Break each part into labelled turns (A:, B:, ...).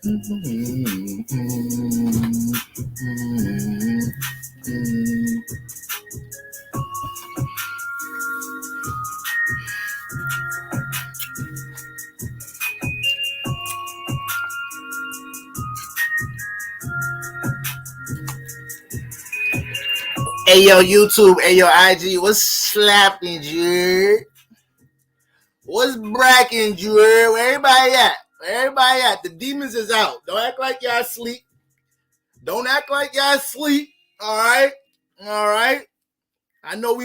A: Hey yo, YouTube, hey yo, IG, what's slapping, Drew? What's bracking, Drew? Where everybody at? Where everybody at? The demons is out. Don't act like y'all asleep. Don't act like y'all asleep. All right, all right. I know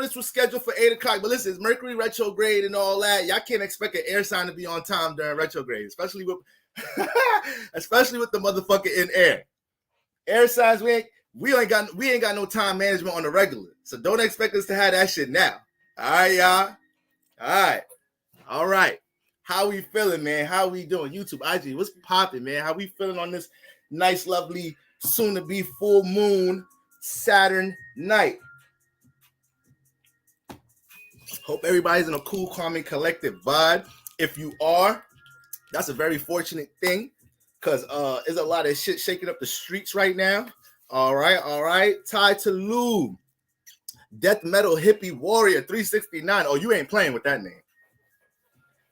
A: this was scheduled for 8 o'clock, but listen, it's Mercury retrograde and all that. Y'all can't expect an air sign to be on time during retrograde, especially with the motherfucker in air. Air signs, we ain't got no time management on the regular. So don't expect us to have that shit now. All right, y'all. All right. How we feeling, man? How we doing? YouTube, IG, what's popping, man? How we feeling on this nice, lovely, soon-to-be full moon Saturn night? Hope everybody's in a cool, calm, and collective vibe. If you are, that's a very fortunate thing because there's a lot of shit shaking up the streets right now. All right. Tied to Lou. Death Metal Hippie Warrior 369. Oh, you ain't playing with that name.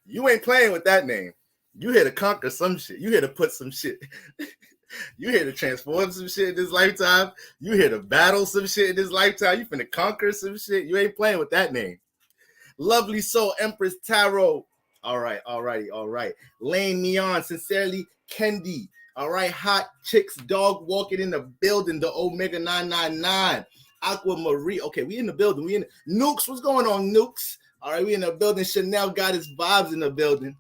A: You ain't playing with that name. You here to conquer some shit. You here to put some shit. You here to transform some shit in this lifetime. You here to battle some shit in this lifetime. You finna conquer some shit. You ain't playing with that name. Lovely Soul Empress Tarot. All right. Lane Neon. Sincerely Kendi. All right, Hot Chicks Dog walking in the building, the Omega 999, Aquamarine. Okay, we in the building. We in Nukes. What's going on, Nukes? All right, we in the building. Chanel got his vibes in the building.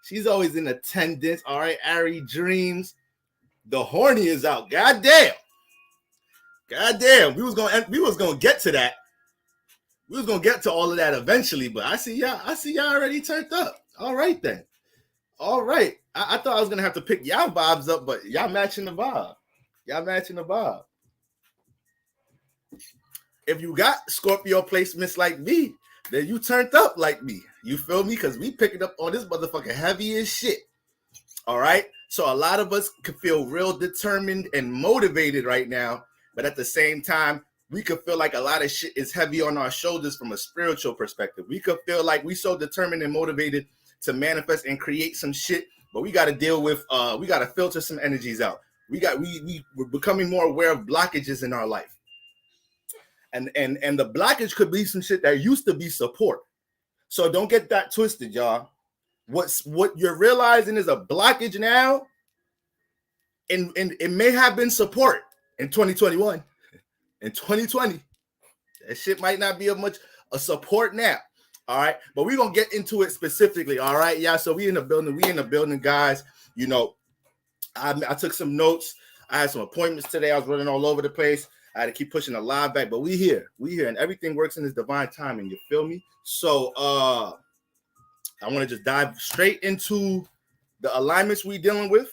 A: She's always in attendance. All right, Aries Dreams. The horny is out. Goddamn. We was gonna get to that. We was gonna get to all of that eventually, but I see y'all already turned up. All right then. All right. I thought I was going to have to pick y'all vibes up, but y'all matching the vibe. If you got Scorpio placements like me, then you turned up like me. You feel me? Because we picking up on this motherfucker heavy as shit. All right? So a lot of us could feel real determined and motivated right now, but at the same time, we could feel like a lot of shit is heavy on our shoulders from a spiritual perspective. We could feel like we so determined and motivated to manifest and create some shit, but we got to deal with we got to filter some energies out. We're becoming more aware of blockages in our life, and the blockage could be some shit that used to be support. So don't get that twisted, y'all. What you're realizing is a blockage now, and it may have been support in 2021. In 2020, that shit might not be a support now. All right, but we're gonna get into it specifically. All right, yeah. So we in the building, guys. You know, I took some notes. I had some appointments today. I was running all over the place. I had to keep pushing the live back, but we here, and everything works in its divine timing. You feel me? So I want to just dive straight into the alignments we dealing with.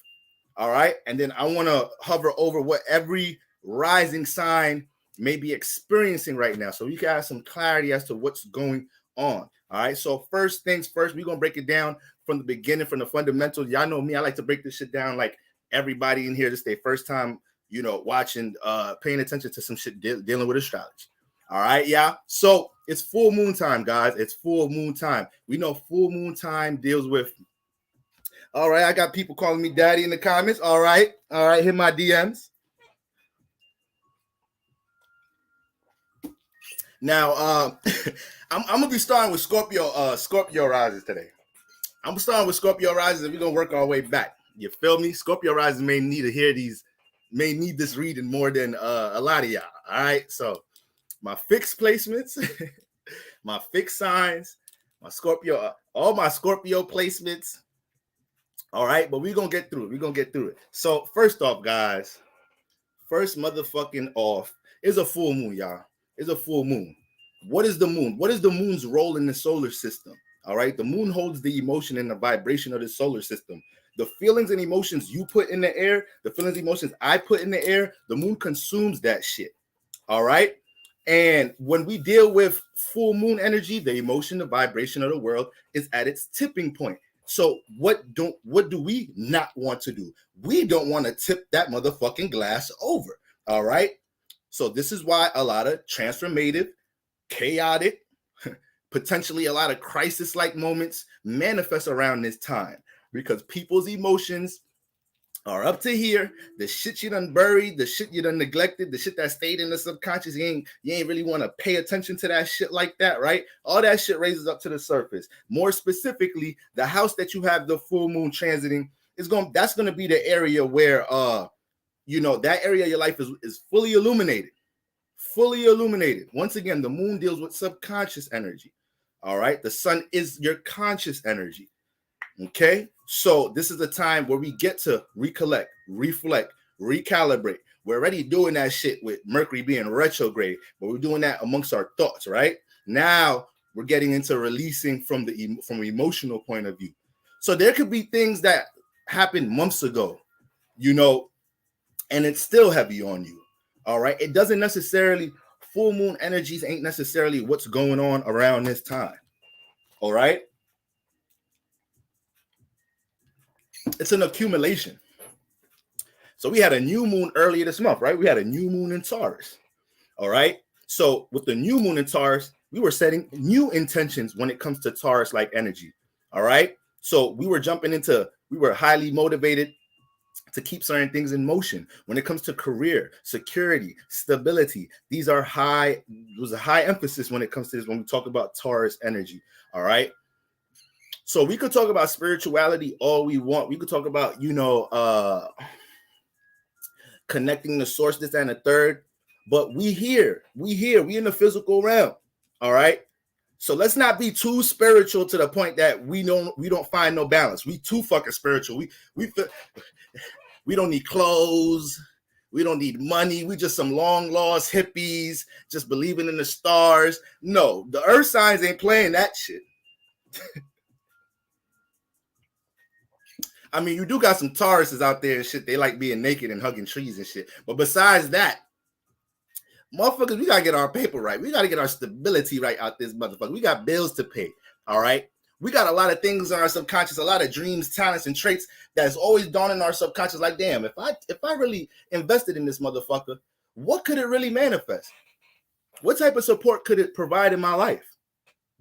A: All right, and then I want to hover over what every rising sign may be experiencing right now, so we can have some clarity as to what's going on. All right, so first things first, we're gonna break it down from the beginning, from the fundamentals. Y'all know me, I like to break this shit down like everybody in here. This their first time, watching, paying attention to some shit dealing with astrology. All right, yeah. So it's full moon time, guys. It's full moon time. We know full moon time deals with. All right, I got people calling me daddy in the comments. All right, hit my DMs. Now, I'm gonna be starting with Scorpio Rising today. I'm starting with Scorpio Rising, and we're gonna work our way back. You feel me? Scorpio Rising may need this reading more than a lot of y'all. All right, so my fixed placements, my fixed signs, my Scorpio, all my Scorpio placements. All right, but we're gonna get through it. So first off, guys, first motherfucking off is a full moon, y'all. Is a full moon. What is the moon? What is the moon's role in the solar system? All right, the moon holds the emotion and the vibration of the solar system. The feelings and emotions you put in the air, the feelings and emotions I put in the air, the moon consumes that shit. All right, and when we deal with full moon energy, the emotion, the vibration of the world is at its tipping point. So what do we not want to do? We don't want to tip that motherfucking glass over. All right. So this is why a lot of transformative, chaotic, potentially a lot of crisis-like moments manifest around this time, because people's emotions are up to here. The shit you done buried, the shit you done neglected, the shit that stayed in the subconscious, you ain't really want to pay attention to that shit like that, right? All that shit raises up to the surface. More specifically, the house that you have the full moon transiting that's gonna be the area where that area of your life is fully illuminated. Fully illuminated. Once again, the moon deals with subconscious energy. All right. The sun is your conscious energy. Okay. So this is a time where we get to recollect, reflect, recalibrate. We're already doing that shit with Mercury being retrograde, but we're doing that amongst our thoughts, right? Now we're getting into releasing from an emotional point of view. So there could be things that happened months ago, and it's still heavy on you. All right. It doesn't necessarily, full moon energies ain't necessarily what's going on around this time. All right. It's an accumulation. So we had a new moon earlier this month, right? We had a new moon in Taurus. All right. So with the new moon in Taurus, we were setting new intentions when it comes to Taurus-like energy. All right. So we were highly motivated to keep certain things in motion. When it comes to career, security, stability, these are high. There's a high emphasis when it comes to this, when we talk about Taurus energy. All right. So we could talk about spirituality all we want. We could talk about, connecting the source, this and the third. But we in the physical realm. All right. So let's not be too spiritual to the point that we don't find no balance. We too fucking spiritual. We don't need clothes. We don't need money. We just some long lost hippies just believing in the stars. No, the earth signs ain't playing that shit. I mean, you do got some Tauruses out there and shit. They like being naked and hugging trees and shit. But besides that, motherfuckers, we got to get our paper right. We got to get our stability right out this motherfucker. We got bills to pay. All right. We got a lot of things in our subconscious, a lot of dreams, talents, and traits that's always dawning in our subconscious. Like, damn, if I really invested in this motherfucker, what could it really manifest? What type of support could it provide in my life?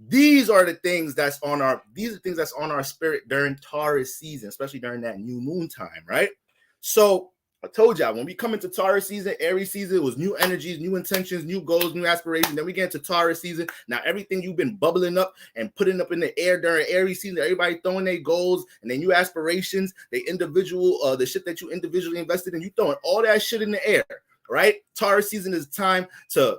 A: These are the things that's on our spirit during Taurus season, especially during that new moon time, right? So I told y'all, when we come into Taurus season, Aries season, it was new energies, new intentions, new goals, new aspirations. Then we get into Taurus season. Now everything you've been bubbling up and putting up in the air during Aries season, everybody throwing their goals and their new aspirations, the shit that you individually invested in, you throwing all that shit in the air, right? Taurus season is time to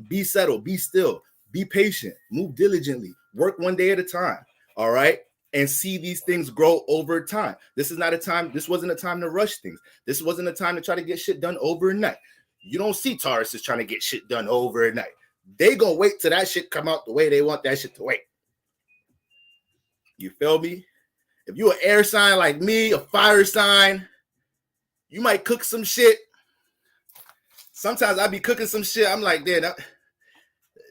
A: be settled, be still, be patient, move diligently, work one day at a time, all right? And see these things grow over time. This wasn't a time to rush things. This wasn't a time to try to get shit done overnight. You don't see Tauruses trying to get shit done overnight. They gonna wait till that shit come out the way they want that shit to wait. You feel me? If you an air sign like me, a fire sign, you might cook some shit. Sometimes I be cooking some shit. I'm like, damn,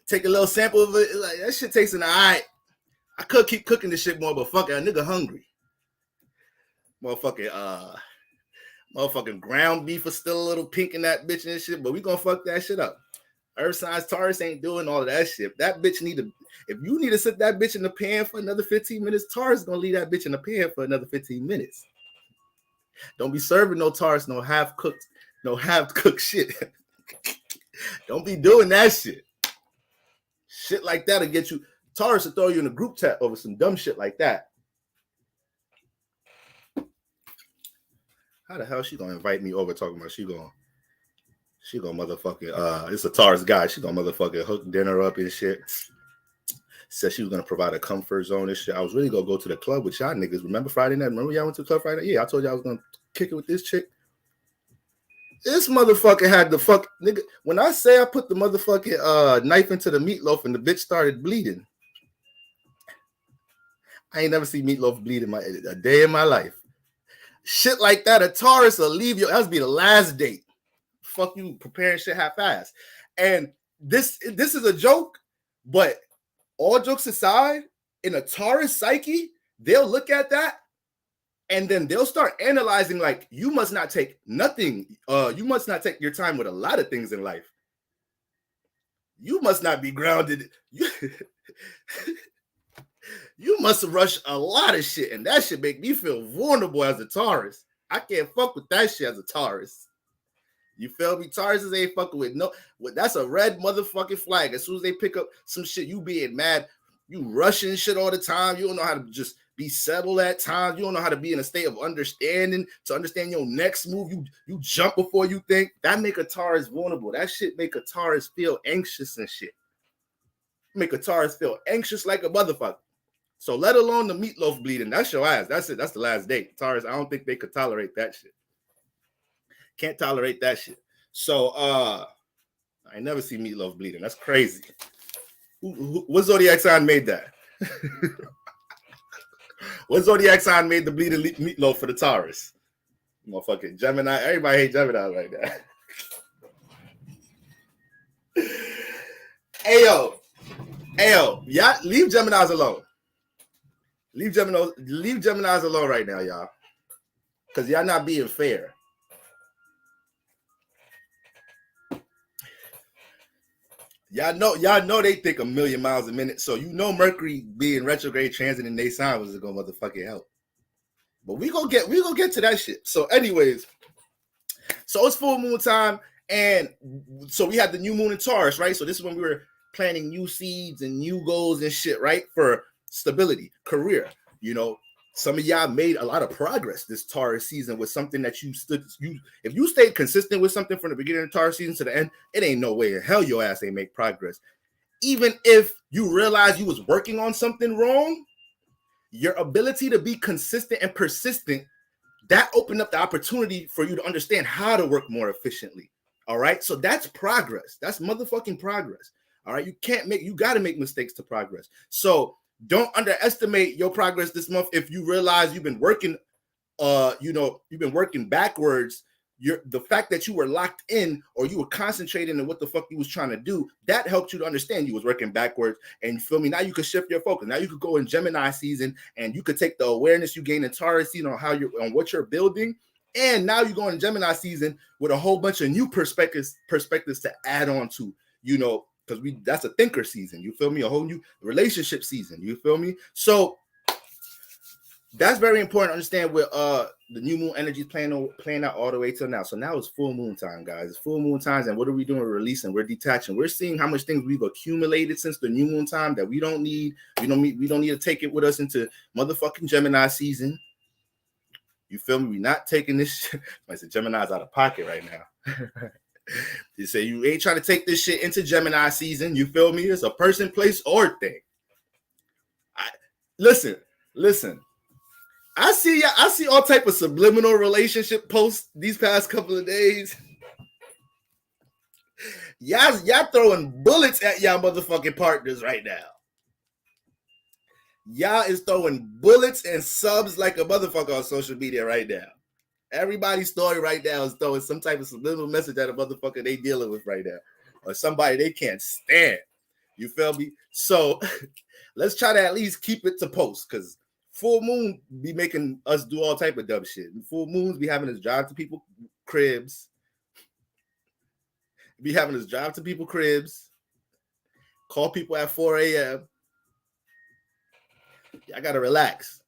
A: take a little sample of it. Like, that shit tastes all right. I could keep cooking this shit more, but fuck it, a nigga hungry. Motherfucking ground beef is still a little pink in that bitch and shit, but we gonna fuck that shit up. Earth signs, Taurus ain't doing all of that shit. That bitch if you need to sit that bitch in the pan for another 15 minutes, Taurus gonna leave that bitch in the pan for another 15 minutes. Don't be serving no Taurus, no half-cooked shit. Don't be doing that shit. Shit like that'll get you. Taurus will throw you in a group chat over some dumb shit like that. How the hell she gonna invite me over talking about she gonna motherfucking it's a Taurus guy. She gonna motherfucking hook dinner up and shit. Said she was gonna provide a comfort zone and shit. I was really gonna go to the club with y'all niggas. Remember Friday night? Remember y'all went to the club Friday night? Yeah, I told y'all I was gonna kick it with this chick. This motherfucker had the fuck nigga. When I say I put the motherfucking knife into the meatloaf and the bitch started bleeding, I ain't never seen meatloaf bleed a day in my life. Shit like that, a Taurus will leave you. That would be the last date. Fuck you preparing shit half-assed. And this is a joke, but all jokes aside, in a Taurus psyche, they'll look at that and then they'll start analyzing like, you must not take nothing. You must not take your time with a lot of things in life. You must not be grounded. You must rush a lot of shit. And that shit make me feel vulnerable as a Taurus. I can't fuck with that shit as a Taurus. You feel me? Tauruses ain't fucking with no. That's a red motherfucking flag. As soon as they pick up some shit, you being mad. You rushing shit all the time. You don't know how to just be settled at times. You don't know how to be in a state of understanding to understand your next move. You jump before you think. That make a Taurus vulnerable. That shit make a Taurus feel anxious and shit. Make a Taurus feel anxious like a motherfucker. So let alone the meatloaf bleeding. That's your ass. That's it. That's the last date. Taurus, I don't think they could tolerate that shit. Can't tolerate that shit. So I never see meatloaf bleeding. That's crazy. What zodiac sign made that? What zodiac sign made the bleeding meatloaf for the Taurus? Motherfucking Gemini. Everybody hates Gemini right now. Ayo, y'all leave Geminis alone. Leave Geminis alone right now, y'all. Because y'all not being fair. Y'all know they think a million miles a minute. So you know Mercury being retrograde transit in their sign was gonna motherfucking help. But we gonna get to that shit. So anyways, so it's full moon time, and so we had the new moon in Taurus, right? So this is when we were planting new seeds and new goals and shit, right? For stability, career. You know, some of y'all made a lot of progress this Taurus season with something that if you stayed consistent with something from the beginning of the Taurus season to the end, it ain't no way in hell your ass ain't make progress. Even if you realize you was working on something wrong, your ability to be consistent and persistent, that opened up the opportunity for you to understand how to work more efficiently. All right. So that's progress. That's motherfucking progress. All right. You got to make mistakes to progress. So don't underestimate your progress this month. If you realize you've been working, you've been working backwards, the fact that you were locked in or you were concentrating on what the fuck you was trying to do, that helped you to understand you was working backwards. And you feel me? Now you could shift your focus. Now you could go in Gemini season and you could take the awareness you gain in Taurus season on what you're building. And now you go in Gemini season with a whole bunch of new perspectives to add on to, because that's a thinker season. You feel me? A whole new relationship season. You feel me? So that's very important to understand where the new moon energy is playing out all the way till now. So now it's full moon time, guys. It's full moon times, and what are we doing? We're releasing. We're detaching. We're seeing how much things we've accumulated since the new moon time that we don't need. We don't need to take it with us into motherfucking Gemini season. You feel me? We're not taking this shit. I said Gemini's out of pocket right now. You say you ain't trying to take this shit into Gemini season. You feel me? It's a person, place, or thing. Listen. I see all type of subliminal relationship posts these past couple of days. Y'all throwing bullets at y'all motherfucking partners right now. Y'all is throwing bullets and subs like a motherfucker on social media right now. Everybody's story right now is throwing some type of subliminal message at a motherfucker they dealing with right now, or somebody they can't stand. You feel me? So let's try to at least keep it to post, because full moon be making us do all type of dumb shit. Full moons be having us drive to people cribs. Be having us drive to people cribs. Call people at 4 a.m. I gotta relax.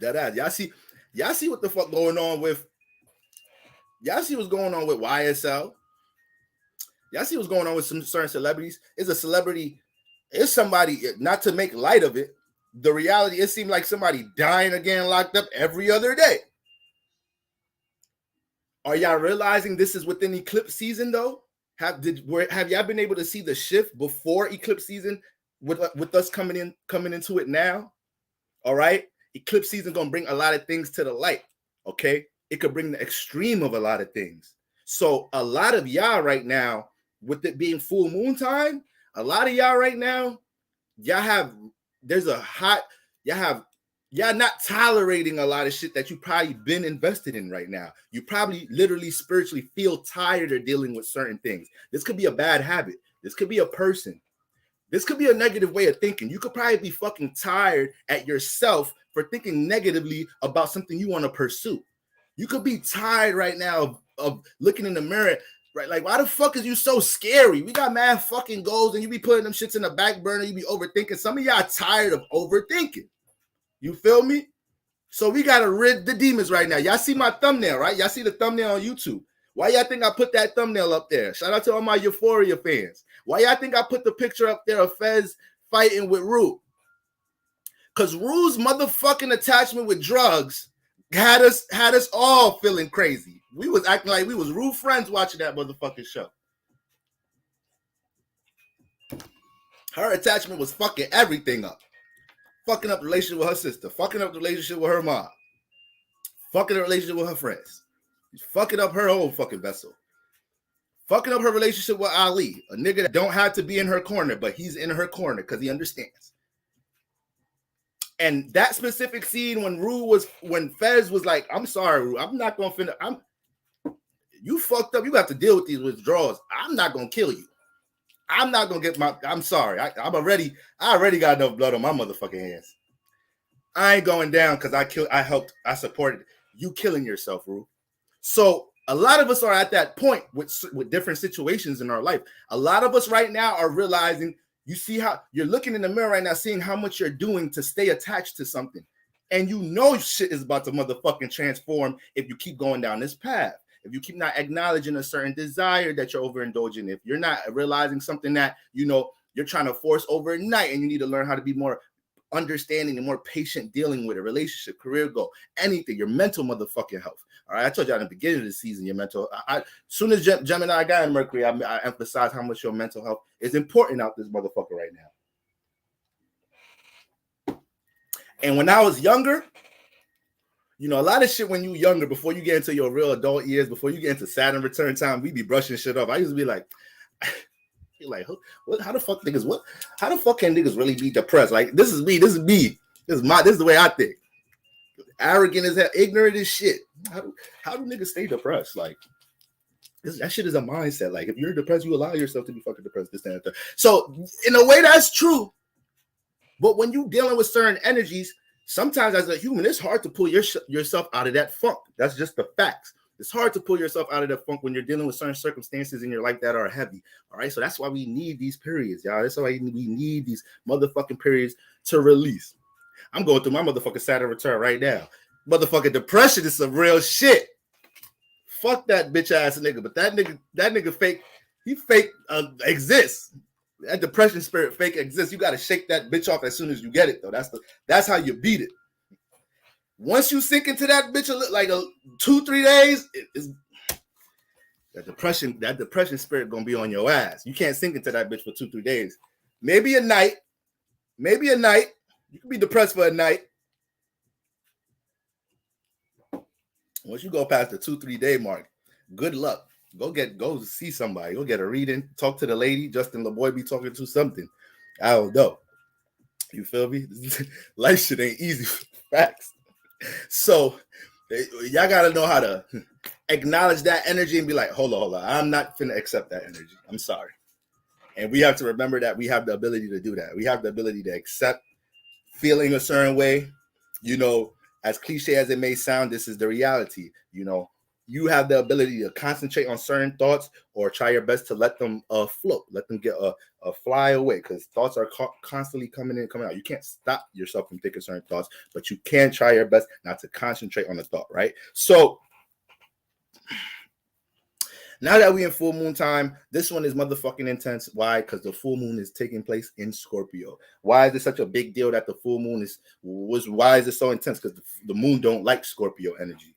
A: That y'all see what the fuck going on with. Y'all see what's going on with YSL. Y'all see what's going on with some certain celebrities. It's a celebrity. It's somebody, not to make light of it. The reality, it seemed like somebody dying again, locked up every other day. Are y'all realizing this is within eclipse season though? Have y'all been able to see the shift before eclipse season with us coming into it now? All right. Eclipse season gonna bring a lot of things to the light. Okay. It could bring the extreme of a lot of things. So a lot of y'all right now, with it being full moon time, a lot of y'all right now, y'all not tolerating a lot of shit that you probably been invested in right now. You probably literally spiritually feel tired of dealing with certain things. This could be a bad habit. This could be a person. This could be a negative way of thinking. You could probably be fucking tired at yourself for thinking negatively about something you want to pursue. You could be tired right now of looking in the mirror, right? Like, why the fuck is you so scary? We got mad fucking goals and you be putting them shits in the back burner. You be overthinking. Some of y'all tired of overthinking. You feel me? So we got to rid the demons right now. Y'all see my thumbnail, right? Y'all see the thumbnail on YouTube. Why y'all think I put that thumbnail up there? Shout out to all my Euphoria fans. Why y'all think I put the picture up there of Fez fighting with Rue? Because Rue's motherfucking attachment with drugs had us all feeling crazy. We was acting like we was Rue friends watching that motherfucking show. Her attachment was fucking everything up. Fucking up the relationship with her sister. Fucking up the relationship with her mom. Fucking the relationship with her friends. Fucking up her whole fucking vessel. Fucking up her relationship with Ali, a nigga that don't have to be in her corner, but he's in her corner because he understands. And that specific scene when Fez was like, I'm sorry, Rue, I'm not gonna finish. You fucked up. You got to deal with these withdrawals. I'm not gonna kill you. I'm not gonna get I'm sorry. I already got enough blood on my motherfucking hands. I ain't going down because I supported you killing yourself, Rue. So a lot of us are at that point with different situations in our life. A lot of us right now are realizing, you see how you're looking in the mirror right now, seeing how much you're doing to stay attached to something. And you know shit is about to motherfucking transform if you keep going down this path. If you keep not acknowledging a certain desire that you're overindulging, if you're not realizing something that, you know, you're trying to force overnight and you need to learn how to be more understanding and more patient dealing with a relationship, career goal, anything, your mental motherfucking health. All right, I told you at the beginning of the season, your mental. As soon as Gemini got in Mercury, I emphasize how much your mental health is important out this motherfucker right now. And when I was younger, you know, a lot of shit when you younger, before you get into your real adult years, before you get into Saturn return time, we be brushing shit off. I used to be like, how the fuck niggas? How the fuck can niggas really be depressed? Like, this is me. This is the way I think. Arrogant as hell, ignorant as shit. How do niggas stay depressed? Like, that shit is a mindset. Like, if you're depressed, you allow yourself to be fucking depressed. This, that, and that. So, in a way, that's true. But when you dealing with certain energies, sometimes as a human, it's hard to pull yourself out of that funk. That's just the facts. It's hard to pull yourself out of that funk when you're dealing with certain circumstances in your life that are heavy. All right. So that's why we need these periods, y'all. That's why we need these motherfucking periods to release. I'm going through my motherfucking Saturn return right now. Motherfucking depression is some real shit. Fuck that bitch ass nigga. But that nigga fake, he fake exists. That depression spirit fake exists. You got to shake that bitch off as soon as you get it, though. That's how you beat it. Once you sink into that bitch like 2-3 days, that depression spirit gonna be on your ass. You can't sink into that bitch for 2-3 days. Maybe a night. You can be depressed for a night. Once you go past the 2-3 day mark, good luck. Go see somebody. Go get a reading. Talk to the lady. Justin LeBoy be talking to something. I don't know. You feel me? Life shit ain't easy. Facts. So y'all gotta know how to acknowledge that energy and be like, hold on. I'm not finna accept that energy. I'm sorry. And we have to remember that we have the ability to do that. We have the ability to accept feeling a certain way. You know, as cliche as it may sound, this is the reality. You know, you have the ability to concentrate on certain thoughts or try your best to let them float, let them get a fly away, because thoughts are constantly coming in and coming out. You can't stop yourself from thinking certain thoughts, but you can try your best not to concentrate on the thought, right? So now that we in full moon time, this one is motherfucking intense. Why? Because the full moon is taking place in Scorpio. Why is it such a big deal that the full moon why is it so intense? Because the moon don't like Scorpio energy.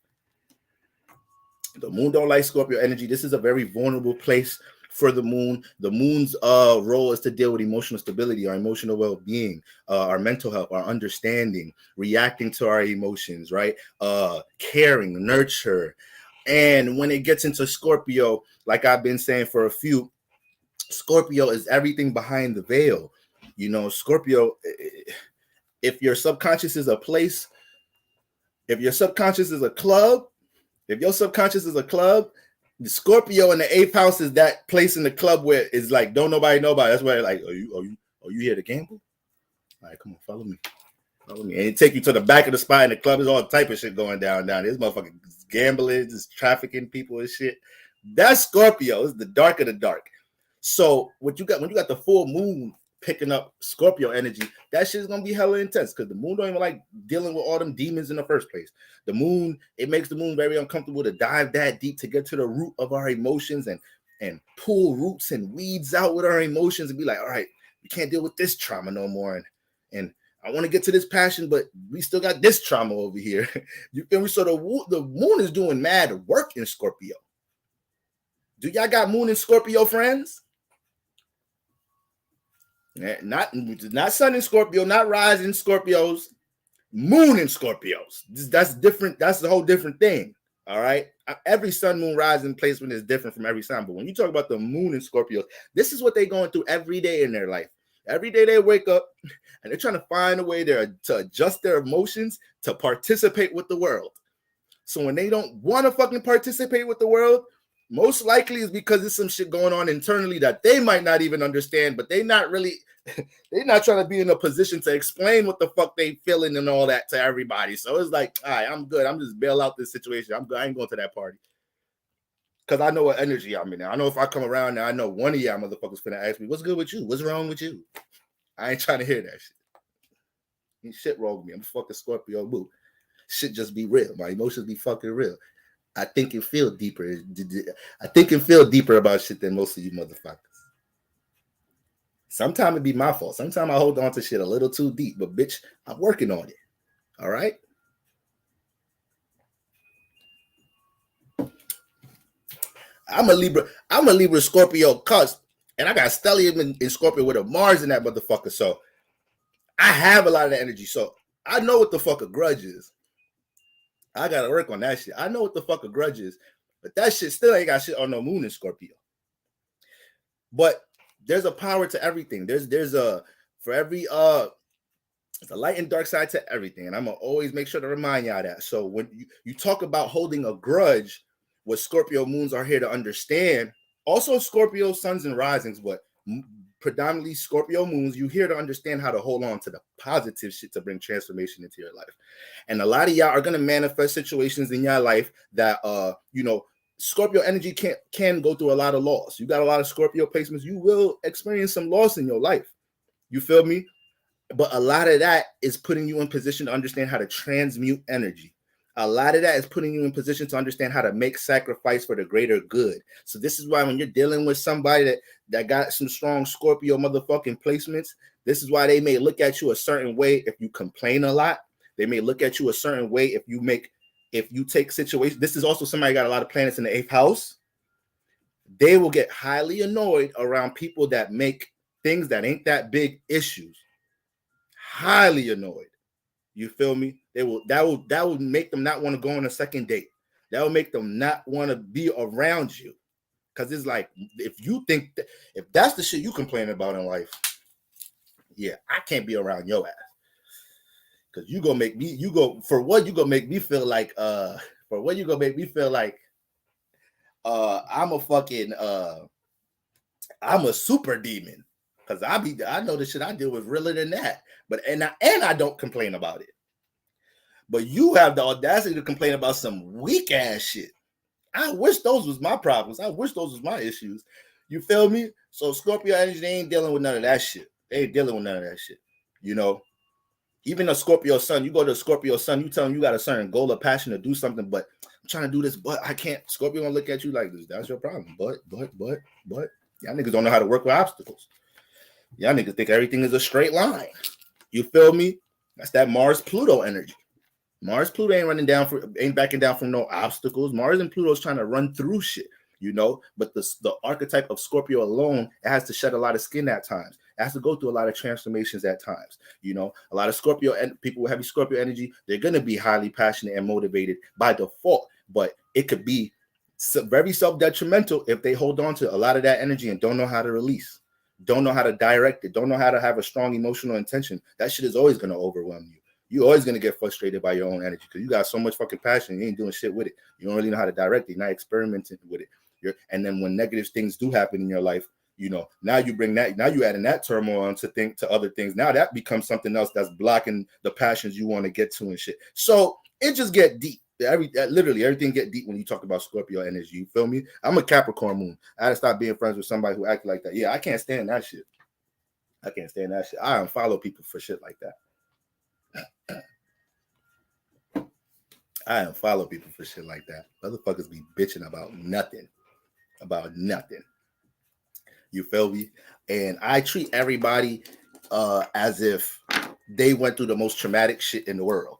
A: The moon don't like Scorpio energy. This is a very vulnerable place for the moon. The moon's role is to deal with emotional stability, our emotional well-being, our mental health, our understanding, reacting to our emotions, right? Caring, nurture. And when it gets into Scorpio, like I've been saying for a few, Scorpio is everything behind the veil. You know, Scorpio, if your subconscious is a place, if your subconscious is a club, if your subconscious is a club, the Scorpio in the 8th house is that place in the club where it's like, don't nobody know about it. That's why like, are you Oh, you here to gamble? All right, come on, follow me. Follow me. And it take you to the back of the spot in the club. There's all type of shit going down. This motherfucking gambling, just trafficking people and shit. That's Scorpio. It's the dark of the dark. So what you got when you got the full moon picking up Scorpio energy, that shit is gonna be hella intense because the moon don't even like dealing with all them demons in the first place. The moon, it makes the moon very uncomfortable to dive that deep to get to the root of our emotions and pull roots and weeds out with our emotions and be like, all right, we can't deal with this trauma no more. And I want to get to this passion, but we still got this trauma over here. You feel me? So the moon is doing mad work in Scorpio. Do y'all got moon in Scorpio, friends? Not sun in Scorpio, not rising Scorpios, moon in Scorpios. That's different. That's a whole different thing. All right. Every sun, moon, rising placement is different from every sign. But when you talk about the moon in Scorpios, this is what they're going through every day in their life. Every day they wake up and they're trying to find a way to adjust their emotions to participate with the world. So when they don't want to fucking participate with the world, most likely is because there's some shit going on internally that they might not even understand, but they're not trying to be in a position to explain what the fuck they feeling and all that to everybody. So it's like, all right, I'm good. I'm just bail out this situation. I'm good. I ain't going to that party. Because I know what energy I'm in now. I know if I come around now, I know one of y'all motherfuckers finna ask me, what's good with you? What's wrong with you? I ain't trying to hear that shit. Ain't shit wrong with me. I'm a fucking Scorpio boo. Shit just be real. My emotions be fucking real. I think and feel deeper. I think and feel deeper about shit than most of you motherfuckers. Sometimes it be my fault. Sometimes I hold on to shit a little too deep, but bitch, I'm working on it. All right? I'm a Libra Scorpio cusp, and I got stellium in Scorpio with a Mars in that motherfucker. So I have a lot of that energy. So I know what the fuck a grudge is. I gotta work on that shit. I know what the fuck a grudge is, but that shit still ain't got shit on no moon in Scorpio. But there's a power to everything. There's a for every it's a light and dark side to everything, and I'm gonna always make sure to remind y'all that. So when you talk about holding a grudge, what Scorpio moons are here to understand, also Scorpio suns and risings, but predominantly Scorpio moons, you here to understand how to hold on to the positive shit to bring transformation into your life. And a lot of y'all are going to manifest situations in your life that Scorpio energy can go through a lot of loss. You got a lot of Scorpio placements, you will experience some loss in your life. You feel me? But a lot of that is putting you in position to understand how to transmute energy. A lot of that is putting you in position to understand how to make sacrifice for the greater good. So this is why when you're dealing with somebody that got some strong Scorpio motherfucking placements, this is why they may look at you a certain way if you complain a lot. They may look at you a certain way if you take situations. This is also somebody got a lot of planets in the 8th house. They will get highly annoyed around people that make things that ain't that big issues. Highly annoyed. You feel me? That will make them not want to go on a second date. That will make them not want to be around you. Because it's like, if you think if that's the shit you complain about in life, yeah, I can't be around your ass. Because you gonna make me feel like I'm a fucking I'm a super demon. Because I know the shit I deal with realer than that. But and I don't complain about it. But you have the audacity to complain about some weak ass shit. I wish those was my problems. I wish those was my issues. You feel me? So Scorpio energy, they ain't dealing with none of that shit. They ain't dealing with none of that shit. You know, even a Scorpio sun, you go to a Scorpio sun, you tell them you got a certain goal or passion to do something, but I'm trying to do this, but I can't. Scorpio gonna look at you like this. That's your problem. But. Y'all niggas don't know how to work with obstacles. Y'all niggas think everything is a straight line. You feel me? That's that Mars-Pluto energy. Mars-Pluto ain't backing down from no obstacles. Mars and Pluto is trying to run through shit, but the archetype of Scorpio alone, it has to shed a lot of skin at times. It has to go through a lot of transformations at times. A lot of Scorpio and people with heavy Scorpio energy, they're going to be highly passionate and motivated by default, but it could be very self-detrimental if they hold on to a lot of that energy and don't know how to release, don't know how to direct it, don't know how to have a strong emotional intention. That shit is always going to overwhelm you. You're always going to get frustrated by your own energy because you got so much fucking passion. You ain't doing shit with it. You don't really know how to direct it. You're not experimenting with it. And then when negative things do happen in your life, You know, now you bring that, now you adding that turmoil on to other things. Now that becomes something else that's blocking the passions you want to get to and shit. So it just get deep. Literally everything get deep when you talk about Scorpio energy. You feel me? I'm a Capricorn moon. I had to stop being friends with somebody who acted like that. Yeah, I can't stand that shit. I can't stand that shit. I unfollow people for shit like that. I unfollow people for shit like that. Motherfuckers be bitching about nothing. About nothing. You feel me? And I treat everybody as if they went through the most traumatic shit in the world.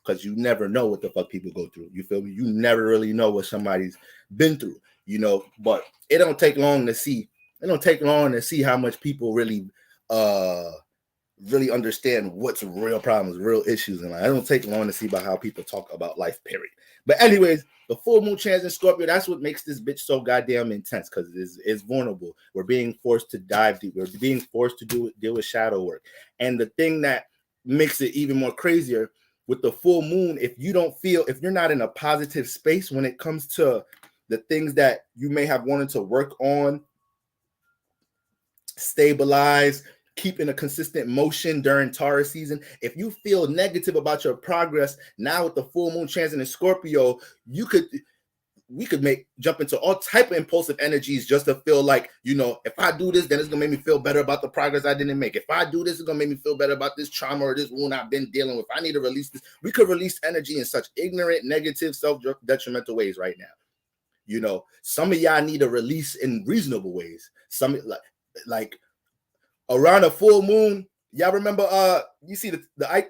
A: Because you never know what the fuck people go through. You feel me? You never really know what somebody's been through, you know. But it don't take long to see. It don't take long to see how much people really really understand what's real problems, real issues in life. It don't take long to see about how people talk about life, period. But anyways, the full moon transit Scorpio, that's what makes this bitch so goddamn intense, because it's vulnerable. We're being forced to dive deep. We're being forced to deal with shadow work. And the thing that makes it even more crazier with the full moon, if you're not in a positive space when it comes to the things that you may have wanted to work on, stabilize, keep in a consistent motion during Taurus season. If you feel negative about your progress, now with the full moon transit in Scorpio, we could jump into all type of impulsive energies just to feel like, you know, if I do this, then it's gonna make me feel better about the progress I didn't make. If I do this, it's gonna make me feel better about this trauma or this wound I've been dealing with. I need to release this. We could release energy in such ignorant, negative, self-detrimental ways right now. You know, some of y'all need to release in reasonable ways. Some like around a full moon. Y'all remember you see the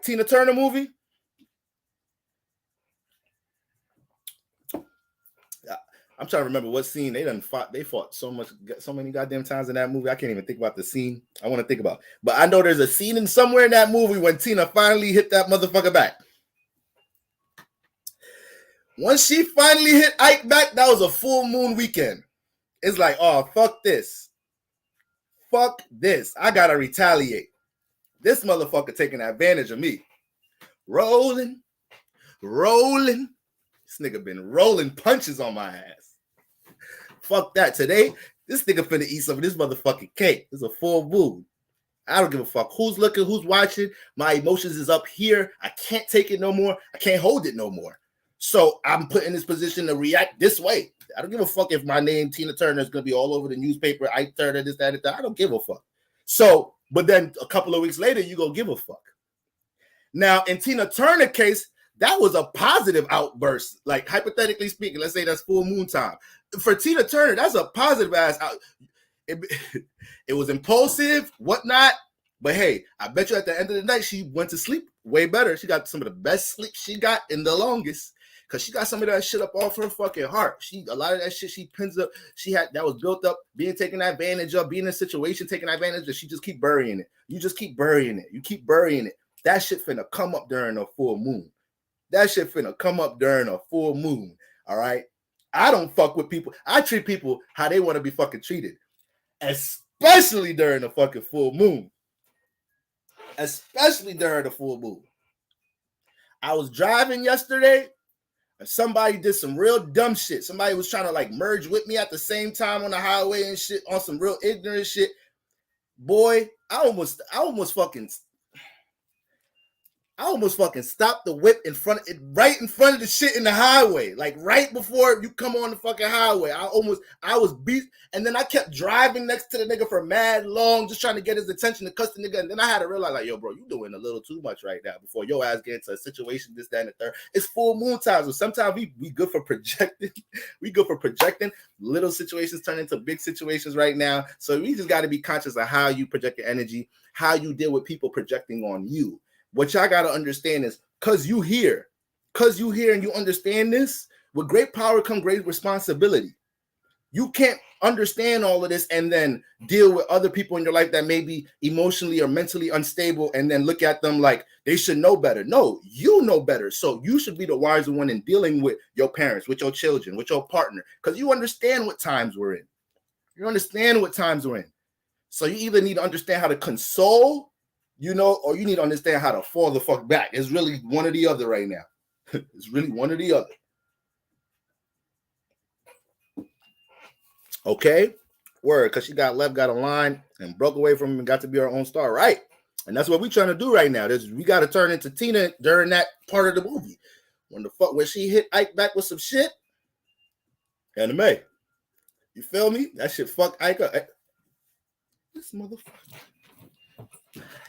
A: Tina Turner movie? I'm trying to remember what scene they fought so many goddamn times in that movie. I can't even think about the scene I want to think about. But I know there's a scene somewhere in that movie when Tina finally hit that motherfucker back. Once she finally hit Ike back, that was a full moon weekend. It's like, oh, fuck this. Fuck this. I gotta retaliate. This motherfucker taking advantage of me. Rolling. This nigga been rolling punches on my ass. Fuck that. Today, this nigga finna eat some of this motherfucking cake. It's a full moon. I don't give a fuck who's looking, who's watching. My emotions is up here. I can't take it no more. I can't hold it no more. So I'm put in this position to react this way. I don't give a fuck if my name, Tina Turner, is going to be all over the newspaper. Ike Turner, this, that, and that. I don't give a fuck. So, but then a couple of weeks later, you go give a fuck. Now, in Tina Turner case, that was a positive outburst. Like, hypothetically speaking, let's say that's full moon time. For Tina Turner, that's a positive ass out. It was impulsive, whatnot. But hey, I bet you at the end of the night, she went to sleep way better. She got some of the best sleep she got in the longest. Because she got some of that shit up off her fucking heart. A lot of that shit she pins up, that was built up, being taken advantage of, being in a situation, taking advantage of, she just keep burying it. You just keep burying it. You keep burying it. That shit finna come up during a full moon. All right? I don't fuck with people. I treat people how they want to be fucking treated. Especially during the fucking full moon. I was driving yesterday. And somebody did some real dumb shit. Somebody was trying to like merge with me at the same time on the highway and shit on some real ignorant shit. Boy, I almost fucking stopped the whip right in front of the shit in the highway. Like right before you come on the fucking highway. I was beat. And then I kept driving next to the nigga for mad long, just trying to get his attention to cuss the nigga. And then I had to realize, like, yo, bro, you doing a little too much right now before your ass get into a situation, this, that, and the third. It's full moon time. So sometimes we good for projecting. Little situations turn into big situations right now. So we just got to be conscious of how you project your energy, how you deal with people projecting on you. What y'all got to understand is because you hear and you understand this, with great power comes great responsibility. You can't understand all of this and then deal with other people in your life that may be emotionally or mentally unstable and then look at them like they should know better. No, you know better. So you should be the wiser one in dealing with your parents, with your children, with your partner, because you understand what times we're in. So you either need to understand how to console, you know, or you need to understand how to fall the fuck back. It's really one or the other right now. It's really one or the other. Okay? Word, because she got a line, and broke away from him and got to be her own star, right? And that's what we're trying to do right now. We got to turn into Tina during that part of the movie. When she hit Ike back with some shit, anime. You feel me? That shit fuck Ike up. This motherfucker.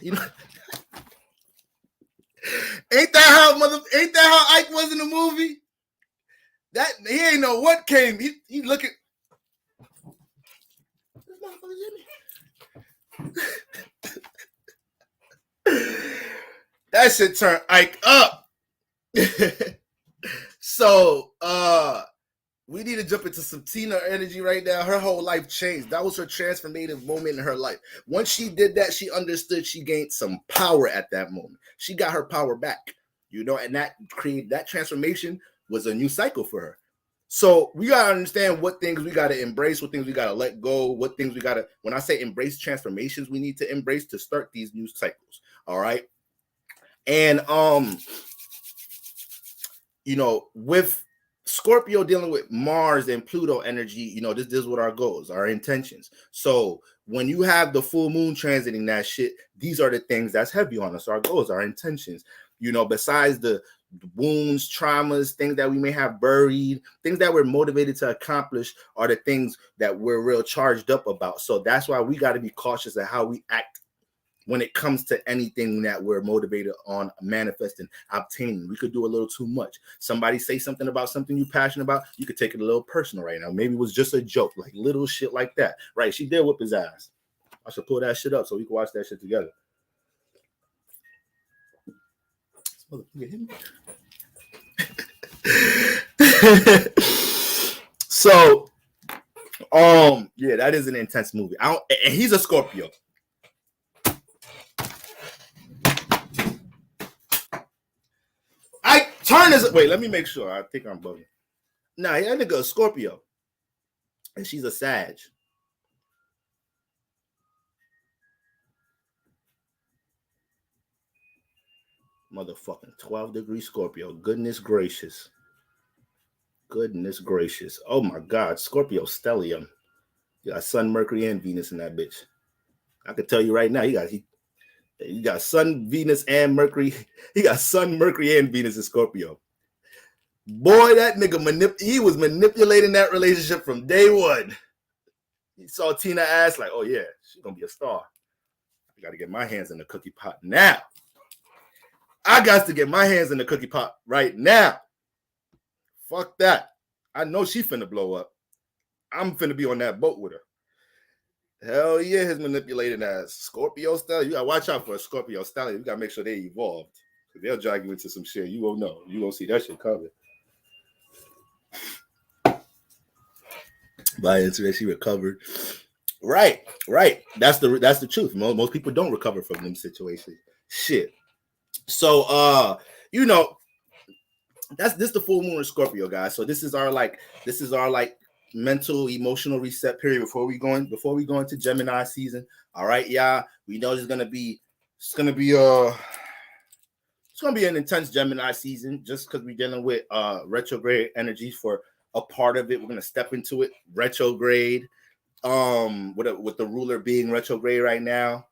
A: You know, ain't that how Ike was in the movie? That he ain't know what came. He looking. This motherfucker Jimmy. That shit turned Ike up. So we need to jump into some Tina energy right now. Her whole life changed. That was her transformative moment in her life. Once she did that, she understood she gained some power at that moment. She got her power back, you know, and that transformation was a new cycle for her. So we got to understand what things we got to embrace, what things we got to let go, what things we got to, when I say embrace transformations, we need to embrace to start these new cycles. All right. And, you know, with Scorpio dealing with Mars and Pluto energy, you know, this is what our goals, our intentions. So when you have the full moon transiting that shit, these are the things that's heavy on us, our goals, our intentions. You know, besides the wounds, traumas, things that we may have buried, things that we're motivated to accomplish are the things that we're real charged up about. So that's why we got to be cautious of how we act when it comes to anything that we're motivated on manifesting, obtaining. We could do a little too much. Somebody say something about something you're passionate about, you could take it a little personal right now. Maybe it was just a joke, like little shit like that. Right? She did whip his ass. I should pull that shit up so we can watch that shit together. So, yeah, that is an intense movie. And he's a Scorpio. I turn this. Wait, let me make sure. I think I'm bugging. Nah, that nigga a Scorpio, and she's a Sag. Motherfucking 12-degree Scorpio. Goodness gracious. Goodness gracious. Oh my God, Scorpio stellium. You got Sun, Mercury, and Venus in that bitch. I can tell you right now, he got Sun, Venus, and Mercury. He got Sun, Mercury, and Venus in Scorpio. Boy, that nigga he was manipulating that relationship from day one. He saw Tina ass like, oh yeah, she's gonna be a star. I gotta get my hands in the cookie pot now. I got to get my hands in the cookie pot right now. Fuck that. I know she finna blow up. I'm finna be on that boat with her. Hell yeah, his manipulating ass. Scorpio style. You gotta watch out for a Scorpio style. You gotta make sure they evolved. They'll drag you into some shit. You won't know. You won't see that shit coming. By into she recovered. Right. That's the truth. Most people don't recover from them situations. Shit. So you know, this the full moon in Scorpio, guys. So this is our mental, emotional reset period before we go into Gemini season. All right, y'all. We know it's gonna be an intense Gemini season just because we're dealing with retrograde energies for a part of it. We're gonna step into it retrograde. With the ruler being retrograde right now.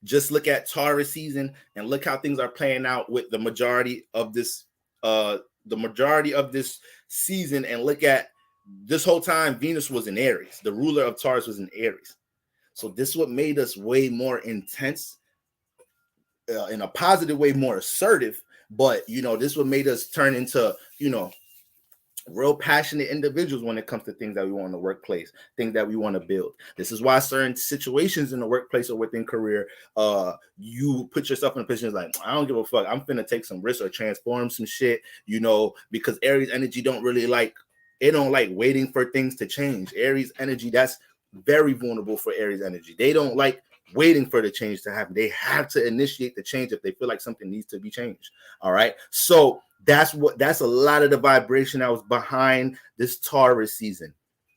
A: Just look at Taurus season and look how things are playing out with the majority of this season, and look at this whole time Venus was in Aries. The ruler of Taurus was in Aries. So this is what made us way more intense, in a positive way, more assertive. But you know, this is what made us turn into, you know, real passionate individuals when it comes to things that we want in the workplace, things that we want to build. This is why certain situations in the workplace or within career, you put yourself in a position like, I don't give a fuck. I'm finna take some risks or transform some shit, you know, because Aries energy don't like waiting for things to change. Aries energy, that's very vulnerable for Aries energy. They don't like waiting for the change to happen. They have to initiate the change if they feel like something needs to be changed. All right. So that's a lot of the vibration that was behind this Taurus season.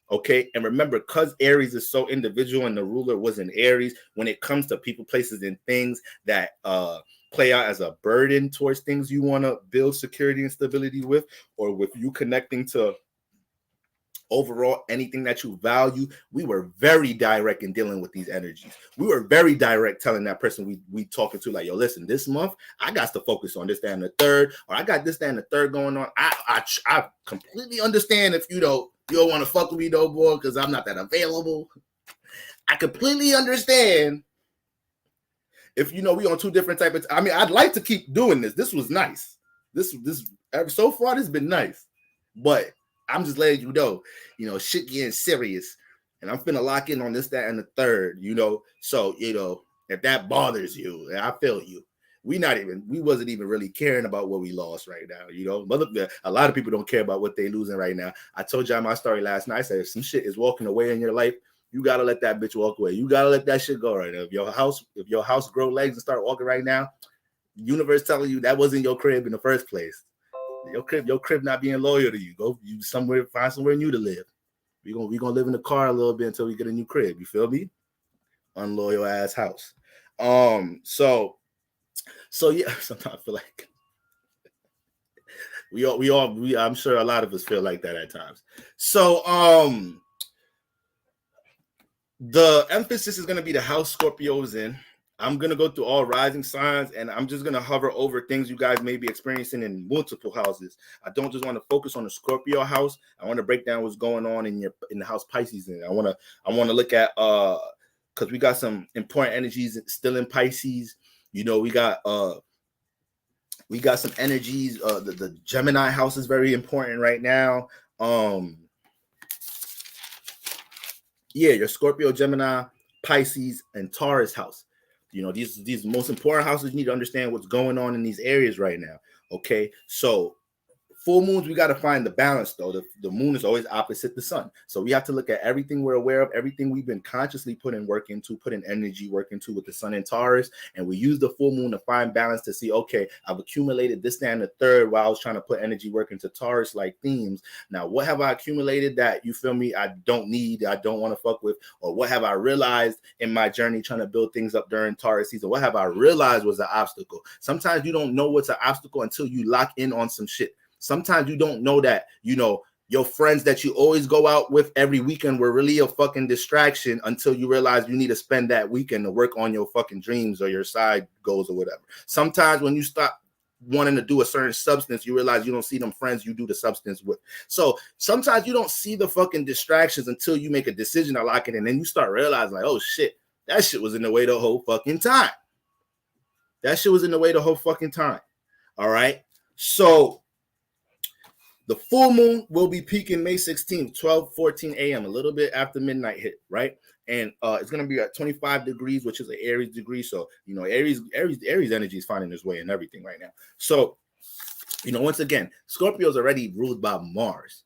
A: Okay. And remember, because Aries is so individual and the ruler was in Aries, when it comes to people, places, and things that play out as a burden towards things you want to build security and stability with, or with you connecting to overall, anything that you value, we were very direct in dealing with these energies. We were very direct telling that person we talking to, like, yo, listen, this month I got to focus on this, that, and the third, or I got this, that, and the third going on. I completely understand if you don't want to fuck with me though, boy, because I'm not that available. I completely understand if we on two different types of. I mean, I'd like to keep doing this. This was nice. This so far this has been nice, but I'm just letting you know, shit getting serious, and I'm finna lock in on this, that, and the third, So, if that bothers you, I feel you. We wasn't even really caring about what we lost right now, A lot of people don't care about what they losing right now. I told y'all my story last night. I said, if some shit is walking away in your life, you gotta let that bitch walk away. You gotta let that shit go right now. If your house grow legs and start walking right now, universe telling you that wasn't your crib in the first place. Your crib not being loyal to you. Go find somewhere new to live. We gonna live in the car a little bit until we get a new crib. You feel me? Unloyal ass house. So yeah, sometimes I feel like I'm sure a lot of us feel like that at times. So the emphasis is gonna be the house Scorpio's in. I'm going to go through all rising signs, and I'm just going to hover over things you guys may be experiencing in multiple houses. I don't just want to focus on the Scorpio house. I want to break down what's going on in the house Pisces. And I want to look at because we got some important energies still in Pisces. We got some energies. The Gemini house is very important right now. Your Scorpio, Gemini, Pisces, and Taurus house. These most important houses, you need to understand what's going on in these areas right now. Okay, so full moons, we got to find the balance though. The moon is always opposite the sun, so we have to look at everything we're aware of, everything we've been consciously putting energy work into with the sun in Taurus, and we use the full moon to find balance to see, okay, I've accumulated this, that, and the third while I was trying to put energy work into Taurus like themes. Now, what have I accumulated that you feel me I don't need, I don't want to fuck with, or what have I realized in my journey trying to build things up during Taurus season? What have I realized was an obstacle? Sometimes you don't know what's an obstacle until you lock in on some shit. Sometimes you don't know that, your friends that you always go out with every weekend were really a fucking distraction until you realize you need to spend that weekend to work on your fucking dreams or your side goals or whatever. Sometimes when you stop wanting to do a certain substance, you realize you don't see them friends you do the substance with. So sometimes you don't see the fucking distractions until you make a decision to lock it in. And then you start realizing like, oh shit, that shit was in the way the whole fucking time. All right. So the full moon will be peaking May 16th, 12:14 a.m., a little bit after midnight hit, right? And it's going to be at 25 degrees, which is an Aries degree. So, Aries energy is finding its way in everything right now. So, once again, Scorpio is already ruled by Mars.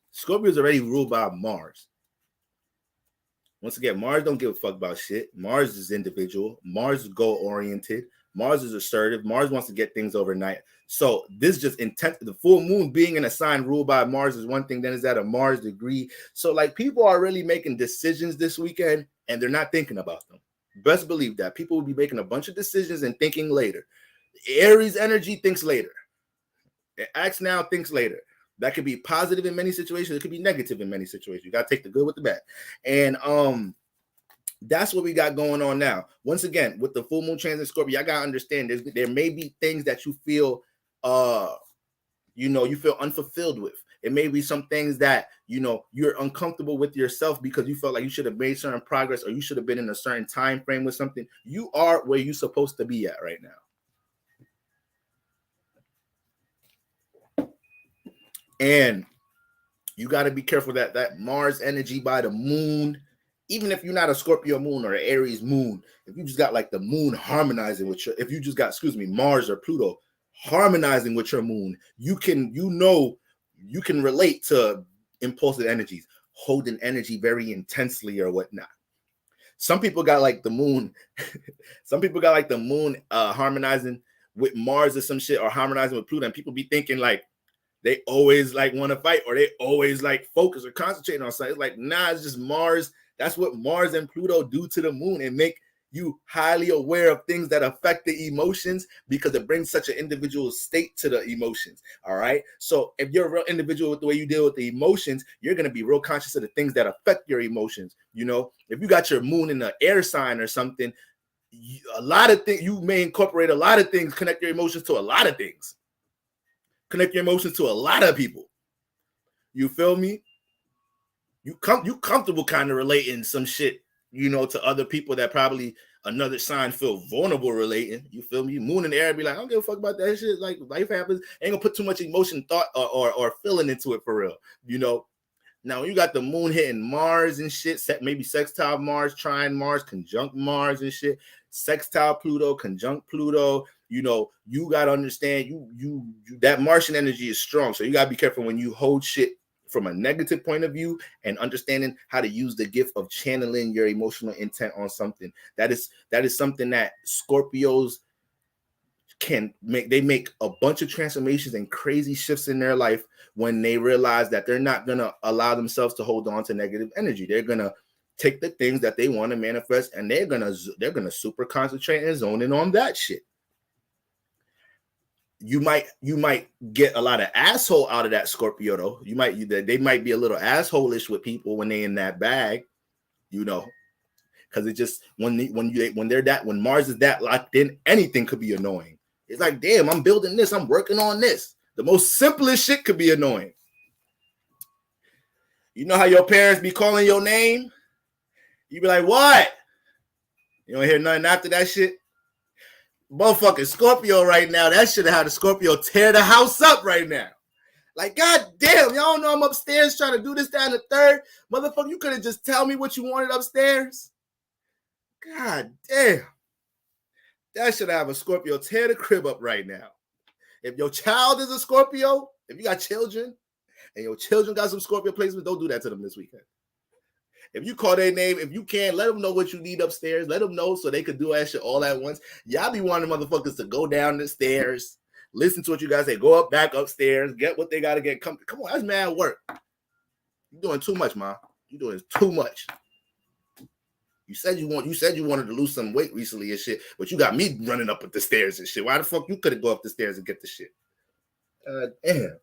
A: Once again, Mars don't give a fuck about shit. Mars is individual. Mars is goal-oriented. Mars is assertive. Mars wants to get things overnight. So this just intent. The full moon being in a sign ruled by Mars is one thing. Then is at a Mars degree. So like people are really making decisions this weekend and they're not thinking about them. Best believe that people will be making a bunch of decisions and thinking later. Aries energy thinks later. It acts now, thinks later. That could be positive in many situations. It could be negative in many situations. You got to take the good with the bad. And that's what we got going on now. Once again, with the full moon transit Scorpio, I got to understand there may be things that you feel, you feel unfulfilled with. It may be some things that, you're uncomfortable with yourself because you felt like you should have made certain progress or you should have been in a certain time frame with something. You are where you're supposed to be at right now. And you got to be careful that Mars energy by the moon, even if you're not a Scorpio moon or an Aries moon, if you just got like the moon harmonizing with if you just got, Mars or Pluto harmonizing with your moon, you can relate to impulsive energies, holding energy very intensely or whatnot. Some people got like the moon, harmonizing with Mars or some shit, or harmonizing with Pluto, and people be thinking like they always like want to fight or they always like focus or concentrate on something. It's like, nah, it's just Mars. That's what Mars and Pluto do to the moon and make, you highly aware of things that affect the emotions because it brings such an individual state to the emotions. All right. So if you're a real individual with the way you deal with the emotions, you're going to be real conscious of the things that affect your emotions. You know, if you got your moon in the air sign or something, a lot of things, you may incorporate a lot of things, connect your emotions to a lot of things, connect your emotions to a lot of people. You feel me? You comfortable kind of relating some shit, you know, to other people that probably another sign feel vulnerable relating. You feel me? Moon in the air be like, I don't give a fuck about that shit. Like, life happens. Ain't gonna put too much emotion, thought, or feeling into it for real. You know. Now you got the moon hitting Mars and shit. Maybe sextile Mars, trine Mars, conjunct Mars and shit. Sextile Pluto, conjunct Pluto. You know, you gotta understand you that Martian energy is strong. So you gotta be careful when you hold shit from a negative point of view and understanding how to use the gift of channeling your emotional intent on something. That is something that Scorpios can make. They make a bunch of transformations and crazy shifts in their life when they realize that they're not going to allow themselves to hold on to negative energy. They're going to take the things that they want to manifest and they're going to super concentrate and zone in on that shit. You might get a lot of asshole out of that Scorpio though. They might be a little asshole-ish with people when they in that bag, you know, because it just when Mars is that locked in, anything could be annoying. It's like, damn, I'm building this, I'm working on this. The most simplest shit could be annoying. You know how your parents be calling your name? You be like, what? You don't hear nothing after that shit? Motherfucking Scorpio right now. That should have had the Scorpio tear the house up right now. Like, god damn, y'all know I'm upstairs trying to do this down the third. Motherfucker, you could have just tell me what you wanted upstairs. God damn. That should have a Scorpio tear the crib up right now. If your child is a Scorpio, if you got children, and your children got some Scorpio placements, don't do that to them this weekend. If you call their name, if you can, let them know what you need upstairs. Let them know so they could do that shit all at once. Y'all be wanting motherfuckers to go down the stairs, listen to what you guys say, go up, back upstairs, get what they got to get. Come on, that's mad work. You're doing too much, Ma. You're doing too much. You said you wanted to lose some weight recently and shit, but you got me running up the stairs and shit. Why the fuck you couldn't go up the stairs and get the shit? Damn.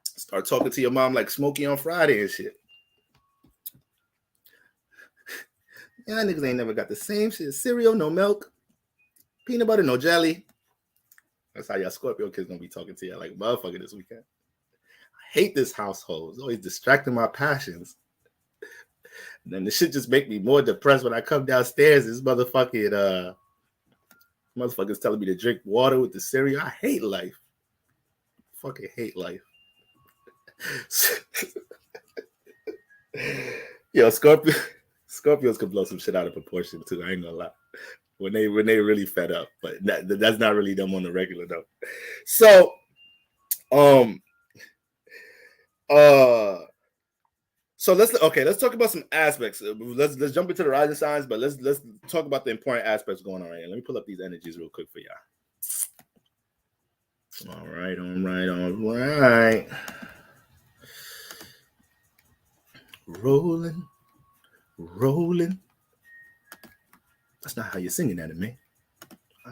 A: Start talking to your mom like Smokey on Friday and shit. Y'all niggas ain't never got the same shit. Cereal, no milk, peanut butter, no jelly. That's how y'all Scorpio kids gonna be talking to you like motherfucker this weekend. I hate this household. It's always distracting my passions. And then the shit just make me more depressed when I come downstairs. This motherfucking motherfuckers telling me to drink water with the cereal. I hate life. Fucking hate life. Yo, Scorpios can blow some shit out of proportion too. I ain't gonna lie. When they really fed up, but that's not really them on the regular though. So, so let's talk about some aspects. Let's jump into the rising signs, but let's talk about the important aspects going on right here. Let me pull up these energies real quick for y'all. All right. Rolling. That's not how you're singing that, anime.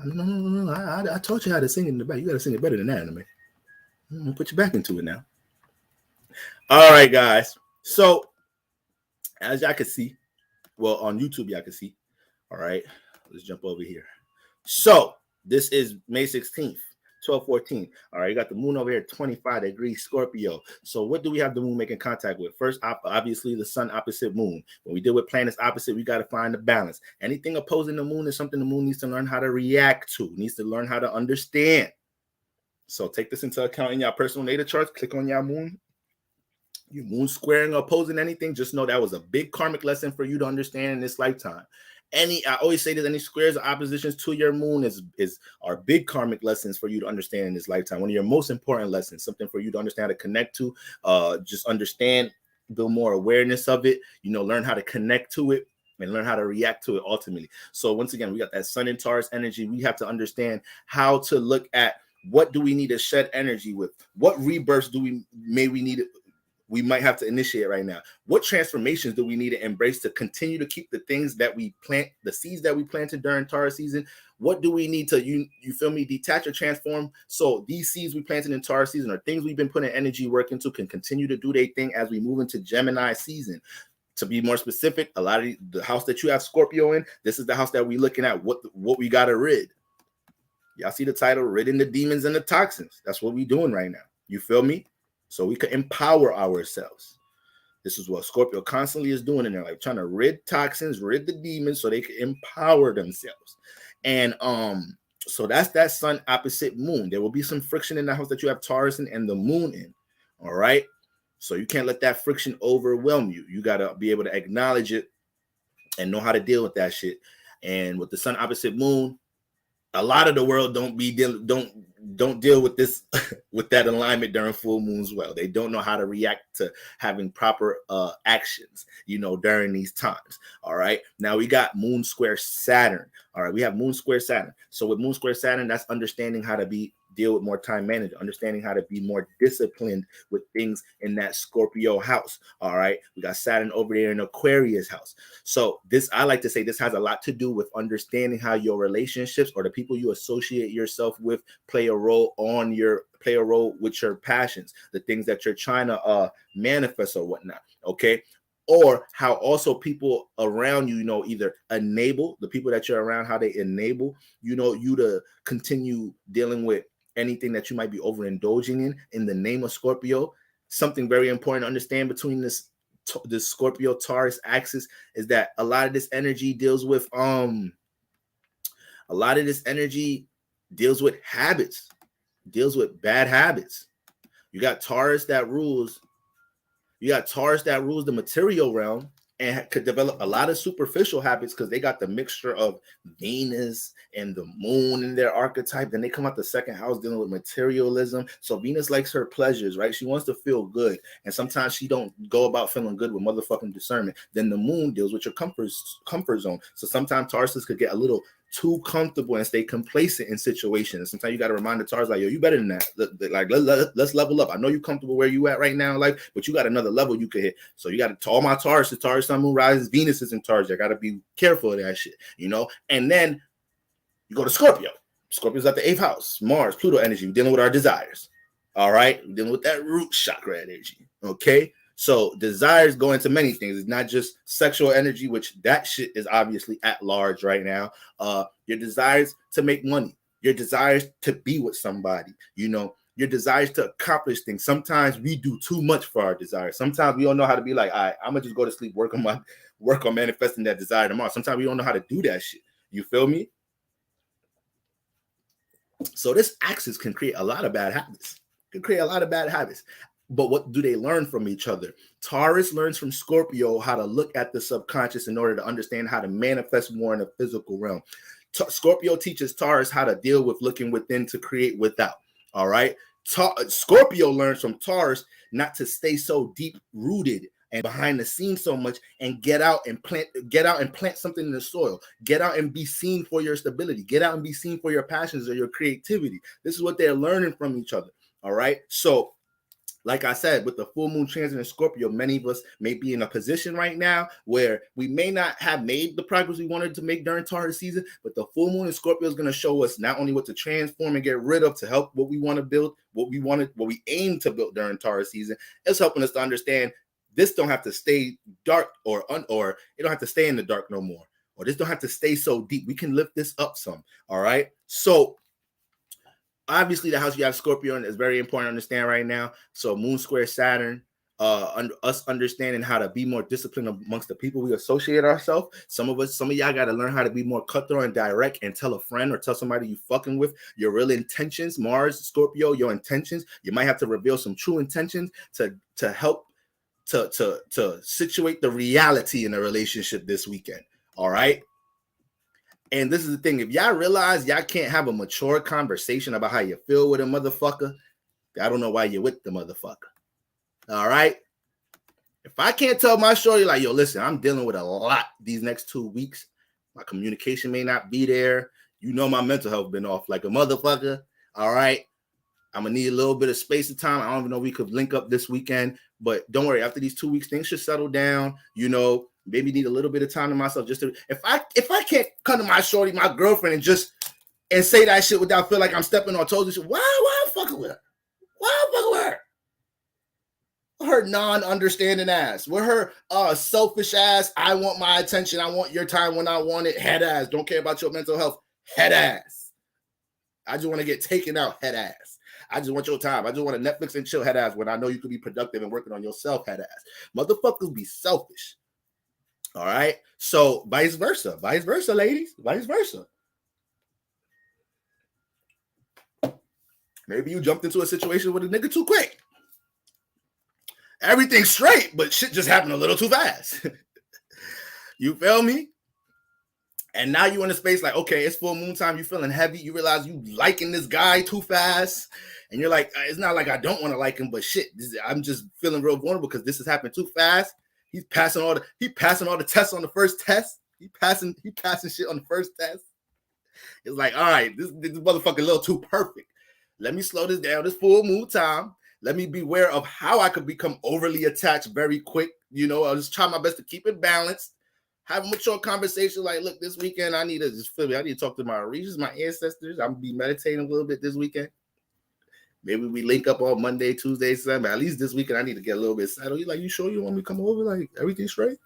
A: No. I taught you how to sing it in the back. You got to sing it better than that, anime. I'm gonna put you back into it now. All right, guys. So, as y'all can see, well, on YouTube, y'all can see. All right, let's jump over here. So, this is May 16th, 12:14. All right, you got the moon over here, 25 degrees Scorpio. So, what do we have the moon making contact with? First, obviously, the sun opposite moon. When we deal with planets opposite, we got to find the balance. Anything opposing the moon is something the moon needs to learn how to react to, needs to learn how to understand. So, take this into account in your personal natal charts. Click on your moon. Your moon squaring or opposing anything, just know that was a big karmic lesson for you to understand in this lifetime. I always say that any squares or oppositions to your moon are big karmic lessons for you to understand in this lifetime. One of your most important lessons, something for you to understand how to connect to, just understand, build more awareness of it, learn how to connect to it and learn how to react to it ultimately. So once again, we got that sun in Taurus energy. We have to understand how to look at what do we need to shed energy with? What rebirths may we need we might have to initiate right now? What transformations do we need to embrace to continue to keep the things that we plant, the seeds that we planted during Taurus season? What do we need to, you feel me, detach or transform so these seeds we planted in Taurus season or things we've been putting energy work into can continue to do their thing as we move into Gemini season? To be more specific, a lot of the house that you have Scorpio in, this is the house that we're looking at, what we got to rid. Y'all see the title, Ridding the Demons and the Toxins. That's what we're doing right now. You feel me? So we can empower ourselves. This is what Scorpio constantly is doing in their life, trying to rid toxins, rid the demons so they can empower themselves. And so that's that sun opposite moon. There will be some friction in the house that you have Taurus in and the moon in. All right. So you can't let that friction overwhelm you. You got to be able to acknowledge it and know how to deal with that shit. And with the sun opposite moon, a lot of the world don't deal with this with that alignment during full moons well. They don't know how to react to having proper actions, during these times. All right. Now we got moon square Saturn. All right. We have moon square Saturn. So with moon square Saturn, that's understanding how to deal with more time management, understanding how to be more disciplined with things in that Scorpio house. All right. We got Saturn over there in Aquarius house. So I like to say this has a lot to do with understanding how your relationships or the people you associate yourself with play a role with your passions, the things that you're trying to manifest or whatnot. Okay. Or how also people around you, either enable the people that you're around, how they enable, you to continue dealing with anything that you might be overindulging in the name of Scorpio. Something very important to understand between this Scorpio Taurus axis is that a lot of this energy deals with habits, deals with bad habits. You got Taurus that rules the material realm and could develop a lot of superficial habits because they got the mixture of Venus and the moon in their archetype. Then they come out the second house dealing with materialism. So Venus likes her pleasures, right? She wants to feel good. And sometimes she don't go about feeling good with motherfucking discernment. Then the moon deals with your comfort zone. So sometimes Tauruses could get a little too comfortable and stay complacent in situations. Sometimes you got to remind the Taurus, like, yo, you better than that. Let's level up. I know you're comfortable where you at right now in life, but you got another level you could hit. So you got to all my Taurus, Sun, Moon, Rising, Venus is in Taurus. I got to be careful of that shit, And then you go to Scorpio. Scorpio's at the 8th house, Mars, Pluto energy. We're dealing with our desires. All right. We're dealing with that root chakra energy. Okay. So desires go into many things. It's not just sexual energy, which that shit is obviously at large right now. Your desires to make money, your desires to be with somebody, your desires to accomplish things. Sometimes we do too much for our desires. Sometimes we don't know how to be like, all right, I'm gonna just go to sleep, work on manifesting that desire tomorrow. Sometimes we don't know how to do that shit. You feel me? So this axis can create a lot of bad habits. But what do they learn from each other? Taurus learns from Scorpio how to look at the subconscious in order to understand how to manifest more in the physical realm. Scorpio teaches Taurus how to deal with looking within to create without. All right. Scorpio learns from Taurus not to stay so deep rooted and behind the scenes so much and get out and plant something in the soil. Get out and be seen for your stability. Get out and be seen for your passions or your creativity. This is what they're learning from each other. All right. So like I said, with the full moon transit in Scorpio, many of us may be in a position right now where we may not have made the progress we wanted to make during Taurus season, but the full moon in Scorpio is going to show us not only what to transform and get rid of to help what we want to build, what we aim to build during Taurus season. It's helping us to understand this don't have to stay dark or it don't have to stay in the dark no more, or this don't have to stay so deep. We can lift this up some. All right. So obviously, the house you have Scorpio in is very important to understand right now. So moon square Saturn, us understanding how to be more disciplined amongst the people we associate ourselves. Some of y'all got to learn how to be more cutthroat and direct and tell a friend or tell somebody you fucking with your real intentions. Mars, Scorpio, your intentions. You might have to reveal some true intentions to help to situate the reality in a relationship this weekend. All right. And this is the thing. If y'all realize y'all can't have a mature conversation about how you feel with a motherfucker, I don't know why you're with the motherfucker. All right. If I can't tell my shorty, like, yo, listen, I'm dealing with a lot these next 2 weeks. My communication may not be there. My mental health been off like a motherfucker. All right. I'm gonna need a little bit of space and time. I don't even know if we could link up this weekend, but don't worry. After these 2 weeks, things should settle down. You know, maybe need a little bit of time to myself. Just to, if I can't come to my shorty, my girlfriend, and say that shit without feel like I'm stepping on toes and shit, why I'm fucking with her? Why I'm fucking with her? Her non-understanding ass, with her selfish ass, I want my attention, I want your time when I want it, head ass, don't care about your mental health, head ass. I just want to get taken out, head ass. I just want your time. I just want to Netflix and chill, head ass, when I know you could be productive and working on yourself, head ass. Motherfuckers be selfish. All right? So vice versa, ladies, vice versa. Maybe you jumped into a situation with a nigga too quick. Everything's straight, but shit just happened a little too fast. You feel me? And now you in a space like, okay, it's full moon time. You feeling heavy. You realize you liking this guy too fast. And you're like, it's not like I don't want to like him, but shit, I'm just feeling real vulnerable because this is happening too fast. He's passing all the tests on the first test. He passing shit on the first test. It's like, all right, this motherfucker a little too perfect. Let me slow this down. This full moon time. Let me be aware of how I could become overly attached very quick. You know, I'll just try my best to keep it balanced. Have a mature conversation like, look, this weekend, I need to talk to my Regis, my ancestors. I'm going to be meditating a little bit this weekend. Maybe we link up on Monday, Tuesday, Sunday. At least this weekend, I need to get a little bit settled. You like, you sure you want me to come over? Like, everything straight?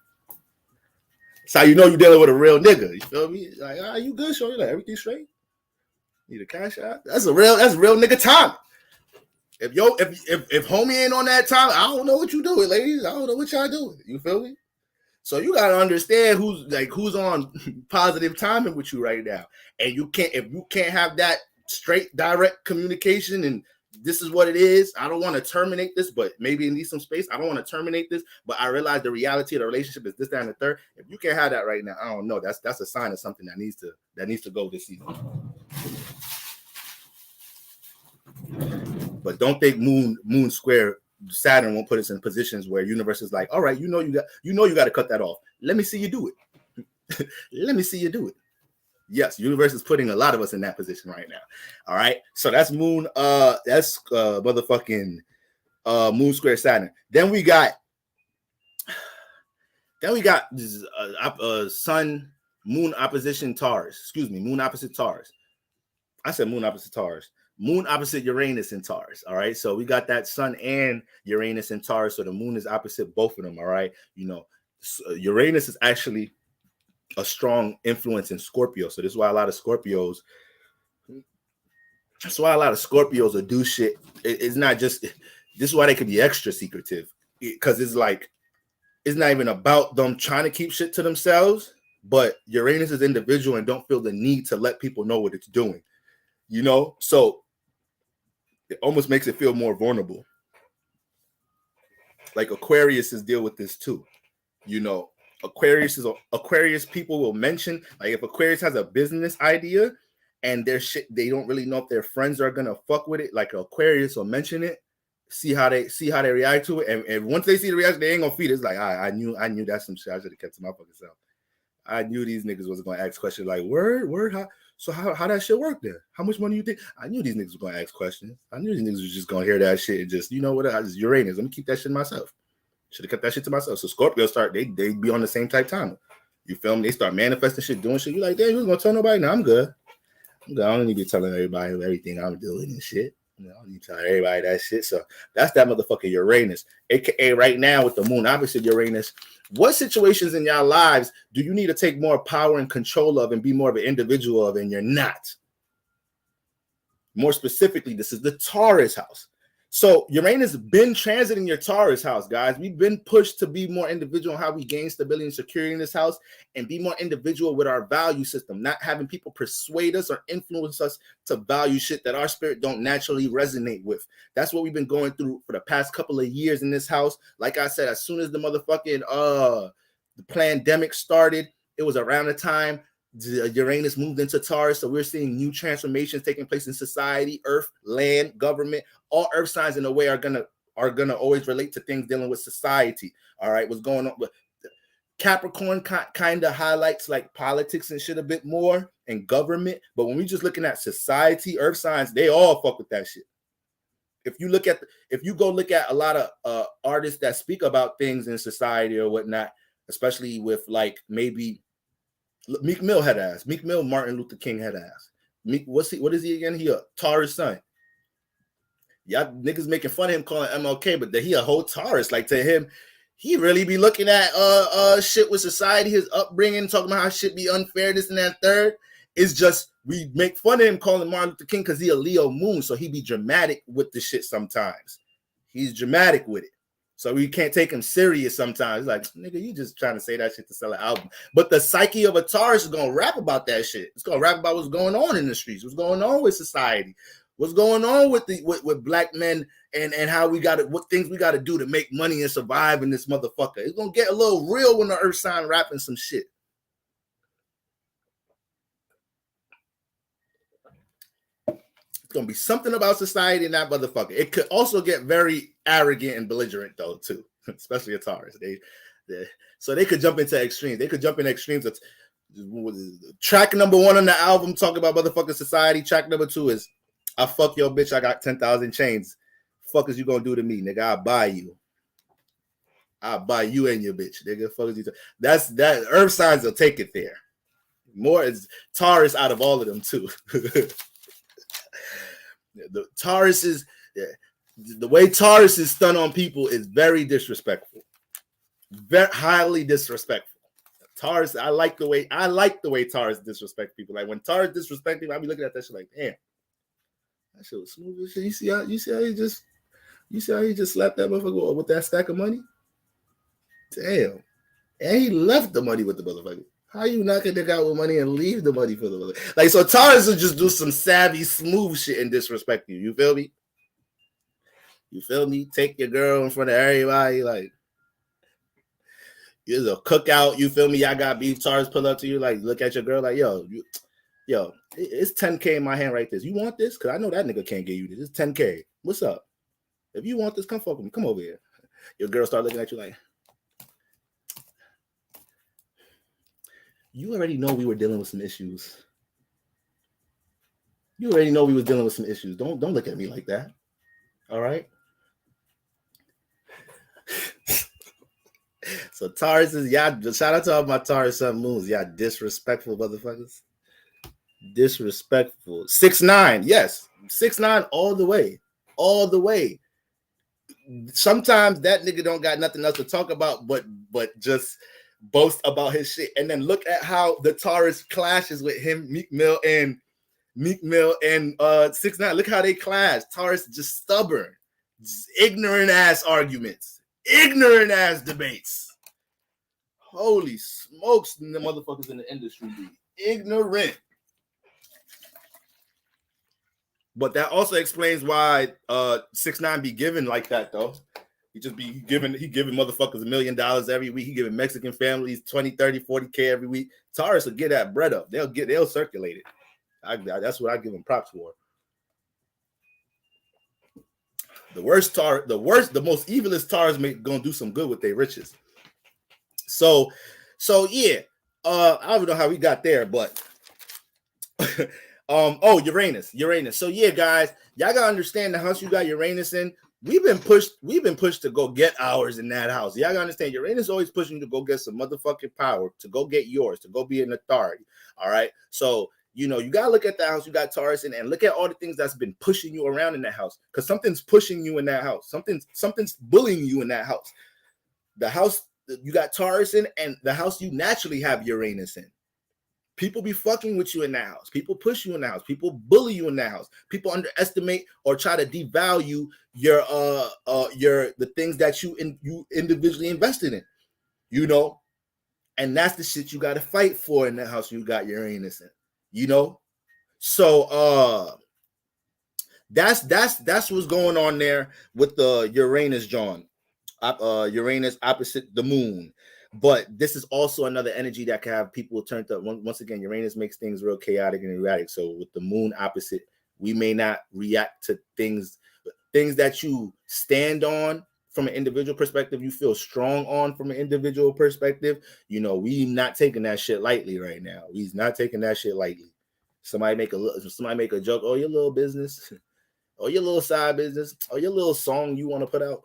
A: That's how you know you're dealing with a real nigga. You feel me? Like, you good, sure? You like, everything straight? Need a cash out? That's real nigga time. If homie ain't on that time, I don't know what you doing, ladies. I don't know what y'all doing. You feel me? So you gotta understand who's on positive timing with you right now. And if you can't have that straight, direct communication and this is what it is. I don't want to terminate this, but maybe it needs some space. I don't want to terminate this, but I realize the reality of the relationship is this, that, and the third. If you can't have that right now, I don't know. That's a sign of something that needs to go this season. But don't think moon square Saturn won't put us in positions where universe is like, all right, you got to cut that off. Let me see you do it. Let me see you do it. Yes, universe is putting a lot of us in that position right now. All right, so that's moon. That's motherfucking moon square Saturn. Then we got sun moon opposition Taurus. Excuse me, moon opposite Taurus. I said moon opposite Taurus. Moon opposite Uranus in Taurus. All right. So we got that sun and Uranus in Taurus. So the moon is opposite both of them. All right. You know, Uranus is actually a strong influence in Scorpio. So this is why a lot of Scorpios will do shit. It's not just, this is why they could be extra secretive. Because it's like, it's not even about them trying to keep shit to themselves, but Uranus is individual and don't feel the need to let people know what it's doing. You know, so it almost makes it feel more vulnerable. Like Aquarius deal with this too. You know, Aquarius people will mention, like if Aquarius has a business idea and their shit, they don't really know if their friends are gonna fuck with it. Like Aquarius will mention it, see how they react to it, and once they see the reaction, they ain't gonna feed it. It's like I knew that's some shit I should have kept to my fucking self. I knew these niggas was gonna ask questions like word how that shit work there? How much money you think? I knew these niggas were gonna ask questions. I knew these niggas was just gonna hear that shit and just, you know what? I just Uranus. Let me keep that shit to myself. Should have kept that shit to myself. So Scorpio they be on the same type time. You feel me? They start manifesting shit, doing shit. You like, damn, you was gonna tell nobody? No, I'm good. I don't need to be telling everybody everything I'm doing and shit. You know, I don't need to tell everybody that shit. So that's that motherfucking Uranus. AKA right now with the moon opposite Uranus. What situations in your lives do you need to take more power and control of and be more of an individual of and you're not? More specifically, this is the Taurus house. So Uranus been transiting your Taurus house, guys. We've been pushed to be more individual in how we gain stability and security in this house and be more individual with our value system, not having people persuade us or influence us to value shit that our spirit don't naturally resonate with. That's what we've been going through for the past couple of years in this house. Like I said, as soon as the motherfucking the pandemic started, it was around the time Uranus moved into Taurus, so we're seeing new transformations taking place in society, earth, land, government. All earth signs in a way are gonna always relate to things dealing with society. All right, what's going on with Capricorn kind of highlights like politics and shit a bit more and government, but when we're just looking at society, earth signs, they all fuck with that shit. if you go look at a lot of artists that speak about things in society or whatnot, especially with like maybe Meek Mill had ass. Meek Mill, Martin Luther King had ass. Meek, what is he again? He a Taurus son. Y'all niggas making fun of him calling MLK, but he a whole Taurus. Like to him, he really be looking at shit with society, his upbringing, talking about how shit be unfair, this and that third. It's just we make fun of him calling Martin Luther King because he a Leo moon, so he be dramatic with the shit sometimes. He's dramatic with it. So we can't take him serious sometimes. Like, nigga, you just trying to say that shit to sell an album. But the psyche of a Taurus is going to rap about that shit. It's going to rap about what's going on in the streets, what's going on with society, what's going on with with black men and how we got to, what things we got to do to make money and survive in this motherfucker. It's going to get a little real when the earth sign rapping some shit. It's going to be something about society in that motherfucker. It could also get very arrogant and belligerent, though, too, especially a Taurus. So they could jump into extremes. They could jump in extremes. Track number 1 on the album, talk about motherfucking society. Track number 2 is, I fuck your bitch, I got 10,000 chains. Fuck is you going to do to me, nigga? I'll buy you. I'll buy you and your bitch, nigga. Fuck is you. That earth signs will take it there. More is Taurus out of all of them, too. The Taurus is the way Taurus is stun on people is very disrespectful, very highly disrespectful. Taurus, I like the way Taurus disrespect people. Like when Taurus disrespect people, I be looking at that shit like, damn, that shit was smooth as shit. You see how he just slapped that motherfucker with that stack of money? Damn, and he left the money with the motherfucker. How you knock a nigga out with money and leave the money for the mother? Like, so Taurus will just do some savvy, smooth shit and disrespect you. You feel me? You feel me? Take your girl in front of everybody. Like, there's a cookout. You feel me? I got beef. Taurus pull up to you. Like, look at your girl. Like, yo, it's 10K in my hand right there. You want this? Because I know that nigga can't give you this. It's 10K. What's up? If you want this, come fuck with me. Come over here. Your girl start looking at you like, you already know we were dealing with some issues. You already know we was dealing with some issues. Don't look at me like that. All right? So Taurus is, y'all, shout out to all my Taurus sun moons. Y'all disrespectful motherfuckers. Disrespectful. 6'9", yes. 6'9" all the way. All the way. Sometimes that nigga don't got nothing else to talk about but just boast about his shit. And then look at how the Taurus clashes with him, Meek Mill and 6ix9ine. Look how they clash. Taurus just stubborn, just ignorant ass arguments, ignorant ass debates. Holy smokes, the motherfuckers in the industry be ignorant. But that also explains why 6ix9ine be giving like that though. He just be giving motherfuckers $1 million every week. He giving Mexican families 20, 30, 40K every week. Taurus will get that bread up. They'll circulate it. That's what I give them props for. The most evilest Taurus gonna do some good with their riches. So yeah. I don't know how we got there, but Uranus. So yeah, guys, y'all gotta understand the house you got Uranus in. We've been pushed to go get ours in that house. Y'all gotta understand, Uranus always pushing you to go get some motherfucking power, to go get yours, to go be an authority. All right. So you gotta look at the house you got Taurus in and look at all the things that's been pushing you around in that house. Because something's pushing you in that house. Something's bullying you in that house. The house you got Taurus in and the house you naturally have Uranus in. People be fucking with you in that house. People push you in that house. People bully you in that house. People underestimate or try to devalue your the things that you individually invested in, and that's the shit you got to fight for in that house you got Uranus in, So that's what's going on there with the Uranus, John. Uranus opposite the moon. But this is also another energy that can have people turned up. Once again, Uranus makes things real chaotic and erratic. So with the moon opposite, we may not react to things that you stand on from an individual perspective, you feel strong on from an individual perspective. We not taking that shit lightly right now. We's not taking that shit lightly. Somebody make a joke, oh, your little business. or your little side business, or your little song you want to put out.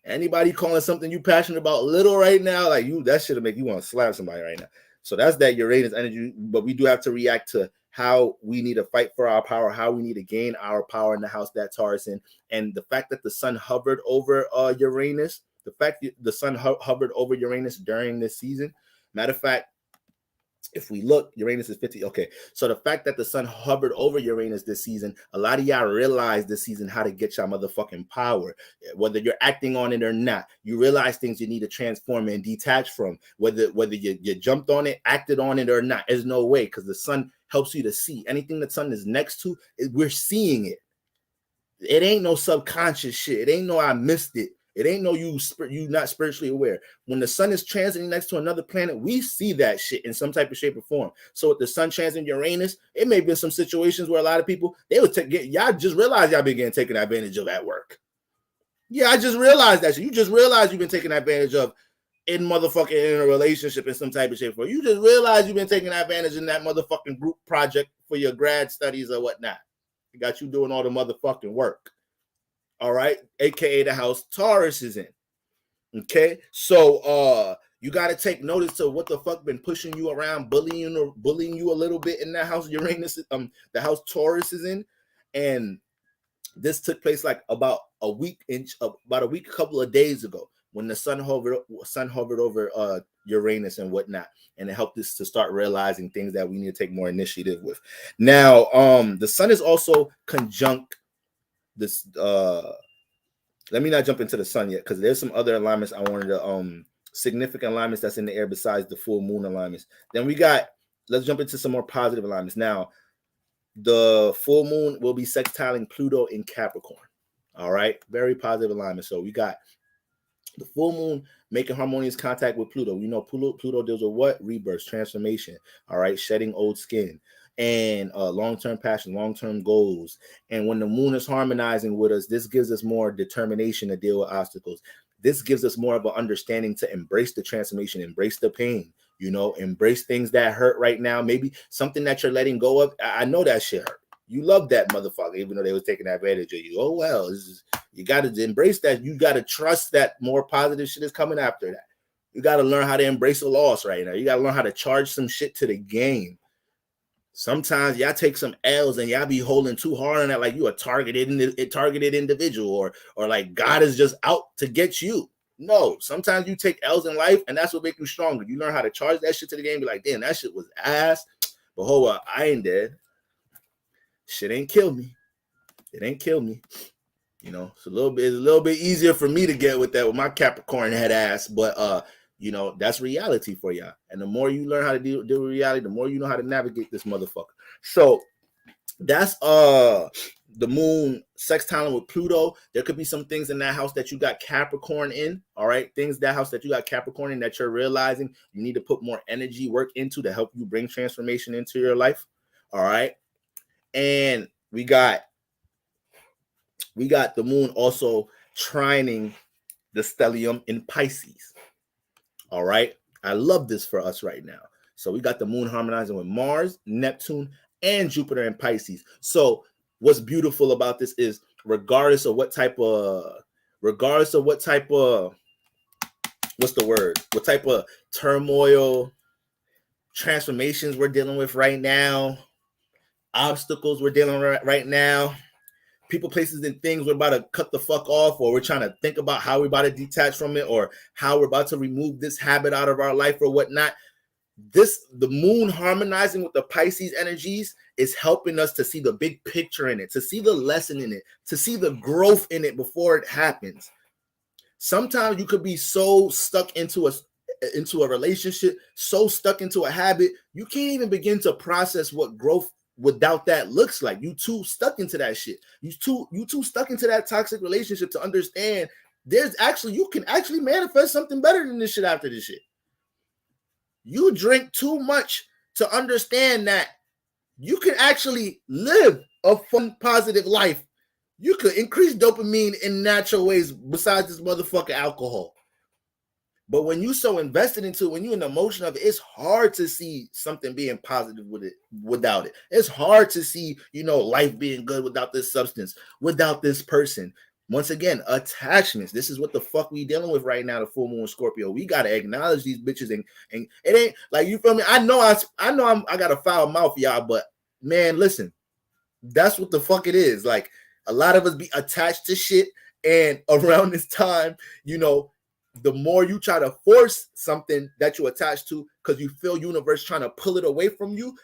A: Anybody calling something you passionate about little right now, like you, that should make you want to slap somebody right now. So that's that Uranus energy. But we do have to react to how we need to fight for our power, how we need to gain our power in the house that Taurus in, and the fact that the sun hovered over Uranus, the fact that the sun hovered over Uranus during this season. Matter of fact, if we look, Uranus is 50. Okay, so the fact that the sun hovered over Uranus this season, a lot of y'all realize this season how to get y'all motherfucking power. Whether you're acting on it or not, you realize things you need to transform and detach from. Whether you jumped on it, acted on it or not, there's no way, because the sun helps you to see. Anything the sun is next to, we're seeing it. It ain't no subconscious shit. It ain't no I missed it. It ain't no you not spiritually aware. When the sun is transiting next to another planet, we see that shit in some type of shape or form. So with the sun transiting Uranus, it may be some situations where a lot of people, they would y'all just realize y'all been getting taken advantage of at work. Yeah, I just realized that. You just realized you've been taken advantage of in a relationship in some type of shape or form. You just realized you've been taking advantage in that motherfucking group project for your grad studies or whatnot. It got you doing all the motherfucking work. All right, aka the house Taurus is in. Okay, so you got to take notice of what the fuck been pushing you around, bullying you a little bit in that house Uranus, the house Taurus is in, and this took place like about a couple of days ago when the sun hovered over Uranus and whatnot, and it helped us to start realizing things that we need to take more initiative with. Now, the sun is also conjunct this let me not jump into the sun yet, because there's some other alignments I wanted to significant alignments that's in the air besides the full moon alignments. Then let's jump into some more positive alignments. Now, the full moon will be sextiling Pluto in Capricorn. All right, very positive alignment. So we got the full moon making harmonious contact with Pluto. We know Pluto deals with what? Rebirth, transformation. All right, shedding old skin, and long-term passion, long-term goals. And when the moon is harmonizing with us, this gives us more determination to deal with obstacles. This gives us more of an understanding to embrace the transformation, embrace the pain, embrace things that hurt right now. Maybe something that you're letting go of. I know that shit hurt. You love that motherfucker, even though they was taking advantage of you. Oh, well, you got to embrace that. You got to trust that more positive shit is coming after that. You got to learn how to embrace a loss right now. You got to learn how to charge some shit to the game. Sometimes y'all take some L's and y'all be holding too hard on that, like you a targeted individual, or like God is just out to get you. No, sometimes you take L's in life, and that's what makes you stronger. You learn how to charge that shit to the game. Be like, damn, that shit was ass, but hold up, I ain't dead. Shit ain't kill me. It ain't kill me. It's a little bit easier for me to get with that with my Capricorn head ass, but that's reality for y'all. And the more you learn how to deal with reality, the more you know how to navigate this motherfucker. So that's the moon sextiling with Pluto. There could be some things in that house that you got Capricorn in. All right, that house that you got Capricorn in that you're realizing you need to put more energy work into to help you bring transformation into your life. All right, and we got the moon also trining the stellium in Pisces. All right, I love this for us right now. So we got the moon harmonizing with Mars, Neptune, and Jupiter in Pisces. So what's beautiful about this is regardless of what type of turmoil, transformations we're dealing with right now, obstacles we're dealing with right now, people, places, and things we're about to cut the fuck off, or we're trying to think about how we're about to detach from it, or how we're about to remove this habit out of our life or whatnot. The moon harmonizing with the Pisces energies is helping us to see the big picture in it, to see the lesson in it, to see the growth in it before it happens. Sometimes you could be so stuck into a relationship, so stuck into a habit, you can't even begin to process what growth without that looks like. You too stuck into that shit. You too stuck into that toxic relationship to understand you can actually manifest something better than this shit after this shit. You drink too much to understand that you can actually live a fun, positive life. You could increase dopamine in natural ways besides this motherfucking alcohol. But when you so invested into it, when you're in the emotion of it, it's hard to see something being positive with it without it. It's hard to see, life being good without this substance, without this person. Once again, attachments. This is what the fuck we dealing with right now, the full moon Scorpio. We gotta acknowledge these bitches, and it ain't like, you feel me? I know I got a foul mouth, y'all, but man, listen, that's what the fuck it is. Like, a lot of us be attached to shit, and around this time, the more you try to force something that you attach to because you feel universe trying to pull it away from you.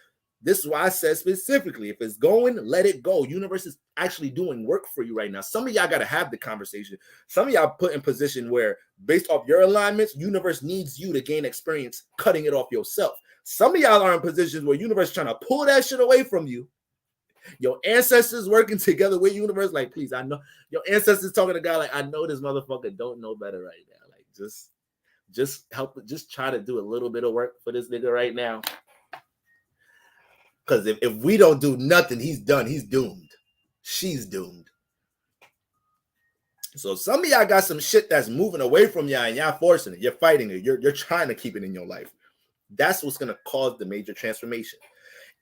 A: This is why I said specifically, if it's going, let it go. Universe is actually doing work for you right now. Some of y'all got to have the conversation. Some of y'all put in position where, based off your alignments, universe needs you to gain experience cutting it off yourself. Some of y'all are in positions where universe trying to pull that shit away from you. Your ancestors working together with universe, like, please, I know your ancestors talking to God, like, I know this motherfucker don't know better right now. Like, just help, just try to do a little bit of work for this nigga right now. Because if we don't do nothing, he's done. He's doomed. She's doomed. So some of y'all got some shit that's moving away from y'all, and y'all forcing it. You're fighting it. You're trying to keep it in your life. That's what's going to cause the major transformation.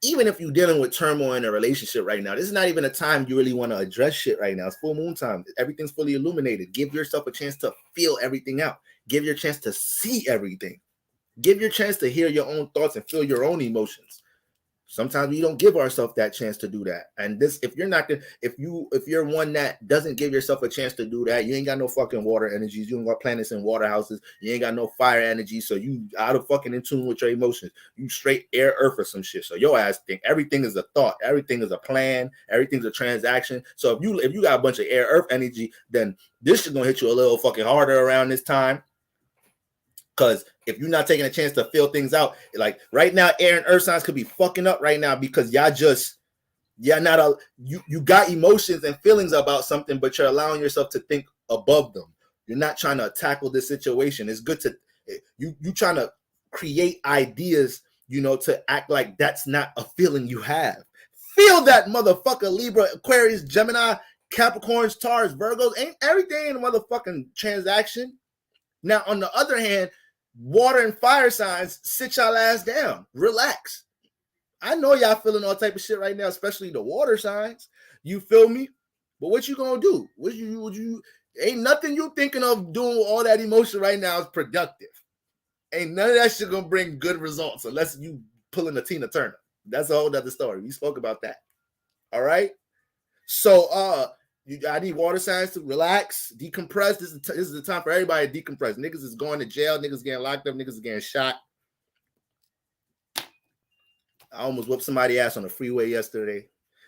A: Even if you're dealing with turmoil in a relationship right now, this is not even a time you really want to address shit right now. It's full moon time. Everything's fully illuminated. Give yourself a chance to feel everything out. Give your chance to see everything. Give your chance to hear your own thoughts and feel your own emotions. Sometimes we don't give ourselves that chance to do that. And this, if you're one that doesn't give yourself a chance to do that, you ain't got no fucking water energies. You ain't got planets in water houses. You ain't got no fire energy. So you out of fucking in tune with your emotions. You straight air earth or some shit. So your ass think everything is a thought. Everything is a plan. Everything's a transaction. So if you got a bunch of air earth energy, then this shit gonna hit you a little fucking harder around this time. Because if you're not taking a chance to feel things out, like right now, air and earth signs could be fucking up right now because you got emotions and feelings about something, but you're allowing yourself to think above them. You're not trying to tackle this situation. It's good to you trying to create ideas, to act like that's not a feeling you have. Feel that, motherfucker. Libra, Aquarius, Gemini, Capricorns, Taurus, Virgos, ain't everything in a motherfucking transaction. Now, on the other hand, water and fire signs, sit y'all ass down. Relax. I know y'all feeling all type of shit right now, especially the water signs. You feel me? But what you gonna do? Would you ain't nothing you thinking of doing with all that emotion right now is productive. Ain't none of that shit gonna bring good results unless you pulling a Tina Turner. That's a whole other story. We spoke about that. All right. So I need water signs to relax, decompress. This is the time for everybody to decompress. Niggas is going to jail. Niggas getting locked up. Niggas is getting shot. I almost whooped somebody's ass on the freeway yesterday.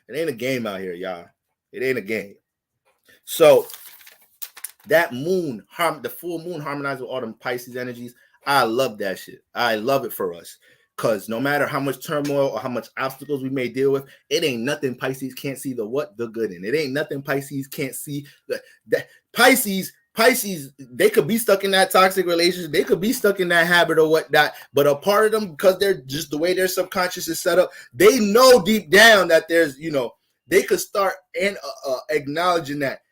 A: It ain't a game out here, y'all. It ain't a game. So that moon, the full moon harmonizes with all them Pisces energies. I love that shit. I love it for us. Because no matter how much turmoil or how much obstacles we may deal with, it ain't nothing Pisces can't see the good in. It ain't nothing Pisces can't see. That Pisces, they could be stuck in that toxic relationship. They could be stuck in that habit or whatnot. But a part of them, because they're just the way their subconscious is set up, they know deep down that there's, they could start acknowledging that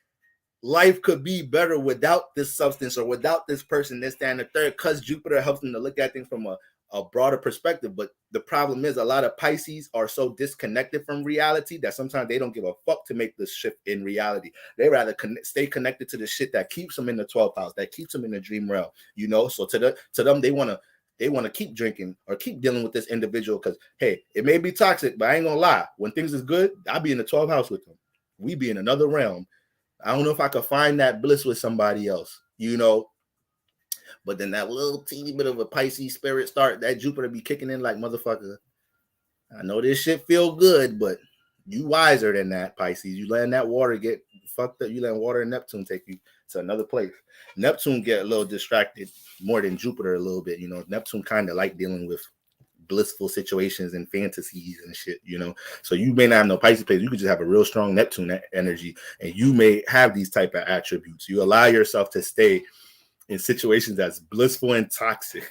A: life could be better without this substance or without this person, this, that, and the third, because Jupiter helps them to look at things from a broader perspective. But the problem is a lot of Pisces are so disconnected from reality that sometimes they don't give a fuck to make the shift in reality. They rather stay connected to the shit that keeps them in the 12th house, that keeps them in the dream realm, so to them they want to keep drinking or keep dealing with this individual because, hey, it may be toxic, but I ain't gonna lie, when things is good, I'll be in the 12th house with them. We be in another realm. I don't know if I could find that bliss with somebody else, But then that little teeny bit of a Pisces spirit start, that Jupiter be kicking in like, motherfucker, I know this shit feel good, but you wiser than that, Pisces. You letting that water get fucked up. You letting water and Neptune take you to another place. Neptune get a little distracted more than Jupiter a little bit. Neptune kind of like dealing with blissful situations and fantasies and shit, So you may not have no Pisces place. You could just have a real strong Neptune energy, and you may have these type of attributes. You allow yourself to stay in situations that's blissful and toxic.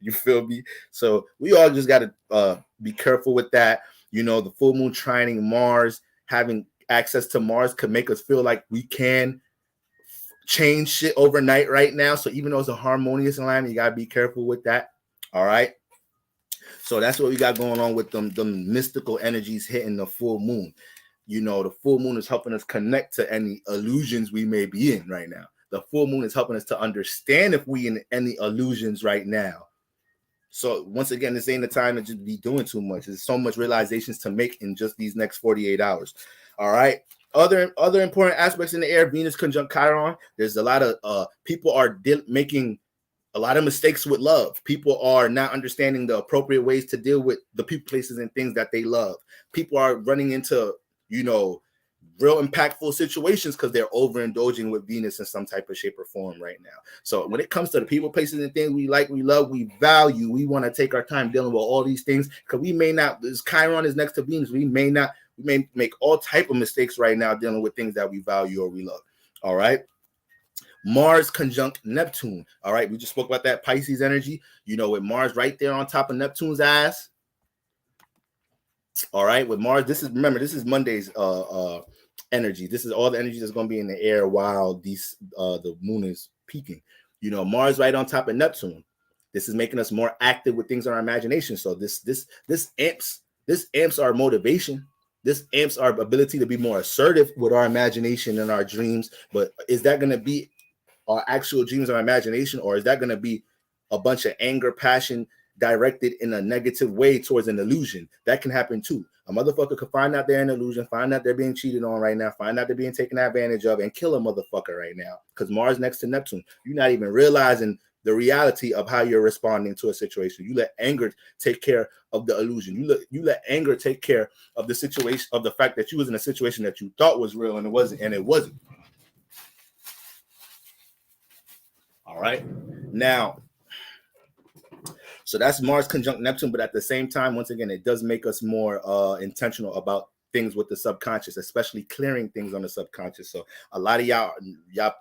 A: You feel me? So we all just got to be careful with that. The full moon trining Mars, having access to Mars could make us feel like we can change shit overnight right now. So even though it's a harmonious alignment, you gotta be careful with that. All right. So that's what we got going on with them mystical energies hitting the full moon. You know, the full moon is helping us connect to any illusions we may be in right now. The full moon is helping us to understand if we in any illusions right now. So once again, this ain't the time to just be doing too much. There's so much realizations to make in just these next 48 hours. All right. Other important aspects in the air, Venus conjunct Chiron. There's a lot of people are making a lot of mistakes with love. People are not understanding the appropriate ways to deal with the people, places, and things that they love. People are running into, you know, real impactful situations because they're overindulging with Venus in some type of shape or form right now. So when it comes to the people, places, and things we like, we love, we value, we want to take our time dealing with all these things because we may not, this Chiron is next to Venus, we may make all type of mistakes right now dealing with things that we value or we love. All right. Mars conjunct Neptune. All right. We just spoke about that Pisces energy, you know, with Mars right there on top of Neptune's ass. All right. With Mars, this is Monday's energy. This is all the energy that's going to be in the air while the moon is peaking. You know, Mars right on top of Neptune. This is making us more active with things in our imagination. So this amps our motivation. This amps our ability to be more assertive with our imagination and our dreams. But is that going to be our actual dreams or imagination, or is that going to be a bunch of anger, passion directed in a negative way towards an illusion? That can happen too. A motherfucker could find out they're an illusion, find out they're being cheated on right now, find out they're being taken advantage of, and kill a motherfucker right now because Mars next to Neptune. You're not even realizing the reality of how you're responding to a situation. You let anger take care of the illusion. You let anger take care of the situation, of the fact that you was in a situation that you thought was real and it wasn't. All right. Now, so that's Mars conjunct Neptune, but at the same time, once again, it does make us more intentional about things with the subconscious, especially clearing things on the subconscious. So a lot of y'all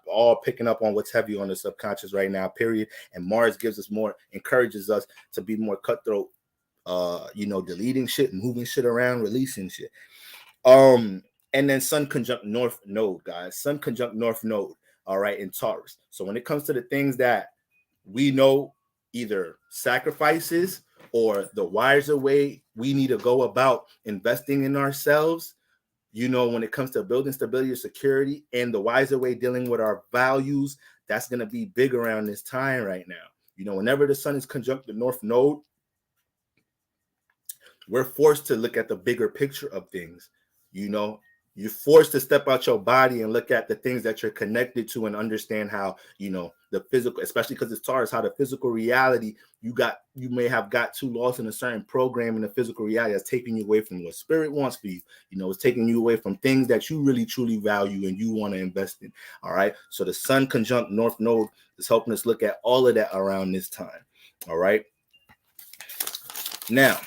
A: all picking up on what's heavy on the subconscious right now, period. And Mars encourages us to be more cutthroat, deleting shit, moving shit around, releasing shit. And then Sun conjunct North Node, guys. Sun conjunct North Node, all right, in Taurus. So when it comes to the things that we know, either sacrifices or the wiser way we need to go about investing in ourselves, you know, when it comes to building stability or security, and the wiser way dealing with our values, that's going to be big around this time right now. You know, whenever the Sun is conjunct the North Node, we're forced to look at the bigger picture of things. You know, you're forced to step out your body and look at the things that you're connected to and understand how, you know, the physical, especially because it's Taurus, how the physical reality you may have got too lost in a certain program in the physical reality that's taking you away from what spirit wants for you. You know, it's taking you away from things that you really truly value and you want to invest in. All right. So the Sun conjunct North Node is helping us look at all of that around this time. All right. Now,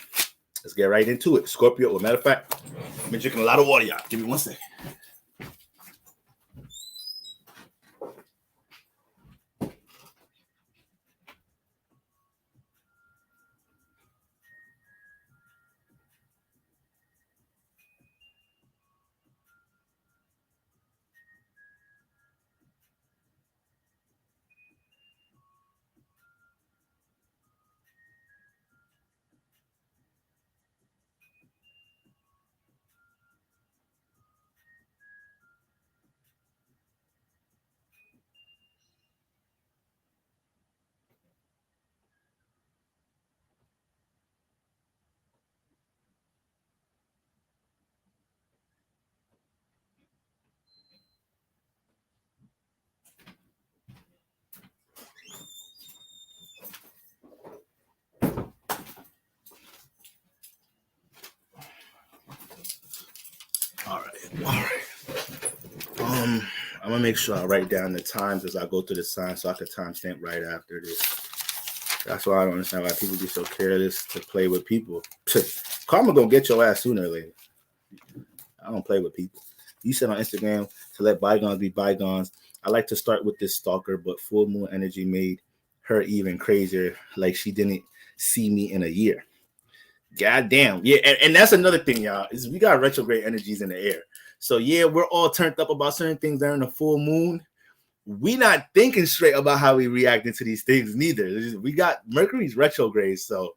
A: let's get right into it. Scorpio, as a matter of fact, I've been drinking a lot of water, y'all. Give me 1 second. All right. I'm gonna make sure I write down the times as I go through the sign so I can timestamp right after this. That's why I don't understand why people be so careless to play with people. Karma gonna get your ass sooner or later. I don't play with people. You said on Instagram to let bygones be bygones. I like to start with this stalker, but full moon energy made her even crazier, like she didn't see me in a year. God damn. Yeah, and that's another thing, y'all, is we got retrograde energies in the air. So yeah, we're all turned up about certain things during the full moon, we not thinking straight about how we reacting to these things neither. We got Mercury's retrograde, so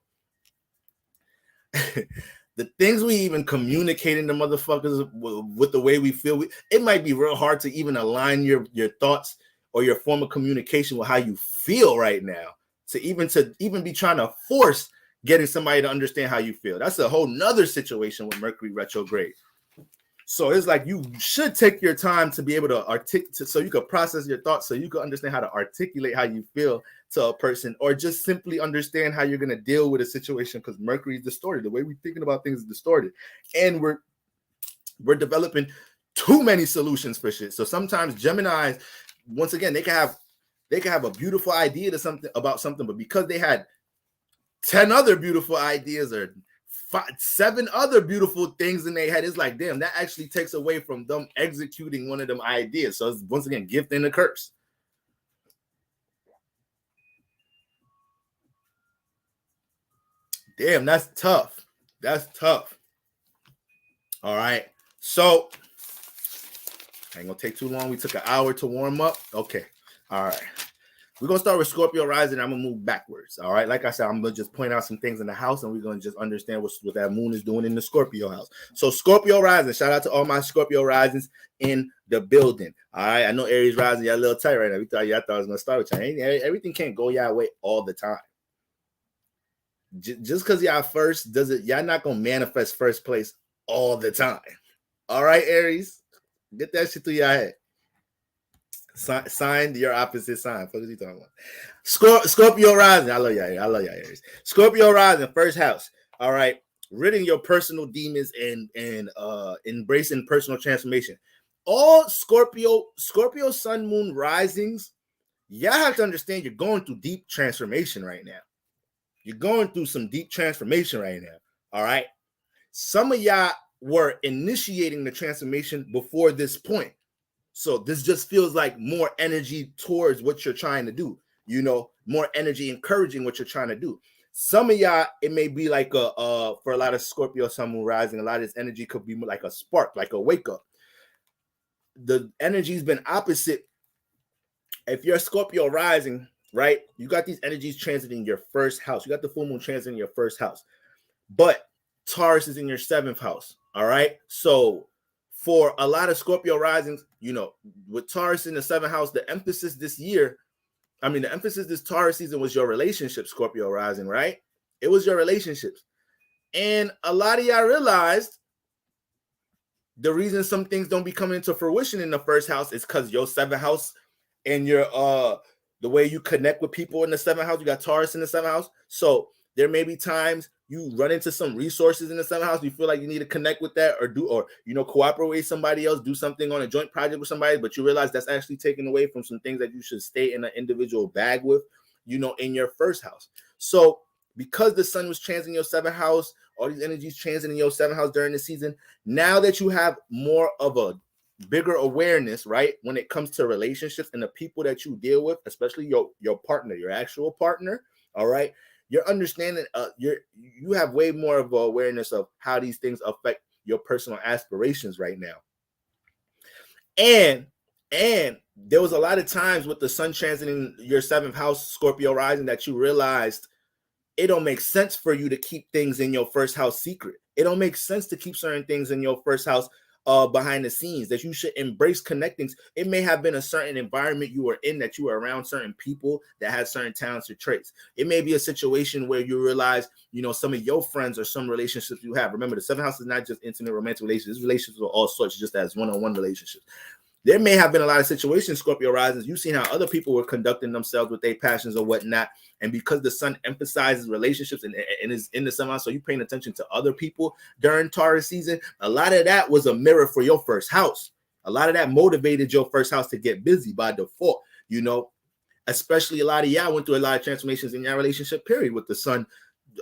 A: the things we even communicating to motherfuckers with the way we feel, it might be real hard to even align your thoughts or your form of communication with how you feel right now. To even be trying to force getting somebody to understand how you feel. That's a whole nother situation with Mercury retrograde. So it's like you should take your time to be able to articulate, so you could process your thoughts, so you could understand how to articulate how you feel to a person, or just simply understand how you're going to deal with a situation, because Mercury is distorted. The way we're thinking about things is distorted, and we're developing too many solutions for shit. So sometimes Geminis, once again, they can have a beautiful idea to something about something, but because they had 10 other beautiful ideas or 7 other beautiful things in their head, it's like, damn, that actually takes away from them executing one of them ideas. So it's, once again, gift and a curse. Damn, that's tough. That's tough. All right. So ain't gonna take too long. We took an hour to warm up. Okay. All right. We're going to start with Scorpio Rising. I'm going to move backwards. All right. Like I said, I'm going to just point out some things in the house, and we're going to just understand what that moon is doing in the Scorpio house. So Scorpio Rising, shout out to all my Scorpio Risings in the building. All right. I know Aries Rising, y'all a little tight right now. I thought I was going to start with y'all. Everything can't go y'all way all the time. Just because y'all first, y'all not going to manifest first place all the time. All right, Aries, get that shit through your head. Sign your opposite sign. What is he talking about? Scorpio Rising. I love y'all. I love y'all, Aries. Scorpio Rising, first house. All right. Ridding your personal demons and embracing personal transformation. All Scorpio Sun, Moon Risings, y'all have to understand you're going through deep transformation right now. You're going through some deep transformation right now. All right. Some of y'all were initiating the transformation before this point. So this just feels like more energy towards what you're trying to do, more energy encouraging what you're trying to do. Some of y'all, it may be like for a lot of Scorpio Sun, Moon Rising, a lot of this energy could be like a spark, like a wake up. The energy's been opposite. If you're Scorpio Rising, right, you got these energies transiting your first house. You got the full moon transiting your first house, but Taurus is in your 7th house. All right. So for a lot of Scorpio Risings, with Taurus in the 7th house, the emphasis this Taurus season was your relationship, Scorpio Rising, right? It was your relationships. And a lot of y'all realized the reason some things don't be coming into fruition in the first house is because your 7th house and your the way you connect with people in the 7th house, you got Taurus in the 7th house. So there may be times you run into some resources in the 7th house. You feel like you need to connect with that or cooperate with somebody else, do something on a joint project with somebody, but you realize that's actually taken away from some things that you should stay in an individual bag with, in your first house. So because the sun was transiting your 7th house, all these energies transiting your 7th house during the season, now that you have more of a bigger awareness, right, when it comes to relationships and the people that you deal with, especially your partner, your actual partner, all right, you're understanding, you have way more of an awareness of how these things affect your personal aspirations right now. And there was a lot of times with the sun transiting your 7th house, Scorpio Rising, that you realized it don't make sense for you to keep things in your first house secret. It don't make sense to keep certain things in your first house behind the scenes, that you should embrace connecting. It may have been a certain environment you were in, that you were around certain people that had certain talents or traits. It may be a situation where you realize, some of your friends or some relationships you have. Remember, the 7th house is not just intimate romantic relationships. These relationships are all sorts, just as one-on-one relationships. There may have been a lot of situations, Scorpio Risings, you've seen how other people were conducting themselves with their passions or whatnot. And because the sun emphasizes relationships and is in the 7th house, so you're paying attention to other people during Taurus season, a lot of that was a mirror for your first house. A lot of that motivated your first house to get busy by default, especially a lot of y'all went through a lot of transformations in your relationship period with the sun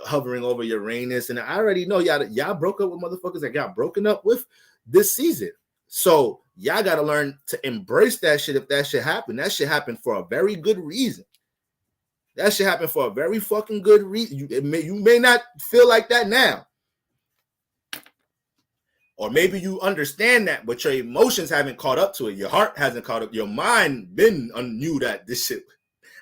A: hovering over Uranus. And I already know y'all broke up with motherfuckers that got broken up with this season. So y'all got to learn to embrace that shit. If that shit happen, that shit happened for a very good reason. That shit happened for a very fucking good reason. You may not feel like that now. Or maybe you understand that, but your emotions haven't caught up to it. Your heart hasn't caught up. Your mind knew that this shit.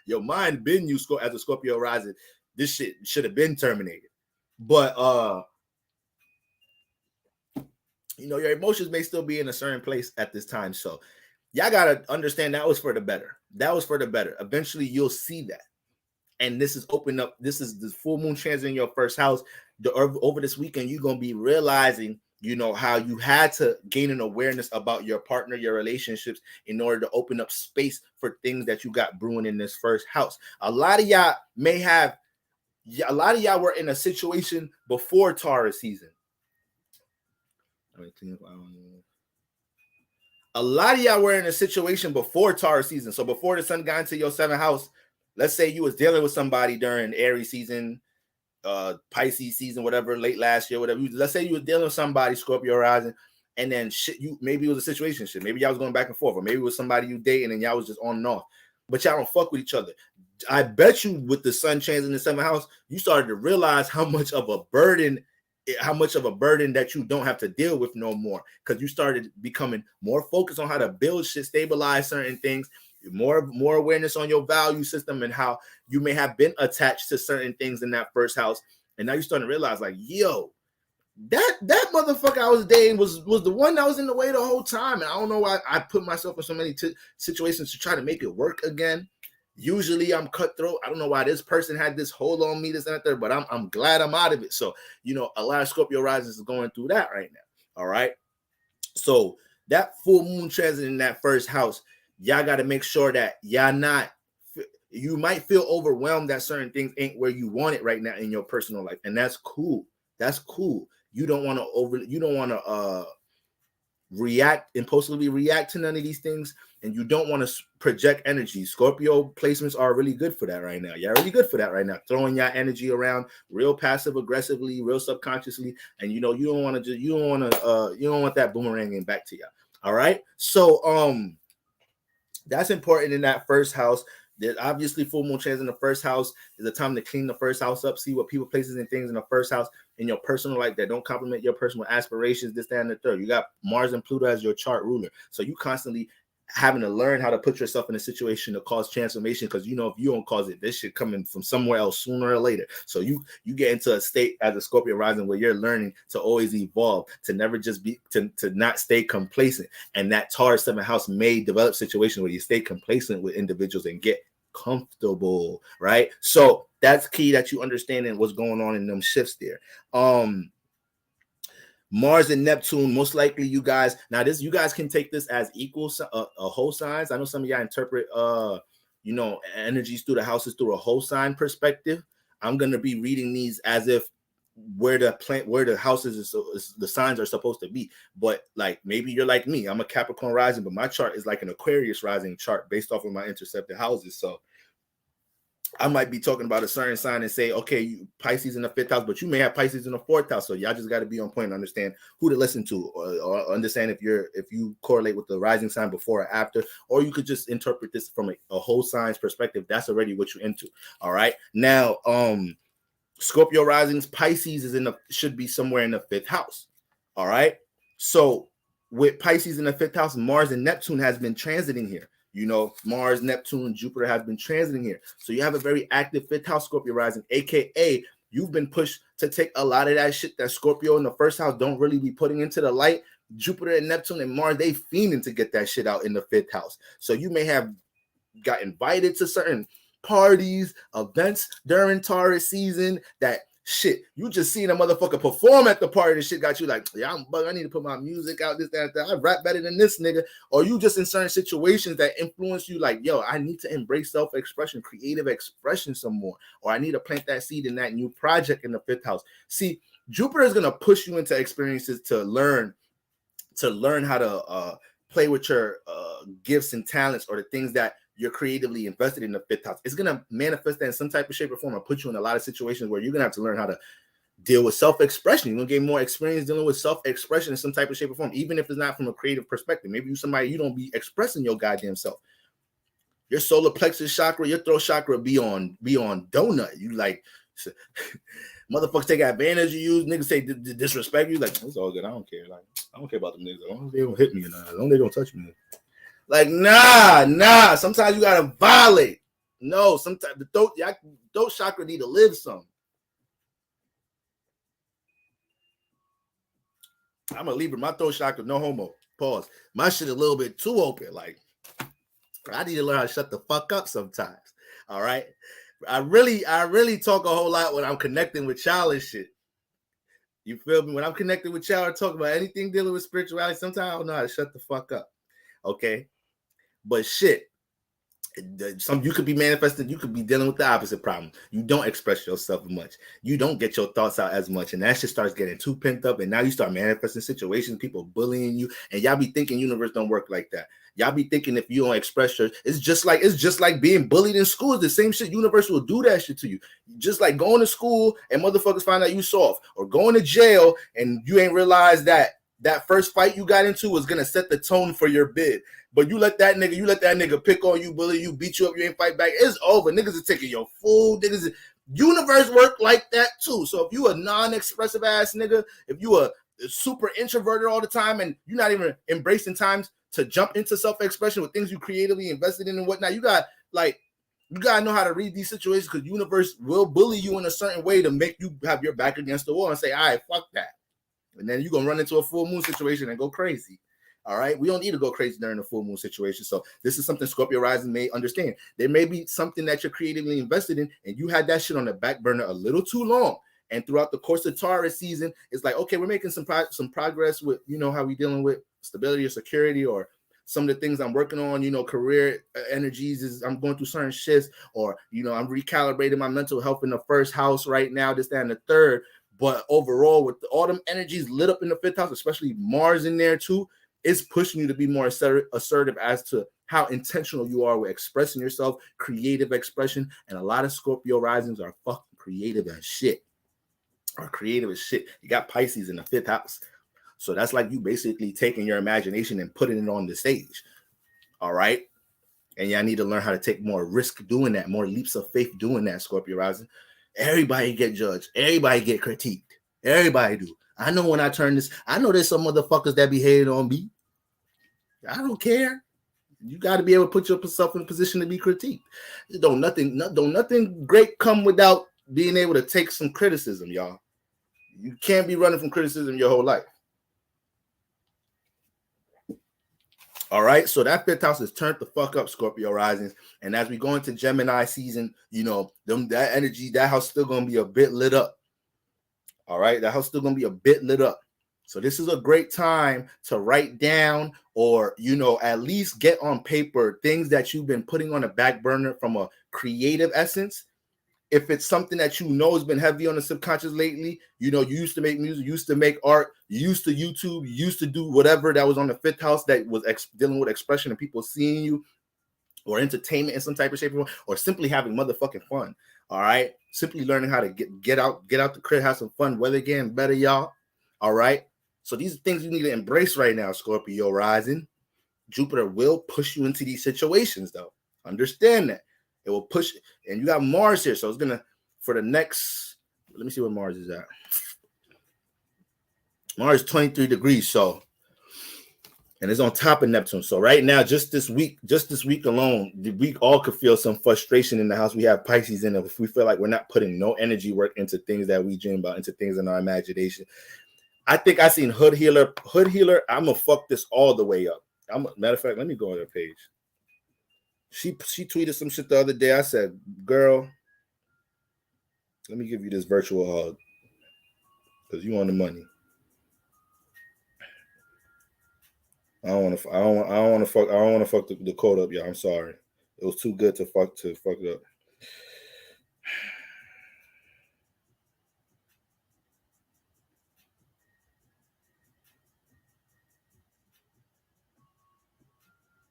A: Your mind knew as a Scorpio rising, this shit should have been terminated. But your emotions may still be in a certain place at this time. So y'all gotta understand that was for the better. That was for the better. Eventually you'll see that. And this is open up. This is the full moon transit in your first house. Over this weekend, you're gonna be realizing, how you had to gain an awareness about your partner, your relationships, in order to open up space for things that you got brewing in this first house. A lot of y'all were in a situation before Taurus season. A lot of y'all were in a situation before Taurus season. So before the sun got into your seventh house, let's say you was dealing with somebody during Aries season, Pisces season, whatever, late last year, whatever. Let's say you were dealing with somebody, Scorpio Rising, and then maybe it was a situation shit. Maybe y'all was going back and forth, or maybe it was somebody you dating and y'all was just on and off. But y'all don't fuck with each other. I bet you with the sun transit in the seventh house, you started to realize how much of a burden that you don't have to deal with no more, because you started becoming more focused on how to build shit, stabilize certain things, more awareness on your value system and how you may have been attached to certain things in that first house. And now you're starting to realize, like, yo, that motherfucker I was dating was the one that was in the way the whole time. And I don't know why I put myself in so many situations to try to make it work again. Usually I'm cutthroat. I don't know why this person had this hold on me, this and that, but I'm glad I'm out of it. So, a lot of Scorpio risings is going through that right now. All right. So that full moon transit in that first house, y'all got to make sure that you might feel overwhelmed that certain things ain't where you want it right now in your personal life. And that's cool. That's cool. You don't want to impulsively react to none of these things. And you don't want to project energy. Scorpio placements are really good for that right now. You're really good for that right now. Throwing your energy around real passive aggressively, real subconsciously. And you don't want that boomeranging back to you. All right. So, that's important in that first house. There's obviously full moon transit in the first house is a time to clean the first house up, see what people, places, and things in the first house in your personal life that don't complement your personal aspirations, this, that, and the third. You got Mars and Pluto as your chart ruler. So you constantly having to learn how to put yourself in a situation to cause transformation, because if you don't cause it, this shit coming from somewhere else sooner or later. So you get into a state as a Scorpio rising where you're learning to always evolve, to never just be to not stay complacent. And that Taurus seventh house may develop situations where you stay complacent with individuals and get comfortable, right? So that's key, that you understanding what's going on in them shifts there. Mars and Neptune, most likely you guys can take this as equal whole signs. I know some of y'all interpret energies through the houses through a whole sign perspective. I'm going to be reading these as if where the houses is the signs are supposed to be. But like, maybe you're like me, I'm a Capricorn rising, but my chart is like an Aquarius rising chart based off of my intercepted houses. So I might be talking about a certain sign and say, okay, Pisces in the fifth house, but you may have Pisces in the fourth house. So y'all just got to be on point and understand who to listen to, or understand if you correlate with the rising sign before or after, or you could just interpret this from a whole sign's perspective. That's already what you're into. All right. Now, Scorpio risings, Pisces should be somewhere in the fifth house. All right. So with Pisces in the fifth house, Mars and Neptune has been transiting here. Mars, Neptune, Jupiter has been transiting here. So you have a very active fifth house Scorpio rising, aka you've been pushed to take a lot of that shit that Scorpio in the first house don't really be putting into the light. Jupiter and Neptune and Mars, they fiending to get that shit out in the fifth house. So you may have got invited to certain parties, events during Taurus season that shit, you just seen a motherfucker perform at the party and shit got you like, yeah, I'm bugging, I need to put my music out, this, that, I rap better than this nigga. Or you just in certain situations that influence you like, yo, I need to embrace self-expression, creative expression some more, or I need to plant that seed in that new project in the fifth house. See, Jupiter is going to push you into experiences to learn how to play with your gifts and talents, or the things that you're creatively invested in the fifth house. It's going to manifest that in some type of shape or form and put you in a lot of situations where you're going to have to learn how to deal with self-expression. You're going to get more experience dealing with self-expression in some type of shape or form, even if it's not from a creative perspective. Maybe you're somebody, you don't be expressing your goddamn self. Your solar plexus chakra, your throat chakra be on donut. You like, Motherfuckers take advantage of you. Niggas say disrespect you. Like, it's all good. I don't care. Like, I don't care about them niggas. As long as they don't hit me or not. As long as they don't touch me. Like, nah. Sometimes you gotta violate. No, sometimes the throat chakra need to live some. I'm a Libra. My throat chakra, no homo. Pause. My shit a little bit too open. Like, I need to learn how to shut the fuck up sometimes. All right. I really talk a whole lot when I'm connecting with y'all and shit. You feel me? When I'm connected with y'all or talk about anything dealing with spirituality, sometimes I don't know how to shut the fuck up. Okay. But shit. You could be manifesting, you could be dealing with the opposite problem. You don't express yourself much. You don't get your thoughts out as much. And that shit starts getting too pent up. And now you start manifesting situations, people bullying you. And y'all be thinking universe don't work like that. Y'all be thinking if you don't express your, it's just like being bullied in school. It's the same shit. Universe will do that shit to you. Just like going to school and motherfuckers find out you soft, or going to jail and you ain't realized that first fight you got into was gonna set the tone for your bid. But you let that nigga pick on you, bully you, beat you up, you ain't fight back. It's over. Niggas are taking your food. Universe work like that too. So if you a non-expressive ass nigga, if you a super introverted all the time and you're not even embracing times to jump into self-expression with things you creatively invested in and whatnot, you gotta know how to read these situations, because universe will bully you in a certain way to make you have your back against the wall and say, all right, fuck that. And then you're going to run into a full moon situation and go crazy. All right. We don't need to go crazy during a full moon situation. So this is something Scorpio Rising may understand. There may be something that you're creatively invested in and you had that shit on the back burner a little too long. And throughout the course of Taurus season, it's like, okay, we're making some progress with, how we dealing with stability or security, or some of the things I'm working on, career energies is I'm going through certain shifts, or, I'm recalibrating my mental health in the first house right now, this, that, and the third. But overall, with all them energies lit up in the fifth house, especially Mars in there too, it's pushing you to be more assertive as to how intentional you are with expressing yourself, creative expression. And a lot of Scorpio risings are fucking creative as shit. You got Pisces in the fifth house. So that's like you basically taking your imagination and putting it on the stage. All right. And y'all need to learn how to take more risk doing that, more leaps of faith doing that, Scorpio rising. Everybody get judged. Everybody get critiqued. Everybody do. I know when I turn this, I know there's some motherfuckers that be hating on me. I don't care. You got to be able to put yourself in a position to be critiqued. Don't nothing great come without being able to take some criticism, y'all. You can't be running from criticism your whole life. All right, so that fifth house is turned the fuck up, Scorpio risings. And as we go into Gemini season, that energy, that house still gonna be a bit lit up. All right, that house still gonna be a bit lit up. So this is a great time to write down, or at least get on paper things that you've been putting on the back burner from a creative essence. If it's something that has been heavy on the subconscious lately, you used to make music, you used to make art, you used to YouTube, you used to do whatever that was on the fifth house that was dealing with expression and people seeing you, or entertainment in some type of shape or form, or simply having motherfucking fun. All right, simply learning how to get out the crib, have some fun, weather getting better, y'all. All right, so these are things you need to embrace right now, Scorpio rising. Jupiter will push you into these situations, though. Understand that. It will push, and you got Mars here, so it's gonna, for the next, let me see where Mars is at. Mars is 23 degrees, so, and it's on top of Neptune. So right now, just this week alone, the week all could feel some frustration in the house. We have Pisces in it. If we feel like we're not putting no energy work into things that we dream about, into things in our imagination. I think I seen Hood Healer. I'm gonna fuck this all the way up. Matter of fact, let me go on her page. She tweeted some shit the other day. I said, girl, let me give you this virtual hug, because you on the money. I don't want to fuck the code up, y'all. I'm sorry. It was too good to fuck it up.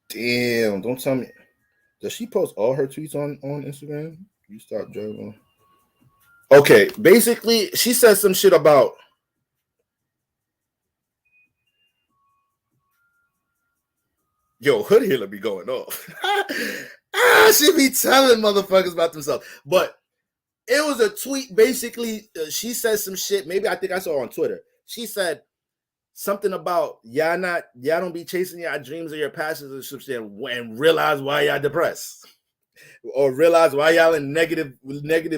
A: Damn, don't tell me. Does she post all her tweets on Instagram? You start joking. Okay, basically, she said some shit about, yo, Hood Healer be going off. She be telling motherfuckers about themselves. But It was a tweet. Basically, she said some shit. Maybe I think I saw it on Twitter. She said something about y'all don't be chasing your dreams or your passions or some shit and realize why y'all depressed or realize why y'all in negative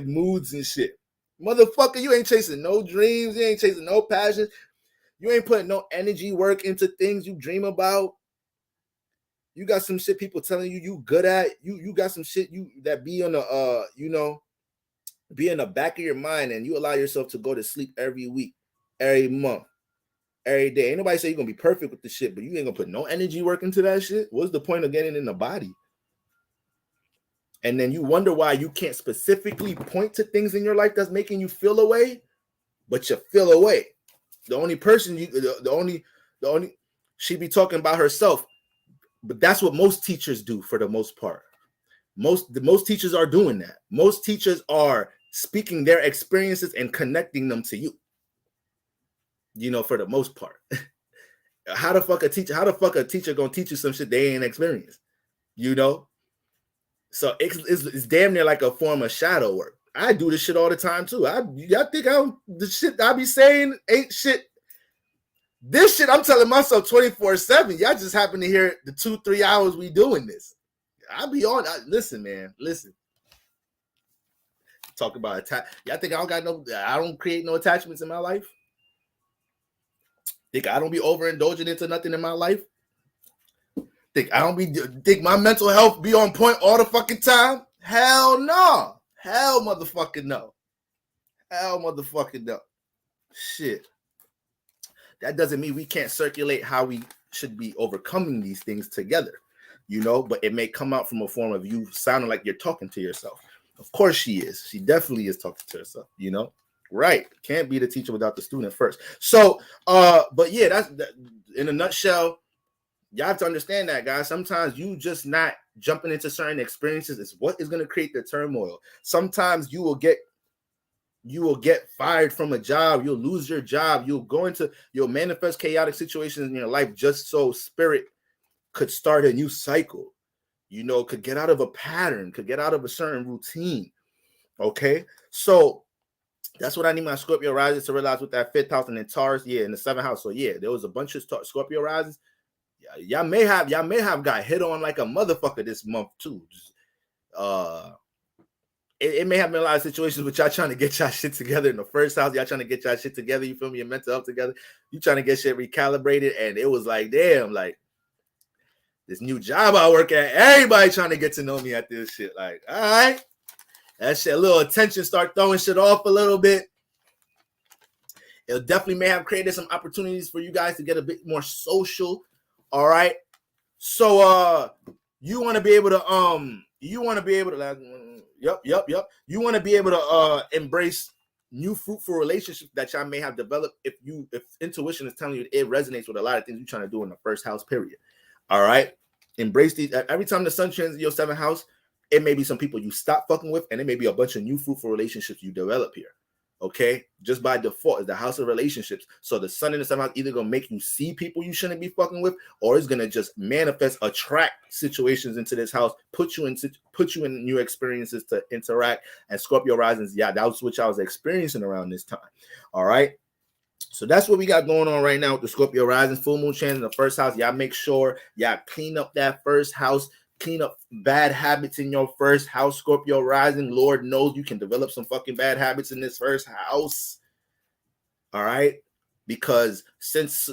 A: moods and shit. Motherfucker, you ain't chasing no dreams. You ain't chasing no passions. You ain't putting no energy work into things you dream about. You got some shit people telling you good at. You got some shit that be on the be in the back of your mind, and you allow yourself to go to sleep every week, every month, every day. Ain't nobody say you're gonna be perfect with the shit, but you ain't gonna put no energy work into that shit. What's the point of getting in the body? And then you wonder why you can't specifically point to things in your life that's making you feel away, but you feel away. The only person the only she be talking about herself, but that's what most teachers do for the most part. Most teachers are doing that. Most teachers are speaking their experiences and connecting them to you. You know, for the most part. How the fuck a teacher gonna teach you some shit they ain't experienced? You know? So it's damn near like a form of shadow work. I do this shit all the time too. Y'all think the shit I be saying ain't shit. This shit I'm telling myself 24/7. Y'all just happen to hear the 2-3 hours we doing this. I'll be on. Listen, man. Listen. Talk about y'all think I don't create no attachments in my life? Think I don't be overindulging into nothing in my life? Think my mental health be on point all the fucking time? Hell no. Hell motherfucking no. Hell motherfucking no. Shit. That doesn't mean we can't circulate how we should be overcoming these things together, you know, but it may come out from a form of you sounding like you're talking to yourself. Of course she is. She definitely is talking to herself, you know? Right. Can't be the teacher without the student first. So, but yeah, that's in a nutshell. You have to understand that, guys. Sometimes you just not jumping into certain experiences is what is going to create the turmoil. Sometimes you will get fired from a job. You'll lose your job. You'll manifest chaotic situations in your life just so spirit could start a new cycle, you know, could get out of a pattern, could get out of a certain routine. Okay. So that's what I need my Scorpio rising to realize with that 5th house and then Taurus, in the 7th house. So yeah, there was a bunch of Scorpio risings. Y'all may have got hit on like a motherfucker this month too. It may have been a lot of situations with y'all trying to get y'all shit together in the 1st house. Y'all trying to get y'all shit together. You feel me? Your mental health together. You trying to get shit recalibrated. And it was like, damn, like this new job I work at, everybody trying to get to know me at this shit. Like, all right. That shit, a little attention, start throwing shit off a little bit. It definitely may have created some opportunities for you guys to get a bit more social. All right. So you want to be able to You want to be able to embrace new fruitful relationships that y'all may have developed if intuition is telling you it resonates with a lot of things you're trying to do in the 1st house period. All right. Embrace these. Every time the sun shines in your 7th house, it may be some people you stop fucking with, and it may be a bunch of new fruitful relationships you develop here. Okay, just by default, it's the house of relationships. So the sun in the 7th house either gonna make you see people you shouldn't be fucking with, or it's gonna just manifest, attract situations into this house, put you in new experiences to interact. And Scorpio risings, that was what I was experiencing around this time. All right. So that's what we got going on right now with the Scorpio rising. Full moon chance in the 1st house. Y'all make sure y'all clean up that 1st house. Clean up bad habits in your 1st house, Scorpio rising. Lord knows you can develop some fucking bad habits in this 1st house. All right. Because since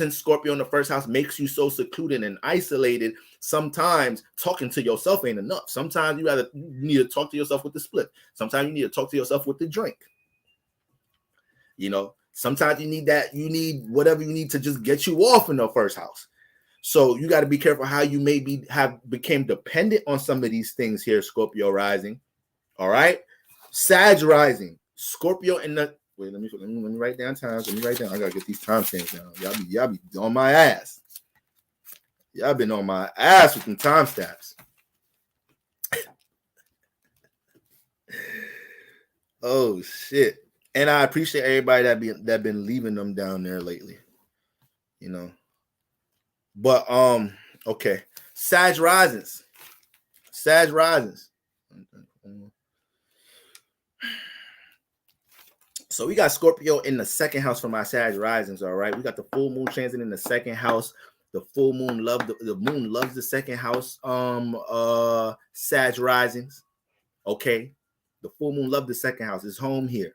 A: Scorpio in the 1st house makes you so secluded and isolated, sometimes talking to yourself ain't enough. Sometimes you need to talk to yourself with the split. Sometimes you need to talk to yourself with the drink. You know, sometimes you need whatever you need to just get you off in the 1st house. So you got to be careful how you have became dependent on some of these things here, Scorpio rising. All right. Sag rising, Scorpio in the wait. Let me write down times. Let me write down. I gotta get these time stamps down. Y'all be on my ass. Y'all been on my ass with them time stamps. Oh shit! And I appreciate everybody that been leaving them down there lately. You know. But okay. Sag risings. So we got Scorpio in the second house for my Sag risings, all right? We got the full moon transit in the second house. The full moon the moon loves the second house Sag risings, okay? The full moon loves the second house. It's home here.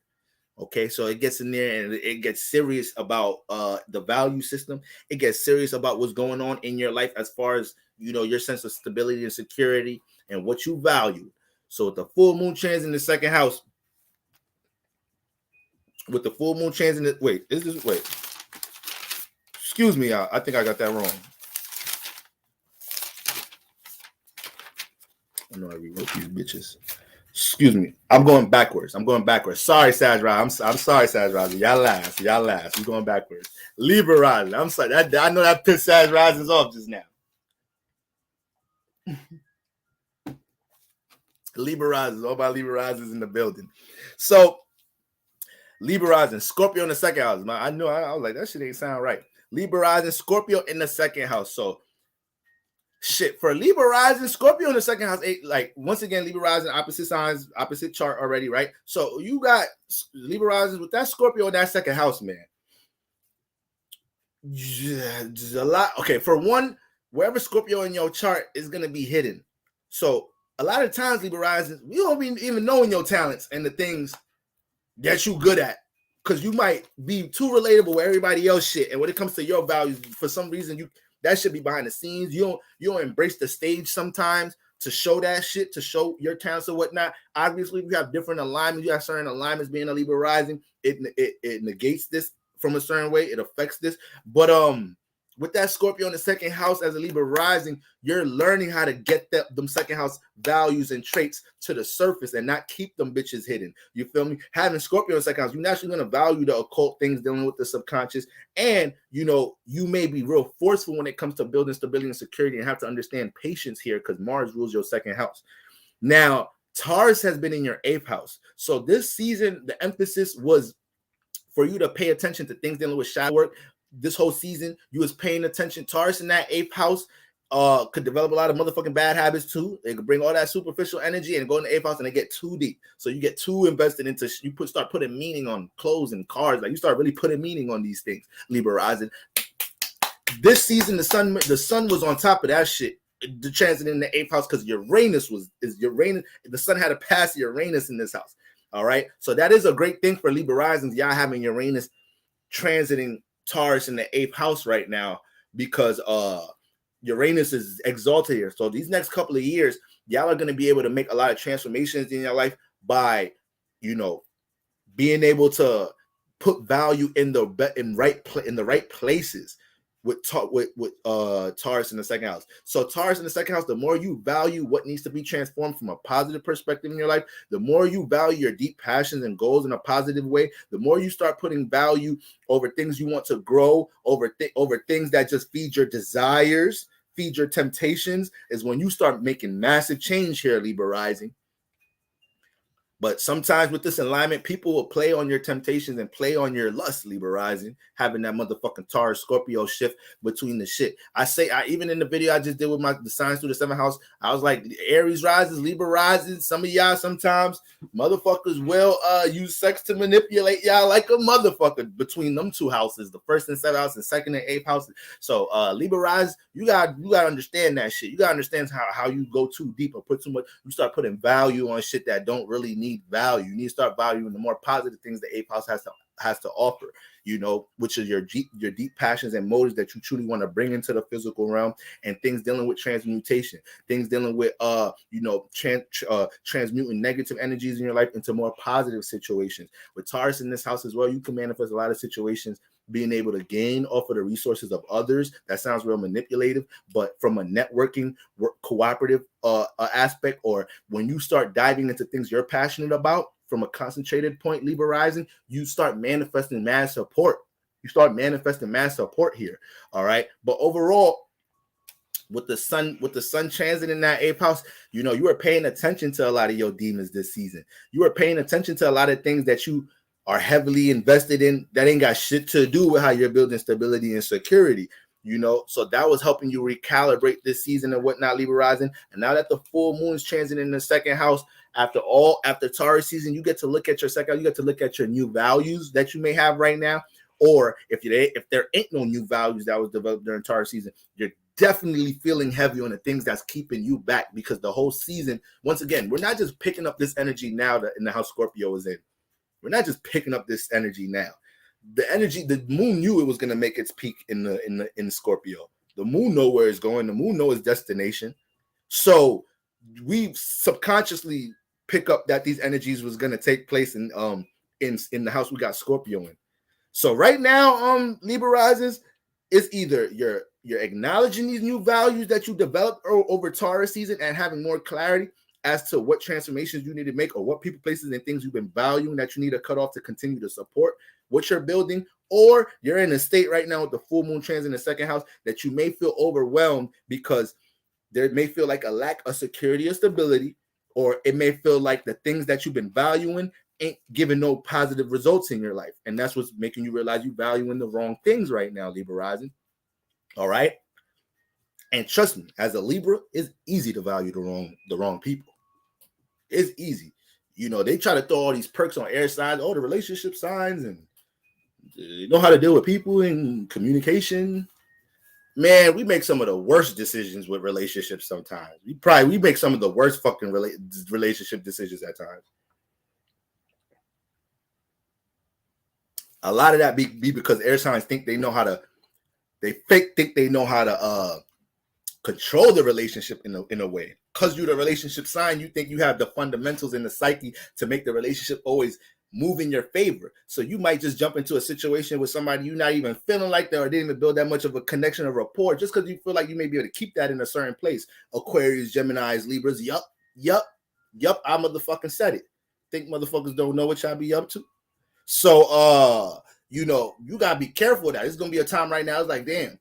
A: Okay, so it gets in there and it gets serious about the value system. It gets serious about what's going on in your life as far as, you know, your sense of stability and security and what you value. So with the full moon transit in the second house, with the full moon transit, excuse me, I think I got that wrong. I know I rewrote these bitches. Excuse me. I'm going backwards. Sorry, Sag Rising. I'm sorry, Sag Rising. Y'all last. I'm going backwards. Libra Rising. I'm sorry. I know that pissed Sag Risings off just now. Libra Rising. All my Libra Risings in the building. So, Libra Rising. Scorpio in the second house. I know. I was like, that shit ain't sound right. Libra Rising. Scorpio in the second house. So, shit, for Libra Rising, Scorpio in the second house, like, once again, Libra Rising, opposite signs, opposite chart already, right? So you got Libra Rising with that Scorpio in that second house, man. Just a lot. Okay, for one, wherever Scorpio in your chart is going to be hidden. So a lot of times, Libra Rising, we don't even know your talents and the things that you good at. Because you might be too relatable with everybody else shit. And when it comes to your values, for some reason, that should be behind the scenes. You don't embrace the stage sometimes to show that shit, to show your talents or whatnot. Obviously, we have different alignments. You have certain alignments being a Libra Rising. It negates this from a certain way. It affects this. But with that Scorpio in the second house as a Libra Rising, you're learning how to get them second house values and traits to the surface and not keep them bitches hidden. You feel me? Having Scorpio in the second house, you're naturally going to value the occult things dealing with the subconscious. And, you know, you may be real forceful when it comes to building stability and security and have to understand patience here because Mars rules your second house. Now, Taurus has been in your eighth house. So this season, the emphasis was for you to pay attention to things dealing with shadow work. This whole season, you was paying attention. Taurus in that eighth house could develop a lot of motherfucking bad habits too. They could bring all that superficial energy and go in the eighth house and they get too deep. So you get too invested into, start putting meaning on clothes and cars. Like you start really putting meaning on these things, Libra Rising. This season, the sun was on top of that shit. The transit in the eighth house because Uranus. The sun had to pass Uranus in this house. All right. So that is a great thing for Libra Risings. Y'all having Uranus transiting Taurus in the eighth house right now because Uranus is exalted here. So these next couple of years, y'all are going to be able to make a lot of transformations in your life by, you know, being able to put value in the right places with Taurus in the second house. So Taurus in the second house, the more you value what needs to be transformed from a positive perspective in your life, the more you value your deep passions and goals in a positive way, the more you start putting value over things you want to grow, over things that just feed your desires, feed your temptations, is when you start making massive change here, Libra Rising. But sometimes with this alignment, people will play on your temptations and play on your lust, Libra Rising, having that motherfucking Taurus Scorpio shift between the shit. Even in the video I just did with the signs through the seventh house, I was like, Aries Rising, Libra Rising, some of y'all sometimes motherfuckers will use sex to manipulate y'all like a motherfucker between them two houses, the first and seventh house and second and eighth house. So Libra Rising, you gotta understand that shit. You gotta understand how you go too deep or put too much. You start putting value on shit that don't really need value. You need to start valuing the more positive things the eighth house has to offer, you know, which is your deep passions and motives that you truly want to bring into the physical realm, and things dealing with transmutation, things dealing with transmuting negative energies in your life into more positive situations. With Taurus in this house as well, you can manifest a lot of situations being able to gain off of the resources of others. That sounds real manipulative, but from a networking, cooperative aspect, or when you start diving into things you're passionate about from a concentrated point, Libra Rising, you start manifesting mass support. Here. All right. But overall, with the sun transit in that eighth house, you know, you are paying attention to a lot of your demons this season. You are paying attention to a lot of things that you are heavily invested in that ain't got shit to do with how you're building stability and security. you know, so that was helping you recalibrate this season and whatnot, Libra Rising. And now that the full moon is transiting in the second house, after Taurus season, you get to look at your second house, you get to look at your new values that you may have right now. Or if there ain't no new values that was developed during Taurus season, you're definitely feeling heavy on the things that's keeping you back, because the whole season, once again, we're not just picking up this energy now that in the house Scorpio is in. We're not just picking up this energy now. The moon knew it was going to make its peak in Scorpio. The moon know where it's going. The moon know its destination. So we subconsciously pick up that these energies was going to take place in the house we got Scorpio in. So right now, Libra Risings, is either you're acknowledging these new values that you developed over Taurus season and having more clarity as to what transformations you need to make, or what people, places, and things you've been valuing that you need to cut off to continue to support what you're building. Or you're in a state right now with the full moon transit in the second house that you may feel overwhelmed because there may feel like a lack of security or stability, or it may feel like the things that you've been valuing ain't giving no positive results in your life. And that's what's making you realize you're valuing the wrong things right now, Libra Rising. All right. And trust me, as a Libra, it's easy to value the wrong people. It's easy. You know, they try to throw all these perks on air signs, the relationship signs, and they know how to deal with people and communication. Man, we make some of the worst decisions with relationships sometimes. We make some of the worst fucking relationship decisions at times. A lot of that be because air signs think they know how to, think they know how to control the relationship in a way. Because you're the relationship sign, you think you have the fundamentals in the psyche to make the relationship always move in your favor. So you might just jump into a situation with somebody you're not even feeling like that, or didn't even build that much of a connection or rapport, just because you feel like you may be able to keep that in a certain place. Aquarius, Geminis, Libras, yup, I motherfucking said it. Think motherfuckers don't know what y'all be up to? So, you know, you gotta be careful of that. It's gonna be a time right now. It's like, damn,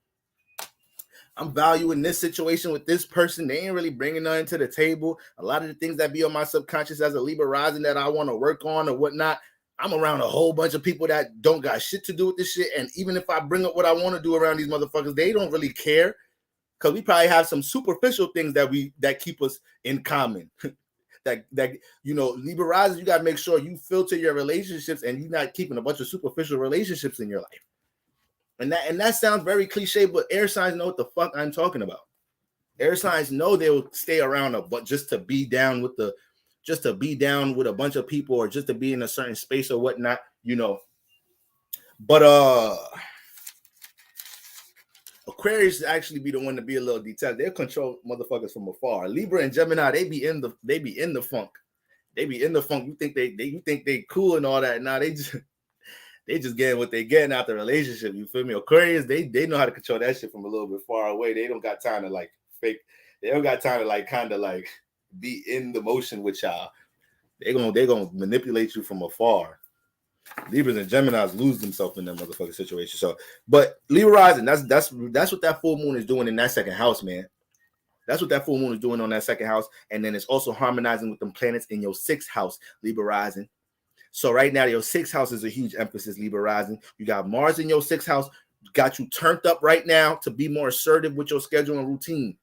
A: I'm valuing this situation with this person. They ain't really bringing nothing to the table. A lot of the things that be on my subconscious as a Libra rising that I want to work on or whatnot, I'm around a whole bunch of people that don't got shit to do with this shit. And even if I bring up what I want to do around these motherfuckers, they don't really care, because we probably have some superficial things that keep us in common. that you know, Libra rising, you got to make sure you filter your relationships and you're not keeping a bunch of superficial relationships in your life. And that sounds very cliche, but air signs know what the fuck I'm talking about. Air signs know they will stay around but just to be down with a bunch of people, or just to be in a certain space or whatnot, you know. But Aquarius actually be the one to be a little detailed. They'll control motherfuckers from afar. Libra and Gemini, they be in the funk. They be in the funk. You think they cool and all that. Nah, they just getting what they getting out the relationship. You feel me? Aquarius, they know how to control that shit from a little bit far away. They don't got time to like fake. They don't got time to like kind of like be in the motion with y'all. They gonna manipulate you from afar. Libras and Geminis lose themselves in that motherfucking situation. So, but Libra rising, that's what that full moon is doing in that second house, man. That's what that full moon is doing on that second house, and then it's also harmonizing with them planets in your sixth house, Libra rising. So right now, your sixth house is a huge emphasis, Libra rising. You got Mars in your sixth house, got you turned up right now to be more assertive with your schedule and routine.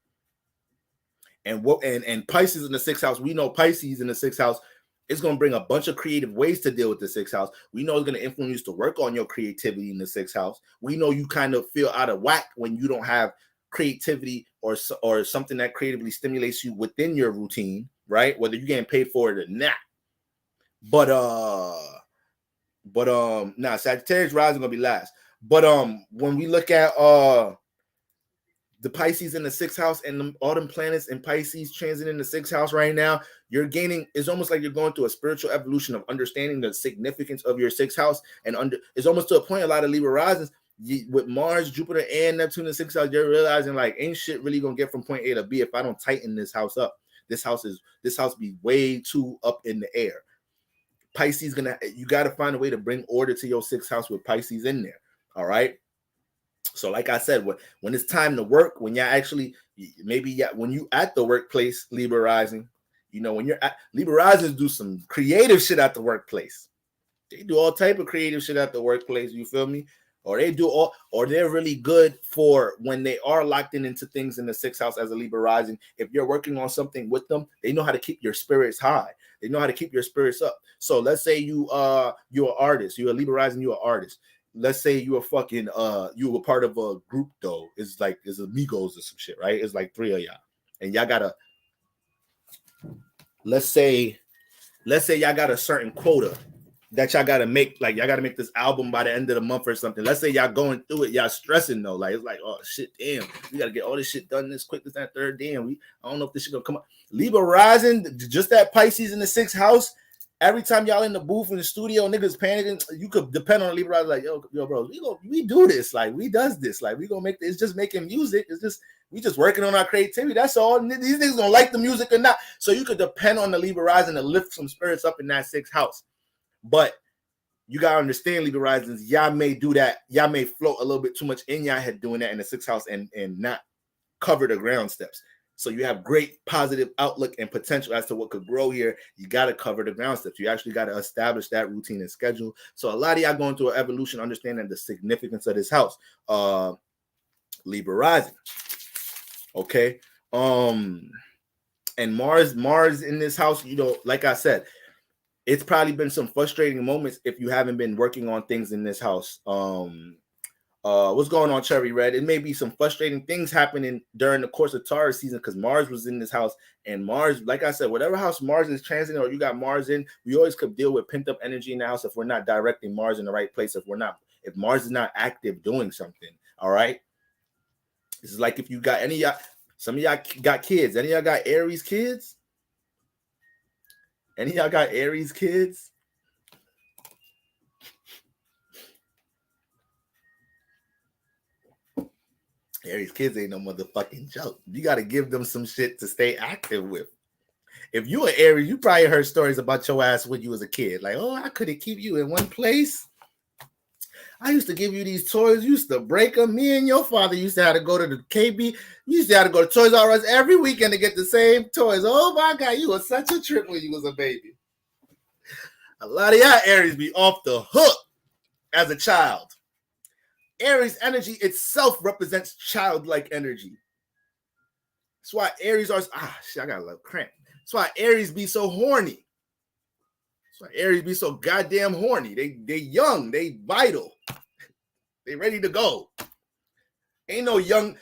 A: And Pisces in the sixth house, we know Pisces in the sixth house is going to bring a bunch of creative ways to deal with the sixth house. We know it's going to influence you to work on your creativity in the sixth house. We know you kind of feel out of whack when you don't have creativity or something that creatively stimulates you within your routine, right? Whether you're getting paid for it or not. But Sagittarius Rising gonna be last. But when we look at the Pisces in the sixth house and all them planets in Pisces transiting in the sixth house right now, you're gaining. It's almost like you're going through a spiritual evolution of understanding the significance of your sixth house, and it's almost to a point. A lot of Libra risings with Mars, Jupiter, and Neptune in the sixth house, you're realizing like ain't shit really gonna get from point A to B if I don't tighten this house up. This house be way too up in the air. Pisces you got to find a way to bring order to your sixth house with Pisces in there. All right. So like I said, when it's time to work, when you're actually when you at the workplace, Libra rising, you know, when you're at Libra risings do some creative shit at the workplace. They do all type of creative shit at the workplace. You feel me? or they do all, or they're really good for when they are locked into things in the sixth house as a Libra rising. If you're working on something with them, they know how to keep your spirits high. They know how to keep your spirits up. So let's say you're an artist, you're a Libra rising, you're an artist. Let's say you were part of a group though. It's amigos or some shit, right? It's like 3 of y'all, and y'all gotta, let's say y'all got a certain quota that y'all gotta make. Like y'all gotta make this album by the end of the month or something. Let's say y'all going through it, y'all stressing though. Like it's like, oh shit, damn, we gotta get all this shit done this quick, this, that, third. Damn, I don't know if this shit gonna come up. Libra rising, just that Pisces in the sixth house. Every time y'all in the booth in the studio, niggas panicking, you could depend on a Libra rising. Like, yo, bro, we do this. Like, we does this. Like, we gonna make this. It's just making music. It's just we just working on our creativity. That's all. These niggas gonna like the music or not. So you could depend on the Libra rising to lift some spirits up in that sixth house. But you gotta understand, Libra risings, y'all may do that. Y'all may float a little bit too much in y'all head doing that in the sixth house and not cover the ground steps. So you have great positive outlook and potential as to what could grow here. You got to cover the ground steps. You actually got to establish that routine and schedule. So a lot of y'all going through an evolution, understanding the significance of this house. Libra rising. Okay. And Mars in this house, like I said, it's probably been some frustrating moments if you haven't been working on things in this house. What's going on, Cherry Red? It may be some frustrating things happening during the course of Taurus season because Mars was in this house, and Mars, like I said, whatever house Mars is transiting or you got Mars in, we always could deal with pent up energy in the house if we're not directing Mars in the right place. If Mars is not active doing something, all right. This is like if you got some of y'all got kids. Any of y'all got Aries kids? Any of y'all got Aries kids? Aries kids ain't no motherfucking joke. You got to give them some shit to stay active with. If you an Aries, you probably heard stories about your ass when you was a kid. Like, oh, I couldn't keep you in one place. I used to give you these toys. You used to break them. Me and your father used to have to go to the KB. We used to have to go to Toys R Us every weekend to get the same toys. Oh my God, you was such a trip when you was a baby. A lot of y'all Aries be off the hook as a child. Aries energy itself represents childlike energy. That's why Aries are I got a little cramp. That's why Aries be so horny. That's why Aries be so goddamn horny. They young, they vital, they ready to go. Ain't no young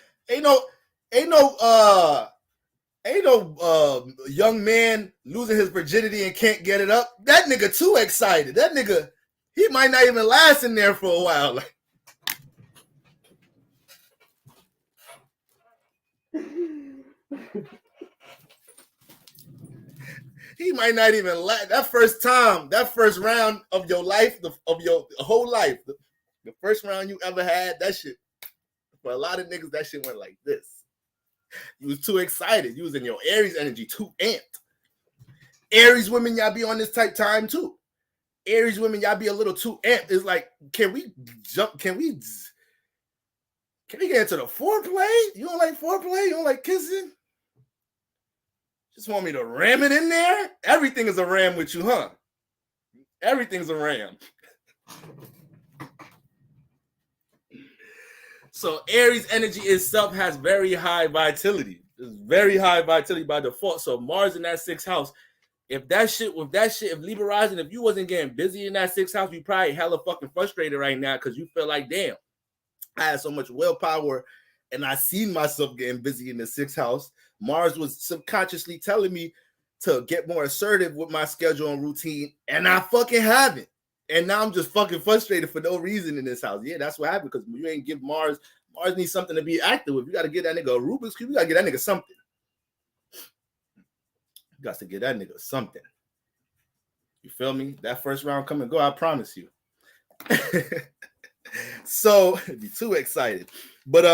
A: young man losing his virginity and can't get it up. That nigga too excited. That nigga, he might not even last in there for a while. Like, he might not even last. That first round of your life, of your whole life, the first round you ever had, that shit, for a lot of niggas, that shit went like this. You was too excited. You was in your Aries energy, too amped. Aries women, y'all be on this type time too. Aries women, y'all be a little too amped. It's like, can we get into the foreplay? You don't like foreplay? You don't like kissing? Just want me to ram it in there? Everything is a ram with you, huh? Everything's a ram. So Aries energy itself has very high vitality. It's very high vitality by default. So Mars in that sixth house, if Libra Rising, if you wasn't getting busy in that sixth house, you probably hella fucking frustrated right now because you feel like, damn, I had so much willpower and I seen myself getting busy in the sixth house. Mars was subconsciously telling me to get more assertive with my schedule and routine, and I fucking haven't. And now I'm just fucking frustrated for no reason in this house. Yeah, that's what happened because you ain't give Mars needs something to be active with. You got to get that nigga a Rubik's Cube. You got to get that nigga something. You got to get that nigga something. You feel me? That first round come and go, I promise you. So, be too excited. But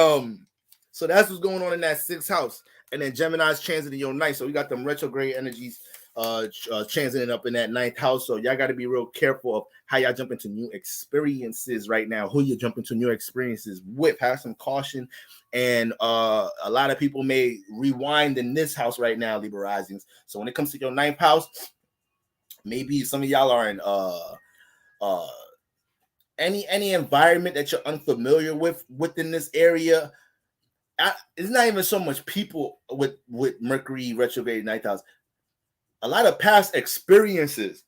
A: so that's what's going on in that sixth house. And then Gemini's transiting your ninth. So we got them retrograde energies transiting up in that ninth house. So y'all got to be real careful of how y'all jump into new experiences right now. Who you jump into new experiences with. Have some caution. And a lot of people may rewind in this house right now, Libra Risings. So when it comes to your ninth house, maybe some of y'all are in any environment that you're unfamiliar with within this area. It's not even so much people with Mercury retrograde ninth house. A lot of past experiences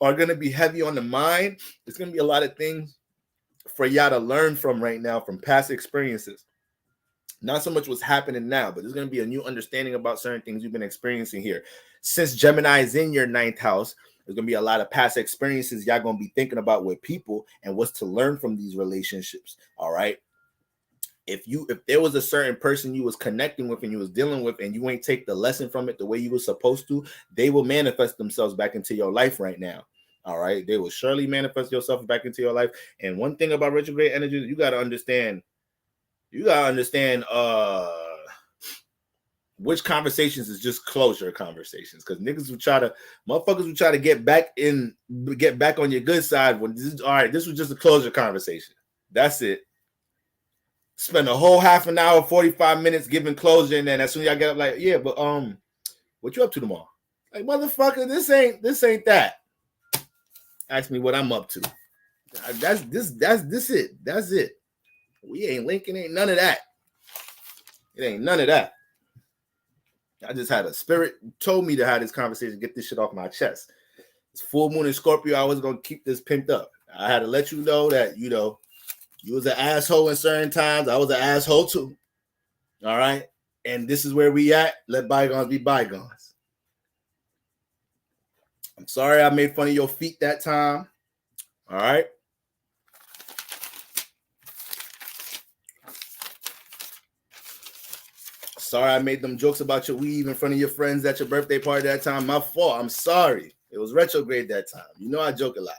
A: are going to be heavy on the mind. There's going to be a lot of things for y'all to learn from right now from past experiences. Not so much what's happening now, but there's going to be a new understanding about certain things you've been experiencing here. Since Gemini is in your ninth house, there's going to be a lot of past experiences y'all going to be thinking about with people and what's to learn from these relationships. All right. If there was a certain person you was connecting with and you was dealing with and you ain't take the lesson from it the way you were supposed to, they will manifest themselves back into your life right now. All right. They will surely manifest yourself back into your life. And one thing about retrograde energy, you got to understand which conversations is just closure conversations, because motherfuckers will try to get back on your good side when this was just a closure conversation. That's it. Spend a whole half an hour, 45 minutes giving closure, and then as soon as I get up, like, yeah, but what you up to tomorrow? Like, motherfucker, this ain't that. Ask me what I'm up to. That's it. That's it. We ain't linking, ain't none of that. It ain't none of that. I just had a spirit told me to have this conversation, get this shit off my chest. It's full moon in Scorpio. I was gonna keep this pimped up. I had to let you know that, you was an asshole in certain times. I was an asshole too. All right. And this is where we at. Let bygones be bygones. I'm sorry I made fun of your feet that time. All right. Sorry I made them jokes about your weave in front of your friends at your birthday party that time. My fault. I'm sorry. It was retrograde that time. You know I joke a lot.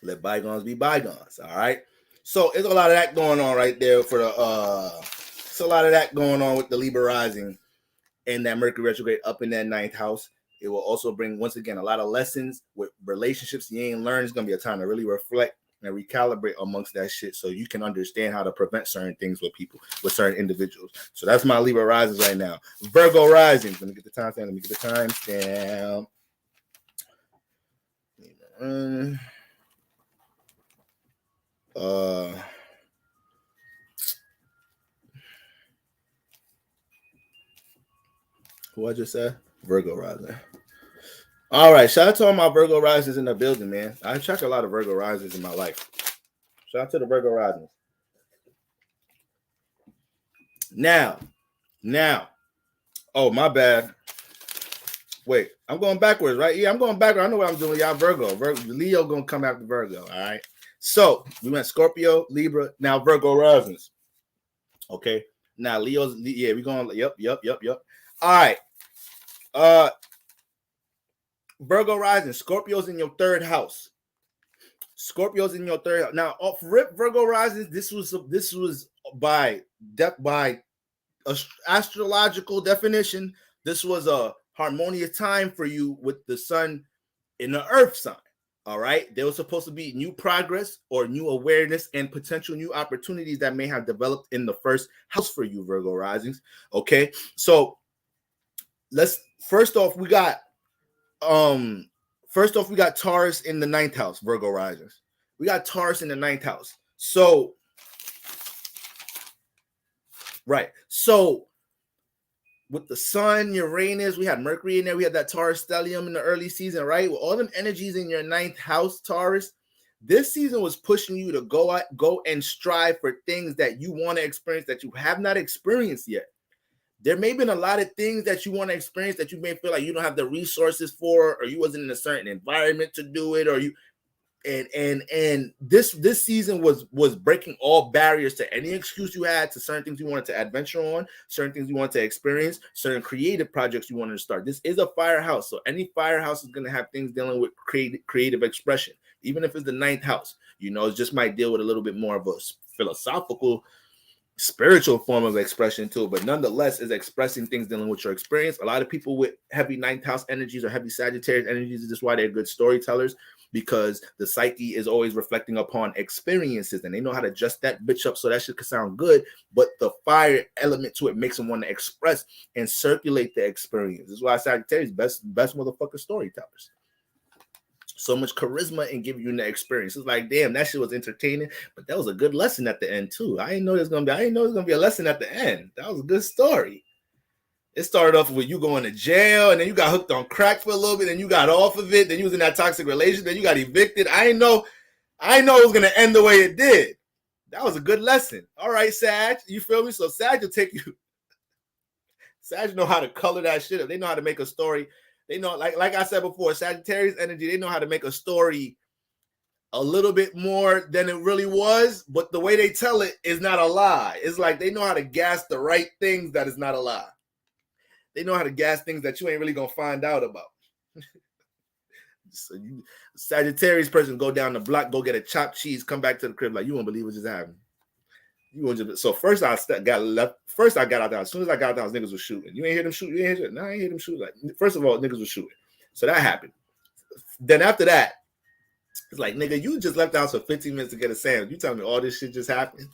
A: Let bygones be bygones. All right. So it's a lot of that going on right there for it's a lot of that going on with the Libra Rising and that Mercury retrograde up in that ninth house. It will also bring, once again, a lot of lessons with relationships you ain't learned. It's going to be a time to really reflect and recalibrate amongst that shit so you can understand how to prevent certain things with people, with certain individuals. So that's my Libra Risings right now. Virgo Rising. Let me get the timestamp. Who I just said? Virgo Rising. All right, shout out to all my Virgo Risings in the building, man. I track a lot of Virgo Risings in my life. Shout out to the Virgo Risings. Now. Oh, my bad. Wait, I'm going backwards, right? Yeah, I'm going backwards. I know what I'm doing. Y'all Virgo. Leo gonna come after Virgo. All right. So we went Scorpio, Libra, now Virgo Risings. Okay. Now Leo's, yeah, we're going. Yep. All right. Virgo Rising. Scorpio's in your third house. Now, off rip, Virgo Rising. This was by astrological definition. This was a harmonious time for you with the sun in the earth sign. All right. There was supposed to be new progress or new awareness and potential new opportunities that may have developed in the first house for you, Virgo Risings. Okay. So first off, we got Taurus in the ninth house, Virgo Risings. We got Taurus in the ninth house. So, right. So with the sun, Uranus, we had Mercury in there. We had that Taurus stellium in the early season, right? With all them energies in your ninth house, Taurus, this season was pushing you to go and strive for things that you want to experience that you have not experienced yet. There may have been a lot of things that you want to experience that you may feel like you don't have the resources for, or you wasn't in a certain environment to do it, or you and this season was breaking all barriers to any excuse you had to certain things you wanted to adventure on, certain things you wanted to experience, certain creative projects you wanted to start. This is a firehouse, so any firehouse is going to have things dealing with creative expression, even if it's the ninth house. It just might deal with a little bit more of a philosophical, spiritual form of expression too, but nonetheless is expressing things dealing with your experience. A lot of people with heavy ninth house energies or heavy Sagittarius energies, is just why they're good storytellers, because the psyche is always reflecting upon experiences and they know how to adjust that bitch up so that shit can sound good, but the fire element to it makes them want to express and circulate the experience. This is why Sagittarius best motherfucker storytellers. so much charisma and give you an experience. It's like, damn, that shit was entertaining, but that was a good lesson at the end too. I didn't know there's gonna be a lesson at the end. That was a good story. It started off with you going to jail, and then you got hooked on crack for a little bit, and you got off of it, then you was in that toxic relationship, then you got evicted. I didn't know it was gonna end the way it did. That was a good lesson. All right, Sag, you feel me? So Sag will take you. Sag know how to color that shit up. They know how to make a story. They know, like I said before, Sagittarius energy, they know how to make a story a little bit more than it really was, but the way they tell it is not a lie. It's like they know how to gas the right things that is not a lie. They know how to gas things that you ain't really gonna find out about. So you, Sagittarius person, go down the block, go get a chopped cheese, come back to the crib like you won't believe what just happened. You won't just. So first I got left. First I got out there. As soon as I got out there, niggas was shooting. You ain't hear them shoot. You ain't hear. No, I ain't hear them shoot. Like first of all, niggas was shooting. So that happened. Then after that, it's like, nigga, you just left the house for 15 minutes to get a sandwich. You telling me all this shit just happened?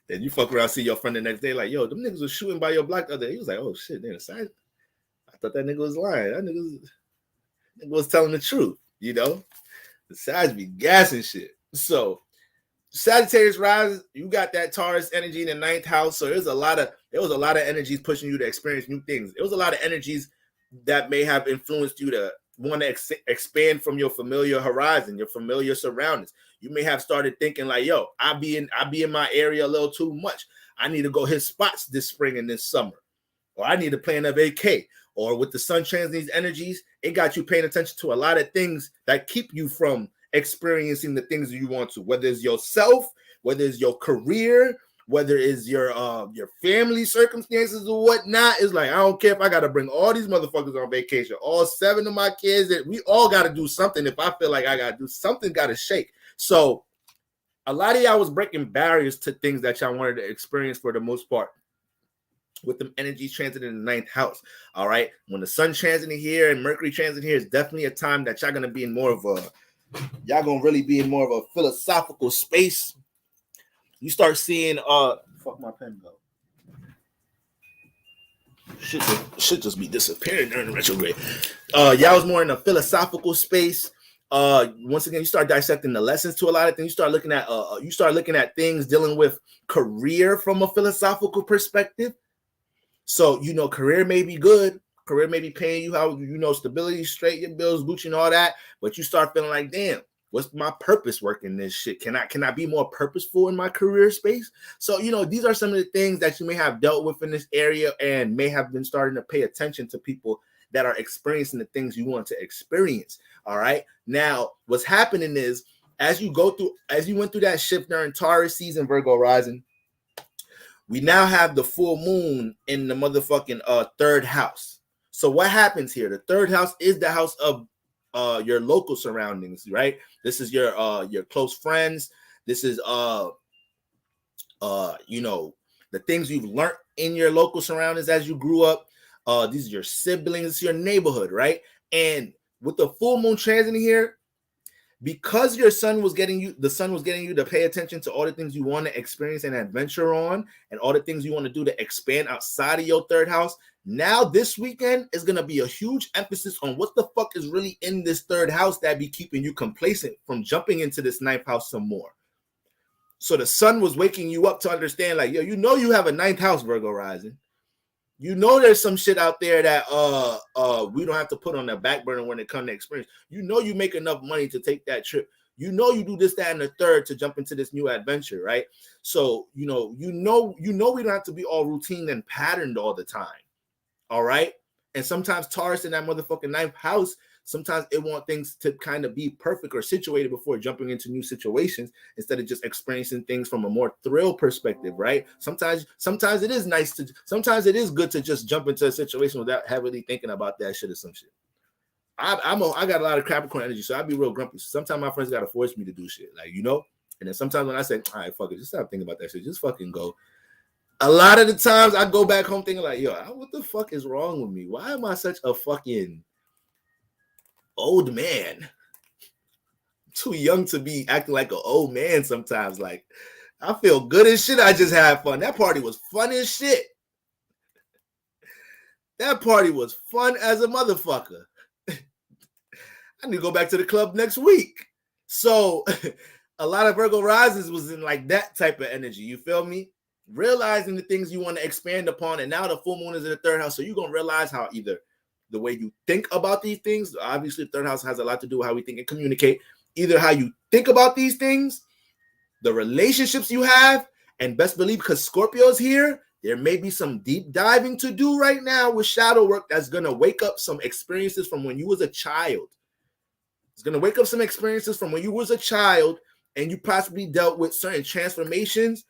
A: Then you fuck around, see your friend the next day, like, yo, them niggas was shooting by your block the other day. He was like, oh shit, damn, I thought that nigga was lying. That nigga was telling the truth, you know? The sides be gassing shit. So Sagittarius Rising, you got that Taurus energy in the 9th house. So there was a lot of energies pushing you to experience new things. There was a lot of energies that may have influenced you to want to expand from your familiar horizon, your familiar surroundings. You may have started thinking like, yo, I be in my area a little too much. I need to go hit spots this spring and this summer. Or I need to plan a vacay. Or with the sun transiting these energies, it got you paying attention to a lot of things that keep you from experiencing the things you want to, whether it's yourself, whether it's your career, whether it's your family circumstances or whatnot. It's like, I don't care if I got to bring all these motherfuckers on vacation, all 7 of my kids, that we all got to do something. If I feel like I got to do something, got to shake. So a lot of y'all was breaking barriers to things that y'all wanted to experience for the most part with them energies transiting in the 9th house. All right. When the sun transiting here and Mercury transiting here is definitely a time that y'all going to be in more of y'all going to really be in more of a philosophical space. You start seeing, fuck my pen go. Should just be disappearing during the retrograde. Y'all was more in a philosophical space. Once again, you start dissecting the lessons to a lot of things. You start looking at things dealing with career from a philosophical perspective. So, you know, career may be good. Career may be paying you how, you know, stability, straight your bills, Gucci and all that. But you start feeling like, damn, what's my purpose working this shit? Can I be more purposeful in my career space? So, you know, these are some of the things that you may have dealt with in this area and may have been starting to pay attention to people that are experiencing the things you want to experience. All right. Now, what's happening is as you went through that shift during Taurus season, Virgo Rising, we now have the full moon in the motherfucking 3rd house. So what happens here? The 3rd house is the house of your local surroundings, right? This is your close friends. This is you know, the things you've learned in your local surroundings as you grew up. These are your siblings, it's your neighborhood, right? And with the full moon transiting here, because the sun was getting you to pay attention to all the things you want to experience and adventure on, and all the things you want to do to expand outside of your 3rd house. Now this weekend is going to be a huge emphasis on what the fuck is really in this 3rd house that be keeping you complacent from jumping into this 9th house some more. So the sun was waking you up to understand, like, yo, you know you have a 9th house, Virgo Rising. You know there's some shit out there that we don't have to put on the back burner when it comes to experience. You know you make enough money to take that trip. You know you do this, that, and the third to jump into this new adventure, right? So you know we don't have to be all routine and patterned all the time. All right. And sometimes Taurus in that motherfucking 9th house, sometimes it wants things to kind of be perfect or situated before jumping into new situations instead of just experiencing things from a more thrill perspective, right? Sometimes it is sometimes it is good to just jump into a situation without heavily thinking about that shit or some shit. I got a lot of Capricorn energy, so I'd be real grumpy. Sometimes my friends got to force me to do shit, like, you know? And then sometimes when I say, all right, fuck it, just stop thinking about that shit, just fucking go. A lot of the times I go back home thinking like, yo, what the fuck is wrong with me? Why am I such a fucking old man? Too young to be acting like an old man sometimes. Like, I feel good as shit. I just had fun. That party was fun as shit. That party was fun as a motherfucker. I need to go back to the club next week. So a lot of Virgo risings was in like that type of energy. You feel me? Realizing the things you want to expand upon. And now the full moon is in the third house. So you're going to realize how either the way you think about these things, obviously the third house has a lot to do with how we think and communicate, either how you think about these things, the relationships you have, and best believe because Scorpio's here, there may be some deep diving to do right now with shadow work that's going to wake up some experiences from when you was a child. It's going to wake up some experiences from when you was a child and you possibly dealt with certain transformations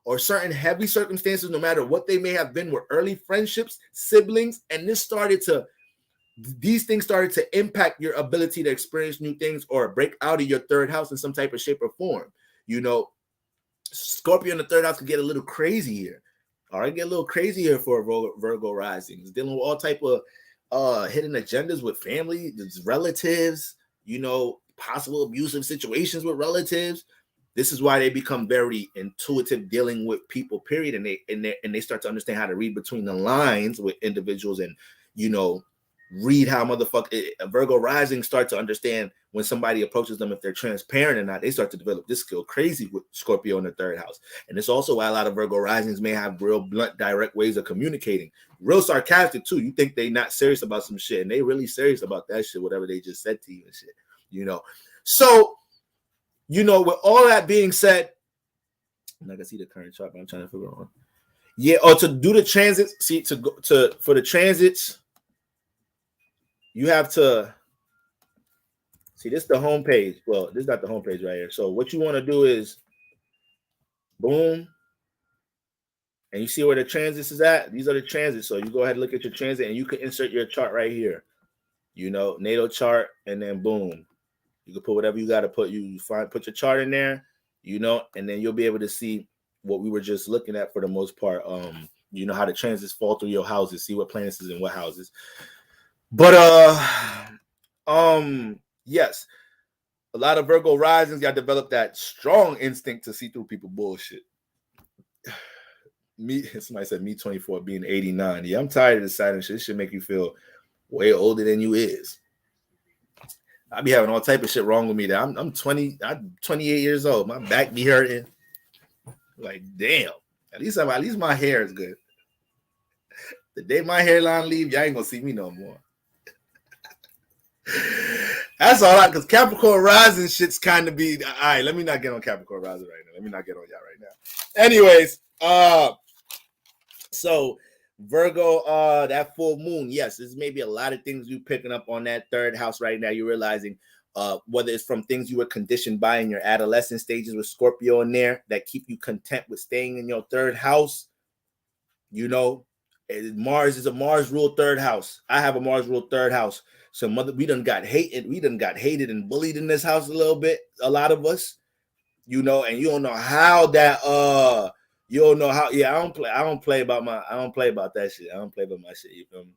A: or certain heavy circumstances, no matter what they may have been, with early friendships, siblings, and these things started to impact your ability to experience new things or break out of your third house in some type of shape or form. You know, Scorpio in the third house can get a little crazy here. All right, get a little crazy here for Virgo rising. It's dealing with all type of hidden agendas with family, relatives, you know, possible abusive situations with relatives. This is why they become very intuitive dealing with people, period. And they start to understand how to read between the lines with individuals and, you know, read how Virgo rising start to understand when somebody approaches them, if they're transparent or not. They start to develop this skill crazy with Scorpio in the third house. And it's also why a lot of Virgo risings may have real blunt, direct ways of communicating. Real sarcastic too. You think they not serious about some shit and they really serious about that shit, whatever they just said to you and shit, you know. So, you know, with all that being said, I'm not gonna see the current chart, but I'm trying to figure out. Yeah, or to do the transits, see, for the transits, you have to see, this is the home page. Well, this is not the home page right here. So what you want to do is boom, and you see where the transits is at. These are the transits. So you go ahead and look at your transit, and you can insert your chart right here. You know, natal chart, and then boom. You can put whatever you got to put. Put your chart in there, you know, and then you'll be able to see what we were just looking at for the most part. You know how the transits fall through your houses, see what planets is in what houses. But yes, a lot of Virgo risings got developed that strong instinct to see through people bullshit. Somebody said me 24 being 89. Yeah, I'm tired of this silent shit. This should make you feel way older than you is. I be having all type of shit wrong with me. That I'm 28 years old. My back be hurting. Like, damn. At least my hair is good. The day my hairline leave, y'all ain't gonna see me no more. That's all right, because Capricorn Rising shit's kind of be all right. Let me not get on Capricorn Rising right now. Let me not get on y'all right now. Anyways, so Virgo, that full moon, yes, there's maybe a lot of things you picking up on that third house right now. You're realizing whether it's from things you were conditioned by in your adolescent stages with Scorpio in there that keep you content with staying in your third house. You know, Mars is a Mars ruled third house. I have a Mars ruled third house. So we done got hated and bullied in this house a little bit, a lot of us, you know, and you don't know how that you don't know how. Yeah, I don't play about that shit. I don't play about my shit. You feel me?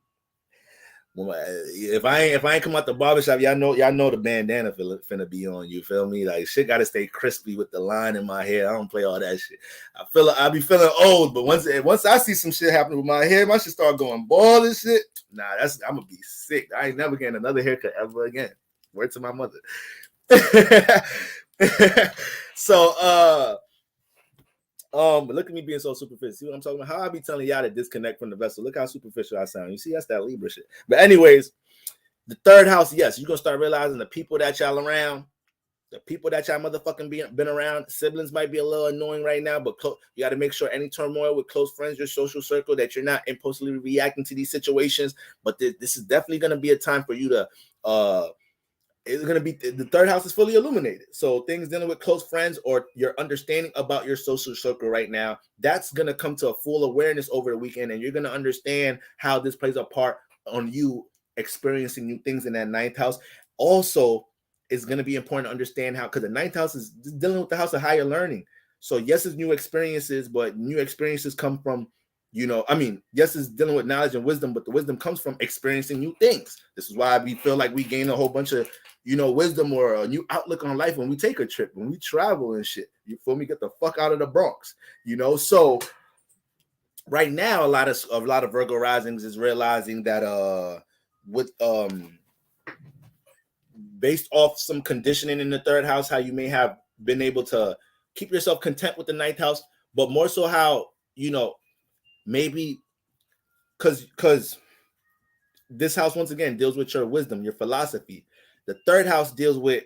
A: If I ain't come out the barbershop, y'all know the bandana finna be on. You feel me? Like, shit gotta stay crispy with the line in my hair. I don't play all that shit. I be feeling old, but once I see some shit happening with my hair, my shit start going bald and shit. Nah, I'm gonna be sick. I ain't never getting another haircut ever again. Word to my mother. So look at me being so superficial. See what I'm talking about? How I be telling y'all to disconnect from the vessel. Look how superficial I sound. You see, that's that Libra shit. But anyways, the third house, yes, you're gonna start realizing the people that y'all around, the people that y'all motherfucking been around. Siblings might be a little annoying right now, but you got to make sure any turmoil with close friends, your social circle, that you're not impulsively reacting to these situations. But this is definitely gonna be a time for you to it's going to be, the third house is fully illuminated. So things dealing with close friends or your understanding about your social circle right now, that's going to come to a full awareness over the weekend. And you're going to understand how this plays a part on you experiencing new things in that ninth house. Also, it's going to be important to understand how, because the ninth house is dealing with the house of higher learning. So yes, it's new experiences, but new experiences come from, you know, I mean, yes, it's dealing with knowledge and wisdom, but the wisdom comes from experiencing new things. This is why we feel like we gain a whole bunch of, you know, wisdom or a new outlook on life when we take a trip, when we travel and shit. You feel me? Get the fuck out of the Bronx, you know? So right now, a lot of Virgo risings is realizing that with based off some conditioning in the third house, how you may have been able to keep yourself content with the ninth house, but more so how, maybe because this house once again deals with your wisdom, your philosophy. The third house deals with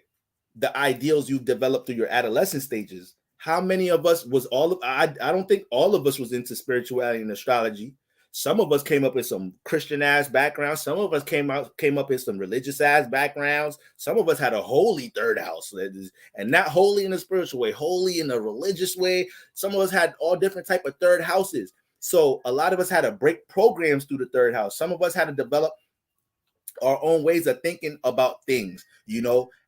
A: the ideals you've developed through your adolescent stages. How many of us was I don't think all of us was into spirituality and astrology. Some of us came up in some Christian ass backgrounds. Some of us came up in some religious ass backgrounds. Some of us had a holy third house, and not holy in a spiritual way, holy in a religious way. Some of us had all different type of third houses. So a lot of us had to break programs through the third house. Some of us had to develop our own ways of thinking about things,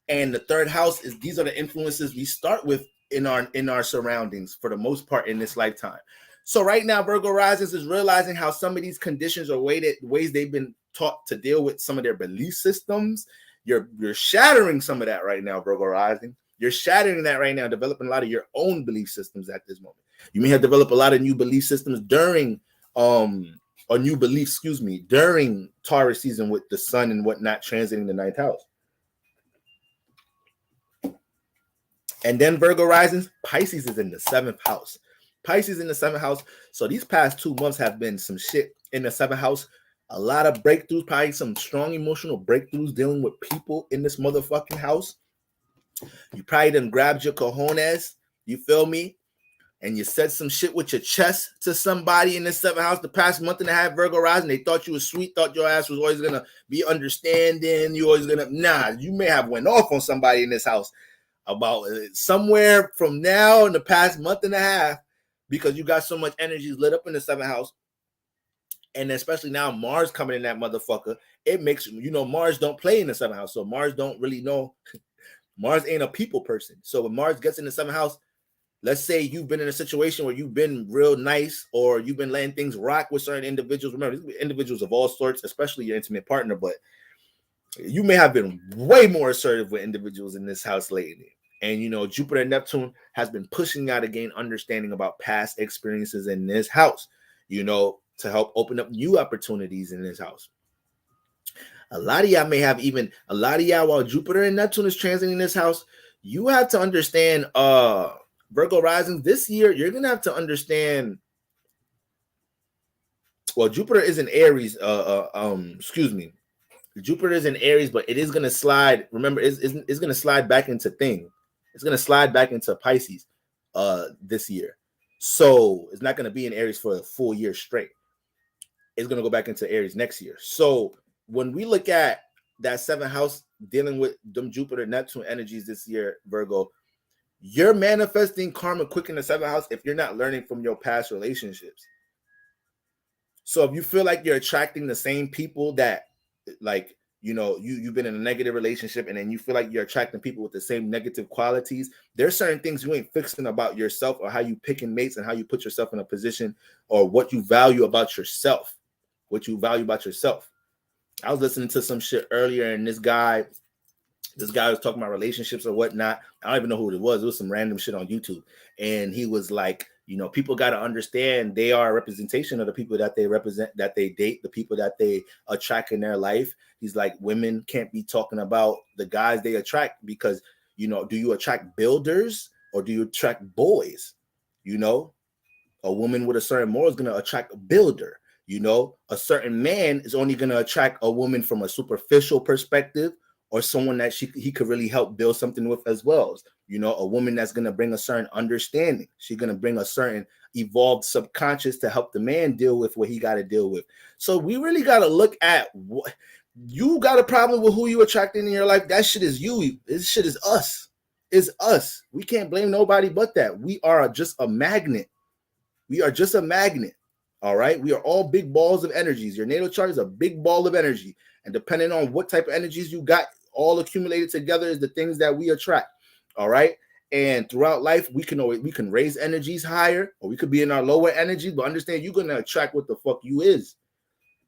A: and the third house these are the influences we start with in our surroundings for the most part in this lifetime. So right now, Virgo Risings is realizing how some of these conditions are ways they've been taught to deal with some of their belief systems. You're shattering some of that right now, Virgo Rising. You're shattering that right now, developing a lot of your own belief systems at this moment. You may have developed a lot of new belief systems during during Taurus season with the sun and whatnot transiting the ninth house. And then Virgo Risings, Pisces is in the seventh house. Pisces in the seventh house. So these past 2 months have been some shit in the seventh house. A lot of breakthroughs, probably some strong emotional breakthroughs dealing with people in this motherfucking house. You probably done grabbed your cojones, you feel me? And you said some shit with your chest to somebody in the seventh house the past month and a half, Virgo Rising. They thought you was sweet, thought your ass was always going to be understanding. You always going to, you may have went off on somebody in this house about somewhere from now in the past month and a half because you got so much energy lit up in the seventh house. And especially now Mars coming in that motherfucker, it makes, Mars don't play in the seventh house. So Mars don't really know. Mars ain't a people person. So when Mars gets in the seventh house, let's say you've been in a situation where you've been real nice or you've been letting things rock with certain individuals. Remember, these individuals of all sorts, especially your intimate partner, but you may have been way more assertive with individuals in this house lately. And, Jupiter and Neptune has been pushing out to gain understanding about past experiences in this house, to help open up new opportunities in this house. A lot of y'all while Jupiter and Neptune is transiting this house, you have to understand, Virgo Rising, this year, you're going to have to understand, well, Jupiter is in Aries, Jupiter is in Aries, but it is going to slide. Remember, it's going to slide back into It's going to slide back into Pisces this year. So it's not going to be in Aries for a full year straight. It's going to go back into Aries next year. So when we look at that seventh house dealing with them Jupiter, Neptune energies this year, Virgo, you're manifesting karma quick in the seventh house if you're not learning from your past relationships. So if you feel like you're attracting the same people that, like, you've been in a negative relationship and then you feel like you're attracting people with the same negative qualities, there's certain things you ain't fixing about yourself or how you picking mates and how you put yourself in a position or what you value about yourself. I was listening to some shit earlier and this guy was talking about relationships or whatnot. I don't even know who it was. It was some random shit on YouTube. And he was like, people got to understand they are a representation of the people that they represent, that they date, the people that they attract in their life. He's like, women can't be talking about the guys they attract because, do you attract builders or do you attract boys? A woman with a certain moral is going to attract a builder. A certain man is only going to attract a woman from a superficial perspective or someone that he could really help build something with as well. A woman that's going to bring a certain understanding. She's going to bring a certain evolved subconscious to help the man deal with what he got to deal with. So we really got to look at what you got a problem with who you attracting in your life. That shit is you. This shit is us. It's us. We can't blame nobody but that. We are just a magnet. All right. We are all big balls of energies. Your natal chart is a big ball of energy. And depending on what type of energies you got, all accumulated together is the things that we attract. All right. And throughout life, we can raise energies higher, or we could be in our lower energy, but understand you're going to attract what the fuck you is.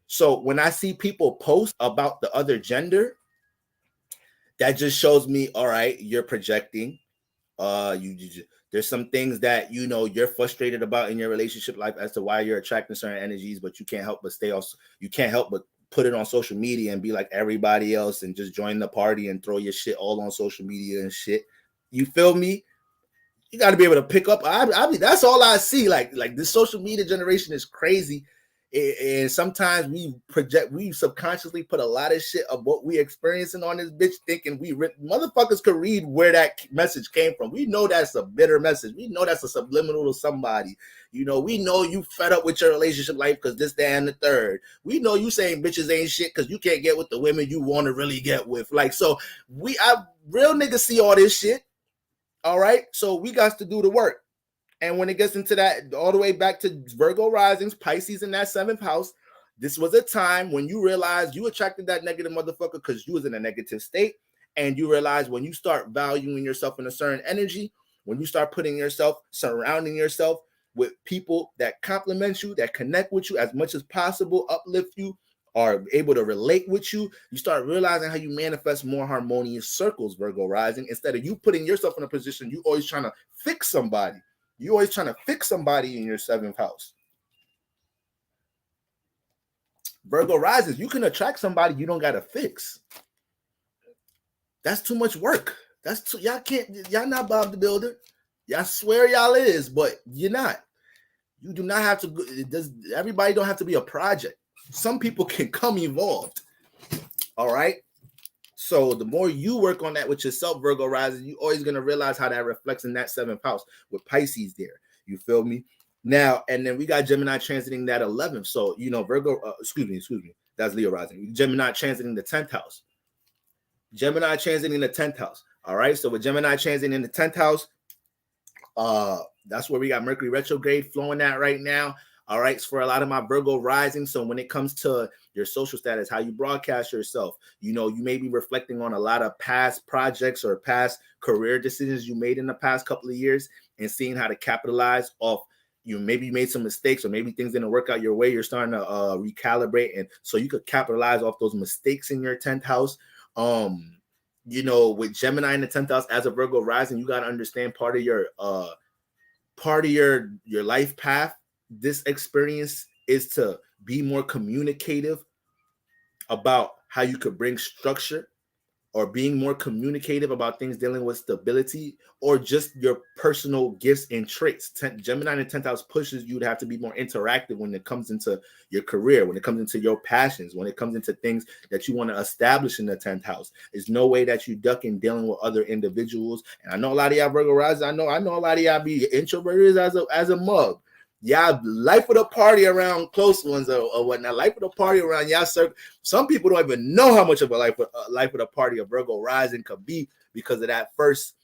A: So when I see people post about the other gender, that just shows me, all right, you're projecting. There's some things that you're frustrated about in your relationship life as to why you're attracting certain energies, but you can't help but put it on social media and be like everybody else and just join the party and throw your shit all on social media and shit. You feel me? You got to be able to pick up. I mean, that's all I see. Like this social media generation is crazy. And sometimes we subconsciously put a lot of shit of what we experiencing on this bitch, thinking motherfuckers could read where that message came from. We know that's a bitter message. We know that's a subliminal to somebody. You know, we know you fed up with your relationship life because this, that, and the third. We know you saying bitches ain't shit because you can't get with the women you want to really get with. Like, so real niggas see all this shit. All right, so we got to do the work. And when it gets into that, all the way back to Virgo Risings, Pisces in that 7th house, this was a time when you realized you attracted that negative motherfucker because you was in a negative state. And you realize when you start valuing yourself in a certain energy, when you start surrounding yourself with people that compliment you, that connect with you as much as possible, uplift you, are able to relate with you, you start realizing how you manifest more harmonious circles, Virgo Rising. Instead of you putting yourself in a position, you always trying to fix somebody. You always trying to fix somebody in your 7th house. Virgo Rising, you can attract somebody you don't got to fix. That's too much work. Y'all not Bob the Builder. Y'all swear y'all is, but you're not. You do not have to, everybody don't have to be a project. Some people can come evolved. All right. So the more you work on that with yourself, Virgo Rising, you're always going to realize how that reflects in that 7th house with Pisces there. You feel me? Now, and then we got Gemini transiting that 11th. So, you know, Virgo, excuse me. That's Leo Rising. Gemini transiting the 10th house. Gemini transiting the 10th house. All right. So with Gemini transiting in the 10th house, that's where we got Mercury retrograde flowing at right now. All right, it's for a lot of my Virgo rising. So when it comes to your social status, how you broadcast yourself, you know, you may be reflecting on a lot of past projects or past career decisions you made in the past couple of years and seeing how to capitalize off. You maybe made some mistakes or maybe things didn't work out your way. You're starting to recalibrate, and so you could capitalize off those mistakes in your 10th house. You know, with Gemini in the 10th house as a Virgo rising, you got to understand part of your life path. This experience is to be more communicative about how you could bring structure, or being more communicative about things dealing with stability, or just your personal gifts and traits. Gemini in the 10th house pushes you to have to be more interactive when it comes into your career, when it comes into your passions, when it comes into things that you want to establish in the 10th house. There's no way that you duck in dealing with other individuals. And I know a lot of y'all Virgo rising, I know a lot of y'all be introverted as a mug. Y'all life of the party around close ones or whatnot. Life of the party around y'all circle. Some people don't even know how much of a life of the party a Virgo rising could be because of that first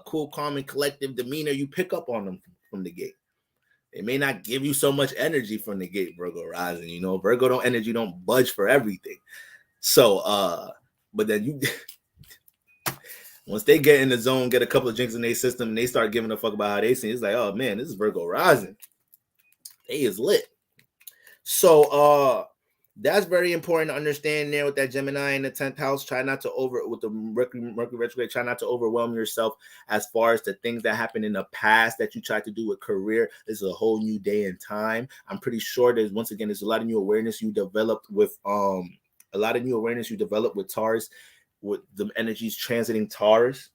A: cool, calm, and collective demeanor you pick up on them from the gate. They may not give you so much energy from the gate, Virgo rising. You know, Virgo energy don't budge for everything. So, but then you. Once they get in the zone, get a couple of drinks in their system, and they start giving a fuck about how they see, it's like, oh man, this is Virgo rising. They is lit. So that's very important to understand there with that Gemini in the 10th house. Try not to with the Mercury retrograde, try not to overwhelm yourself as far as the things that happened in the past that you tried to do with career. This is a whole new day and time. I'm pretty sure there's a lot of new awareness you developed with Taurus, with the energies transiting Taurus.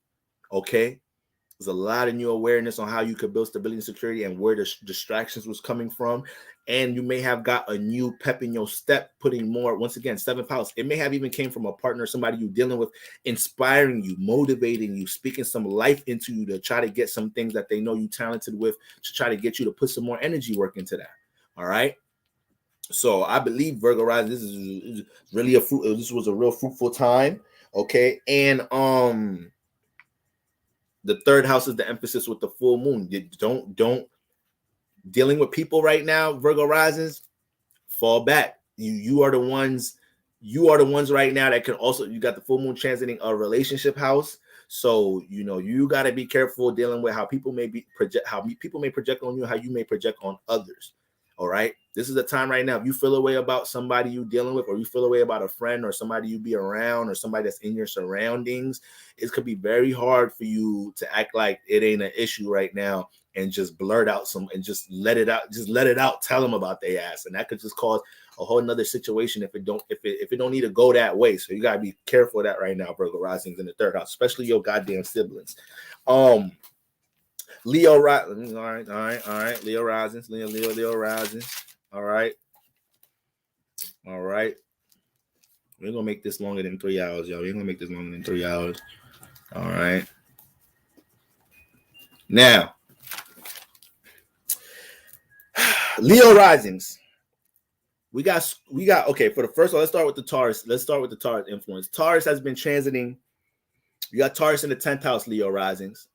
A: Okay, there's a lot of new awareness on how you could build stability and security and where the distractions was coming from. And you may have got a new pep in your step, putting more, once again, 7th house. It may have even came from a partner, somebody you're dealing with, inspiring you, motivating you, speaking some life into you to try to get some things that they know you're talented with, to try to get you to put some more energy work into that. All right. So I believe Virgo rising, this is really this was a real fruitful time. Okay. And the 3rd house is the emphasis with the full moon. Don't dealing with people right now, Virgo risings, fall back. You are the ones right now that can also, you got the full moon transiting a relationship house. So, you know, you got to be careful dealing with how people may project on you, how you may project on others. All right. This is the time right now. If you feel a way about somebody you're dealing with, or you feel a way about a friend or somebody you be around or somebody that's in your surroundings, it could be very hard for you to act like it ain't an issue right now and just blurt out some and just let it out, tell them about their ass. And that could just cause a whole nother situation if it don't need to go that way. So you gotta be careful of that right now, Virgo risings in the third house, especially your goddamn siblings. Leo rising. All right. Leo risings, Leo risings. All right. We're gonna make this longer than 3 hours, y'all. We're gonna make this longer than 3 hours. All right. Now, Leo risings. We got okay. For the first one, let's start with the Taurus. Let's start with the Taurus influence. Taurus has been transiting. You got Taurus in the 10th house, Leo risings.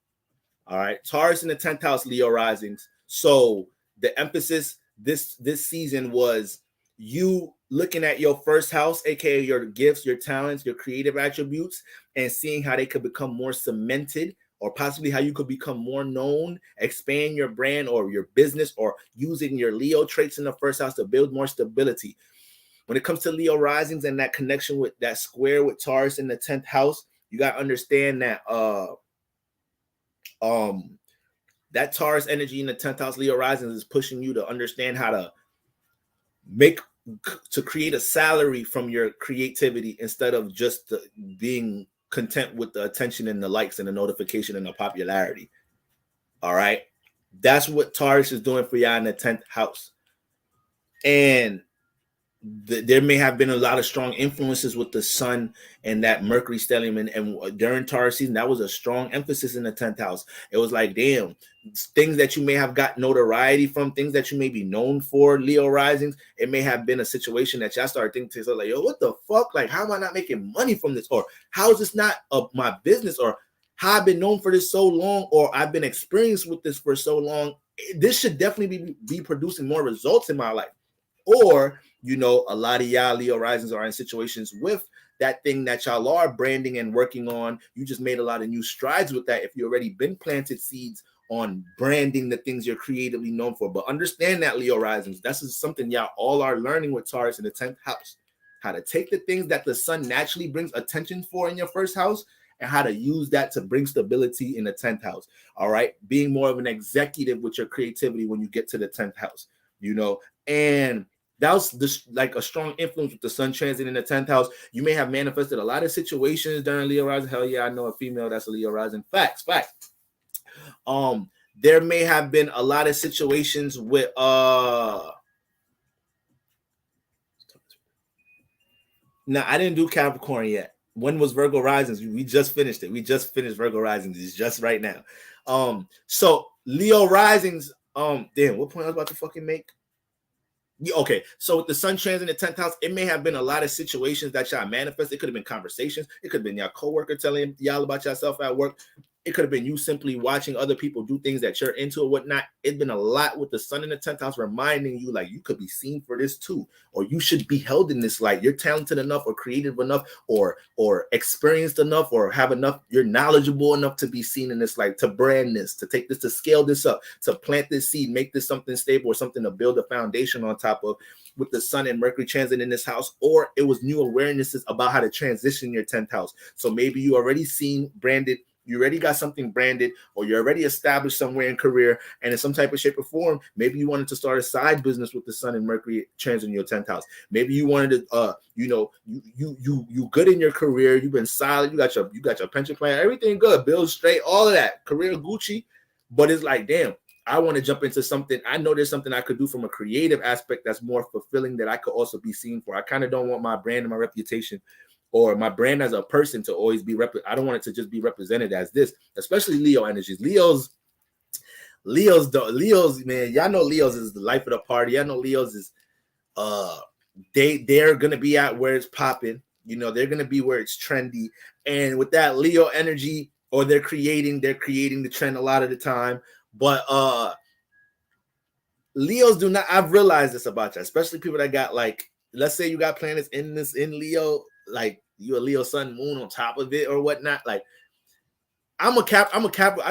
A: All right, Taurus in the 10th house, Leo risings. So the emphasis this season was you looking at your first house, aka your gifts, your talents, your creative attributes, and seeing how they could become more cemented, or possibly how you could become more known, expand your brand or your business, or using your Leo traits in the first house to build more stability. When it comes to Leo risings and that connection with that square with Taurus in the 10th house, you got to understand that that Taurus energy in the 10th house, Leo risings, is pushing you to understand how to create a salary from your creativity instead of just being content with the attention and the likes and the notification and the popularity. All right. That's what Taurus is doing for y'all in the 10th house. And there may have been a lot of strong influences with the sun and that Mercury stellium, and during Taurus season, that was a strong emphasis in the 10th house. It was like, damn, things that you may have got notoriety from, things that you may be known for, Leo risings, it may have been a situation that y'all started thinking to yourself, like, yo, what the fuck? Like, how am I not making money from this? Or how is this not my business? Or how I've been known for this so long, or I've been experienced with this for so long. This should definitely be producing more results in my life. Or, you know, a lot of y'all Leo risings are in situations with that thing that y'all are branding and working on. You just made a lot of new strides with that if you already been planted seeds on branding the things you're creatively known for. But understand that, Leo risings, that's something y'all all are learning with Taurus in the 10th house. How to take the things that the sun naturally brings attention for in your first house and how to use that to bring stability in the 10th house. All right. Being more of an executive with your creativity when you get to the 10th house, you know, and that was like a strong influence with the sun transit in the 10th house. You may have manifested a lot of situations during Leo rising. Hell yeah, I know a female that's a Leo rising. Facts. There may have been a lot of situations with now I didn't do Capricorn yet. When was Virgo risings? We just finished it. We just finished Virgo risings. It's just right now. So Leo risings. Damn, what point I was about to fucking make? Okay, so with the sun transit in the 10th house, it may have been a lot of situations that y'all manifest. It could have been conversations. It could have been your coworker telling y'all about yourself at work. It could have been you simply watching other people do things that you're into or whatnot. It's been a lot with the sun in the 10th house reminding you, like, you could be seen for this too, or you should be held in this light. You're talented enough or creative enough or experienced enough or have enough, you're knowledgeable enough to be seen in this light, to brand this, to take this, to scale this up, to plant this seed, make this something stable or something to build a foundation on top of with the sun and Mercury transit in this house. Or it was new awarenesses about how to transition your 10th house. So maybe you already seen branded, you already got something branded, or you're already established somewhere in career, and in some type of shape or form, maybe you wanted to start a side business with the sun and Mercury transit in your 10th house. Maybe you wanted to, you good in your career, you've been solid, you got your pension plan, everything good, bills straight, all of that, career Gucci, but it's like, damn, I want to jump into something. I know there's something I could do from a creative aspect that's more fulfilling that I could also be seen for. I kind of don't want my brand and my reputation or my brand as a person to always be I don't want it to just be represented as this, especially Leo energies. Leos, man, y'all know Leos is the life of the party. Y'all know Leos is they're gonna be at where it's popping, you know, they're gonna be where it's trendy. And with that Leo energy, or they're creating the trend a lot of the time. But Leos do not, I've realized this about you, especially people that got, like, let's say you got planets in Leo, like you a Leo sun moon on top of it or whatnot. Like I'm a Cap, I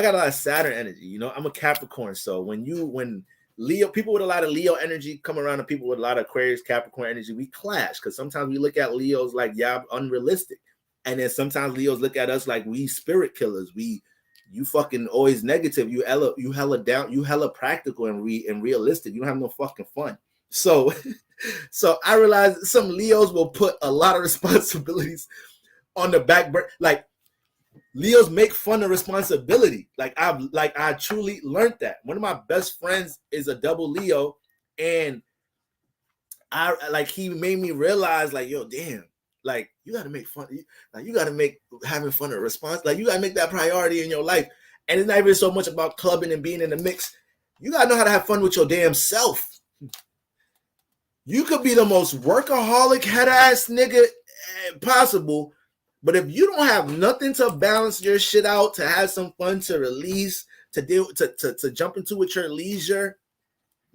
A: got a lot of Saturn energy, you know, I'm a Capricorn. So when Leo, people with a lot of Leo energy come around, and people with a lot of Aquarius, Capricorn energy, we clash, because sometimes we look at Leos like, yeah, unrealistic. And then sometimes Leos look at us like we spirit killers. We you fucking always negative. You hella down. You hella practical and realistic. You don't have no fucking fun. So, so I realized some Leos will put a lot of responsibilities on the back burner. Like Leos make fun of responsibility. Like I truly learned that. One of my best friends is a double Leo, and he made me realize, like, yo, damn, like you gotta make fun, like you gotta make having fun a response, like you gotta make that priority in your life. And it's not even so much about clubbing and being in the mix. You gotta know how to have fun with your damn self. You could be the most workaholic head ass nigga possible, but if you don't have nothing to balance your shit out, to have some fun, to release, to deal, to jump into with your leisure,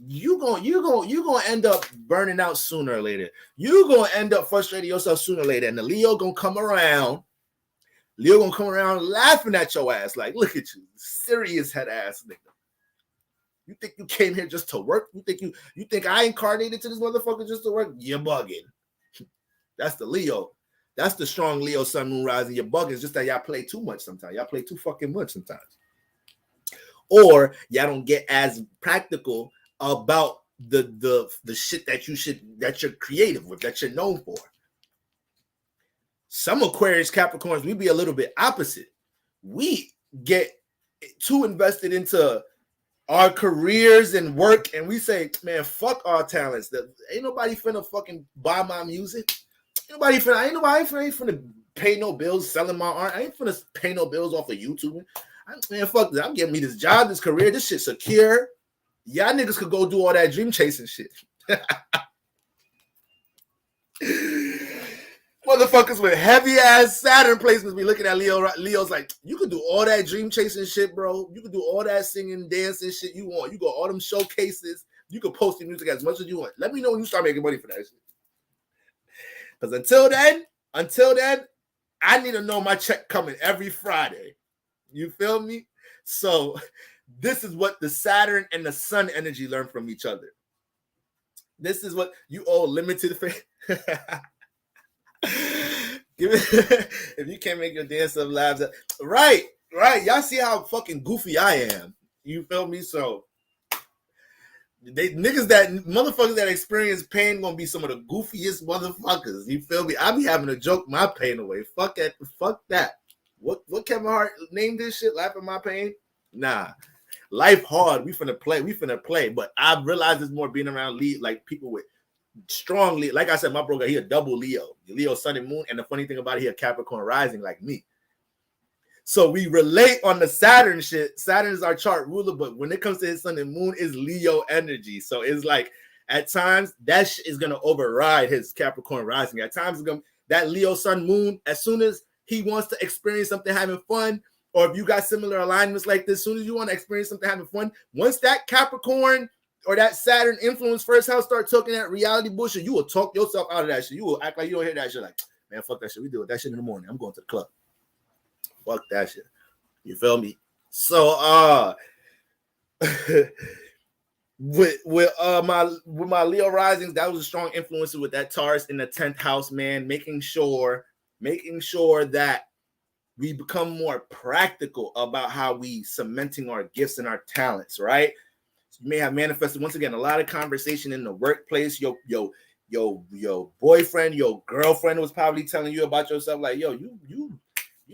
A: you gonna end up burning out sooner or later. You gonna end up frustrating yourself sooner or later, and the Leo gonna come around. Leo gonna come around laughing at your ass, like, look at you, serious head ass nigga. You think you came here just to work? You think I incarnated to this motherfucker just to work? You're bugging. That's the Leo. That's the strong Leo Sun Moon Rising. You're bugging. It's just that y'all play too much sometimes. Y'all play too fucking much sometimes, or y'all don't get as practical about the shit that you're creative with, that you're known for. Some Aquarius Capricorns, we be a little bit opposite. We get too invested into our careers and work, and we say, man, fuck our talents. Ain't nobody finna fucking buy my music. Ain't nobody finna pay no bills selling my art. I ain't finna pay no bills off of YouTube. Man, fuck this. I'm getting me this job, this career, this shit secure. Y'all niggas could go do all that dream chasing shit. Motherfuckers with heavy ass Saturn placements be looking at Leo's like, you could do all that dream chasing shit, bro. You could do all that singing, dancing shit you want. You go all them showcases. You could post your music as much as you want. Let me know when you start making money for that shit. Because until then, I need to know my check coming every Friday. You feel me? So this is what the Saturn and the Sun energy learn from each other. This is what you all limited faith. If you can't make your dance up lives, right. Y'all see how fucking goofy I am. You feel me? So motherfuckers that experience pain gonna be some of the goofiest motherfuckers. You feel me? I be having to joke my pain away. Fuck that. What Kevin Hart named this shit? Laugh at my pain? Nah. Life hard. We finna play. But I realize it's more being around like people with strongly, like I said, my brother, he a double Leo Sun and Moon, and the funny thing about it, he a Capricorn Rising like me. So we relate on the Saturn shit. Saturn is our chart ruler, but when it comes to his Sun and Moon, is Leo energy. So it's like at times that shit is gonna override his Capricorn Rising. At times that Leo Sun Moon, as soon as he wants to experience something having fun, or if you got similar alignments like this, as soon as you want to experience something having fun, once that Capricorn or that Saturn influence first house start talking that reality bullshit, you will talk yourself out of that shit. You will act like you don't hear that shit. Like, man, fuck that shit. We do that shit in the morning. I'm going to the club. Fuck that shit. You feel me? So with my Leo risings, that was a strong influence with that Taurus in the 10th house, man. Making sure that we become more practical about how we cementing our gifts and our talents, right? You may have manifested, once again, a lot of conversation in the workplace. Your boyfriend, your girlfriend was probably telling you about yourself, like, yo, you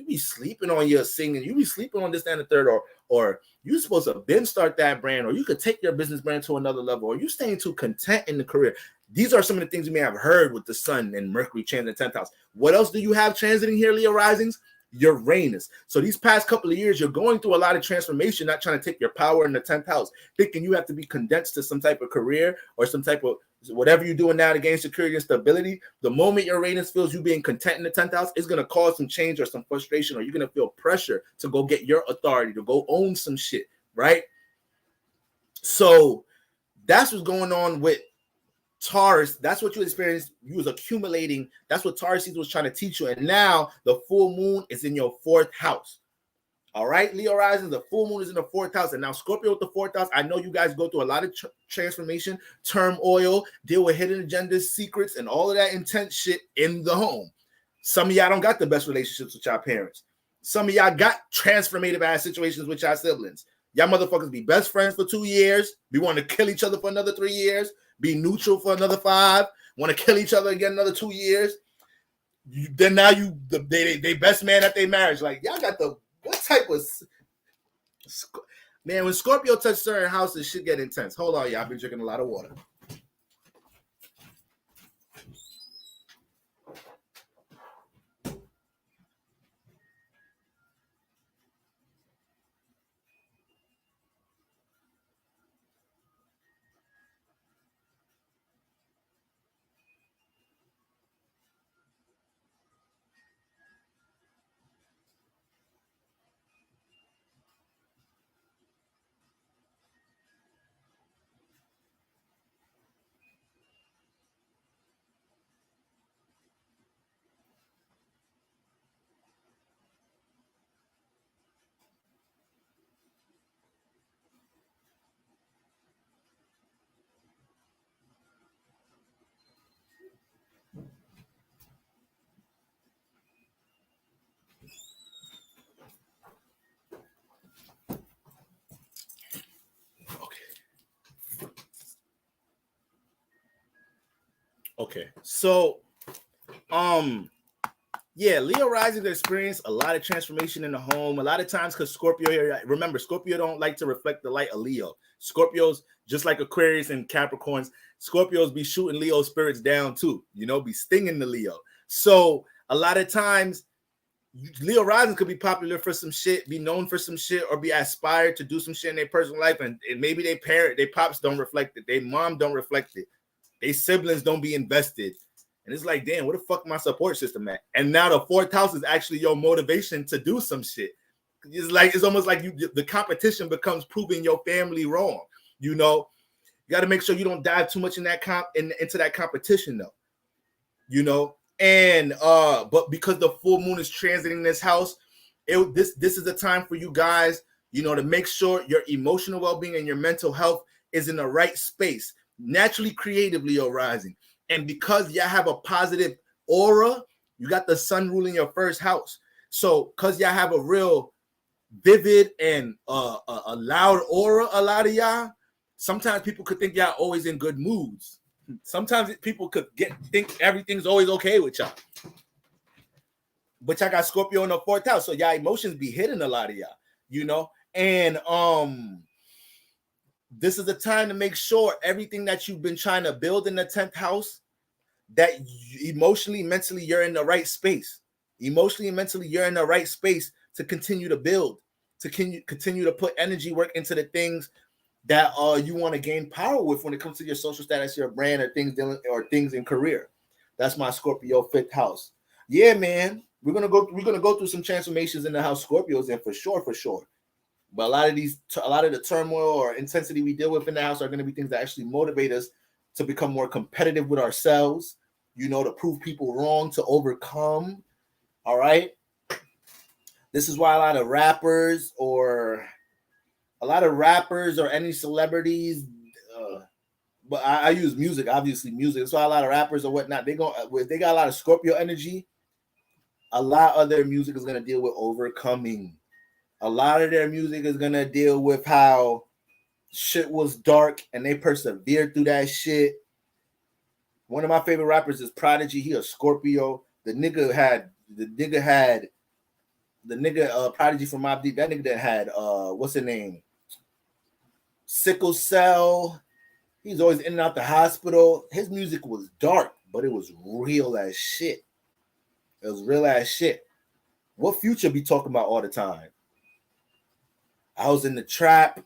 A: be sleeping on your singing, you be sleeping on this, that, and the third, or you supposed to then start that brand, or you could take your business brand to another level, or you staying too content in the career. These are some of the things you may have heard with the Sun and Mercury transit 10th house. What else do you have transiting here, Leo risings? Uranus. So these past couple of years, you're going through a lot of transformation, not trying to take your power in the 10th house, thinking you have to be condensed to some type of career or some type of whatever you're doing now to gain security and stability. The moment Uranus feels you being content in the 10th house, it's going to cause some change or some frustration, or you're going to feel pressure to go get your authority, to go own some shit, right? So that's what's going on with Taurus. That's what you experienced. You was accumulating. That's what Taurus was trying to teach you. And now the full moon is in your 4th house. All right, Leo rising, the full moon is in the 4th house. And now Scorpio with the 4th house. I know you guys go through a lot of transformation, turmoil, deal with hidden agendas, secrets, and all of that intense shit in the home. Some of y'all don't got the best relationships with your parents. Some of y'all got transformative ass situations with y'all siblings. Y'all motherfuckers be best friends for 2 years. Be wanting to kill each other for another 3 years. Be neutral for another 5. Want to kill each other again another 2 years. They best man at their marriage. Like, y'all got the what type of man? When Scorpio touch certain houses, shit get intense. Hold on, y'all. I've been drinking a lot of water. Okay. So, yeah, Leo Rising experience a lot of transformation in the home. A lot of times, because Scorpio, remember, Scorpio don't like to reflect the light of Leo. Scorpios, just like Aquarius and Capricorns, Scorpios be shooting Leo spirits down too, be stinging the Leo. So a lot of times, Leo Rising could be popular for some shit, be known for some shit, or be aspired to do some shit in their personal life, and maybe their pops don't reflect it, their mom don't reflect it, their siblings don't be invested. And it's like, damn, what the fuck my support system at? And now the 4th house is actually your motivation to do some shit. It's almost like the competition becomes proving your family wrong. You got to make sure you don't dive too much in that into that competition though. And but because the full moon is transiting this house, this is a time for you guys, to make sure your emotional well-being and your mental health is in the right space. Naturally creative Leo rising. And because y'all have a positive aura, you got the sun ruling your first house. So because y'all have a real vivid and a loud aura, a lot of y'all, sometimes people could think y'all always in good moods. Sometimes people could think everything's always okay with y'all. But y'all got Scorpio in the 4th house, so y'all emotions be hitting a lot of y'all, And this is the time to make sure everything that you've been trying to build in the 10th house, that emotionally, mentally, you're in the right space. Emotionally and mentally, you're in the right space to continue to build, to continue to put energy work into the things that you want to gain power with when it comes to your social status, your brand, or things in career. That's my Scorpio 5th house. Yeah, man. We're gonna go through some transformations in the house Scorpios, and for sure. But a lot of the turmoil or intensity we deal with in the house are going to be things that actually motivate us to become more competitive with ourselves, to prove people wrong, to overcome. All right. This is why a lot of rappers or any celebrities, but I use music, obviously music. That's why a lot of rappers or whatnot, they got a lot of Scorpio energy. A lot of their music is going to deal with overcoming. A lot of their music is going to deal with how shit was dark and they persevered through that shit. One of my favorite rappers is Prodigy. He a Scorpio. The nigga Prodigy from Mobb Deep. That nigga that had what's the name? Sickle cell. He's always in and out the hospital. His music was dark, but it was real as shit. It was real as shit. What Future be talking about all the time? I was in the trap,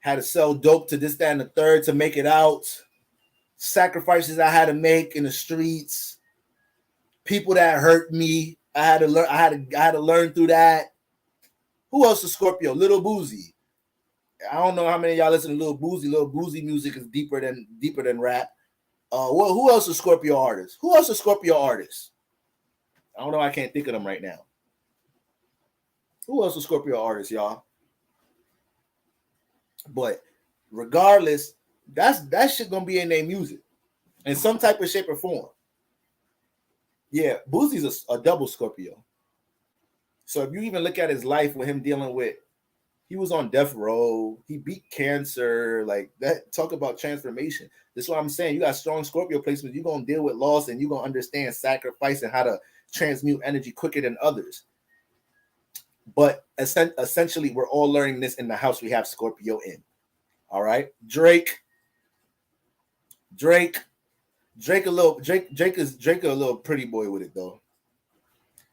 A: had to sell dope to this, that, and the third to make it out. Sacrifices I had to make in the streets. People that hurt me, I had to learn. I had to learn through that. Who else is Scorpio? Little Boozy. I don't know how many of y'all listen to Little Boozy. Little Boozy music is deeper than rap. Well, who else is Scorpio artists? I don't know. I can't think of them right now. Who else is Scorpio artists, y'all? But regardless, that shit gonna be in their music in some type of shape or form. Yeah, Boosie's a double Scorpio. So if you even look at his life with him dealing with, he was on death row, he beat cancer, like that. Talk about transformation. This is what I'm saying. You got strong Scorpio placements, you're gonna deal with loss and you're gonna understand sacrifice and how to transmute energy quicker than others. But essentially, we're all learning this in the house we have Scorpio in. All right, Drake a little pretty boy with it though.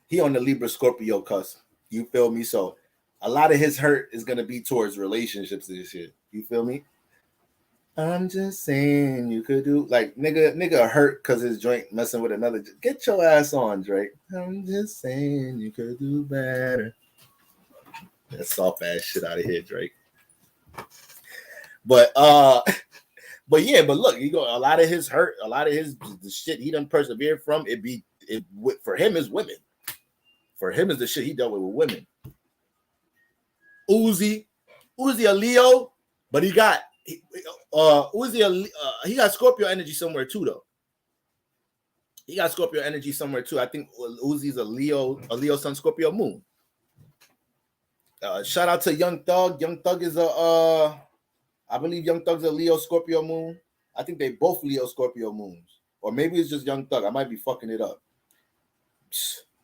A: He on the Libra Scorpio cusp. You feel me? So a lot of his hurt is gonna be towards relationships this year. You feel me? I'm just saying you could do like nigga hurt because his joint messing with another. Get your ass on, Drake. I'm just saying you could do better. That soft ass shit out of here, Drake. But yeah, but look, you go a lot of his hurt, a lot of the shit he done persevered from. For him is women. For him is the shit he dealt with women. Uzi a Leo, but he got he got Scorpio energy somewhere too though. He got Scorpio energy somewhere too. I think Uzi's a Leo Sun, Scorpio Moon. Shout out to Young Thug. Young Thug is I believe Young Thug's a Leo Scorpio Moon. I think they both Leo Scorpio Moons. Or maybe it's just Young Thug. I might be fucking it up.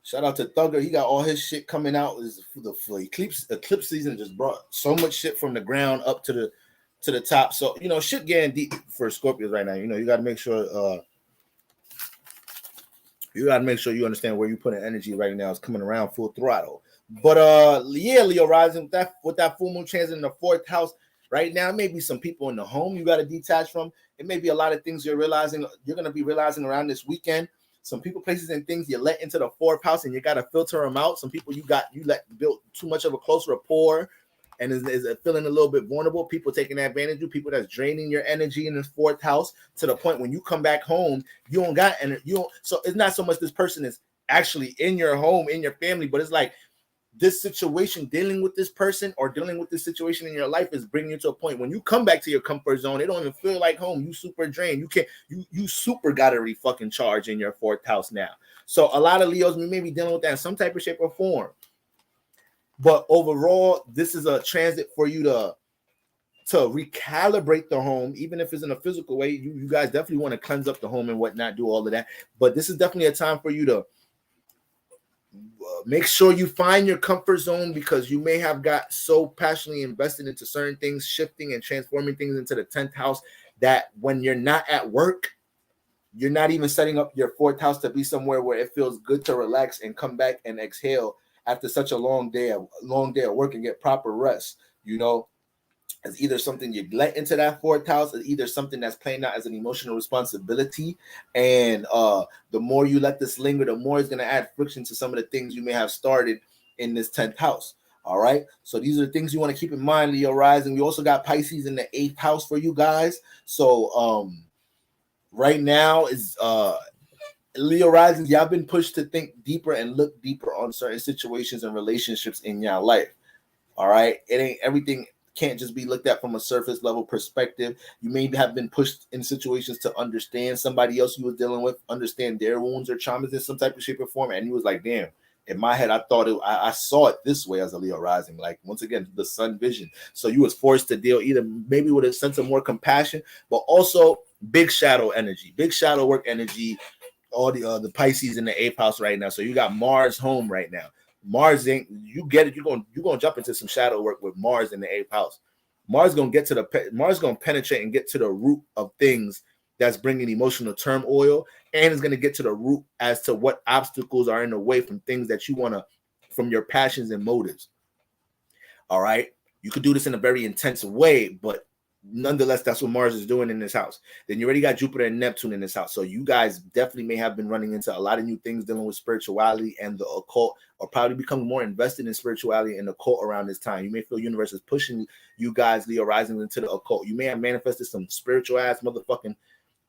A: Shout out to Thugger. He got all his shit coming out. For Eclipse season just brought so much shit from the ground up to the top. So, you know, shit getting deep for Scorpios right now. You know, you got to make sure you understand where you putting energy right now is coming around full throttle. But yeah, Leo Rising with that full moon transit in the 4th house right now, maybe some people in the home you got to detach from. It may be a lot of things you're going to be realizing around this weekend. Some people, places, and things you let into the 4th house, and you got to filter them out. Some people you let build too much of a close rapport, and is feeling a little bit vulnerable. People taking advantage of people that's draining your energy in this 4th house to the point when you come back home, you don't got energy. So it's not so much this person is actually in your home, in your family, but it's like this situation, dealing with this person or dealing with this situation in your life is bringing you to a point when you come back to your comfort zone, it don't even feel like home. You super drained. You super got to fucking charge in your 4th house now. So a lot of Leos may be dealing with that in some type of shape or form. But overall, this is a transit for you to recalibrate the home, even if it's in a physical way. You guys definitely want to cleanse up the home and whatnot, do all of that. But this is definitely a time for you to make sure you find your comfort zone, because you may have got so passionately invested into certain things, shifting and transforming things into the 10th house, that when you're not at work, you're not even setting up your 4th house to be somewhere where it feels good to relax and come back and exhale after such a long day of work and get proper rest. You know, it's either something you let into that 4th house, or either something that's playing out as an emotional responsibility. And the more you let this linger, the more it's going to add friction to some of the things you may have started in this 10th house. All right. So these are the things you want to keep in mind, Leo Rising. We also got Pisces in the 8th house for you guys. So right now is Leo Rising. Y'all been pushed to think deeper and look deeper on certain situations and relationships in your life. All right. It ain't everything. Can't just be looked at from a surface level perspective. You may have been pushed in situations to understand somebody else you were dealing with, understand their wounds or traumas in some type of shape or form. And you was like, damn, in my head, I saw it this way as a Leo Rising. Like, once again, the sun vision. So you was forced to deal either maybe with a sense of more compassion, but also big shadow energy, big shadow work energy. All the Pisces in the 8th house right now. So you got Mars home right now. Mars ain't, you get it. You're gonna jump into some shadow work with Mars in the 8th house. Mars gonna penetrate and get to the root of things that's bringing emotional turmoil, and is gonna get to the root as to what obstacles are in the way from things that you wanna, from your passions and motives. All right, you could do this in a very intense way, but nonetheless, that's what Mars is doing in this house. Then you already got Jupiter and Neptune in this house. So you guys definitely may have been running into a lot of new things dealing with spirituality and the occult, or probably becoming more invested in spirituality and the occult around this time. You may feel universe is pushing you guys, Leo Rising, into the occult. You may have manifested some spiritual ass motherfucking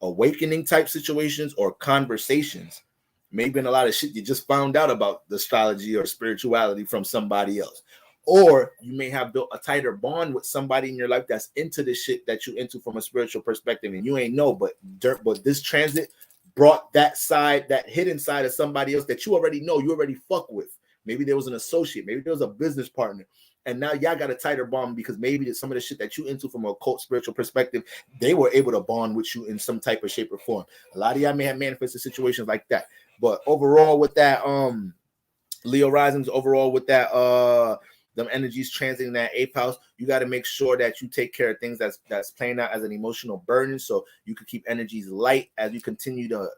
A: awakening type situations or conversations. Maybe in a lot of shit you just found out about the astrology or spirituality from somebody else. Or you may have built a tighter bond with somebody in your life that's into this shit that you into from a spiritual perspective, and you ain't know, but this transit brought that side, that hidden side of somebody else that you already know, you already fuck with, Maybe there was an associate. Maybe there was a business partner. And now y'all got a tighter bond because maybe some of the shit that you into from a occult spiritual perspective, they were able to bond with you in some type of shape or form. A lot of y'all may have manifested situations like that. But overall with that, Leo Risings, overall with that, them energies transiting that 8th house, you got to make sure that you take care of things that's playing out as an emotional burden, so you can keep energies light as you continue to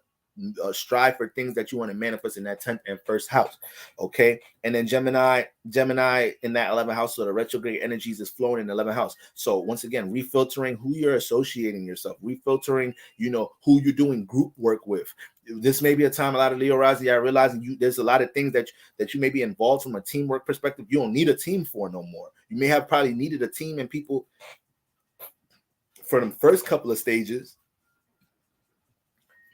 A: strive for things that you want to manifest in that 10th and 1st house. Okay. And then Gemini in that 11th house, so the retrograde energies is flowing in the 11th house. So once again, refiltering who you're associating yourself, refiltering, who you're doing group work with. This may be a time, a lot of Leo Rising, I realizing there's a lot of things that you may be involved from a teamwork perspective. You don't need a team for no more. You may have probably needed a team and people for the first couple of stages,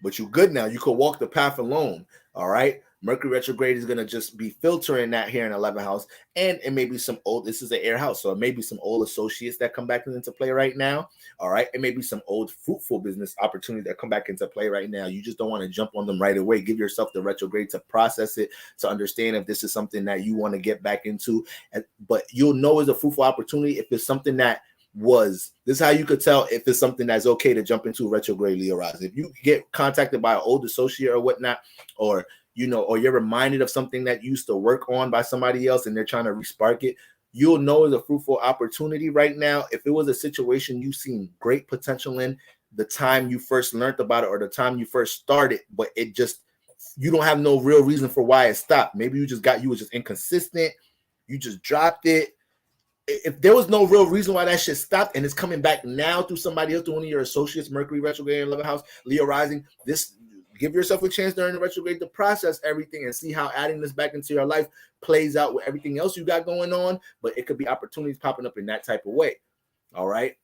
A: but you're good now. You could walk the path alone. All right. Mercury retrograde is going to just be filtering that here in 11th house. And it may be this is an air house. So it may be some old associates that come back into play right now. All right. It may be some old fruitful business opportunities that come back into play right now. You just don't want to jump on them right away. Give yourself the retrograde to process it, to understand if this is something that you want to get back into. But you'll know it's a fruitful opportunity if it's something that this is how you could tell if it's something that's okay to jump into retrograde Leo Rising. If you get contacted by an old associate or whatnot, or you're reminded of something that you used to work on by somebody else and they're trying to respark it, you'll know it's a fruitful opportunity right now. If it was a situation you seen great potential in the time you first learned about it or the time you first started, but you don't have no real reason for why it stopped. Maybe you was just inconsistent, you just dropped it. If there was no real reason why that shit stopped and it's coming back now through somebody else, through one of your associates, Mercury retrograde in 11th house, Leo Rising, give yourself a chance during the retrograde to process everything and see how adding this back into your life plays out with everything else you got going on. But it could be opportunities popping up in that type of way. All right.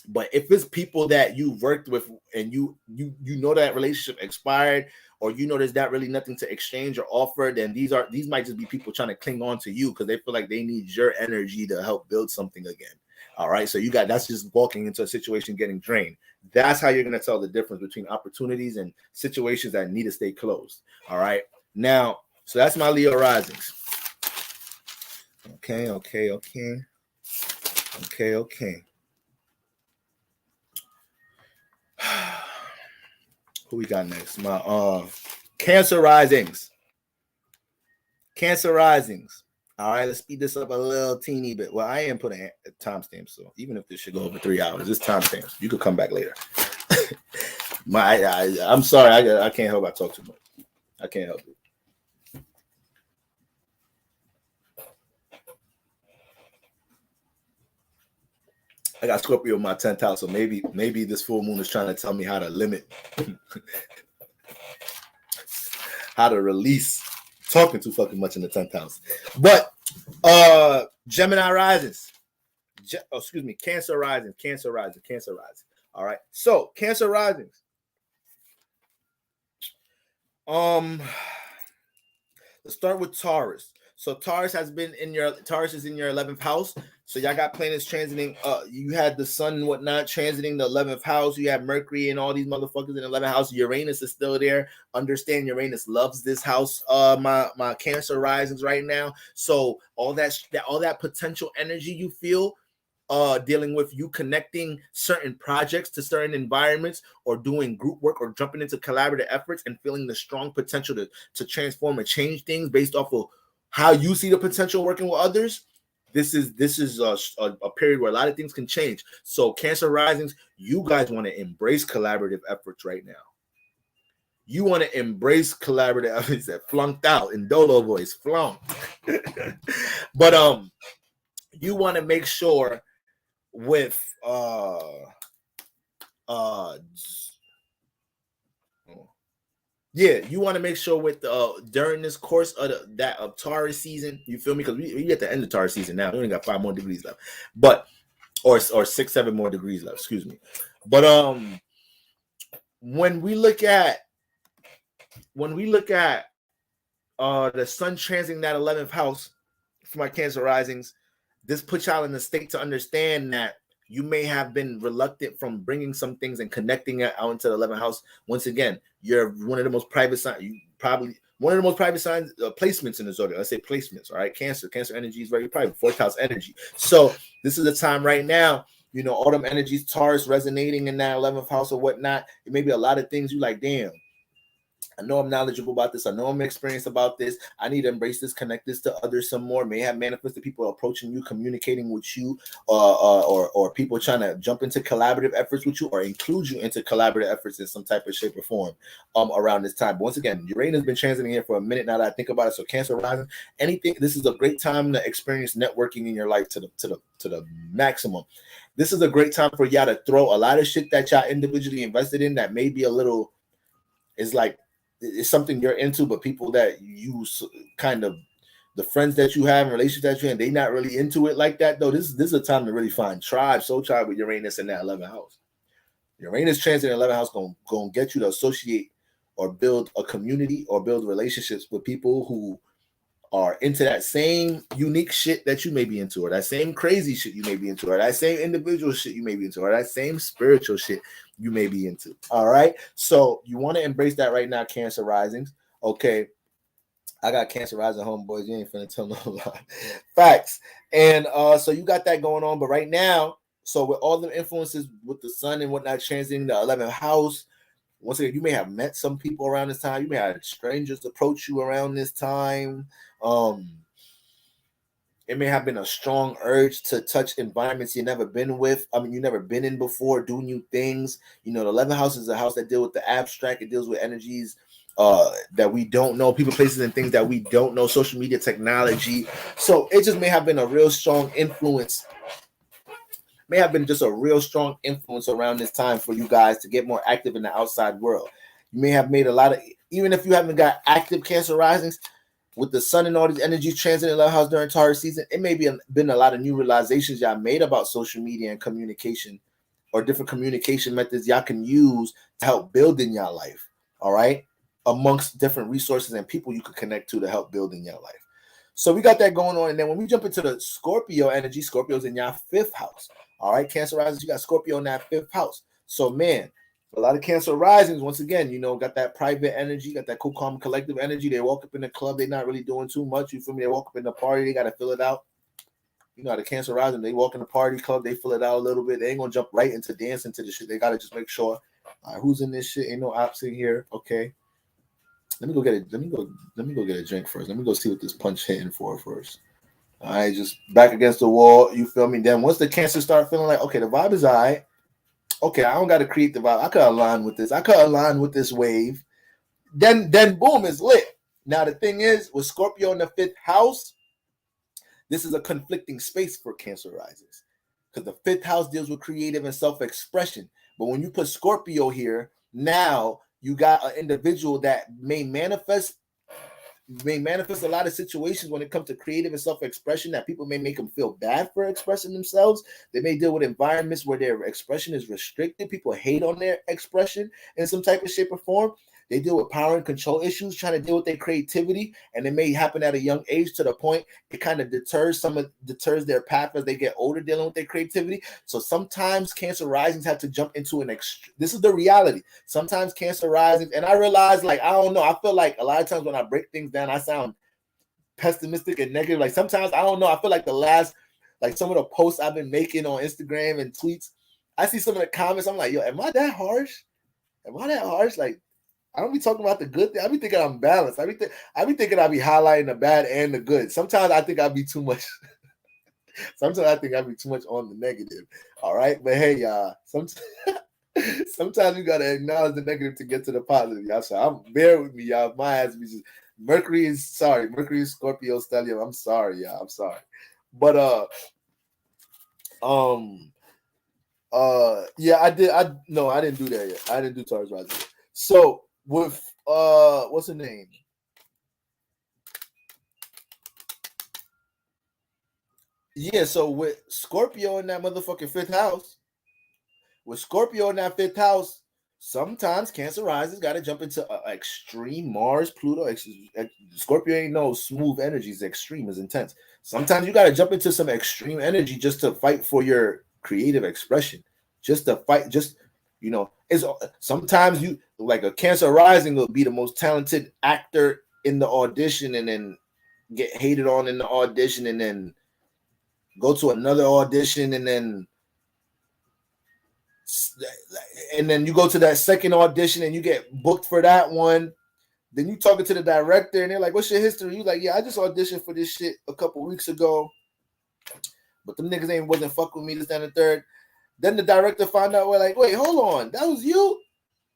A: But if it's people that you worked with and you know that relationship expired, or there's not really nothing to exchange or offer, then these might just be people trying to cling on to you because they feel like they need your energy to help build something again. All right. So that's just walking into a situation getting drained. That's how you're going to tell the difference between opportunities and situations that need to stay closed. All right. Now, so that's my Leo Risings. Okay. Who we got next? My Cancer Risings. All right, let's speed this up a little teeny bit. Well, I am putting a timestamp, so even if this should go over 3 hours, it's timestamps. You could come back later. I'm sorry, I can't help. I talk too much. I can't help it. I got Scorpio in my 10th house, so maybe this full moon is trying to tell me how to limit, how to release talking too fucking much in the 10th house. But Gemini Risings, Cancer Rising. All right, so Cancer Risings. Let's start with Taurus. So Taurus is in your 11th house. So y'all got planets transiting. You had the sun and whatnot transiting the 11th house. You have Mercury and all these motherfuckers in the 11th house. Uranus is still there. Understand Uranus loves this house. My Cancer Risings right now. So all that potential energy you feel, dealing with you connecting certain projects to certain environments, or doing group work, or jumping into collaborative efforts and feeling the strong potential to transform and change things based off of how you see the potential working with others. This is a period where a lot of things can change. So Cancer Risings, you guys want to embrace collaborative efforts right now. You want to embrace collaborative efforts. That flunked out in Dolo voice, flunked. But you want to make sure with you want to make sure with during this course of Taurus season, you feel me? Because we at the end of Taurus season now. We only got 5 more degrees left, but or 6-7 more degrees left. Excuse me. But when we look at the sun transiting that 11th house for my Cancer Risings, this puts y'all in the state to understand that you may have been reluctant from bringing some things and connecting it out into the 11th house. Once again, you're one of the most private signs. You probably One of the most private signs placements in the zodiac. Let's say placements. All right, Cancer energy is very private. Fourth house energy. So this is the time right now. You know, all them energies, Taurus resonating in that 11th house or whatnot. It may be a lot of things you like. Damn. I know I'm knowledgeable about this. I know I'm experienced about this. I need to embrace this, connect this to others some more. May have manifested people approaching you, communicating with you, or people trying to jump into collaborative efforts with you or include you into collaborative efforts in some type of shape or form around this time. But once again, Uranus has been transiting here for a minute now that I think about it. So Cancer rising, anything. This is a great time to experience networking in your life to the maximum. This is a great time for y'all to throw a lot of shit that y'all individually invested in that may be a little. It's like. It's something you're into, but people that you kind of the friends that you have and relationships that you have, they not really into it like that though. This is a time to really find soul tribe with Uranus in that 11th house. Uranus transit in 11th house gonna get you to associate or build a community or build relationships with people who are into that same unique shit that you may be into, or that same crazy shit you may be into, or that same individual shit you may be into, or that same spiritual shit you may be into. All right. So you want to embrace that right now, Cancer risings. Okay. I got Cancer rising homeboys. You ain't finna tell no lie. Facts. And so you got that going on. But right now, so with all the influences with the sun and whatnot transiting the 11th house, once again, you may have met some people around this time. You may have strangers approach you around this time. It may have been a strong urge to touch environments you've never been with. I mean, you've never been in before, do new things. You know, the 11th house is a house that deals with the abstract. It deals with energies that we don't know, people, places, and things that we don't know, social media, technology. So it just may have been a real strong influence. May have been just a real strong influence around this time for you guys to get more active in the outside world. You may have made a lot of, even if you haven't got active Cancer risings, with the sun and all these energies transiting 11th house during Taurus season, it may be been a lot of new realizations y'all made about social media and communication, or different communication methods y'all can use to help build in y'all life. All right, amongst different resources and people you could connect to help build in your life. So we got that going on. And then when we jump into the Scorpio energy, Scorpio's in your 5th house. All right, Cancer risings, you got Scorpio in that 5th house. So man, a lot of Cancer risings, once again, you know, got that private energy, got that cool, calm, collective energy. They walk up in the club, they're not really doing too much. You feel me? They walk up in the party, they got to fill it out. You know, the Cancer rising, they walk in the party club, they fill it out a little bit. They ain't gonna jump right into dancing to the shit. They gotta just make sure, all right, who's in this shit? Ain't no ops in here. Okay. Let me go get a drink first. Let me go see what this punch hitting for first. All right, just back against the wall. You feel me? Then once the Cancer start feeling like, okay, the vibe is all right. Okay, I don't got to create the vibe. I could align with this. I could align with this wave. Then boom, it's lit. Now the thing is, with Scorpio in the 5th house, this is a conflicting space for Cancer risings, because the 5th house deals with creative and self-expression. But when you put Scorpio here, now you got an individual that may manifest a lot of situations when it comes to creative and self-expression that people may make them feel bad for expressing themselves. They may deal with environments where their expression is restricted. People hate on their expression in some type of shape or form. They deal with power and control issues, trying to deal with their creativity, and it may happen at a young age to the point it kind of deters their path as they get older dealing with their creativity. So sometimes Cancer risings have to jump into this is the reality. Sometimes Cancer risings, and I realize, like, I don't know, I feel like a lot of times when I break things down, I sound pessimistic and negative. Like sometimes, I don't know, I feel like some of the posts I've been making on Instagram and tweets, I see some of the comments, I'm like, yo, am I that harsh? Like, I don't be talking about the good thing. I be thinking I'm balanced. I be thinking I be highlighting the bad and the good. Sometimes I think I be too much. Sometimes I think I be too much on the negative. All right, but hey, y'all. Sometimes you gotta acknowledge the negative to get to the positive, y'all. So bear with me, y'all. My ass be just Mercury is Scorpio stellium. I'm sorry, y'all. I'm sorry, but yeah, I didn't do that yet. I didn't do Taurus rising. So with what's her name? Yeah, so with Scorpio in that motherfucking 5th house, sometimes Cancer risings got to jump into extreme Mars, Pluto. Scorpio ain't no smooth energy. It's extreme, is intense. Sometimes you got to jump into some extreme energy just to fight for your creative expression, just to fight, it's sometimes you like a Cancer rising will be the most talented actor in the audition and then get hated on in the audition and then go to another audition and then you go to that second audition and you get booked for that one. Then you talking to the director and they're like, what's your history? You like, yeah, I just auditioned for this shit a couple weeks ago, but them niggas wasn't fucking with me, this, that, and the third. Then the director found out, we're like, wait, hold on, that was you?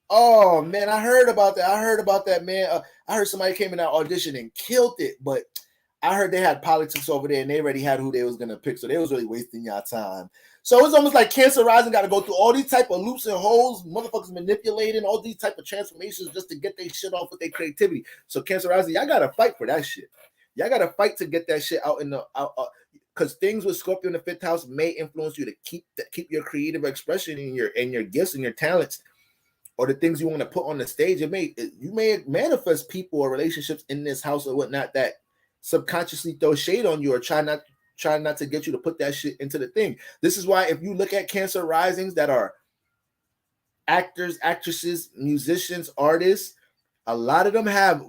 A: Oh man, I heard about that, man. I heard somebody came in that audition and killed it, but I heard they had politics over there and they already had who they was gonna pick, so they was really wasting your time. So it's almost like Cancer Rising got to go through all these type of loops and holes, motherfuckers manipulating all these type of transformations just to get their shit off with their creativity. So Cancer Rising, y'all got to fight for that shit. Y'all got to fight to get that shit out in the because things with Scorpio in the 5th house may influence you to keep your creative expression and your gifts and your talents, or the things you want to put on the stage. You may manifest people or relationships in this house or whatnot that subconsciously throw shade on you or try not to get you to put that shit into the thing. This is why if you look at Cancer Risings that are actors, actresses, musicians, artists, a lot of them have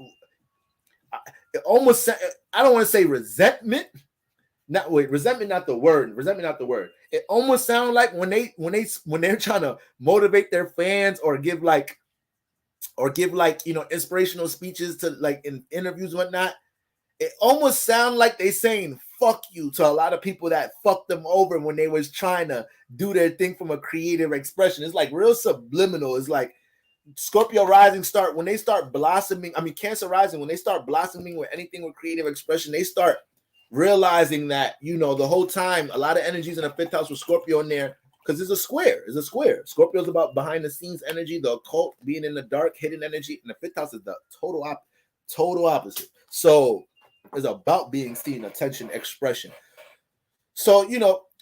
A: almost, I don't want to say resentment. Resentment not the word. It almost sounds like when they're trying to motivate their fans or give like inspirational speeches to like in interviews and whatnot, it almost sounds like they saying fuck you to a lot of people that fucked them over when they was trying to do their thing from a creative expression. It's like real subliminal. It's like Scorpio Rising when they start blossoming. I mean, Cancer Rising, when they start blossoming with anything with creative expression, they start realizing that, the whole time, a lot of energies in the 5th house with Scorpio in there, because it's a square. Scorpio's about behind the scenes energy, the occult, being in the dark, hidden energy, and the 5th house is the total opposite. So it's about being seen, attention, expression. So,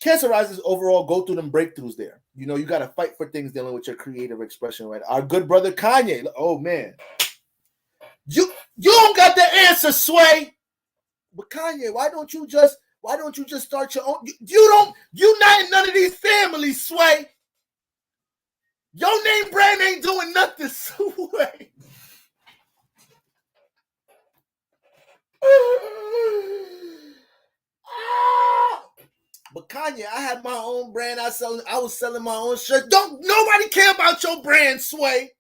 A: Cancer Risings overall go through them breakthroughs there. You got to fight for things dealing with your creative expression, right? Our good brother Kanye, oh man, you don't got the answer, Sway. But Kanye, why don't you just start your own? You not in none of these families, Sway. Your name brand ain't doing nothing, Sway. But Kanye, I had my own brand. I was selling my own shirt. Don't nobody care about your brand, Sway.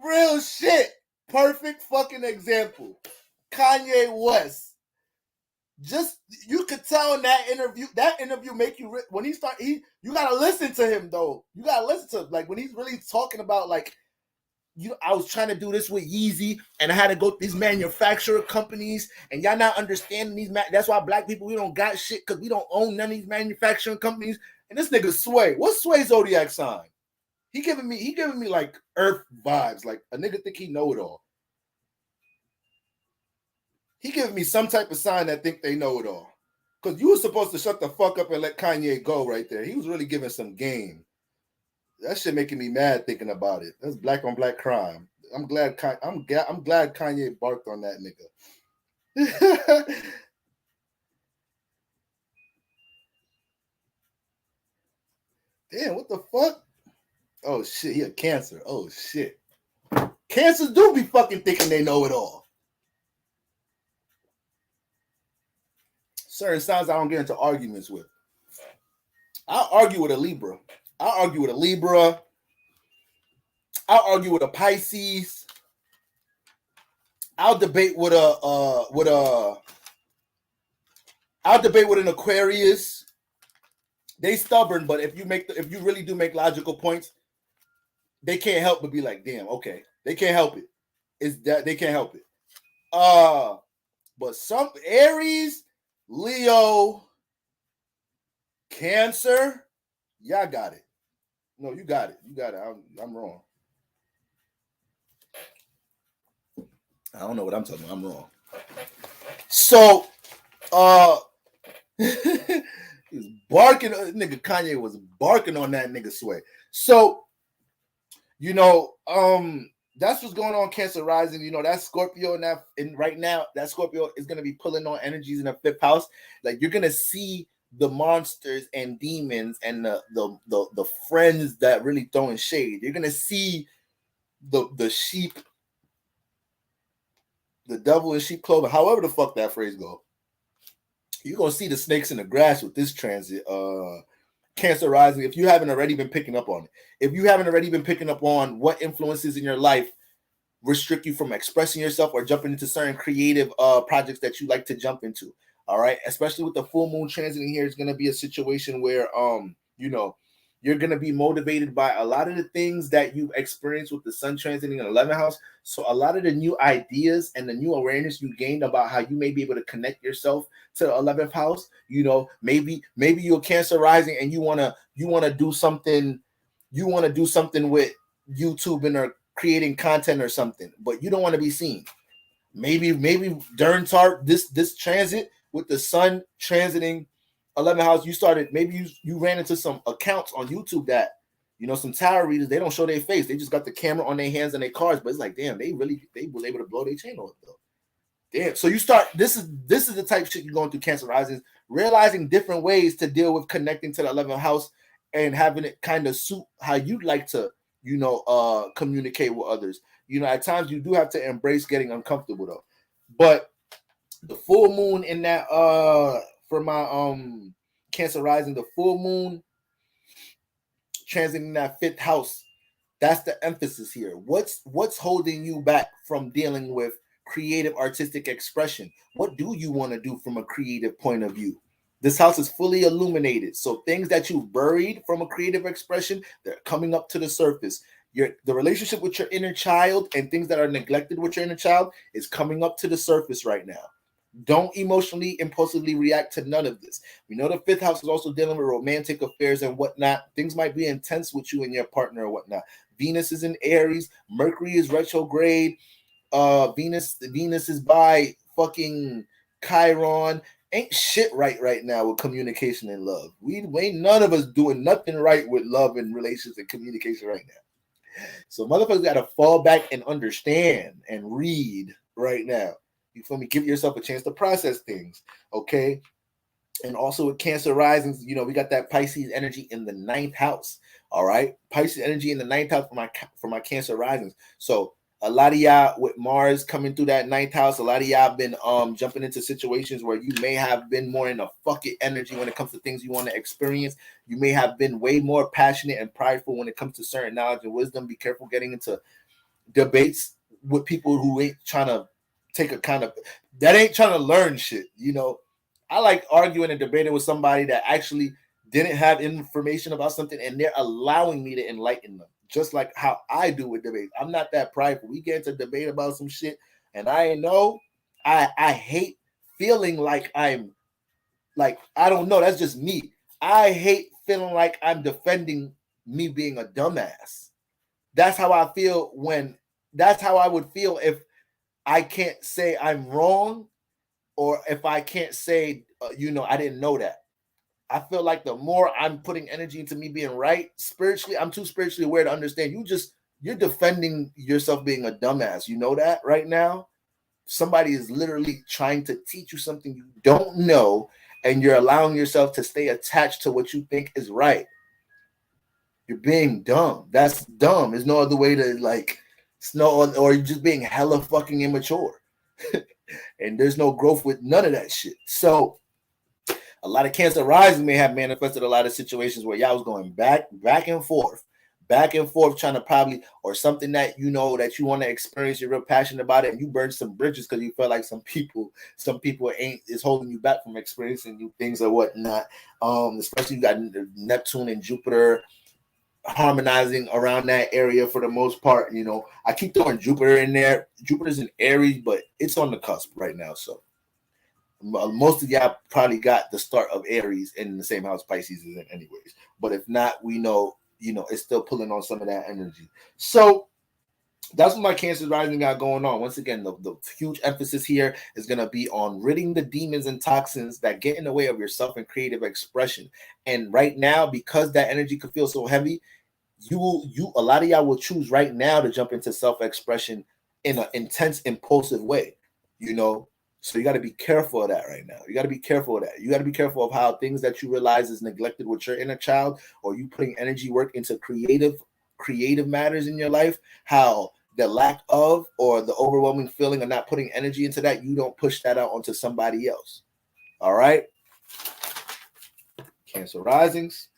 A: Real shit. Perfect fucking example. Kanye West. Just you could tell in that interview make you when he start you gotta listen to him though. You gotta listen to him. Like when he's really talking about like I was trying to do this with Yeezy and I had to go to these manufacturer companies and y'all not understanding these that's why black people we don't got shit because we don't own none of these manufacturing companies. And this nigga Sway. What's Sway's zodiac sign? He giving me like Earth vibes, like a nigga think he know it all. He giving me some type of sign that think they know it all. Because you were supposed to shut the fuck up and let Kanye go right there. He was really giving some game. That shit making me mad thinking about it. That's black on black crime. I'm glad Kanye barked on that nigga. Damn, what the fuck? Oh shit, he a Cancer. Oh shit. Cancers do be fucking thinking they know it all. Certain signs I don't get into arguments with. I'll argue with a Libra. I'll argue with a Pisces. I'll debate with an Aquarius. They stubborn, but if you really do make logical points, they can't help but be like, damn, okay. They can't help it. They can't help it. But some Aries, Leo, Cancer, y'all got it. No, you got it. I'm wrong. I don't know what I'm talking about. I'm wrong. So, he was barking. Nigga Kanye was barking on that nigga Sway. So, that's what's going on, Cancer Rising. That Scorpio and right now, that Scorpio is going to be pulling on energies in the 5th house. Like you're going to see the monsters and demons and the friends that really throwing shade. You're going to see the sheep The devil in sheep clothing, however the fuck that phrase go. You're gonna see the snakes in the grass with this transit. Cancer rising, if you haven't already been picking up on it. If you haven't already been picking up on what influences in your life restrict you from expressing yourself or jumping into certain creative projects that you like to jump into. All right. Especially with the full moon transiting here, it's gonna be a situation where you're gonna be motivated by a lot of the things that you've experienced with the sun transiting in 11th house. So a lot of the new ideas and the new awareness you gained about how you may be able to connect yourself to the 11th house. Maybe you're Cancer rising and you wanna do something. You want to do something with YouTube and or creating content or something, but you don't want to be seen. Maybe during this transit with the sun transiting 11th house, you ran into some accounts on YouTube that some tarot readers, they don't show their face, they just got the camera on their hands and their cards, but it's like, damn, they were able to blow their chain off though. Damn. So you start, this is the type of shit you're going through, Cancer risings, realizing different ways to deal with connecting to the 11th house and having it kind of suit how you'd like to communicate with others. At times you do have to embrace getting uncomfortable though. But the full moon in that for my Cancer rising, the full moon transiting that 5th house, that's the emphasis here. What's holding you back from dealing with creative artistic expression? What do you want to do from a creative point of view? This house is fully illuminated. So things that you buried from a creative expression, they're coming up to the surface. The relationship with your inner child and things that are neglected with your inner child is coming up to the surface right now. Don't emotionally, impulsively react to none of this. We know the 5th house is also dealing with romantic affairs and whatnot. Things might be intense with you and your partner or whatnot. Venus is in Aries. Mercury is retrograde. Venus is by fucking Chiron. Ain't shit right now with communication and love. We ain't none of us doing nothing right with love and relations and communication right now. So motherfuckers got to fall back and understand and read right now. You feel me? Give yourself a chance to process things, okay? And also with Cancer risings, we got that Pisces energy in the 9th house. All right, Pisces energy in the 9th house for my Cancer risings. So a lot of y'all with Mars coming through that 9th house, a lot of y'all been jumping into situations where you may have been more in a fuck it energy when it comes to things you want to experience. You may have been way more passionate and prideful when it comes to certain knowledge and wisdom. Be careful getting into debates with people who ain't trying to ain't trying to learn shit. I like arguing and debating with somebody that actually didn't have information about something and they're allowing me to enlighten them. Just like how I do with debates. I'm not that prideful. We get into debate about some shit and I hate feeling like I don't know. That's just me. I hate feeling like I'm defending me being a dumbass. That's how I feel that's how I would feel if I can't say I'm wrong or if I can't say, I didn't know that. I feel like the more I'm putting energy into me being right spiritually, I'm too spiritually aware to understand you're defending yourself being a dumbass. You know that right now? Somebody is literally trying to teach you something you don't know, and you're allowing yourself to stay attached to what you think is right. You're being dumb. That's dumb. There's no other way to or you're just being hella fucking immature. And there's no growth with none of that shit. So a lot of Cancer rising may have manifested a lot of situations where y'all was going back and forth, trying to probably, or something that that you want to experience, you're real passionate about it, and you burned some bridges because you feel like some people is holding you back from experiencing new things or whatnot. Especially you got Neptune and Jupiter harmonizing around that area for the most part. I keep throwing Jupiter in there. Jupiter's in Aries, but it's on the cusp right now, so most of y'all probably got the start of Aries in the same house Pisces is in anyways. But if not, we know, it's still pulling on some of that energy. So that's what my Cancer rising got going on. Once again, the huge emphasis here is going to be on ridding the demons and toxins that get in the way of yourself and creative expression. And right now, because that energy could feel so heavy, a lot of y'all will choose right now to jump into self-expression in an intense, impulsive way, So you got to be careful of that right now. You got to be careful of that. You got to be careful of how things that you realize is neglected with your inner child, or you putting energy work into creative matters in your life, how the lack of or the overwhelming feeling of not putting energy into that, you don't push that out onto somebody else. All right. Cancer risings.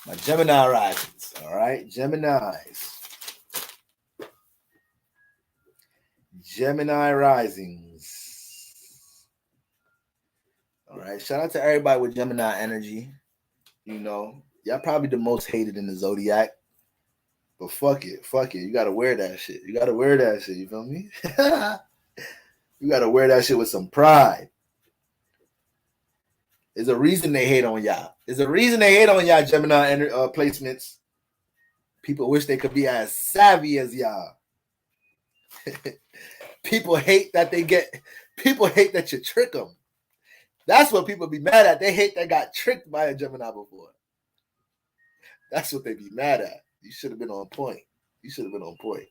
A: My Gemini risings. All right. Geminis. Gemini risings. All right. Shout out to everybody with Gemini energy. You know, y'all probably the most hated in the zodiac. But fuck it. Fuck it. You gotta wear that shit. You gotta wear that shit. You feel me? You gotta wear that shit with some pride. There's a reason they hate on y'all. There's a reason they hate on y'all, Gemini placements. People wish they could be as savvy as y'all. People hate that you trick them. That's what people be mad at. They hate they got tricked by a Gemini before. That's what they be mad at. You should have been on point. You should have been on point.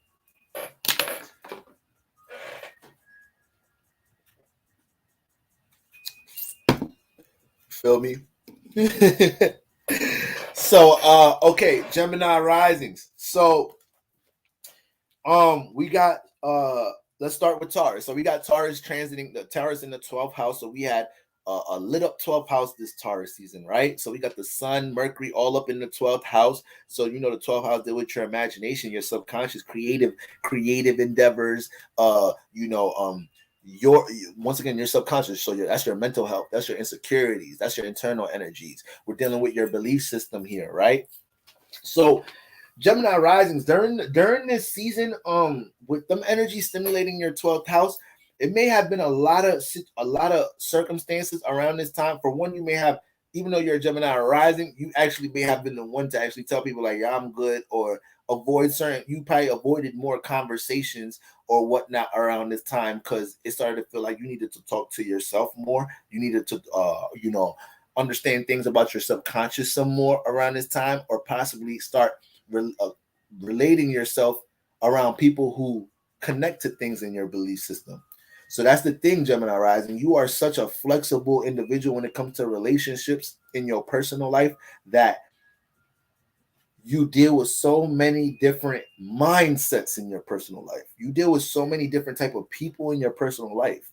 A: Feel me? So, okay, Gemini risings. So, we got, let's start with Taurus. So we got Taurus transiting the Taurus in the 12th house. So we had a lit up 12th house this Taurus season, right? So we got the Sun, Mercury all up in the 12th house. So you know the 12th house deal with your imagination, your subconscious, creative endeavors. Your once again your subconscious. So that's your mental health, that's your insecurities, that's your internal energies. We're dealing with your belief system here, right? So Gemini risings during this season, with them energy stimulating your 12th house, it may have been a lot of circumstances around this time. For one, you may have, even though you're a Gemini rising, you actually may have been the one to actually tell people like, yeah, I'm good, or avoid certain. You probably avoided more conversations or whatnot around this time because it started to feel like you needed to talk to yourself more. You needed to, understand things about your subconscious some more around this time, or possibly start relating yourself around people who connect to things in your belief system. So that's the thing, Gemini rising. You are such a flexible individual when it comes to relationships in your personal life that you deal with so many different mindsets in your personal life. You deal with so many different type of people in your personal life.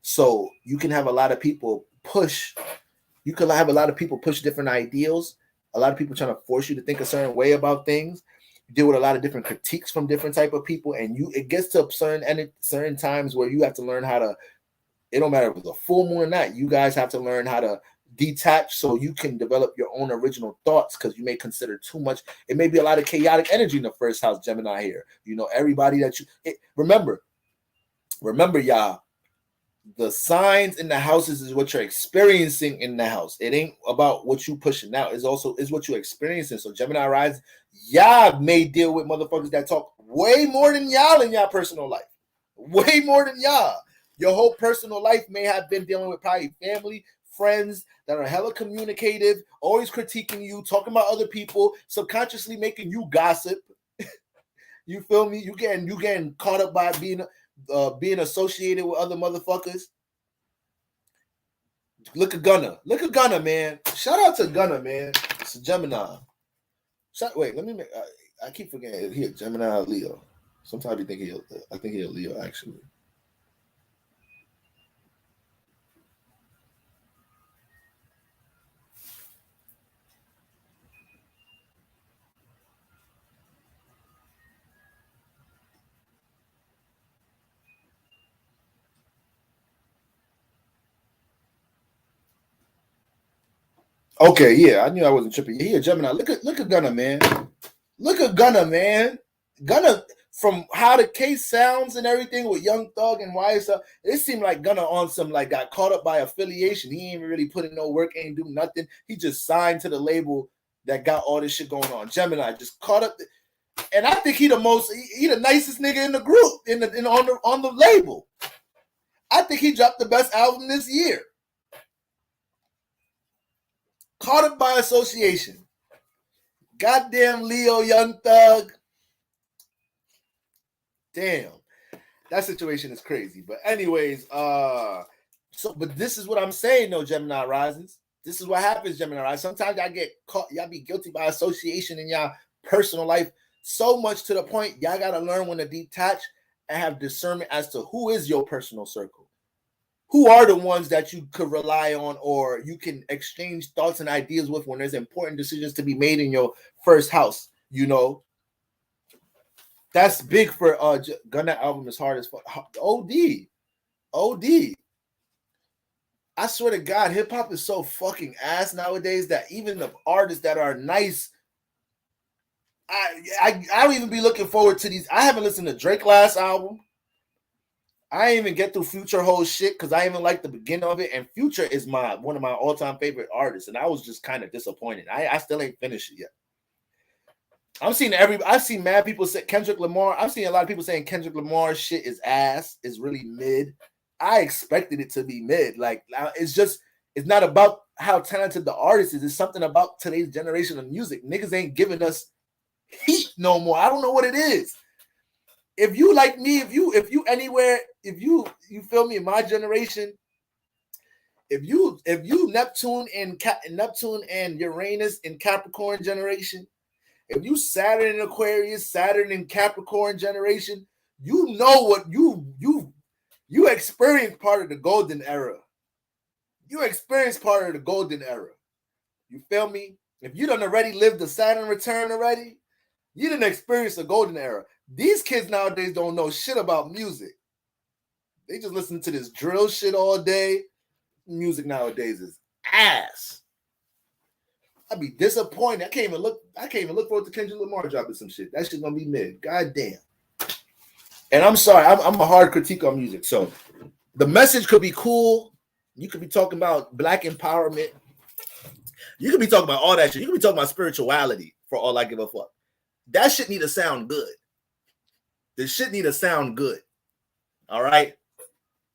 A: So you can have a lot of people push. You could have a lot of people push different ideals. A lot of people trying to force you to think a certain way about things. You deal with a lot of different critiques from different type of people, and it gets to certain times where you have to learn how to. It don't matter if it's a full moon or not. You guys have to learn how to detach so you can develop your own original thoughts, because you may consider too much. It may be a lot of chaotic energy in the first house, Gemini here. You know, everybody that remember, y'all. The signs in the houses is what you're experiencing in the house. It ain't about what you pushing out. It's what you're experiencing. So Gemini rising, y'all may deal with motherfuckers that talk way more than y'all in y'all personal life. Way more than y'all. Your whole personal life may have been dealing with probably family, friends that are hella communicative, always critiquing you, talking about other people, subconsciously making you gossip. You feel me? You getting caught up by being associated with other motherfuckers. Look at Gunna, man. Shout out to Gunna, man. It's a Gemini. Wait, let me make. I keep forgetting he a Gemini, Leo. Sometimes I think he's a Leo actually. Okay, yeah, I knew I wasn't tripping. He a Gemini. Look at Gunna, man. Look at Gunna, man. Gunna, from how the case sounds and everything with Young Thug and YSL, it seemed like Gunna on some like got caught up by affiliation. He ain't really put in no work, ain't do nothing. He just signed to the label that got all this shit going on. Gemini just caught up, and I think he the nicest nigga in the group on the label. I think he dropped the best album this year. Caught up by association. Goddamn Leo, Young Thug. Damn. That situation is crazy. But anyways, but this is what I'm saying though, Gemini risings. This is what happens, Gemini rising. Sometimes y'all get caught, y'all be guilty by association in y'all personal life So much to the point, y'all got to learn when to detach and have discernment as to who is your personal circle. Who are the ones that you could rely on or you can exchange thoughts and ideas with when there's important decisions to be made in your first house, you know? That's big for Gunna album is hard as fuck. OD. I swear to God, hip hop is so fucking ass nowadays that even the artists that are nice, I don't even be looking forward to these. I haven't listened to Drake last album. I didn't even get through Future whole shit because I even like the beginning of it. And Future is one of my all-time favorite artists, and I was just kind of disappointed. I still ain't finished it yet. I've seen mad people say Kendrick Lamar. I've seen a lot of people saying Kendrick Lamar's shit is ass, is really mid. I expected it to be mid. Like, it's not about how talented the artist is. It's something about today's generation of music. Niggas ain't giving us heat no more. I don't know what it is. If you like me, if you anywhere, if you feel me in my generation, if you Neptune and Uranus in Capricorn generation, if you Saturn in Aquarius, Saturn in Capricorn generation, you know what you experienced part of the golden era. You experienced part of the golden era. You feel me? If you done already lived the Saturn return already, you didn't experience the golden era. These kids nowadays don't know shit about music. They just listen to this drill shit all day. Music nowadays is ass. I'd be disappointed. I can't even look forward to Kendrick Lamar dropping some shit. That shit gonna be mid. God damn. And I'm sorry, I'm a hard critique on music. So the message could be cool. You could be talking about black empowerment. You could be talking about all that shit. You could be talking about spirituality for all I give a fuck. That shit need to sound good. This shit need to sound good. All right.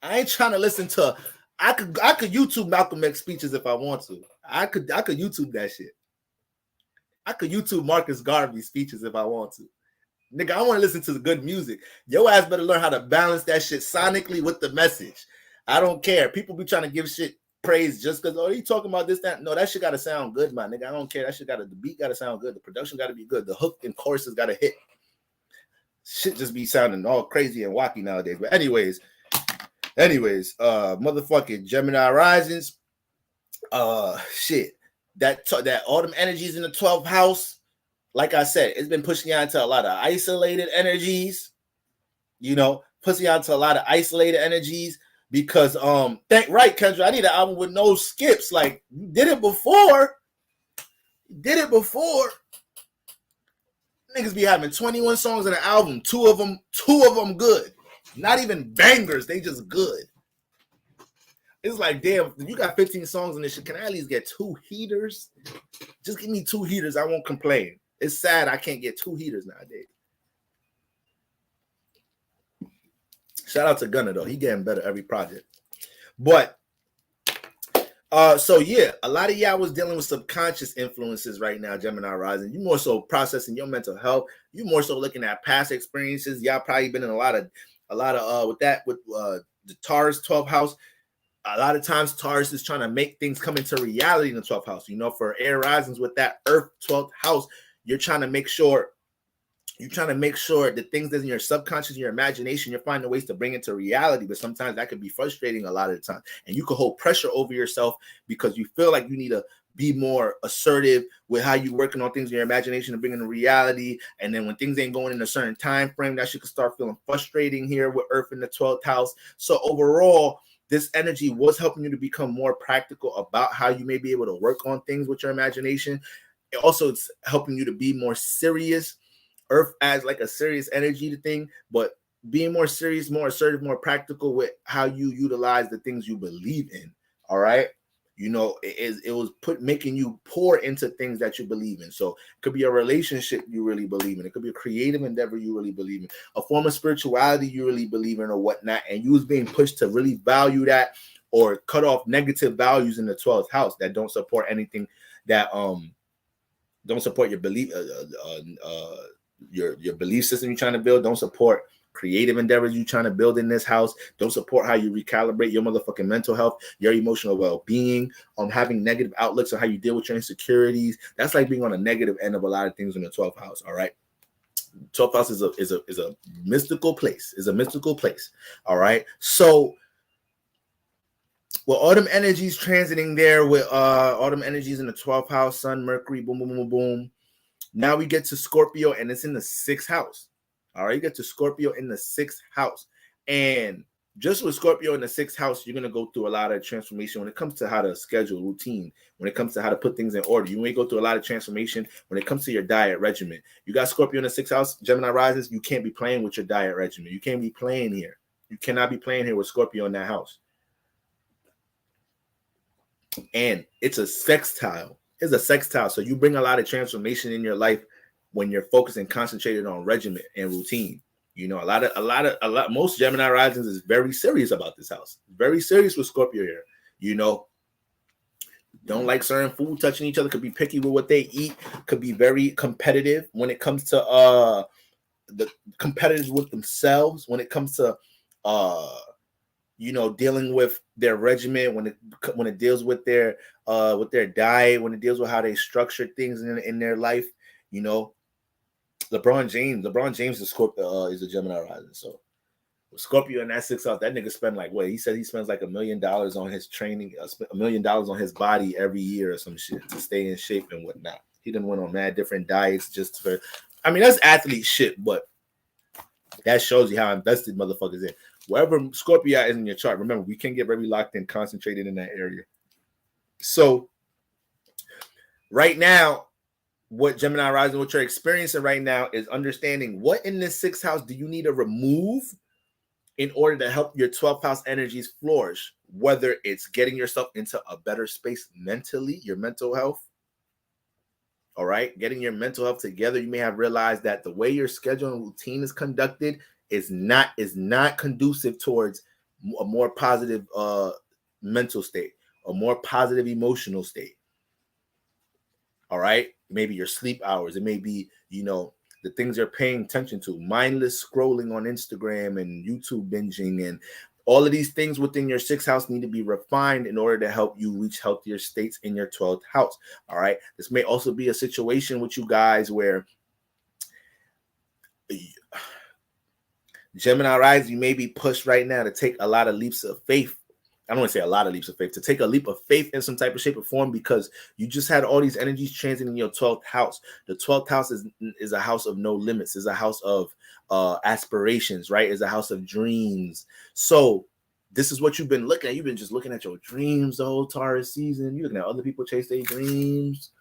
A: I ain't trying to listen to. I could YouTube Malcolm X speeches if I want to. I could YouTube that shit. I could YouTube Marcus Garvey speeches if I want to. Nigga, I want to listen to the good music. Your ass better learn how to balance that shit sonically with the message. I don't care. People be trying to give shit praise just because, you talking about this, that. No, that shit got to sound good, my nigga. I don't care. That shit the beat got to sound good. The production got to be good. The hook and choruses got to hit. Shit just be sounding all crazy and wacky nowadays. But anyways, motherfucking Gemini Risings, shit. That autumn energies in the 12th house, like I said, it's been pushing you into a lot of isolated energies, pushing you into a lot of isolated energies because, right, Kendra, I need an album with no skips. Like, you did it before. Niggas be having 21 songs in an album, two of them good. Not even bangers, they just good. It's like, damn, you got 15 songs in this shit. Can I at least get 2 heaters? Just give me 2 heaters. I won't complain. It's sad I can't get 2 heaters nowadays. Shout out to Gunna, though. He getting better every project. But, so yeah, a lot of y'all was dealing with subconscious influences right now, Gemini Rising. You more so processing your mental health. You more so looking at past experiences. Y'all probably been in a lot of with the Taurus 12th house. A lot of times Taurus is trying to make things come into reality in the 12th house. For Aries Risings with that Earth 12th house, you're trying to make sure the things that's in your subconscious, your imagination, you're finding ways to bring it to reality. But sometimes that can be frustrating a lot of the time. And you can hold pressure over yourself because you feel like you need to be more assertive with how you're working on things in your imagination and bringing to reality. And then when things ain't going in a certain time frame, that shit can start feeling frustrating here with Earth in the 12th house. So overall, this energy was helping you to become more practical about how you may be able to work on things with your imagination. It also is helping you to be more serious. Earth adds like a serious energy to thing, but being more serious, more assertive, more practical with how you utilize the things you believe in. All right. It was making you pour into things that you believe in. So it could be a relationship you really believe in. It could be a creative endeavor you really believe in, a form of spirituality you really believe in or whatnot. And you was being pushed to really value that or cut off negative values in the 12th house that don't support anything that don't support your belief, your belief system you're trying to build, don't support creative endeavors you're trying to build in this house, don't support how you recalibrate your motherfucking mental health, your emotional well-being, having negative outlooks on how you deal with your insecurities. That's like being on a negative end of a lot of things in the 12th house. All right. 12th house is a mystical place. Is a mystical place. All right. So with autumn energies transiting there, with autumn energies in the 12th house, Sun, Mercury, boom, boom, boom, boom. Now we get to Scorpio, and it's in the 6th house. All right, you get to Scorpio in the 6th house, and just with Scorpio in the 6th house, you're gonna go through a lot of transformation when it comes to how to schedule routine, when it comes to how to put things in order. You may go through a lot of transformation when it comes to your diet regimen. You got Scorpio in the 6th house, Gemini rises. You can't be playing with your diet regimen. You can't be playing here. You cannot be playing here with Scorpio in that house. And it's a sextile. It's a sextile. So you bring a lot of transformation in your life when you're focused and concentrated on regimen and routine. You know, most Gemini risings is very serious about this house. Very serious with Scorpio here. You know, don't like certain food, touching each other, could be picky with what they eat, could be very competitive when it comes to the competitive with themselves, when it comes to you know, dealing with their regimen, when it deals with their diet, when it deals with how they structure things in their life. You know, LeBron James is Scorpio, is a Gemini rising. So with Scorpio in that 6th house, that nigga spend like what? He said he spends like $1 million on his training, $1 million on his body every year or some shit to stay in shape and whatnot. He done went on mad different diets just for. I mean, that's athlete shit, but that shows you how invested motherfuckers in. Wherever Scorpio is in your chart, remember, we can get very locked in, concentrated in that area. So right now, what Gemini rising, what you're experiencing right now is understanding what in this 6th house do you need to remove in order to help your 12th house energies flourish, whether it's getting yourself into a better space mentally, your mental health. All right, getting your mental health together. You may have realized that the way your schedule and routine is conducted is not conducive towards a more positive mental state, a more positive emotional state. All right, maybe your sleep hours. It may be, you know, the things you're paying attention to, mindless scrolling on Instagram and YouTube binging, and all of these things within your 6th house need to be refined in order to help you reach healthier states in your 12th house. All right, this may also be a situation with you guys where Gemini rising, you may be pushed right now to take a lot of leaps of faith. I don't want to say a lot of leaps of faith, to take a leap of faith in some type of shape or form, because you just had all these energies transiting in your 12th house. The 12th house is a house of no limits, is a house of aspirations, right? Is a house of dreams. So this is what you've been looking at. You've been just looking at your dreams the whole Taurus season. You're looking at other people chase their dreams.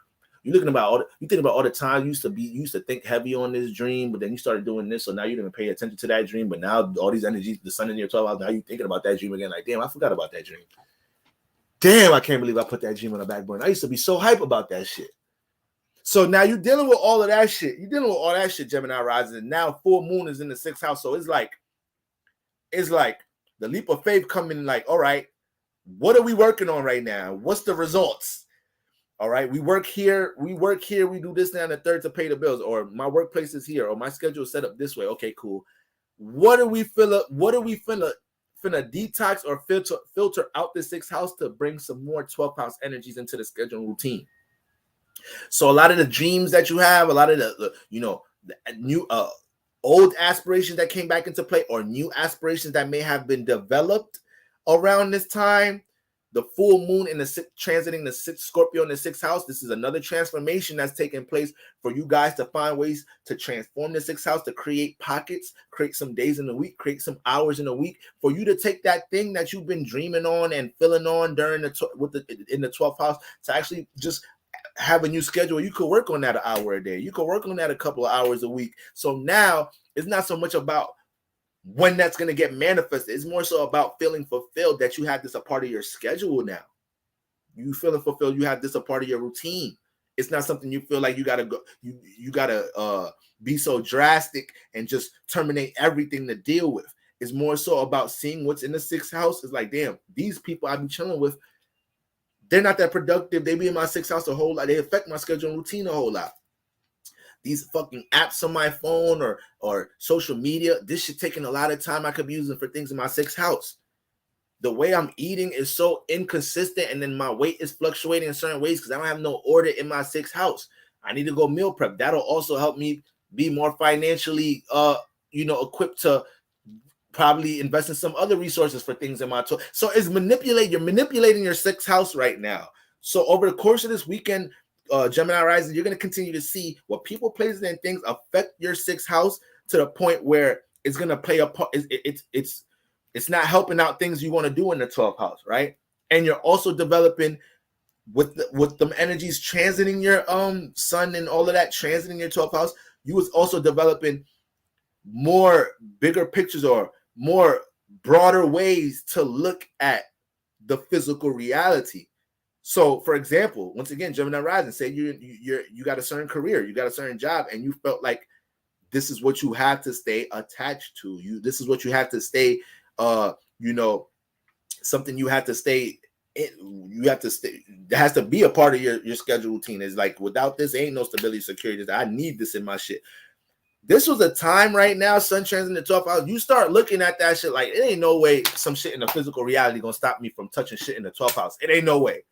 A: You're thinking about all the time you used to think heavy on this dream, but then you started doing this, so now you're gonna pay attention to that dream. But now all these energies, the sun in your 12th house, now you're thinking about that dream again. Like, damn, I forgot about that dream. Damn, I can't believe I put that dream on the back burner. I used to be so hype about that shit. So now you're dealing with all of that shit. You're dealing with all that shit, Gemini rising. And now full moon is in the 6th house, so it's like the leap of faith coming. Like, all right, what are we working on right now? What's the results? All right, we work here, we do this now and the third to pay the bills, or my workplace is here, or my schedule is set up this way. Okay, cool. What are we finna detox or filter out the 6th house to bring some more 12th house energies into the schedule and routine? So a lot of the dreams that you have, a lot of the new old aspirations that came back into play, or new aspirations that may have been developed around this time. The full moon in the transiting the 6th Scorpio in the 6th house. This is another transformation that's taking place for you guys to find ways to transform the 6th house, to create pockets, create some days in the week, create some hours in a week for you to take that thing that you've been dreaming on and filling on during in the 12th house, to actually just have a new schedule. You could work on that an hour a day. You could work on that a couple of hours a week. So now it's not so much about when that's going to get manifested. It's more so about feeling fulfilled that you have this a part of your schedule now. You feeling fulfilled, you have this a part of your routine. It's not something you feel like you gotta go, you gotta be so drastic and just terminate everything to deal with. It's more so about seeing what's in the 6th house. It's like, damn, these people I've been chilling with, they're not that productive. They be in my 6th house a whole lot. They affect my schedule and routine a whole lot. These fucking apps on my phone or social media, this shit taking a lot of time I could be using for things in my 6th house. The way I'm eating is so inconsistent, and then my weight is fluctuating in certain ways because I don't have no order in my 6th house. I need to go meal prep. That'll also help me be more financially equipped to probably invest in some other resources for things in my tool. So you're manipulating your sixth house right now. So over the course of this weekend, Gemini Rising, you're going to continue to see what people, places, and things affect your sixth house to the point where it's going to play a part. It's not helping out things you want to do in the 12th house, right? And you're also developing with them energies transiting your sun and all of that transiting your 12th house. You was also developing more bigger pictures or more broader ways to look at the physical reality. So, for example, once again, Gemini Rising, say you got a certain career, you got a certain job, and you felt like this is what you have to stay attached to. This is what you have to stay, something you have to stay in. You have to stay. That has to be a part of your schedule routine. It's like, without this, ain't no stability, security. I need this in my shit. This was a time right now, sun transit in the 12th house. You start looking at that shit like, it ain't no way some shit in the physical reality gonna stop me from touching shit in the 12th house. It ain't no way.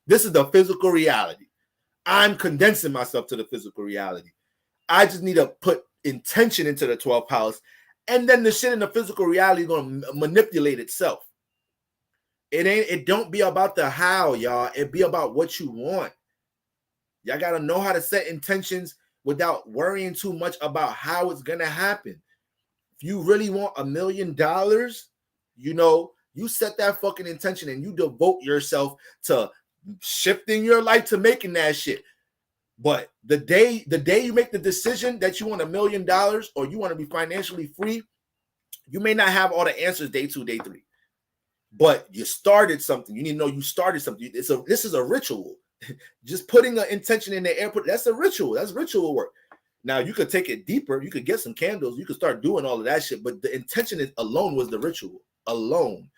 A: This is the physical reality. I'm condensing myself to the physical reality. I just need to put intention into the 12th house, and then the shit in the physical reality is gonna manipulate itself. It don't be about the how, y'all. It be about what you want. Y'all gotta know how to set intentions without worrying too much about how it's gonna happen. If you really want $1 million, you set that fucking intention and you devote yourself to shifting your life to making that shit. But the day you make the decision that you want $1 million or you want to be financially free, you may not have all the answers day 2, day 3. But you started something. You need to know you started something. This is a ritual. Just putting an intention in the air, that's a ritual. That's ritual work. Now, you could take it deeper. You could get some candles. You could start doing all of that shit. But the intention alone was the ritual. Alone.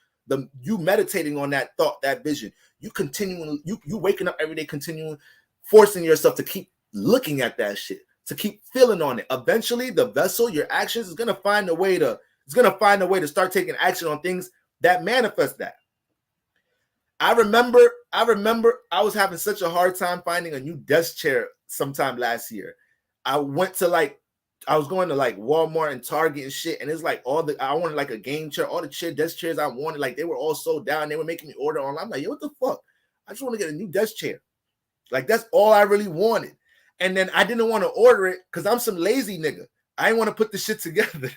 A: You meditating on that thought, that vision. You continuing, you waking up every day, continuing, forcing yourself to keep looking at that shit, to keep feeling on it. Eventually, the vessel, your actions, is gonna find a way to start taking action on things that manifest that. I remember I was having such a hard time finding a new desk chair sometime last year. I was going to like Walmart and Target and shit, and it's like I wanted like a game chair, all the desk chairs I wanted, like they were all sold down. They were making me order online. I'm like, yo, what the fuck? I just want to get a new desk chair. Like, that's all I really wanted. And then I didn't want to order it because I'm some lazy nigga. I didn't want to put the shit together.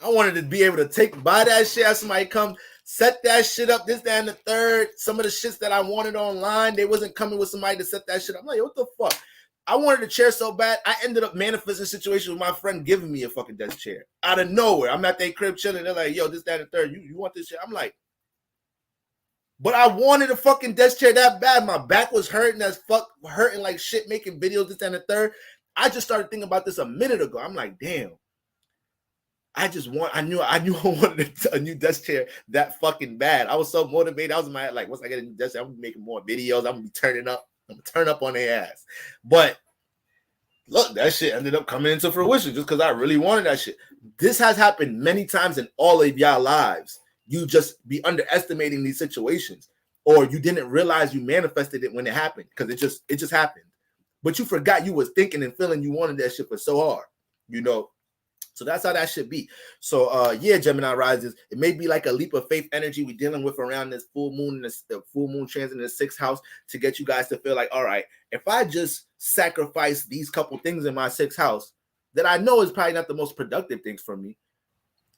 A: I wanted to be able to buy that shit, have somebody come set that shit up, this, that, and the third. Some of the shits that I wanted online, they wasn't coming with somebody to set that shit up. I'm like, what the fuck? I wanted a chair so bad, I ended up manifesting a situation with my friend giving me a fucking desk chair. Out of nowhere. I'm at their crib chilling. They're like, yo, this, that, and the third. You want this shit? I'm like, but I wanted a fucking desk chair that bad. My back was hurting as fuck, hurting like shit, making videos, this, that, and the third. I just started thinking about this a minute ago. I'm like, damn. I knew I wanted a new desk chair that fucking bad. I was so motivated. I was in my head like, once I get a new desk chair, I'm gonna be making more videos. I'm gonna be turning up. I'm gonna turn up on their ass. But look, that shit ended up coming into fruition just because I really wanted that shit. This has happened many times in all of y'all lives. You just be underestimating these situations, or you didn't realize you manifested it when it happened because it just happened. But you forgot you was thinking and feeling you wanted that shit for so hard, So that's how that should be. So yeah, Gemini rises. It may be like a leap of faith energy we're dealing with around this full moon, the full moon transit in the 6th house, to get you guys to feel like, all right, if I just sacrifice these couple things in my 6th house that I know is probably not the most productive things for me,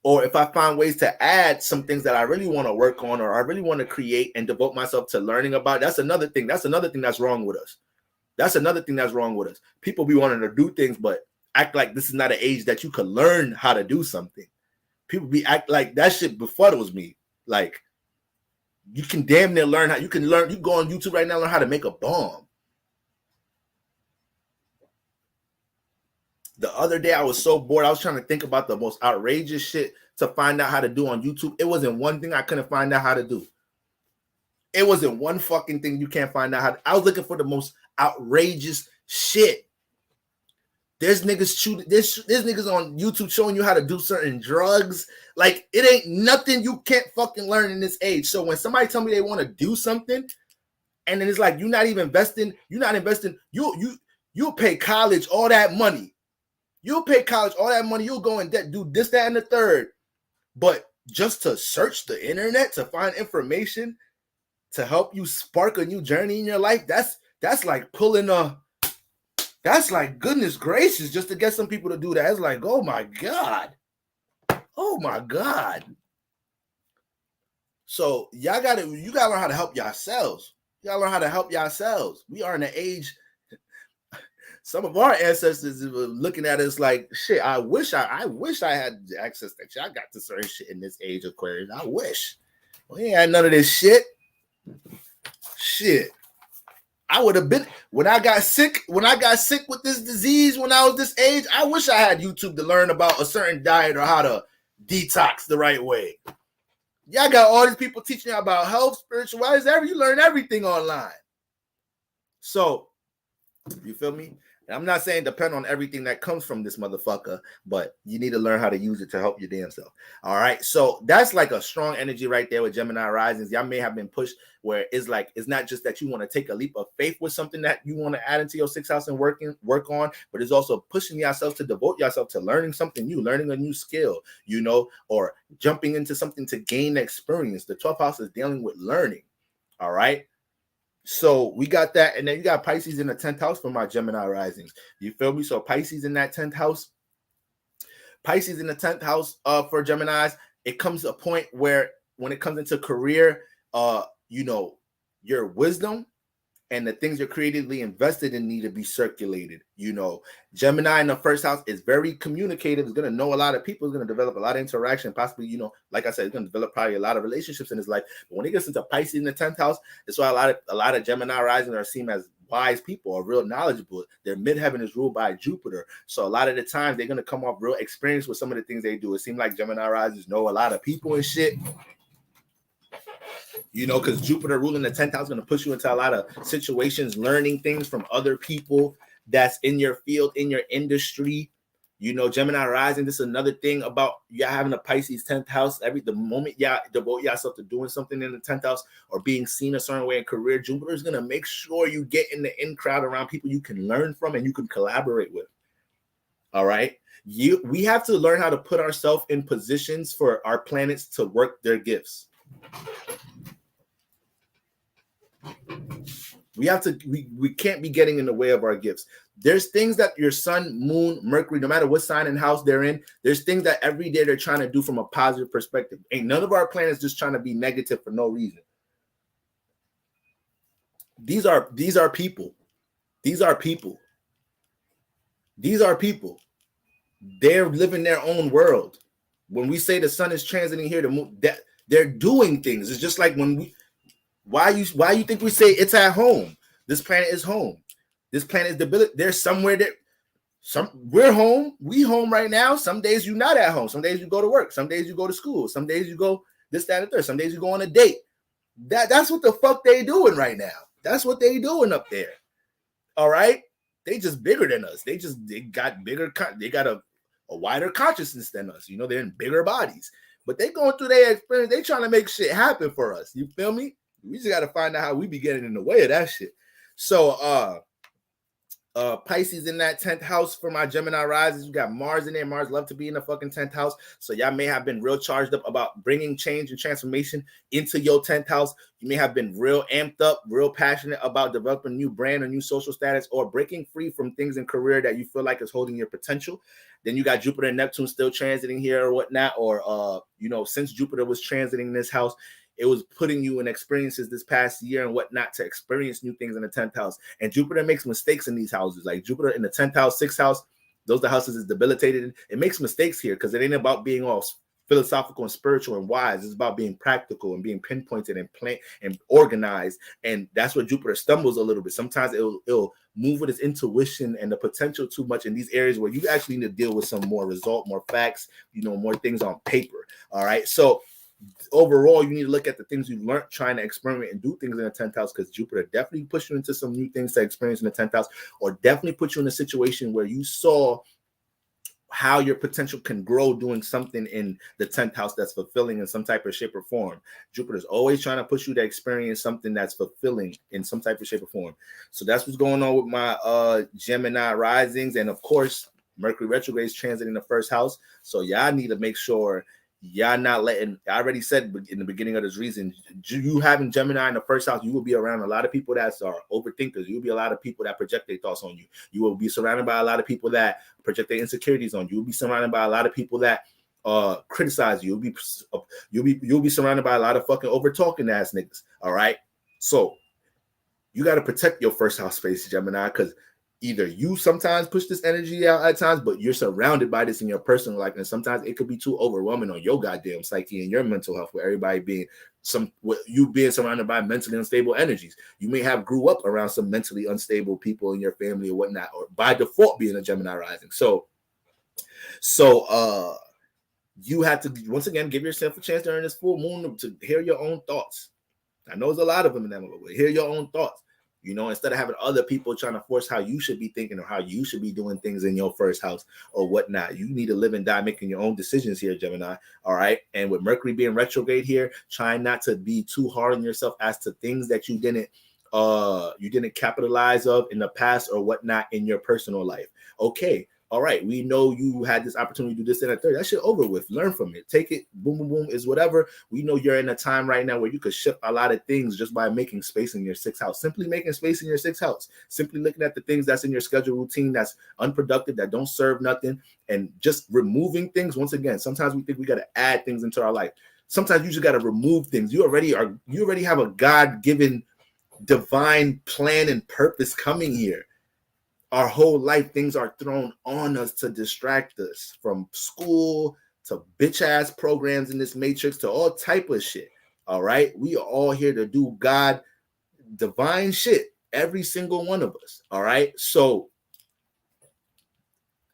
A: or if I find ways to add some things that I really want to work on, or I really want to create and devote myself to learning about, that's another thing. That's another thing that's wrong with us. People be wanting to do things, but act like this is not an age that you could learn how to do something. People act like that shit befuddles me. Like, you can damn near learn you can go on YouTube right now, learn how to make a bomb. The other day I was so bored, I was trying to think about the most outrageous shit to find out how to do on YouTube. It wasn't one thing I couldn't find out how to do. It wasn't one fucking thing you can't find out how to. I was looking for the most outrageous shit. There's niggas there's niggas on YouTube showing you how to do certain drugs. Like, it ain't nothing you can't fucking learn in this age. So when somebody tell me they want to do something, and then it's like you're not investing, You'll pay college all that money. You'll pay college all that money. You'll go and do this, that, and the third. But just to search the internet to find information to help you spark a new journey in your life, that's like pulling a, that's like goodness gracious, just to get some people to do that. It's like, oh my God. Oh my God. So you gotta learn how to help yourselves. You gotta learn how to help yourselves. We are in an age, some of our ancestors were looking at us like, shit, I wish I had access to that. I got to certain shit in this age, Aquarius. I wish. We ain't had none of this shit. Shit. I would have been, when I got sick with this disease when I was this age, I wish I had YouTube to learn about a certain diet or how to detox the right way. Y'all got all these people teaching you about health, spirituality, you learn everything online. So, you feel me? And I'm not saying depend on everything that comes from this motherfucker, but you need to learn how to use it to help your damn self. All right. So that's like a strong energy right there with Gemini risings. Y'all may have been pushed where it's like, it's not just that you want to take a leap of faith with something that you want to add into your 6th house and work on, but it's also pushing yourself to devote yourself to learning something new, learning a new skill, you know, or jumping into something to gain experience. The 12th house is dealing with learning. All right. So we got that, and then you got Pisces in the 10th house for my Gemini risings. You feel me? So Pisces in that 10th house. Pisces in the 10th house for Geminis, it comes to a point where when it comes into career, you know, your wisdom and the things you're creatively invested in need to be circulated. You know, Gemini in the 1st house is very communicative. Is going to know a lot of people. Is going to develop a lot of interaction. Possibly, you know, like I said, it's going to develop probably a lot of relationships in his life. But when it gets into Pisces in the 10th house, that's why a lot of Gemini rising are seen as wise people or real knowledgeable. Their midheaven is ruled by Jupiter. So a lot of the times they're going to come off real experienced with some of the things they do. It seems like Gemini risers know a lot of people and shit. You know, because Jupiter ruling the 10th house is going to push you into a lot of situations, learning things from other people that's in your field, in your industry. You know, Gemini rising, this is another thing about y'all having a Pisces 10th house. The moment y'all devote yourself to doing something in the 10th house or being seen a certain way in career, Jupiter is going to make sure you get in the in crowd around people you can learn from and you can collaborate with. All right. We have to learn how to put ourselves in positions for our planets to work their gifts. We have to, we can't be getting in the way of our gifts. There's things that your sun, moon, Mercury, no matter what sign and house they're in, there's things that every day they're trying to do from a positive perspective. Ain't none of our planets just trying to be negative for no reason. These are people. These are people. These are people. They're living their own world. When we say the sun is transiting here, the moon, that they're doing things. It's just like when we, why you think we say it's at home? This planet is home. This planet is debilitated. There's somewhere that we're home. We home right now. Some days you're not at home. Some days you go to work. Some days you go to school. Some days you go this, that, and the third. Some days you go on a date. That's what the fuck they doing right now. That's what they doing up there. All right. They just bigger than us. They got bigger. They got a wider consciousness than us. You know, they're in bigger bodies, but they going through their experience. They trying to make shit happen for us. You feel me? We just got to find out how we be getting in the way of that shit. So, Pisces in that 10th house for my Gemini risings. You got Mars in there. Mars love to be in the fucking 10th house. So y'all may have been real charged up about bringing change and transformation into your 10th house. You may have been real amped up, real passionate about developing a new brand or new social status or breaking free from things in career that you feel like is holding your potential. Then you got Jupiter and Neptune still transiting here or whatnot. Or, you know, since Jupiter was transiting this house, it was putting you in experiences this past year and whatnot to experience new things in the 10th house. And Jupiter makes mistakes in these houses. Like Jupiter in the 10th house, 6th house, those are the houses is debilitated. It makes mistakes here because it ain't about being all philosophical and spiritual and wise. It's about being practical and being pinpointed and planned and organized. And that's where Jupiter stumbles a little bit. Sometimes it'll move with its intuition and the potential too much in these areas where you actually need to deal with some more result, more facts, you know, more things on paper. All right. So overall, you need to look at the things you've learned trying to experiment and do things in the 10th house, because Jupiter definitely pushed you into some new things to experience in the 10th house, or definitely put you in a situation where you saw how your potential can grow doing something in the 10th house that's fulfilling in some type of shape or form. Jupiter's always trying to push you to experience something that's fulfilling in some type of shape or form. So that's what's going on with my Gemini risings. And of course, Mercury retrograde is transiting the first house. So y'all need to make sure y'all not letting, I already said in the beginning of this reason, you having Gemini in the first house, you will be around a lot of people that are overthinkers. You'll be a lot of people that project their thoughts on you. You will be surrounded by a lot of people that project their insecurities on you. You'll be surrounded by a lot of people that criticize you. You'll be surrounded by a lot of fucking over talking ass niggas. All right. So you got to protect your first house space, Gemini, because either you sometimes push this energy out at times, but you're surrounded by this in your personal life. And sometimes it could be too overwhelming on your goddamn psyche and your mental health, with everybody being you being surrounded by mentally unstable energies. You may have grew up around some mentally unstable people in your family or whatnot, or by default being a Gemini rising. So you have to, once again, give yourself a chance during this full moon to hear your own thoughts. I know there's a lot of them in that movie, but hear your own thoughts. You know, instead of having other people trying to force how you should be thinking or how you should be doing things in your first house or whatnot. You need to live and die making your own decisions here, Gemini. All right. And with Mercury being retrograde here, trying not to be too hard on yourself as to things that you didn't capitalize of in the past or whatnot in your personal life. Okay. All right, we know you had this opportunity to do this and a third. That shit over with. Learn from it. Take it. Boom, boom, boom. Is whatever. We know you're in a time right now where you could shift a lot of things just by making space in your sixth house. Simply making space in your sixth house. Simply looking at the things that's in your schedule routine that's unproductive, that don't serve nothing, and just removing things. Once again, sometimes we think we got to add things into our life. Sometimes you just got to remove things. You already have a God-given divine plan and purpose coming here. Our whole life, things are thrown on us to distract us, from school to bitch ass programs in this matrix to all type of shit. All right. We are all here to do God divine shit. Every single one of us. All right. So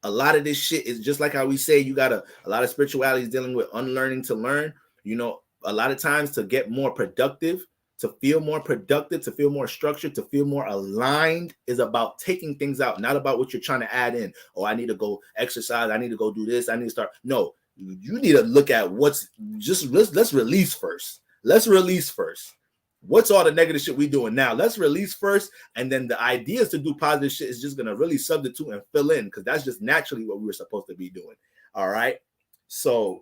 A: a lot of this shit is just like how we say you got a lot of spirituality is dealing with unlearning to learn. You know, a lot of times to get more productive, to feel more productive, to feel more structured, to feel more aligned is about taking things out, not about what you're trying to add in. Oh, I need to go exercise. I need to go do this. I need to start. No, you need to look at what's just, let's release first. Let's release first. What's all the negative shit we doing now? Let's release first. And then the ideas to do positive shit is just going to really substitute and fill in, because that's just naturally what we were supposed to be doing. All right. So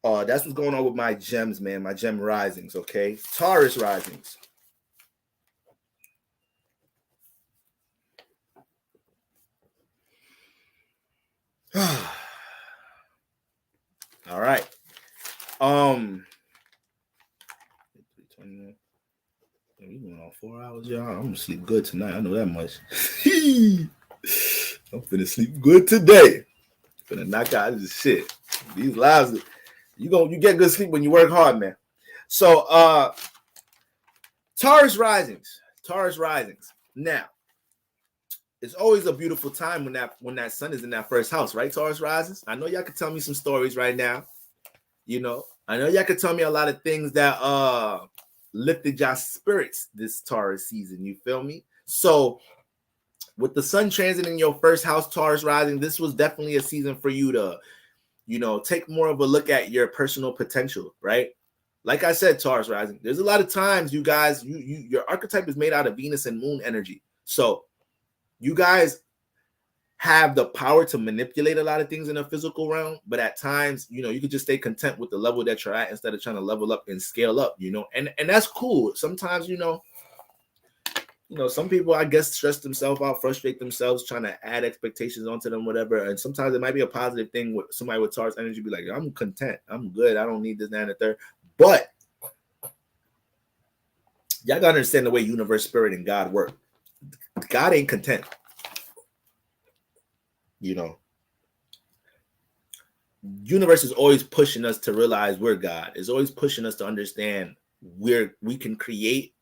A: that's what's going on with my gems, man. My gem risings, okay? Taurus risings. All right. We going on 4 hours, y'all. I'm gonna sleep good tonight. I know that much. I'm finna sleep good today. Finna knock out this shit. These lives. You get good sleep when you work hard, man. So Taurus risings. Now, it's always a beautiful time when that sun is in that first house, right? Taurus risings. I know y'all can tell me some stories right now. You know, I know y'all can tell me a lot of things that lifted y'all spirits this Taurus season. You feel me? So with the sun transit in your first house, Taurus rising, this was definitely a season for you to, you know, take more of a look at your personal potential, right? Like I said, Taurus rising, there's a lot of times you guys, your archetype is made out of Venus and moon energy. So you guys have the power to manipulate a lot of things in the physical realm, but at times, you know, you could just stay content with the level that you're at instead of trying to level up and scale up, you know, and that's cool. Sometimes, you know, some people, I guess, stress themselves out, frustrate themselves, trying to add expectations onto them, whatever. And sometimes it might be a positive thing with somebody with Taurus energy, be like, I'm content, I'm good, I don't need this, that, and the third. But y'all gotta understand the way universe, spirit, and God work. God ain't content. You know, universe is always pushing us to realize we're God. It's always pushing us to understand we can create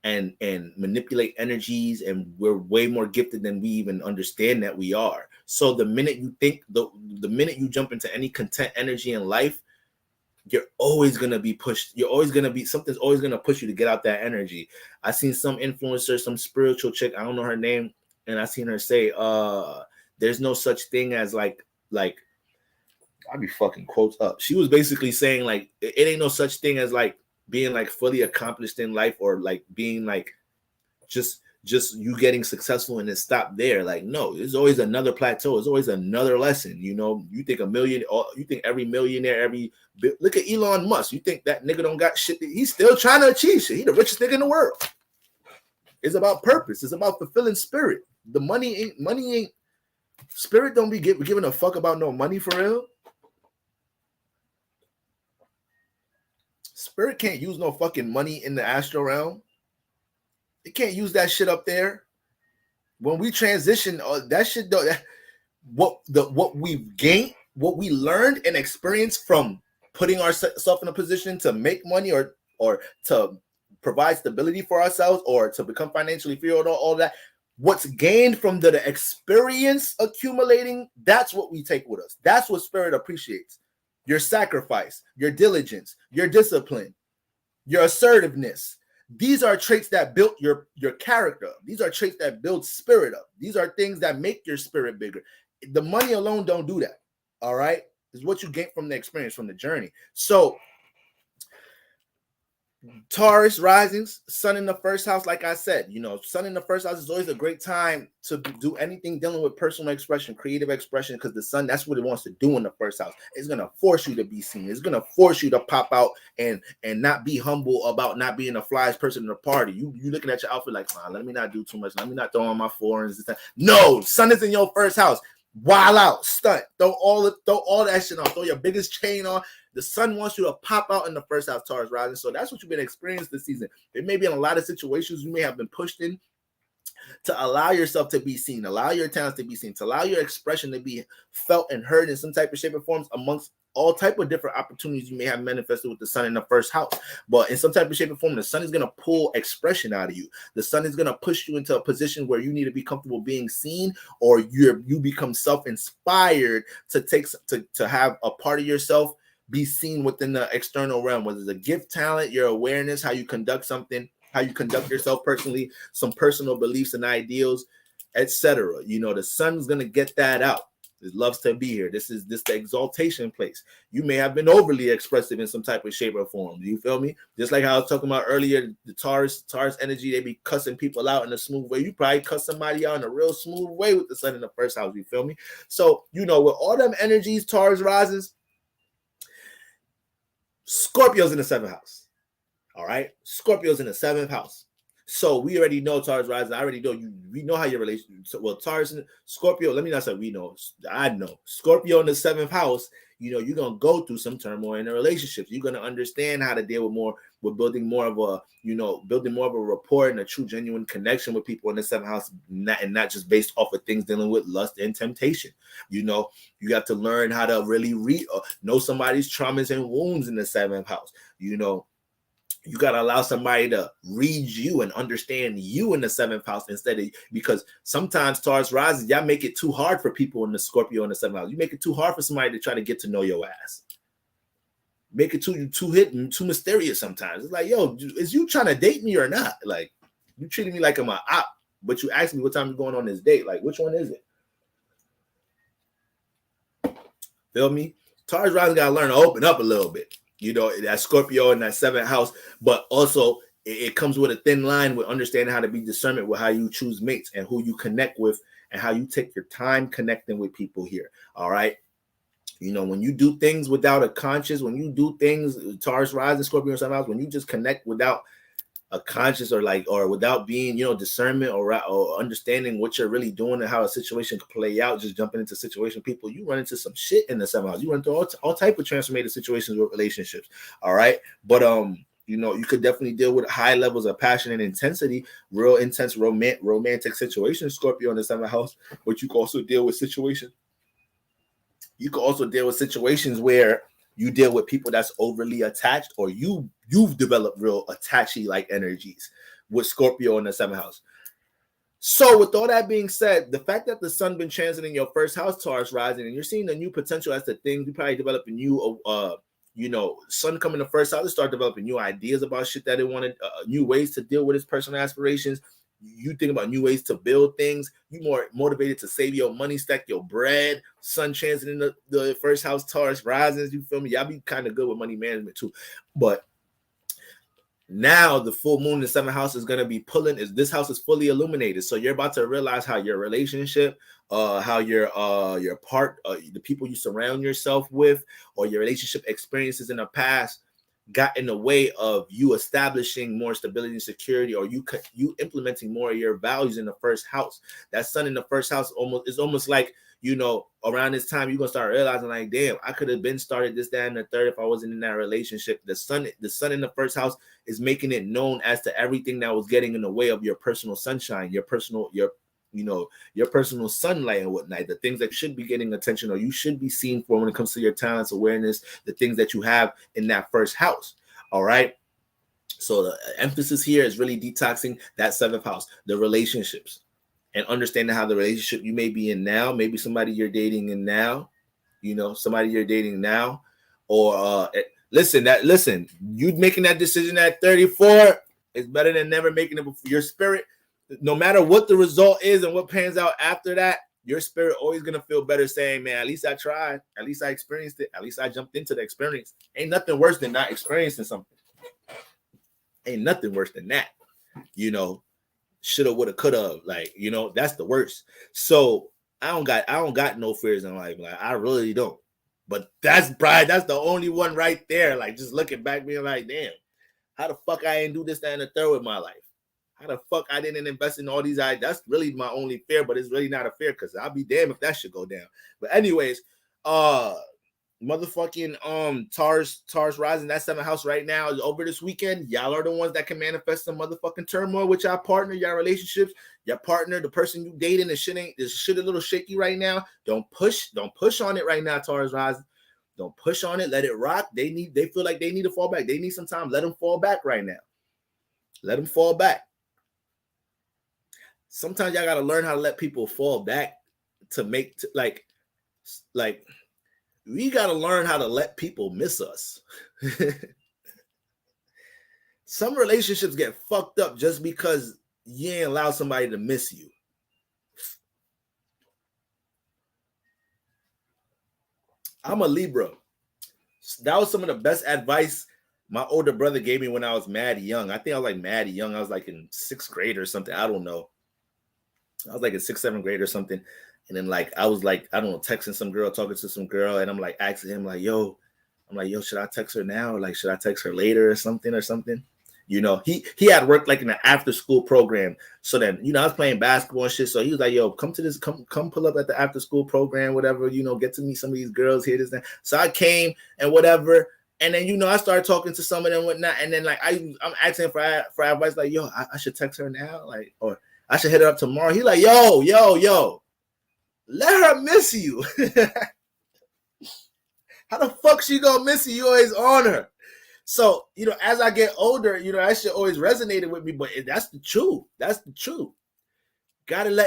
A: and manipulate energies, and we're way more gifted than we even understand that we are. So the minute you think, the minute you jump into any content energy in life, you're always going to be pushed. Something's always going to push you to get out that energy. I seen some influencer, some spiritual chick, I don't know her name, and I seen her say, there's no such thing as like I be fucking quotes up. She was basically saying like it ain't no such thing as like being like fully accomplished in life or like being like just you getting successful and then stop there. Like, no, there's always another plateau. There's always another lesson. You know, you think you think every millionaire, look at Elon Musk. You think that nigga don't got shit? He's still trying to achieve shit. He the richest nigga in the world. It's about purpose. It's about fulfilling spirit. The money ain't spirit. Don't be giving a fuck about no money for real. Spirit can't use no fucking money in the astral realm. It can't use that shit up there. When we transition, that shit, what we've gained, what we learned and experienced from putting ourselves in a position to make money or to provide stability for ourselves or to become financially free or all that, what's gained from the experience accumulating, that's what we take with us. That's what spirit appreciates. Your sacrifice, your diligence, your discipline, your assertiveness. These are traits that built your character. These are traits that build spirit up. These are things that make your spirit bigger. The money alone don't do that. All right? It's what you get from the experience, from the journey. So Taurus risings, sun in the first house, like I said, you know, sun in the first house is always a great time to do anything dealing with personal expression, creative expression, because the sun, that's what it wants to do in the first house. It's going to force you to be seen. It's going to force you to pop out and not be humble about not being the flyest person in the party. You looking at your outfit like, let me not do too much. Let me not throw on my foreigns. No, sun is in your first house. Wild out, stunt, throw all that shit on, throw your biggest chain on. The sun wants you to pop out in the first house, Taurus rising. So that's what you've been experiencing this season. It may be in a lot of situations you may have been pushed in to allow yourself to be seen, allow your talents to be seen, to allow your expression to be felt and heard in some type of shape or forms amongst all type of different opportunities you may have manifested with the sun in the first house. But in some type of shape or form, the sun is going to pull expression out of you. The sun is going to push you into a position where you need to be comfortable being seen, or you become self-inspired to have a part of yourself be seen within the external realm, whether it's a gift, talent, your awareness, how you conduct something, how you conduct yourself personally, some personal beliefs and ideals, etc. You know, the sun's going to get that out. It loves to be here. This is the exaltation place. You may have been overly expressive in some type of shape or form. Do you feel me? Just like how I was talking about earlier, the Taurus energy, they be cussing people out in a smooth way. You probably cuss somebody out in a real smooth way with the sun in the first house. You feel me? So, you know, with all them energies, Taurus rises, Scorpio's in the 7th house. All right, Scorpio's in the 7th house. So we already know Taurus rising. I already know you. We know how your relationship. Well, Taurus and Scorpio. Let me not say we know. I know Scorpio in the 7th house. You know, you're gonna go through some turmoil in the relationships. You're gonna understand how to deal with building more of a rapport and a true, genuine connection with people in the 7th house, and not just based off of things dealing with lust and temptation. You know, you have to learn how to really know somebody's traumas and wounds in the 7th house. You know, you got to allow somebody to read you and understand you in the 7th house because sometimes Taurus rising, y'all make it too hard for people in the Scorpio in the 7th house. You make it too hard for somebody to try to get to know your ass. Make it too hidden, too mysterious sometimes. It's like, yo, is you trying to date me or not? Like, you treating me like I'm an op, but you ask me what time you're going on this date. Like, which one is it? Feel me? Taurus rising got to learn to open up a little bit. You know, that Scorpio in that 7th house, but also it comes with a thin line with understanding how to be discernment with how you choose mates and who you connect with and how you take your time connecting with people here. All right. You know, when you do things without a conscience, when you do things, Taurus rising, Scorpio in 7th house, when you just connect without a conscious or without being, you know, discernment or understanding what you're really doing and how a situation could play out, just jumping into situation, people, you run into some shit in the 7th house. You run into all type of transformative situations with relationships. All right. But, you know, you could definitely deal with high levels of passion and intensity, real intense romantic situations, Scorpio in the 7th house, but you can also deal with situations. You can also deal with situations where you deal with people that's overly attached, or you've developed real attachy-like energies with Scorpio in the 7th house. So with all that being said, the fact that the sun been transiting your first house, Taurus rising, and you're seeing the new potential as the things, you probably developing new, you know, sun coming the first house to start developing new ideas about shit that it wanted, new ways to deal with his personal aspirations. you think about new ways to build things. You more motivated to save your money, stack your bread. Sun transit in the first house, Taurus risings. You feel me? Y'all be kind of good with money management too. But now the full moon in the seventh house is going to be pulling. This house is fully illuminated, so you're about to realize how your relationship, how your part, the people you surround yourself with, or your relationship experiences in the past got in the way of you establishing more stability and security, or you implementing more of your values in the first house. That sun in the first house almost like, you know, around this time you're gonna start realizing like, damn, I could have been started this, that, and the third if I wasn't in that relationship. The sun in the first house is making it known as to everything that was getting in the way of your personal sunshine, your personal sunlight and whatnot, the things that should be getting attention or you should be seen for when it comes to your talents, awareness, the things that you have in that first house. All right. So the emphasis here is really detoxing that seventh house, the relationships, and understanding how the relationship you may be in now, maybe somebody you're dating in now, or listen, you making that decision at 34 is better than never making it before. Your spirit, no matter what the result is and what pans out after that, your spirit always gonna feel better saying, man, at least I tried, at least I experienced it, at least I jumped into the experience. Ain't nothing worse than not experiencing something. Ain't nothing worse than that. You know, shoulda, woulda, coulda, like, you know, that's the worst. So I don't got no fears in life. Like, I really don't. But that's the only one right there. Like, just looking back, being like, damn, how the fuck I ain't do this, that, and the third with my life? How the fuck I didn't invest in all these ideas? That's really my only fear, but it's really not a fear because I'll be damned if that should go down. But anyways, motherfucking Taurus rising, that seventh house right now is over this weekend. Y'all are the ones that can manifest some motherfucking turmoil with y'all partner, y'all relationships, your partner, the person you dating. This shit a little shaky right now. Don't push on it right now, Taurus rising. Don't push on it. Let it rock. They feel like they need to fall back. They need some time. Let them fall back right now. Let them fall back. Sometimes y'all gotta learn how to let people fall back to make like we gotta learn how to let people miss us. Some relationships get fucked up just because you ain't allow somebody to miss you. I'm a Libra. That was some of the best advice my older brother gave me when I was mad young. I think I was like mad young. I was like in 6th grade or something. I don't know. I was like in 6th, 7th grade or something. And then like, I was like, I don't know, texting some girl, talking to some girl. And I'm like, asking him like, yo, should I text her now? Or like, should I text her later or something? You know, he had worked like in an after school program. So then, you know, I was playing basketball and shit. So he was like, yo, come pull up at the after school program, whatever, you know, get to meet some of these girls here, this, that. So I came and whatever. And then, you know, I started talking to some of them and whatnot. And then like, I'm asking for advice, like, yo, I should text her now. Like, or I should hit her up tomorrow. He like, yo, let her miss you. How the fuck she gonna miss you? You always on her. So, you know, as I get older, you know, that shit always resonated with me, but that's the truth. That's the truth.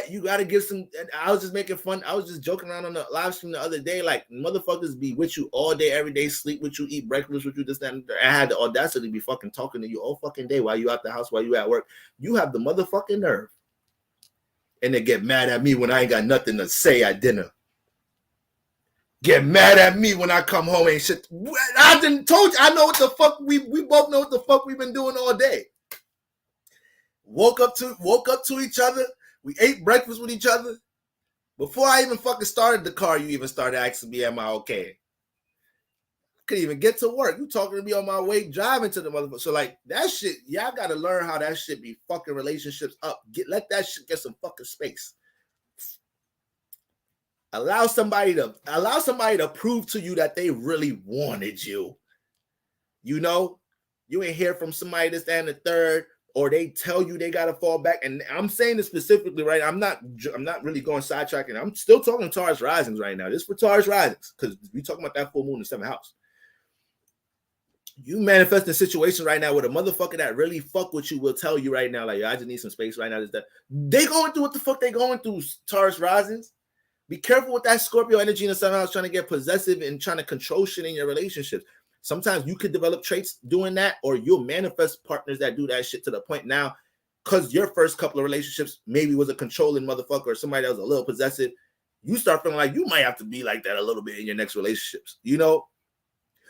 A: You gotta give some. I was just making fun. I was just joking around on the live stream the other day. Like, motherfuckers be with you all day, every day, sleep with you, eat breakfast with you, this, that, and I had the audacity to be fucking talking to you all fucking day while you out the house, while you at work. You have the motherfucking nerve. And they get mad at me when I ain't got nothing to say at dinner. Get mad at me when I come home and shit. I didn't told you. I know what the fuck we both know what the fuck we've been doing all day. Woke up to each other. We ate breakfast with each other. Before I even fucking started the car, you even started asking me, am I okay? Couldn't even get to work. You talking to me on my way driving to the motherfucker. So like that shit, y'all gotta learn how that shit be fucking relationships up. Let that shit get some fucking space. Allow somebody to prove to you that they really wanted you. You know, you ain't hear from somebody this, that, and the third, or they tell you they gotta fall back. And I'm saying this specifically, right? I'm not really going sidetracking. I'm still talking Taurus Risings right now. This is for Taurus Risings because we talking about that full moon in the 7th house. You manifest a situation right now with a motherfucker that really fuck with you will tell you right now, like, yo, I just need some space right now. They going through what the fuck they going through, Taurus Risings. Be careful with that Scorpio energy in the 7th house trying to get possessive and trying to control shit in your relationships. Sometimes you could develop traits doing that, or you'll manifest partners that do that shit to the point now because your first couple of relationships maybe was a controlling motherfucker or somebody that was a little possessive, you start feeling like you might have to be like that a little bit in your next relationships, you know?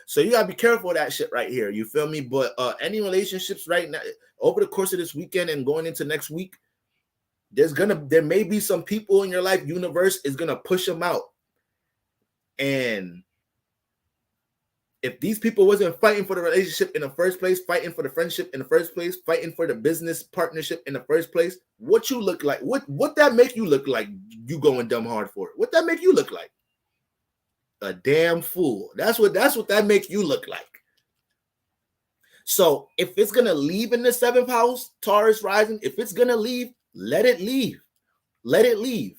A: So you gotta be careful of that shit right here. You feel me? But any relationships right now, over the course of this weekend and going into next week, there may be some people in your life, universe is gonna push them out. And if these people wasn't fighting for the relationship in the first place, fighting for the friendship in the first place, fighting for the business partnership in the first place, what you look like, what that make you look like you going dumb hard for it? What that make you look like? A damn fool. That's what that makes you look like. So if it's gonna leave in the 7th house, Taurus rising, if it's gonna leave, let it leave. Let it leave.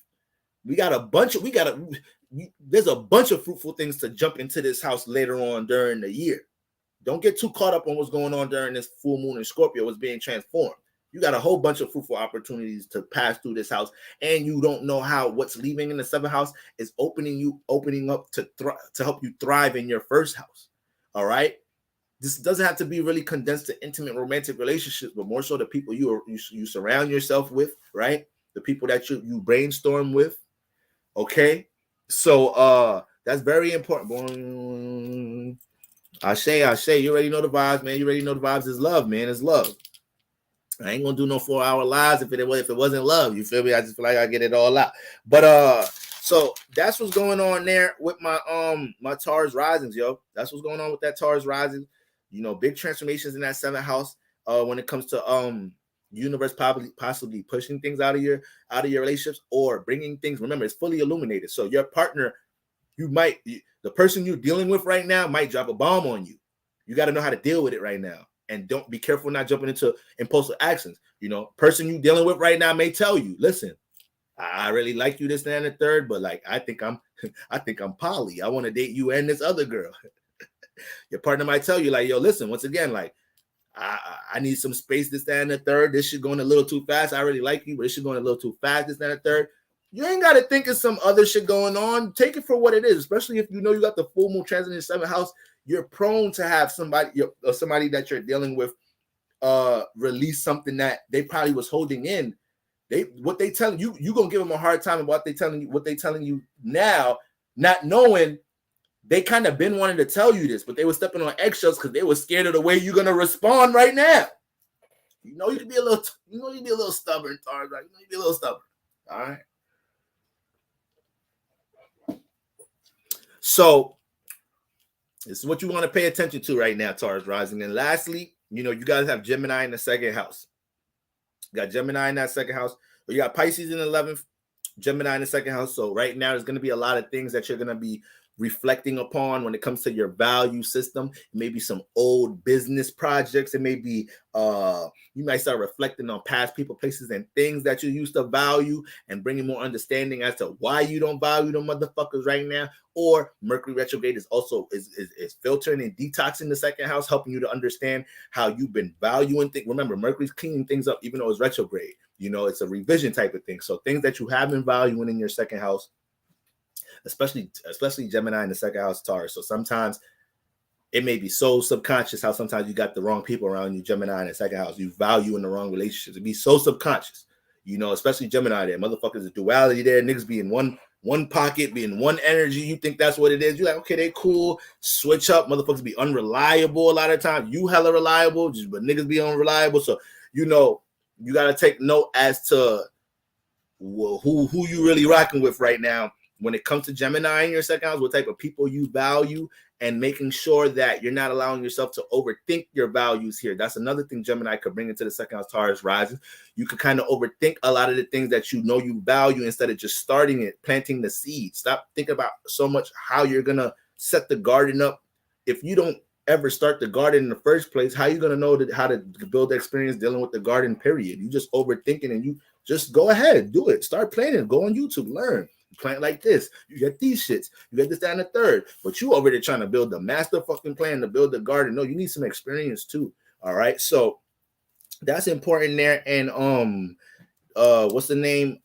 A: There's a bunch of fruitful things to jump into this house later on during the year. Don't get too caught up on what's going on during this full moon in Scorpio, what's being transformed. You got a whole bunch of fruitful opportunities to pass through this house, and you don't know how what's leaving in the 7th house is opening up to help you thrive in your first house. All right. This doesn't have to be really condensed to intimate romantic relationships, but more so the people you surround yourself with, right? The people that you brainstorm with. Okay. So that's very important. I say, you already know the vibes, man. You already know the vibes is love, man. It's love. I ain't gonna do no 4-hour lives if it wasn't love. You feel me? I just feel like I get it all out. But so that's what's going on there with my my Taurus risings, yo. That's what's going on with that Taurus rising. You know, big transformations in that 7th house. When it comes to universe possibly pushing things out of your relationships or bringing things. Remember, it's fully illuminated. So your partner, the person you're dealing with right now might drop a bomb on you. You got to know how to deal with it right now. And don't be careful not jumping into impulsive actions. You know, person you dealing with right now may tell you, listen, I really like you, this, and the third, but like I think I'm poly. I want to date you and this other girl. Your partner might tell you, like, yo, listen, once again, like, I need some space, this, that, and the third. This shit going a little too fast. I really like you, but this shit going a little too fast, this, that, and the third. You ain't got to think of some other shit going on. Take it for what it is, especially if you know you got the full moon transit in the 7th house. You're prone to have somebody that you're dealing with release something that they probably was holding in. What they telling you, you gonna give them a hard time about what they telling you now, not knowing they kind of been wanting to tell you this, but they were stepping on eggshells because they were scared of the way you're gonna respond right now. You know you can be a little, stubborn, Taurus. Right? You know you be a little stubborn. All right. So this is what you want to pay attention to right now, Taurus rising. And lastly, you know, you guys have Gemini in the 2nd house. You got Gemini in that 2nd house. But you got Pisces in the 11th, Gemini in the 2nd house. So right now, there's going to be a lot of things that you're going to be reflecting upon when it comes to your value system. It may be some old business projects. It may be you might start reflecting on past people, places, and things that you used to value and bringing more understanding as to why you don't value them motherfuckers right now. Or Mercury retrograde is also is filtering and detoxing the 2nd house, helping you to understand how you've been valuing things. Remember, Mercury's cleaning things up, even though it's retrograde. You know, it's a revision type of thing. So things that you have been valuing in your 2nd house, especially Gemini in the 2nd house, Taurus. So sometimes it may be so subconscious how sometimes you got the wrong people around you, Gemini in the 2nd house. You value in the wrong relationships. It'd be so subconscious, you know, especially Gemini there. Motherfuckers, a duality there. Niggas be in one pocket, be in one energy. You think that's what it is. You're like, okay, they cool. Switch up. Motherfuckers be unreliable a lot of times. You hella reliable, but niggas be unreliable. So, you know, you got to take note as to who you really rocking with right now. When it comes to Gemini in your 2nd house, what type of people you value, and making sure that you're not allowing yourself to overthink your values here. That's another thing Gemini could bring into the 2nd house, Taurus rising. You could kind of overthink a lot of the things that you know you value instead of just starting it, planting the seed. Stop thinking about so much how you're going to set the garden up. If you don't ever start the garden in the first place, how are you going to know how to build the experience dealing with the garden, period? You just overthinking, and you just go ahead, do it. Start planting, go on YouTube, learn. Plant like this, you get these shits, you get this, that, and the third. But you over there trying to build the master fucking plan to build the garden. No, you need some experience too. All right, so that's important there. And what's the name?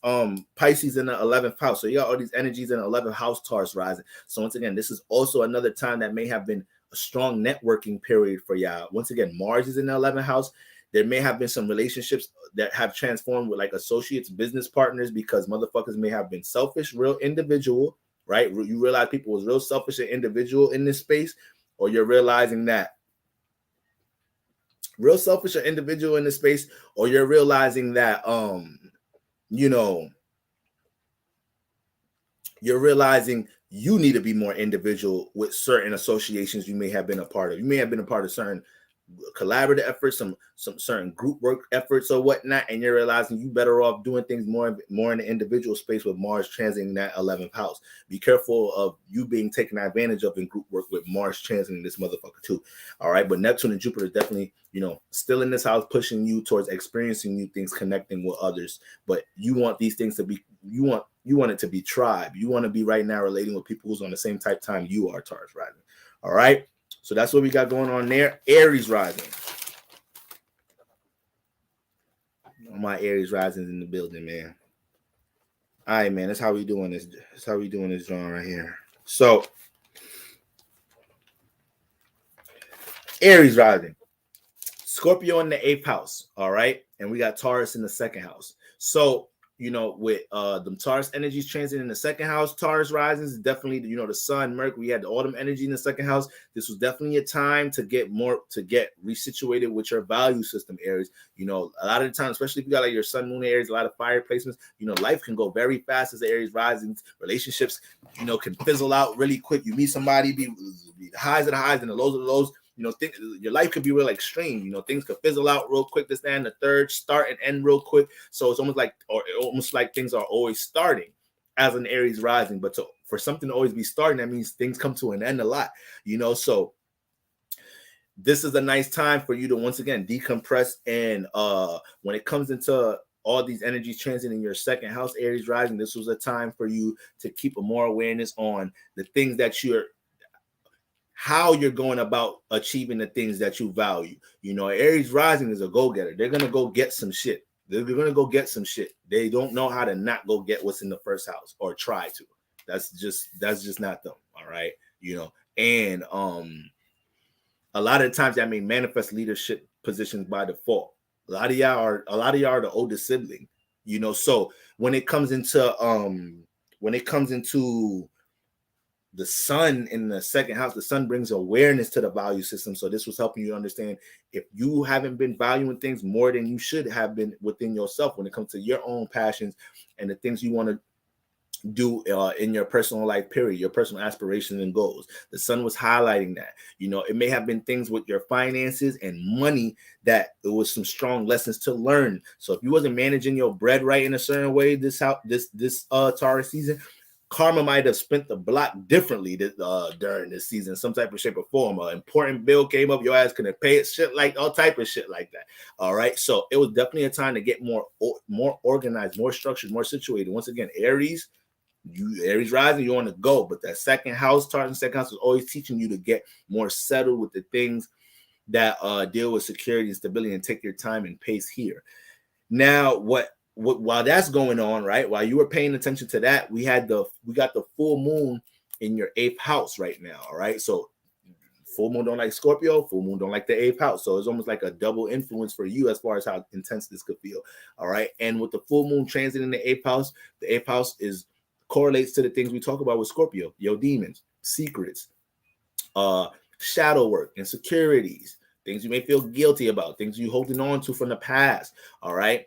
A: Pisces in the 11th house. So you got all these energies in the 11th house, Taurus rising. So once again, this is also another time that may have been a strong networking period for y'all. Once again, Mars is in the 11th house. There may have been some relationships that have transformed with like associates, business partners, because motherfuckers may have been selfish, real individual, right? You realize people was real selfish and individual in this space, or you're realizing that real selfish or individual in this space, or you're realizing that, you know, you're realizing you need to be more individual with certain associations you may have been a part of. You may have been a part of certain collaborative efforts, some certain group work efforts or whatnot, and you're realizing you better off doing things more in the individual space with Mars transiting that 11th house. Be careful of you being taken advantage of in group work with Mars transiting this motherfucker too. All right, but Neptune and Jupiter definitely, you know, still in this house, pushing you towards experiencing new things, connecting with others. But you want these things to be, you want it to be tribe. You want to be right now relating with people who's on the same type time you are, Taurus rising. All right. So that's what we got going on there. Aries rising. My Aries rising in the building, man. All right, man. That's how we doing this. That's how we doing this drawing right here. So Aries rising. Scorpio in the 8th house. All right. And we got Taurus in the 2nd house. So, you know, with the Taurus energies transiting in the 2nd house, Taurus rising is definitely, you know, the sun, Mercury, we had the autumn energy in the 2nd house. This was definitely a time to get resituated with your value system, Aries. You know, a lot of the time, especially if you got like your sun, moon, Aries, a lot of fire placements, you know, life can go very fast as the Aries rising. Relationships, you know, can fizzle out really quick. You meet somebody, be the highs of the highs and the lows of the lows. You know, your life could be real extreme. You know, things could fizzle out real quick. This, that, and the third, start and end real quick. So it's almost like things are always starting as an Aries rising. But for something to always be starting, that means things come to an end a lot. You know, so this is a nice time for you to once again decompress. And when it comes into all these energies transiting your 2nd house, Aries rising, this was a time for you to keep a more awareness on the things that how you're going about achieving the things that you value. You know, Aries rising is a go-getter. They're going to go get some shit. They're going to go get some shit. They don't know how to not go get what's in the 1st house or try to. That's just not them. All right. You know, and a lot of times that may manifest leadership positions by default. A lot of y'all are the oldest sibling, you know. So when it comes into the sun in the 2nd house, the sun brings awareness to the value system. So this was helping you understand if you haven't been valuing things more than you should have been within yourself when it comes to your own passions and the things you want to do in your personal life, period, your personal aspirations and goals. The sun was highlighting that. You know, it may have been things with your finances and money that it was some strong lessons to learn. So if you wasn't managing your bread right in a certain way this Taurus season, karma might have spent the block differently during this season, some type of shape or form. An important bill came up, your ass couldn't pay it, shit like all type of shit like that. All right, so it was definitely a time to get more organized, more structured, more situated. Once again, Aries rising, you're on the go, but that 2nd house, Taurus 2nd house, is always teaching you to get more settled with the things that deal with security and stability and take your time and pace here. Now, while that's going on, right? While you were paying attention to that, we got the full moon in your 8th house right now. All right. So full moon don't like Scorpio, full moon don't like the 8th house. So it's almost like a double influence for you as far as how intense this could feel. All right. And with the full moon transit in the 8th house correlates to the things we talk about with Scorpio, your demons, secrets, shadow work, insecurities, things you may feel guilty about, things you holding on to from the past. All right.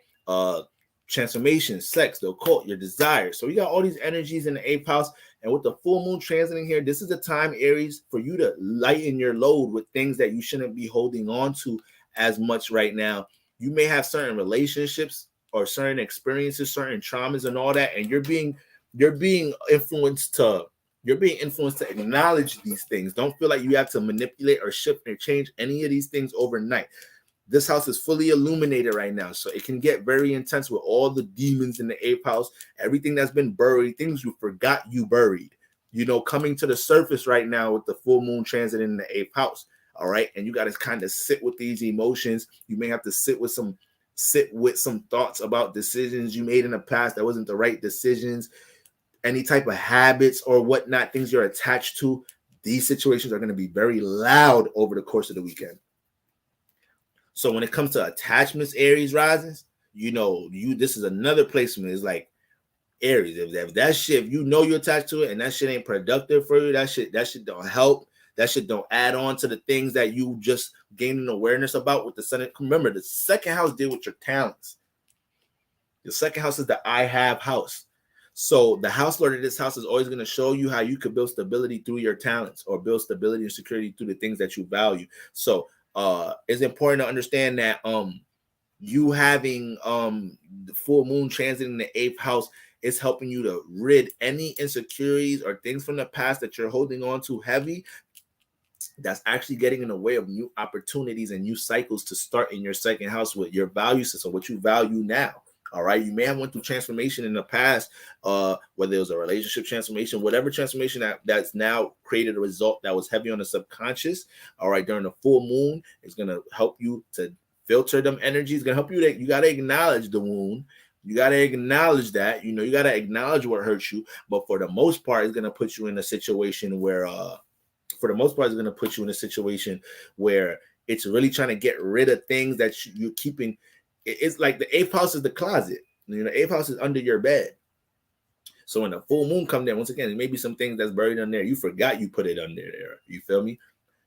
A: Transformation, sex, the occult, your desires. So you got all these energies in the 8th house. And with the full moon transiting here, this is the time, Aries, for you to lighten your load with things that you shouldn't be holding on to as much right now. You may have certain relationships or certain experiences, certain traumas and all that, and you're being influenced to acknowledge these things. Don't feel like you have to manipulate or shift or change any of these things overnight. This house is fully illuminated right now, so it can get very intense with all the demons in the 8th house, everything that's been buried, things you forgot you buried, you know, coming to the surface right now with the full moon transit in the 8th house. All right, and you got to kind of sit with these emotions. You may have to sit with some thoughts about decisions you made in the past that wasn't the right decisions, any type of habits or whatnot, things you're attached to. These situations are going to be very loud over the course of the weekend. So when it comes to attachments, Aries risings, this is another placement. It's like Aries. If that shit, if you know you're attached to it and that shit ain't productive for you, that shit don't help. That shit don't add on to the things that you just gain an awareness about with the sun. Remember, the second house deal with your talents. The second house is the I have house. So the house lord of this house is always going to show you how you could build stability through your talents, or build stability and security through the things that you value. So it's important to understand that you having the full moon transit in the 8th house is helping you to rid any insecurities or things from the past that you're holding on to heavy, that's actually getting in the way of new opportunities and new cycles to start in your second house with your value system, what you value now. All right, you may have went through transformation in the past, whether it was a relationship transformation, whatever transformation that's now created a result that was heavy on the subconscious. All right, during the full moon, it's going to help you to filter them energies. It's going to help you that you got to acknowledge the wound. You got to acknowledge that, you got to acknowledge what hurts you. But for the most part, it's going to put you in a situation where, it's really trying to get rid of things that you're keeping. It's like the 8th house is the closet. The 8th house is under your bed. So when the full moon comes in, once again, there may be some things that's buried under there. You forgot you put it under there. You feel me?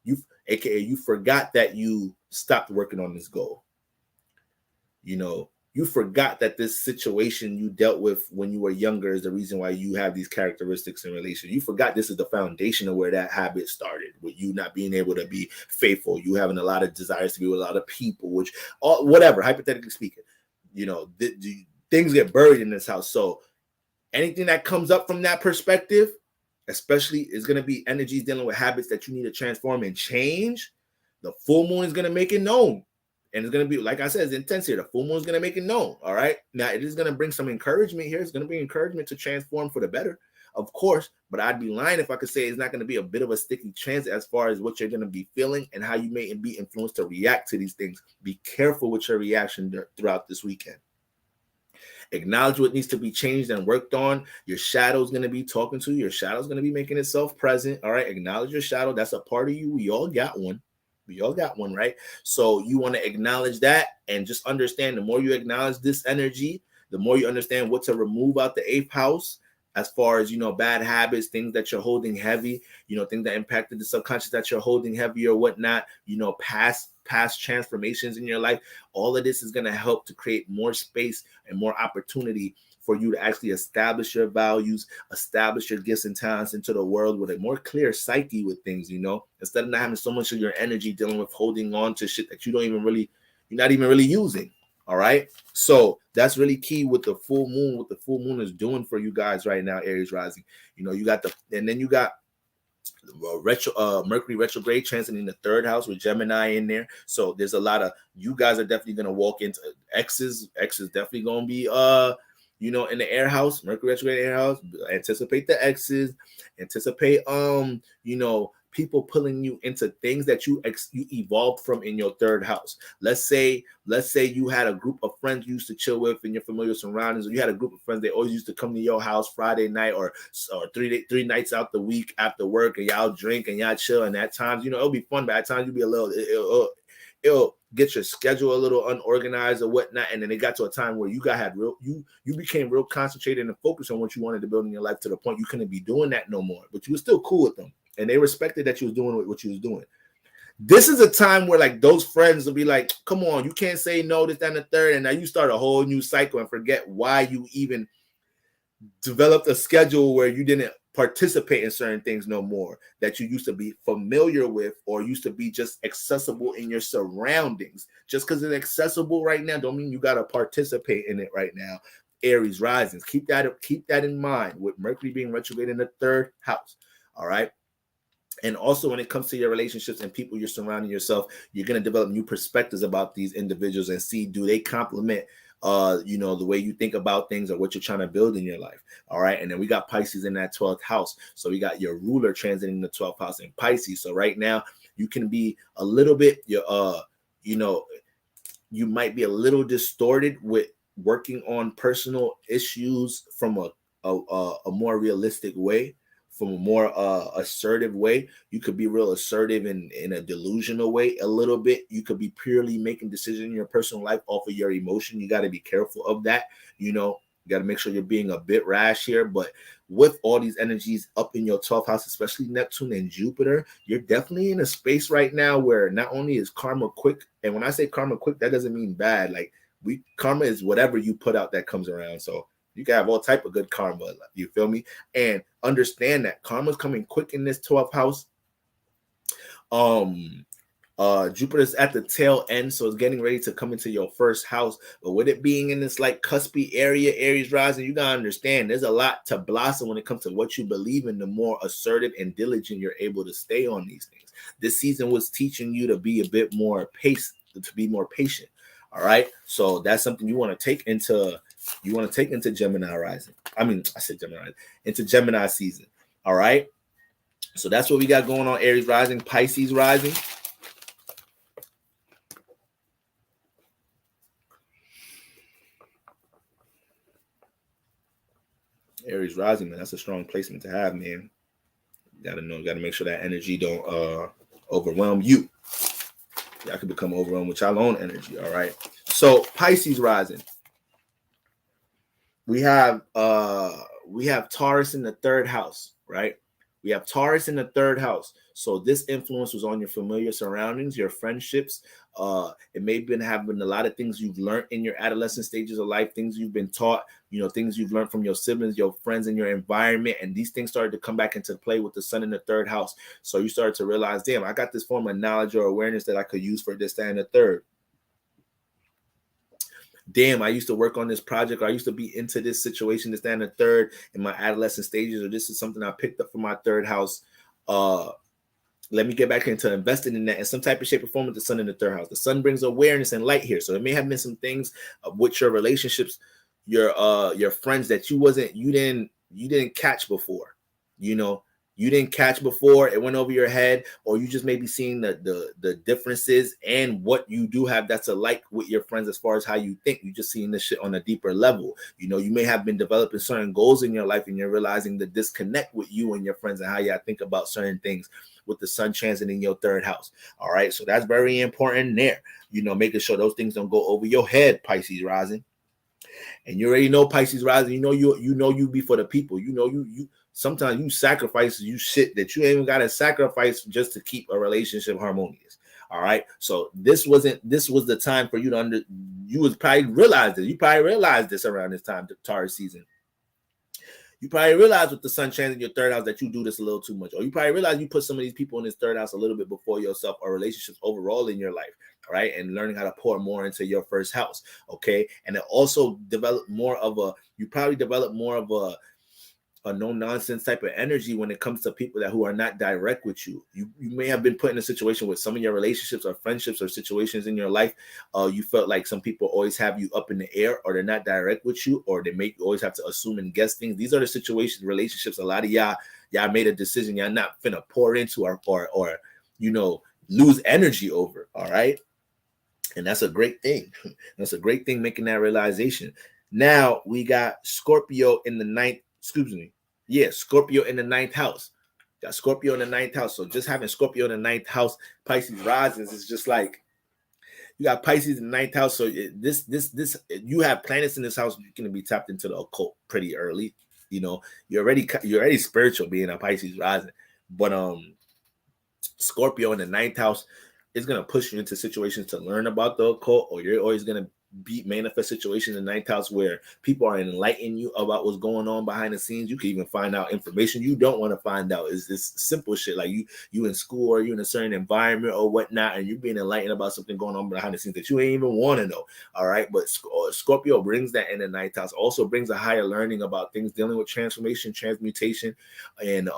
A: You forgot that you stopped working on this goal. You forgot that this situation you dealt with when you were younger is the reason why you have these characteristics in relation. You forgot this is the foundation of where that habit started, with you not being able to be faithful, you having a lot of desires to be with a lot of people, which, whatever, hypothetically speaking, things get buried in this house. So anything that comes up from that perspective, especially, is going to be energies dealing with habits that you need to transform and change. The full moon is going to make it known. And it's going to be, like I said, it's intense here. The full moon is going to make it known. All right. Now, it is going to bring some encouragement here. It's going to bring encouragement to transform for the better, of course. But I'd be lying if I could say it's not going to be a bit of a sticky transit as far as what you're going to be feeling and how you may be influenced to react to these things. Be careful with your reaction throughout this weekend. Acknowledge what needs to be changed and worked on. Your shadow is going to be talking to you. Your shadow is going to be making itself present. All right. Acknowledge your shadow. That's a part of you. We all got one. Right? So you want to acknowledge that, and just understand, the more you acknowledge this energy, the more you understand what to remove out the 8th house as far as, bad habits, things that you're holding heavy, things that impacted the subconscious that you're holding heavy or whatnot, past transformations in your life. All of this is going to help to create more space and more opportunity for you to actually establish your values, establish your gifts and talents into the world with a more clear psyche with things, instead of not having so much of your energy dealing with holding on to shit that you're not even really using. All right. So that's really key with the full moon, what the full moon is doing for you guys right now, Aries Rising. You got Mercury retrograde transiting the 3rd house with Gemini in there. So there's a lot of, you guys are definitely going to walk into X's. X is definitely going to be in the air house, Mercury retrograde air house. Anticipate the X's, anticipate people pulling you into things that you evolved from in your 3rd house. Let's say you had a group of friends you used to chill with in your familiar surroundings, or you had a group of friends that always used to come to your house Friday night or 3 nights out the week after work, and y'all drink and y'all chill. And at times, it'll be fun, but at times you'll be a little, it'll get your schedule a little unorganized or whatnot. And then it got to a time where you became real concentrated and focused on what you wanted to build in your life, to the point you couldn't be doing that no more, but you were still cool with them. And they respected that you was doing what you was doing. This is a time where, like, those friends will be like, come on, you can't say no, this, that, and the third. And now you start a whole new cycle and forget why you even developed a schedule where you didn't participate in certain things no more, that you used to be familiar with or used to be just accessible in your surroundings. Just because it's accessible right now don't mean you got to participate in it right now. Aries Risings, keep that in mind, with Mercury being retrograde in the 3rd house. All right. And also, when it comes to your relationships and people you're surrounding yourself, you're going to develop new perspectives about these individuals and see, do they complement, the way you think about things or what you're trying to build in your life. All right. And then we got Pisces in that 12th house. So we got your ruler transiting the 12th house in Pisces. So right now you can be a little bit, you might be a little distorted with working on personal issues from a more realistic way. from a more assertive way. You could be real assertive in a delusional way a little bit. You could be purely making decisions in your personal life off of your emotion. You got to be careful of that. You got to make sure you're being a bit rash here. But with all these energies up in your 12th house, especially Neptune and Jupiter, you're definitely in a space right now where not only is karma quick, and when I say karma quick, that doesn't mean bad. Like karma is whatever you put out that comes around. So you can have all type of good karma. You feel me? And understand that karma's coming quick in this 12th house. Jupiter's at the tail end, so it's getting ready to come into your first house. But with it being in this like cuspy area, Aries rising, you gotta understand there's a lot to blossom when it comes to what you believe in. The more assertive and diligent you're able to stay on these things. This season was teaching you to be a bit more patient. All right, so that's something you want to take into Gemini rising. Into Gemini season. All right, so that's what we got going on. Aries rising, Pisces rising. Aries rising, man, that's a strong placement to have, man. Got to make sure that energy don't overwhelm you. Y'all can become overwhelmed with y'all own energy. All right. So Pisces rising. We have Taurus in the third house, right? We have Taurus in the third house. So this influence was on your familiar surroundings, your friendships. It may have been having a lot of things you've learned in your adolescent stages of life, things you've been taught, things you've learned from your siblings, your friends, and your environment. And these things started to come back into play with the sun in the third house. So you started to realize, damn, I got this form of knowledge or awareness that I could use for this, that, and the third. Damn, I used to work on this project, or I used to be into this situation, this, that, and the third in my adolescent stages, or this is something I picked up from my third house. Let me get back into investing in that in some type of shape or form with the sun in the third house. The sun brings awareness and light here. So it may have been some things with your relationships, your friends that you didn't catch before. You didn't catch before, it went over your head, or you just may be seeing the differences and what you do have that's alike with your friends as far as how you think. You're just seeing this shit on a deeper level. You may have been developing certain goals in your life and you're realizing the disconnect with you and your friends and how y'all think about certain things with the sun transiting your third house. All right, so that's very important there. Making sure those things don't go over your head, Pisces rising. And you already know Pisces rising, you be for the people. You sometimes you sacrifice shit that you ain't even gotta sacrifice just to keep a relationship harmonious. All right. So this was the time for you to you would probably realize this. You probably realized this around this time, the Taurus season. You probably realize with the sun transiting your third house that you do this a little too much. Or you probably realize you put some of these people in this third house a little bit before yourself, or relationships overall in your life. Right, and learning how to pour more into your first house. Okay, and it also developed more of a no nonsense type of energy when it comes to people who are not direct with you. You may have been put in a situation with some of your relationships or friendships or situations in your life. You felt like some people always have you up in the air, or they're not direct with you, or they make you always have to assume and guess things. These are the situations, relationships. A lot of y'all made a decision y'all not finna pour into or lose energy over. All right. And that's a great thing. That's a great thing, making that realization. Now we got Scorpio in the ninth. Scorpio in the ninth house. Got Scorpio in the ninth house. So just having Scorpio in the ninth house, Pisces risings is just like you got Pisces in the ninth house. So you have planets in this house. You're gonna be tapped into the occult pretty early. You're already spiritual being a Pisces rising, but Scorpio in the ninth house is going to push you into situations to learn about the occult, or you're always going to manifest situations in the ninth house where people are enlightening you about what's going on behind the scenes. You can even find out information you don't want to find out. Is this simple shit like you in school, or you in a certain environment or whatnot, and you're being enlightened about something going on behind the scenes that you ain't even want to know. All right, but Scorpio brings that in the ninth house. Also brings a higher learning about things dealing with transformation, transmutation, and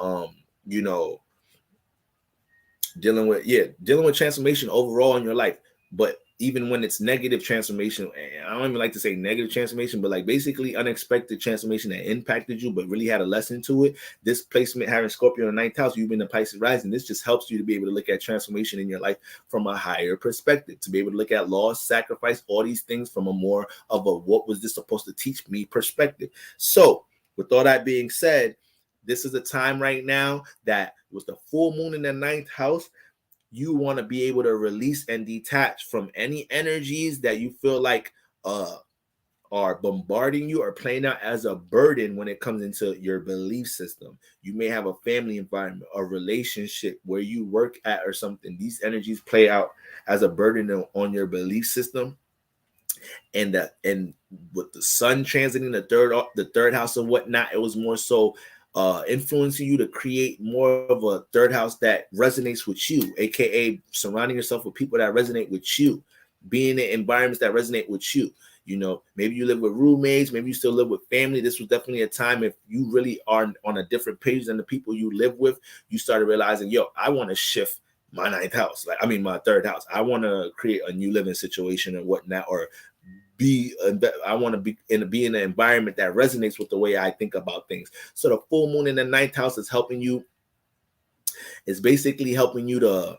A: dealing with transformation overall in your life. But even when it's negative transformation, and I don't even like to say negative transformation, but like basically unexpected transformation that impacted you but really had a lesson to it, this placement having Scorpio in the ninth house, you've been in Pisces rising, this just helps you to be able to look at transformation in your life from a higher perspective, to be able to look at loss, sacrifice, all these things from a more of a what was this supposed to teach me perspective. So with all that being said, this is a time right now that with the full moon in the ninth house, you want to be able to release and detach from any energies that you feel like are bombarding you or playing out as a burden when it comes into your belief system. You may have a family environment, a relationship where you work at or something. These energies play out as a burden on your belief system. And with the sun transiting the third house and whatnot, it was more so influencing you to create more of a third house that resonates with you, aka surrounding yourself with people that resonate with you, being in environments that resonate with you. You know, maybe you live with roommates, maybe you still live with family. This was definitely a time if you really are on a different page than the people you live with, you started realizing, yo, I want to shift my ninth house. My third house. I want to create a new living situation and whatnot, or I want to be in an environment that resonates with the way I think about things. So the full moon in the ninth house is helping you. It's basically helping you to,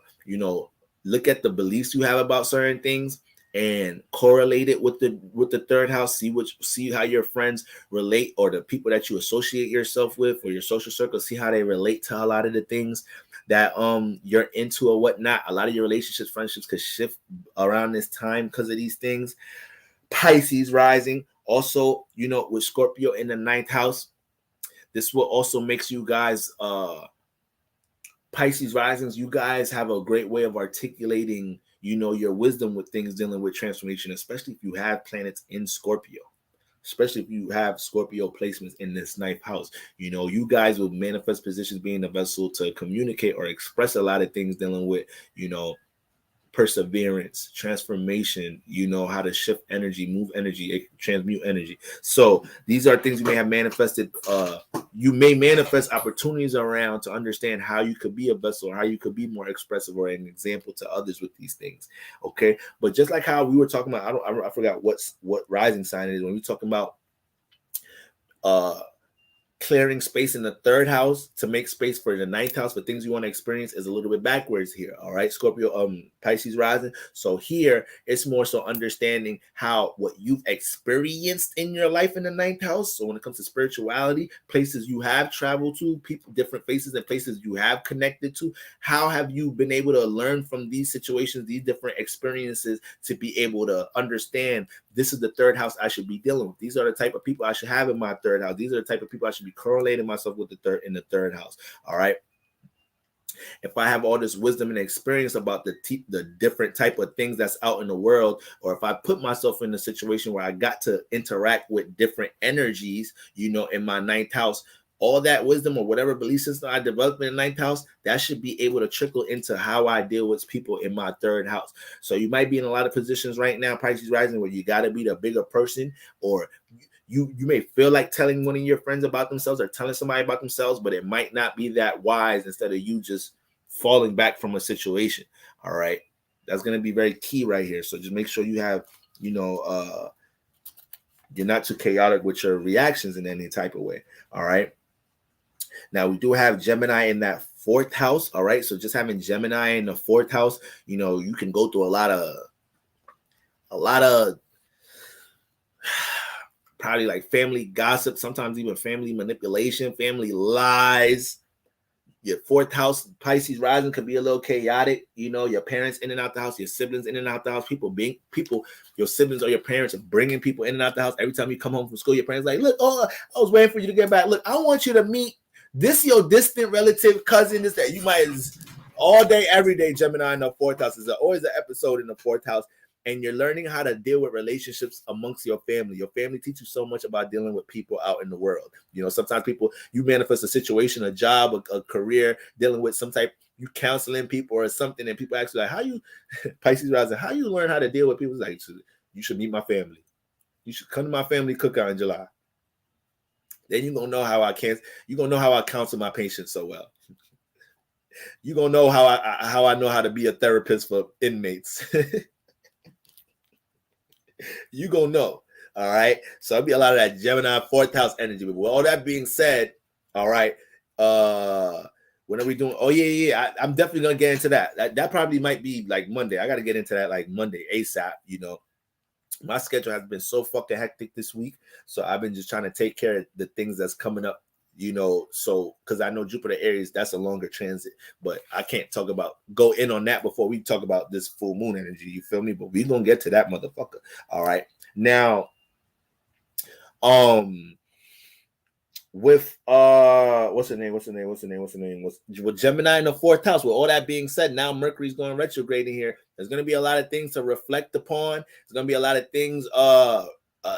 A: look at the beliefs you have about certain things and correlate it with the third house. See how your friends relate, or the people that you associate yourself with, or your social circle. See how they relate to a lot of the things that you're into or whatnot. A lot of your relationships, friendships could shift around this time because of these things. Pisces rising, also, with Scorpio in the ninth house, this will also makes you guys, Pisces risings, you guys have a great way of articulating, your wisdom with things dealing with transformation, especially if you have planets in Scorpio, especially if you have Scorpio placements in this ninth house. You guys will manifest positions being a vessel to communicate or express a lot of things dealing with, perseverance, transformation, how to shift energy, move energy, transmute energy. So these are things you may have manifested. You may manifest opportunities around to understand how you could be a vessel, or how you could be more expressive or an example to others with these things. Okay. But just like how we were talking about, I forgot what rising sign it is when we're talking about clearing space in the third house to make space for the ninth house for things you want to experience is a little bit backwards here. All right, Scorpio, Pisces rising. So here it's more so understanding how what you've experienced in your life in the ninth house. So when it comes to spirituality, places you have traveled to, people, different faces and places you have connected to, how have you been able to learn from these situations, these different experiences, to be able to understand this is the third house I should be dealing with. These are the type of people I should have in my third house. These are the type of people I should be correlating myself with in the third house. All right. If I have all this wisdom and experience about the different type of things that's out in the world, or if I put myself in a situation where I got to interact with different energies, in my ninth house, all that wisdom or whatever belief system I developed in the ninth house, that should be able to trickle into how I deal with people in my third house. So you might be in a lot of positions right now, Pisces rising, where you got to be the bigger person, or you may feel like telling one of your friends about themselves or telling somebody about themselves, but it might not be that wise, instead of you just falling back from a situation. All right. That's going to be very key right here. So just make sure you have, you're not too chaotic with your reactions in any type of way. All right. Now we do have Gemini in that fourth house. All right. So just having Gemini in the fourth house, you can go through a lot of probably like family gossip, sometimes even family manipulation, family lies. Your fourth house, Pisces rising, could be a little chaotic. Your parents in and out the house, your siblings in and out the house, your siblings or your parents are bringing people in and out the house. Every time you come home from school, your parents like, look, I was waiting for you to get back. Look, I want you to meet this your distant relative cousin. This that you might all day, every day. Gemini in the fourth house is always an episode in the fourth house. And you're learning how to deal with relationships amongst your family. Your family teaches you so much about dealing with people out in the world. Sometimes you manifest a situation, a job, a career, dealing with you counseling people or something, and people ask you like, how you, Pisces rising, how you learn how to deal with people? It's like, you should meet my family. You should come to my family cookout in July. Then you're going to know how I counsel my patients so well. You're going to know how I know how to be a therapist for inmates. You gonna know. All right. So it'll be a lot of that Gemini fourth house energy. But with all that being said, all right. When are we doing? Oh, yeah. I'm definitely gonna get into that. That probably might be like Monday. I gotta get into that like Monday ASAP. My schedule has been so fucking hectic this week. So I've been just trying to take care of the things that's coming up So because I know Jupiter Aries, that's a longer transit, but I can't go in on that before we talk about this full moon energy. You feel me? But we gonna get to that motherfucker. All right. Now, with what's the name? With Gemini in the fourth house. With all that being said, now Mercury's going retrograde in here. There's gonna be a lot of things to reflect upon. There's gonna be a lot of things,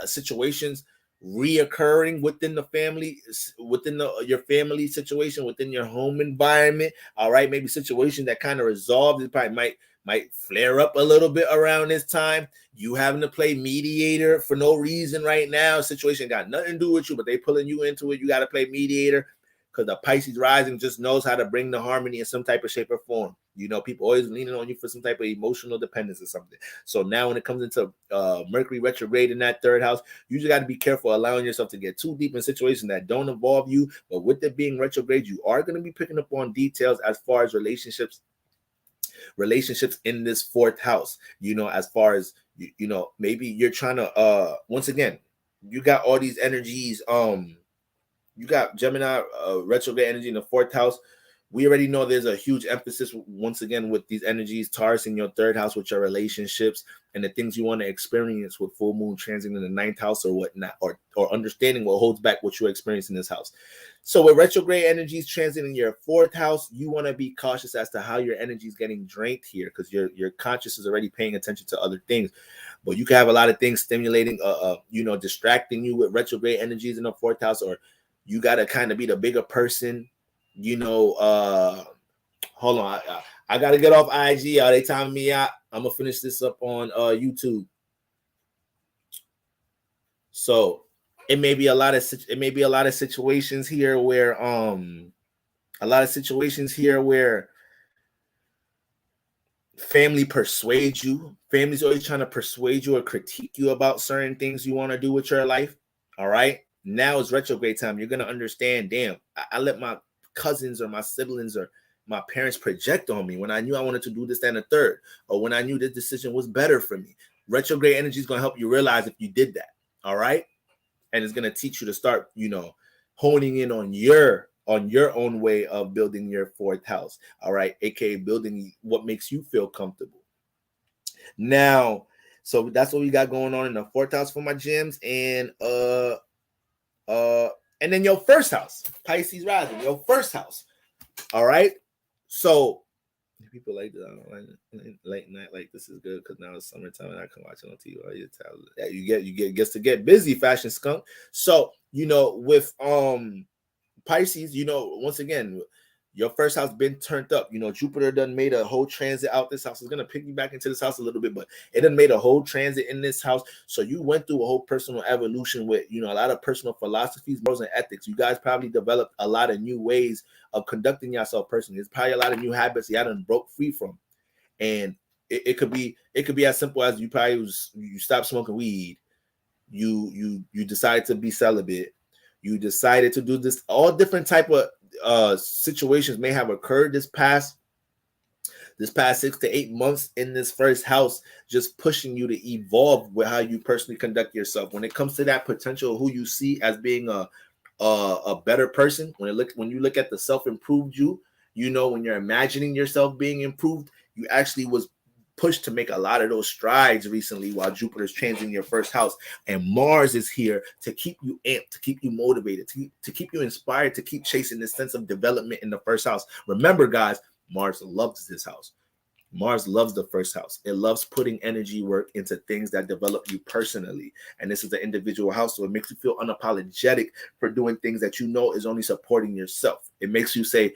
A: situations reoccurring within the family, within your family situation, within your home environment. All right, maybe situations that kind of resolved. It probably might flare up a little bit around this time. You having to play mediator for no reason right now. Situation got nothing to do with you, but they pulling you into it. You got to play mediator because the Pisces rising just knows how to bring the harmony in some type of shape or form. People always leaning on you for some type of emotional dependence or something. So now when it comes into Mercury retrograde in that third house, you just got to be careful allowing yourself to get too deep in situations that don't involve you. But with it being retrograde, you are going to be picking up on details as far as relationships in this fourth house, as far as maybe you're trying to once again, you got all these energies, you got Gemini retrograde energy in the fourth house. We already know there's a huge emphasis once again with these energies, Taurus in your third house with your relationships and the things you want to experience with full moon transiting in the ninth house or whatnot, or understanding what holds back what you're experiencing in this house. So with retrograde energies transiting your fourth house, you want to be cautious as to how your energy is getting drained here, because your conscious is already paying attention to other things. But you can have a lot of things stimulating, distracting you with retrograde energies in the fourth house, or you got to kind of be the bigger person. Hold on. I got to get off IG. Are they timing me out? I'm going to finish this up on YouTube. So it may be a lot of situations here where family persuades you. Family's always trying to persuade you or critique you about certain things you want to do with your life. All right. Now is retrograde time. You're going to understand, damn, I let my cousins or my siblings or my parents project on me when I knew I wanted to do this, that, and the third, or when I knew this decision was better for me. Retrograde energy is going to help you realize if you did that. All right. And it's going to teach you to start, honing in on your own way of building your fourth house. All right. AKA building what makes you feel comfortable. Now, so that's what we got going on in the fourth house for my gems. And then your first house, Pisces Rising, your first house. All right. So people like this, I don't like late night like this is good because now it's summertime and I can watch it on TV. You get to get busy, fashion skunk. So with Pisces, once again, your first house been turned up. Jupiter done made a whole transit out this house. It's gonna pick you back into this house a little bit, but it done made a whole transit in this house. So you went through a whole personal evolution with a lot of personal philosophies, morals, and ethics. You guys probably developed a lot of new ways of conducting yourself personally. There's probably a lot of new habits you done broke free from, and it could be as simple as you stopped smoking weed. You decided to be celibate. You decided to do this. All different type of situations may have occurred this past 6 to 8 months in this first house, just pushing you to evolve with how you personally conduct yourself. When it comes to that potential, who you see as being a better person, when you look at the self-improved when you're imagining yourself being improved, you actually was pushed to make a lot of those strides recently while Jupiter's transiting your first house, and Mars is here to keep you amped, to keep you motivated, to keep you inspired, to keep chasing this sense of development in the first house. Remember, guys, Mars loves this house. Mars loves the first house. It loves putting energy work into things that develop you personally. And this is the individual house, so it makes you feel unapologetic for doing things that is only supporting yourself. It makes you say,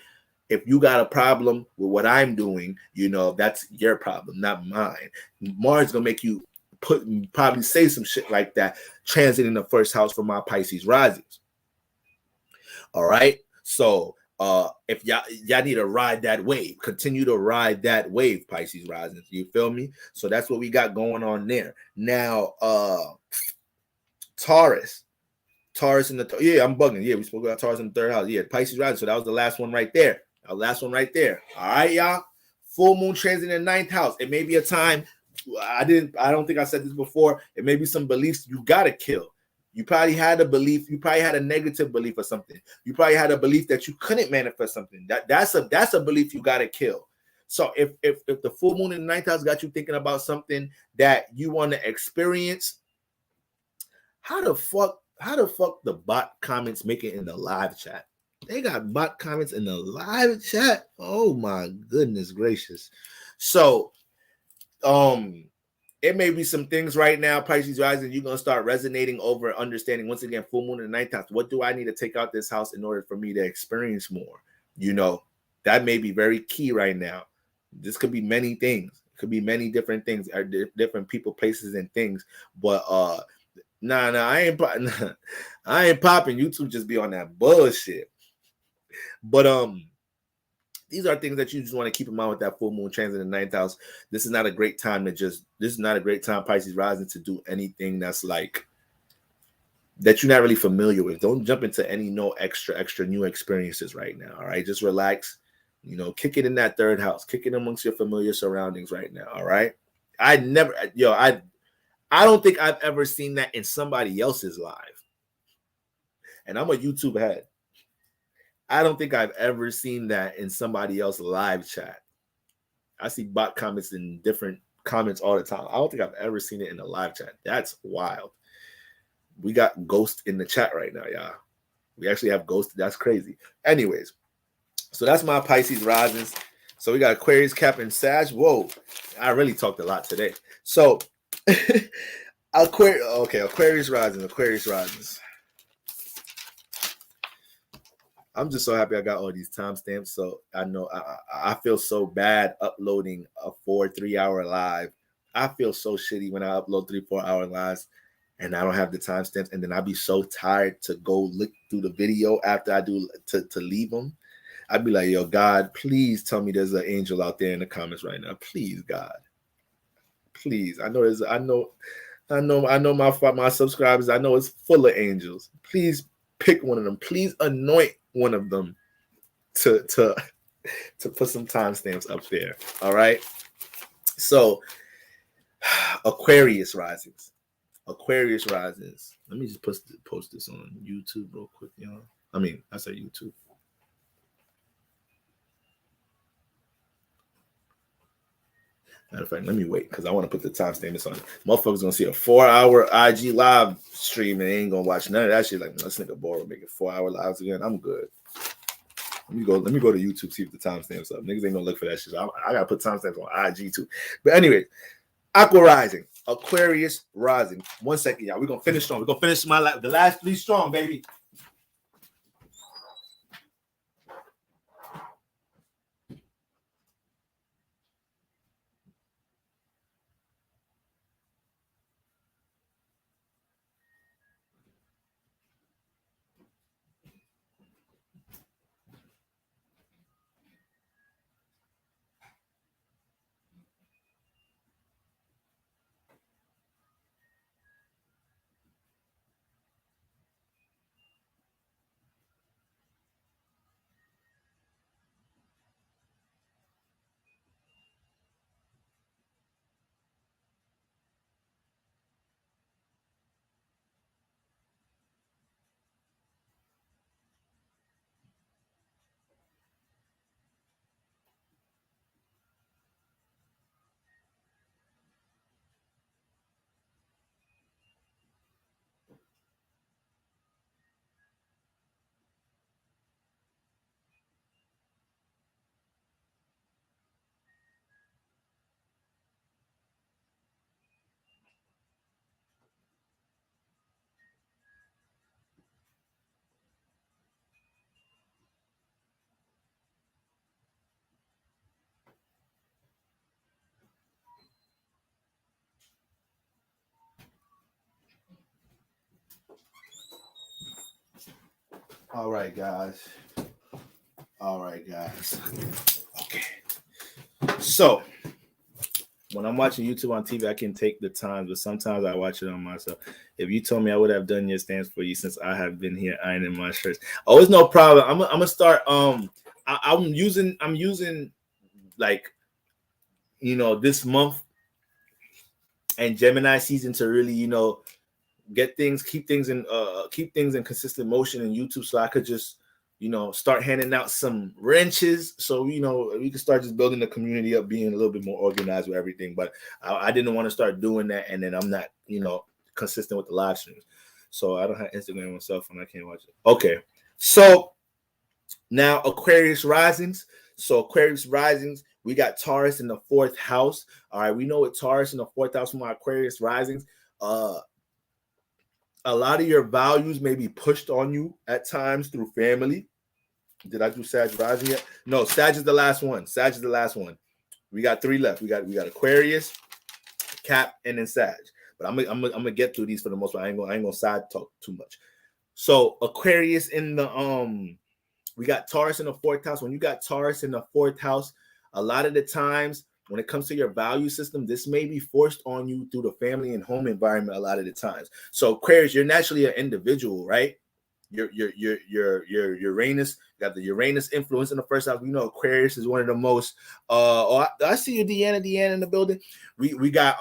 A: if you got a problem with what I'm doing, that's your problem, not mine. Mars gonna make you probably say some shit like that, transiting the first house for my Pisces risings. All right. So if y'all need to ride that wave, continue to ride that wave, Pisces risings. You feel me? So that's what we got going on there. Now, Taurus in the I'm bugging. Yeah, we spoke about Taurus in the third house. Yeah, Pisces rising. So that was the last one right there. All right, y'all. Full moon transit in the ninth house. It may be a time. I don't think I said this before. It may be some beliefs you gotta kill. You probably had a belief. You probably had a negative belief or something. You probably had a belief that you couldn't manifest something. That's a belief you gotta kill. So if the full moon in the ninth house got you thinking about something that you want to experience, how the fuck the bot comments make it in the live chat? They got bot comments in the live chat. Oh my goodness gracious. So it may be some things right now, Pisces Rising, you're going to start resonating over understanding, once again, full moon in the ninth house. What do I need to take out this house in order for me to experience more? You know, that may be very key right now. This could be many things. It could be many different things, or different people, places, and things. But I ain't popping. YouTube just be on that bullshit. But these are things that you just want to keep in mind with that full moon transit in the ninth house. This is not a great time, Pisces Rising, to do anything that's like that you're not really familiar with. Don't jump into any extra new experiences right now. All right, just relax. You know, kick it in that third house, kick it amongst your familiar surroundings right now. All right. I don't think I've ever seen that in somebody else's live. And I'm a YouTube head. I don't think I've ever seen that in somebody else's live chat. I see bot comments in different comments all the time. I don't think I've ever seen it in a live chat. That's wild. We got Ghost in the chat right now, y'all. We actually have Ghost. That's crazy. Anyways, so that's my Pisces risings. So we got Aquarius, Cap, and Sag. Whoa, I really talked a lot today. So Aquarius risings. I'm just so happy I got all these timestamps. So I know I feel so bad uploading a 3 hour live. I feel so shitty when I upload 3-4 hour lives and I don't have the timestamps. And then I'd be so tired to go look through the video after I do to leave them. I'd be like, yo, God, please tell me there's an angel out there in the comments right now. Please, God. Please. I know my subscribers. I know it's full of angels. Please pick one of them. Please anoint one of them to put some timestamps up there. All right. So Aquarius risings. Let me just post this on YouTube real quick, y'all. I said YouTube. Matter of fact, let me wait because I want to put the timestamps on. Motherfuckers gonna see a 4-hour IG live stream and they ain't gonna watch none of that shit. Like, this nigga bored making 4-hour lives again. I'm good. Let me go to YouTube, see if the timestamps up. Niggas ain't gonna look for that shit. I gotta put timestamps on IG too. But anyway, Aquarius Rising. 1 second, y'all. We're gonna finish strong. We're gonna finish the last 3 strong, baby. All right, guys. Okay. So when I'm watching YouTube on TV, I can take the time, but sometimes I watch it on myself. If you told me I would have done your stance for you since I have been here ironing my shirts. Oh, it's no problem. I'm gonna start. I'm using like, this month and Gemini season to really, keep things in consistent motion in YouTube, so I could just, start handing out some wrenches, so we could start just building the community up, being a little bit more organized with everything. But I didn't want to start doing that, and then I'm not, consistent with the live streams. So I don't have Instagram on my cell phone. I can't watch it. Okay, so now Aquarius Risings. So Aquarius Risings, we got Taurus in the 4th house. All right, we know what Taurus in the 4th house from our Aquarius Risings. A lot of your values may be pushed on you at times through family. Did I do Sag Rising yet? No, Sag is the last one. Sag is the last one. We got 3 left. We got Aquarius, Cap, and then Sag. But I'm gonna get through these for the most part. I ain't gonna side talk too much. So Aquarius in the we got Taurus in the 4th house. When you got Taurus in the 4th house, a lot of the times when it comes to your value system, this may be forced on you through the family and home environment a lot of the times. So Aquarius, you're naturally an individual, right? Your Uranus, you got the Uranus influence in the 1st house. We know Aquarius is one of the most I see you, Deanna in the building. We got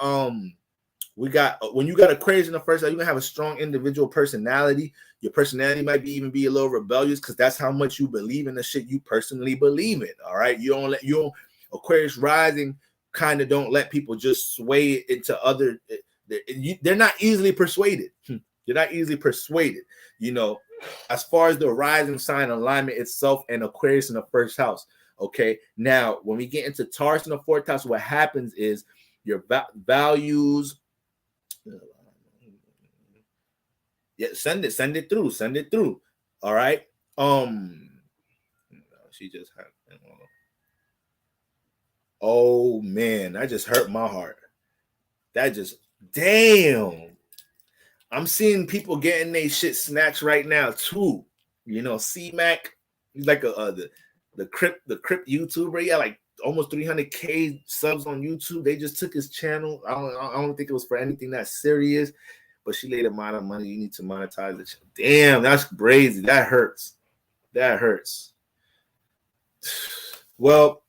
A: when you got Aquarius in the 1st house, you're gonna have a strong individual personality. Your personality might even be a little rebellious, because that's how much you believe in the shit you personally believe in. All right, Aquarius Rising kind of don't let people just sway it into other. They're not easily persuaded. You're not easily persuaded. As far as the rising sign alignment itself and Aquarius in the 1st house. Okay, now when we get into Taurus in the 4th house, what happens is your values. Yeah, send it through. All right. She just had. Oh man, that just hurt my heart. That just damn. I'm seeing people getting their shit snatched right now too. C-Mac, he's like the Crypt YouTuber. He had like almost 300K subs on YouTube. They just took his channel. I don't think it was for anything that serious, but she laid a amount of money. You need to monetize it. Damn, that's crazy. That hurts. Well,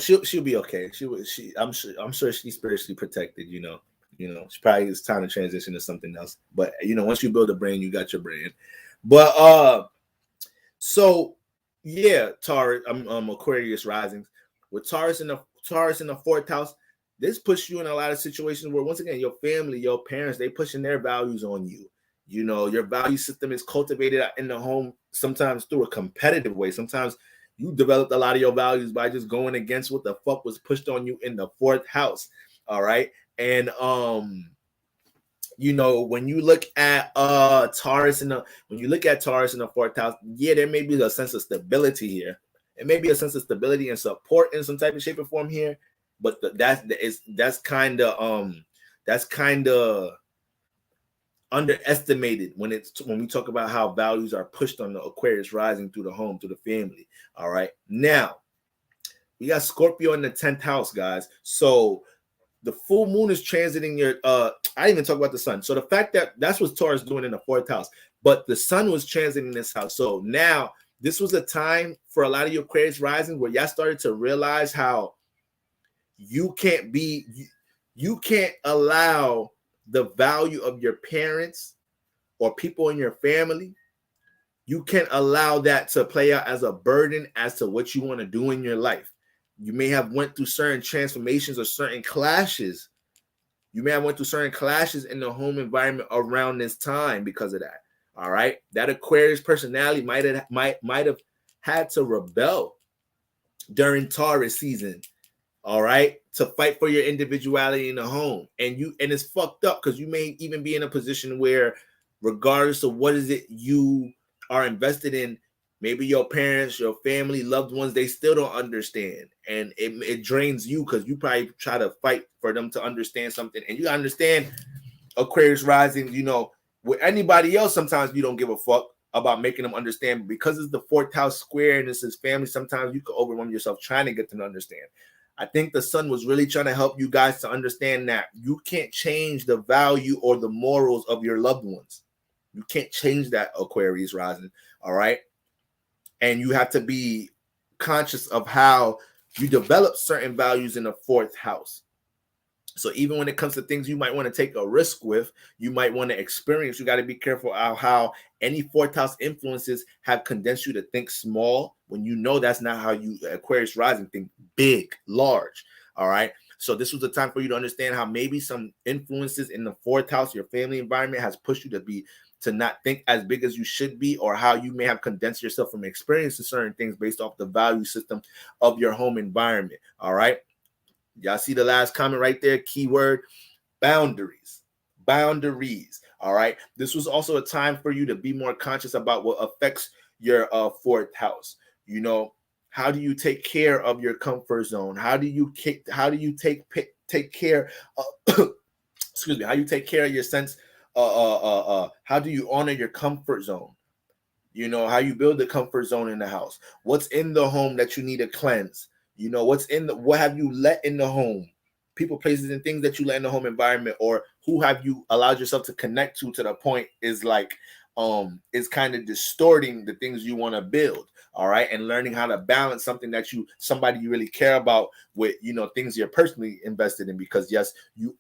A: she'll be okay. I'm sure she's spiritually protected. She probably it's time to transition to something else. But once you build a brand, you got your brand. But so yeah, Taurus, Aquarius Rising. With Taurus in the 4th house, this puts you in a lot of situations where, once again, your family, your parents, they pushing their values on you. Your value system is cultivated in the home, sometimes through a competitive way. Sometimes you developed a lot of your values by just going against what the fuck was pushed on you in the 4th house. All right. And when you look at Taurus in the 4th house, yeah, there may be a sense of stability here. It may be a sense of stability and support in some type of shape or form here, but that's kind of underestimated when we talk about how values are pushed on the Aquarius Rising through the home, through the family. All right, now we got Scorpio in the 10th house, guys. So the full moon is transiting your I didn't even talk about the sun. So the fact that that's what Taurus doing in the 4th house, but the sun was transiting this house. So now this was a time for a lot of your Aquarius Rising where y'all started to realize how you can't allow the value of your parents or people in your family. You can't allow that to play out as a burden as to what you want to do in your life. You may have went through certain transformations or certain clashes. You may have went through certain clashes in the home environment around this time because of that. All right. That Aquarius personality might have had to rebel during Taurus season. All right, to fight for your individuality in the home. And it's fucked up because you may even be in a position where, regardless of what is it you are invested in, maybe your parents, your family, loved ones, they still don't understand. And it drains you because you probably try to fight for them to understand something. And you understand, Aquarius Rising, with anybody else, sometimes you don't give a fuck about making them understand. Because it's the 4th house square and this is family, sometimes you can overwhelm yourself trying to get them to understand. I think the sun was really trying to help you guys to understand that you can't change the value or the morals of your loved ones. You can't change that, Aquarius Rising. All right. And you have to be conscious of how you develop certain values in the 4th house. So even when it comes to things you might want to take a risk with, you might want to experience, you got to be careful how any fourth house influences have condensed you to think small when you know that's not how you, Aquarius rising, think big, large. All right. So this was a time for you to understand how maybe some influences in the fourth house, your family environment, has pushed you to not think as big as you should be, or how you may have condensed yourself from experiencing certain things based off the value system of your home environment. All right. Y'all see the last comment right there? Keyword boundaries. Boundaries. All right. This was also a time for you to be more conscious about what affects your fourth house. You know, how do you take care of your comfort zone? How do you take care of excuse me, how you take care of your sense how do you honor your comfort zone? You know, how you build the comfort zone in the house. What's in the home that you need to cleanse? You know, what have you let in the home? People, places, and things that you let in the home environment, or who have you allowed yourself to connect to the point is like, is kind of distorting the things you want to build. All right. And learning how to balance somebody you really care about with, you know, things you're personally invested in, because yes, you're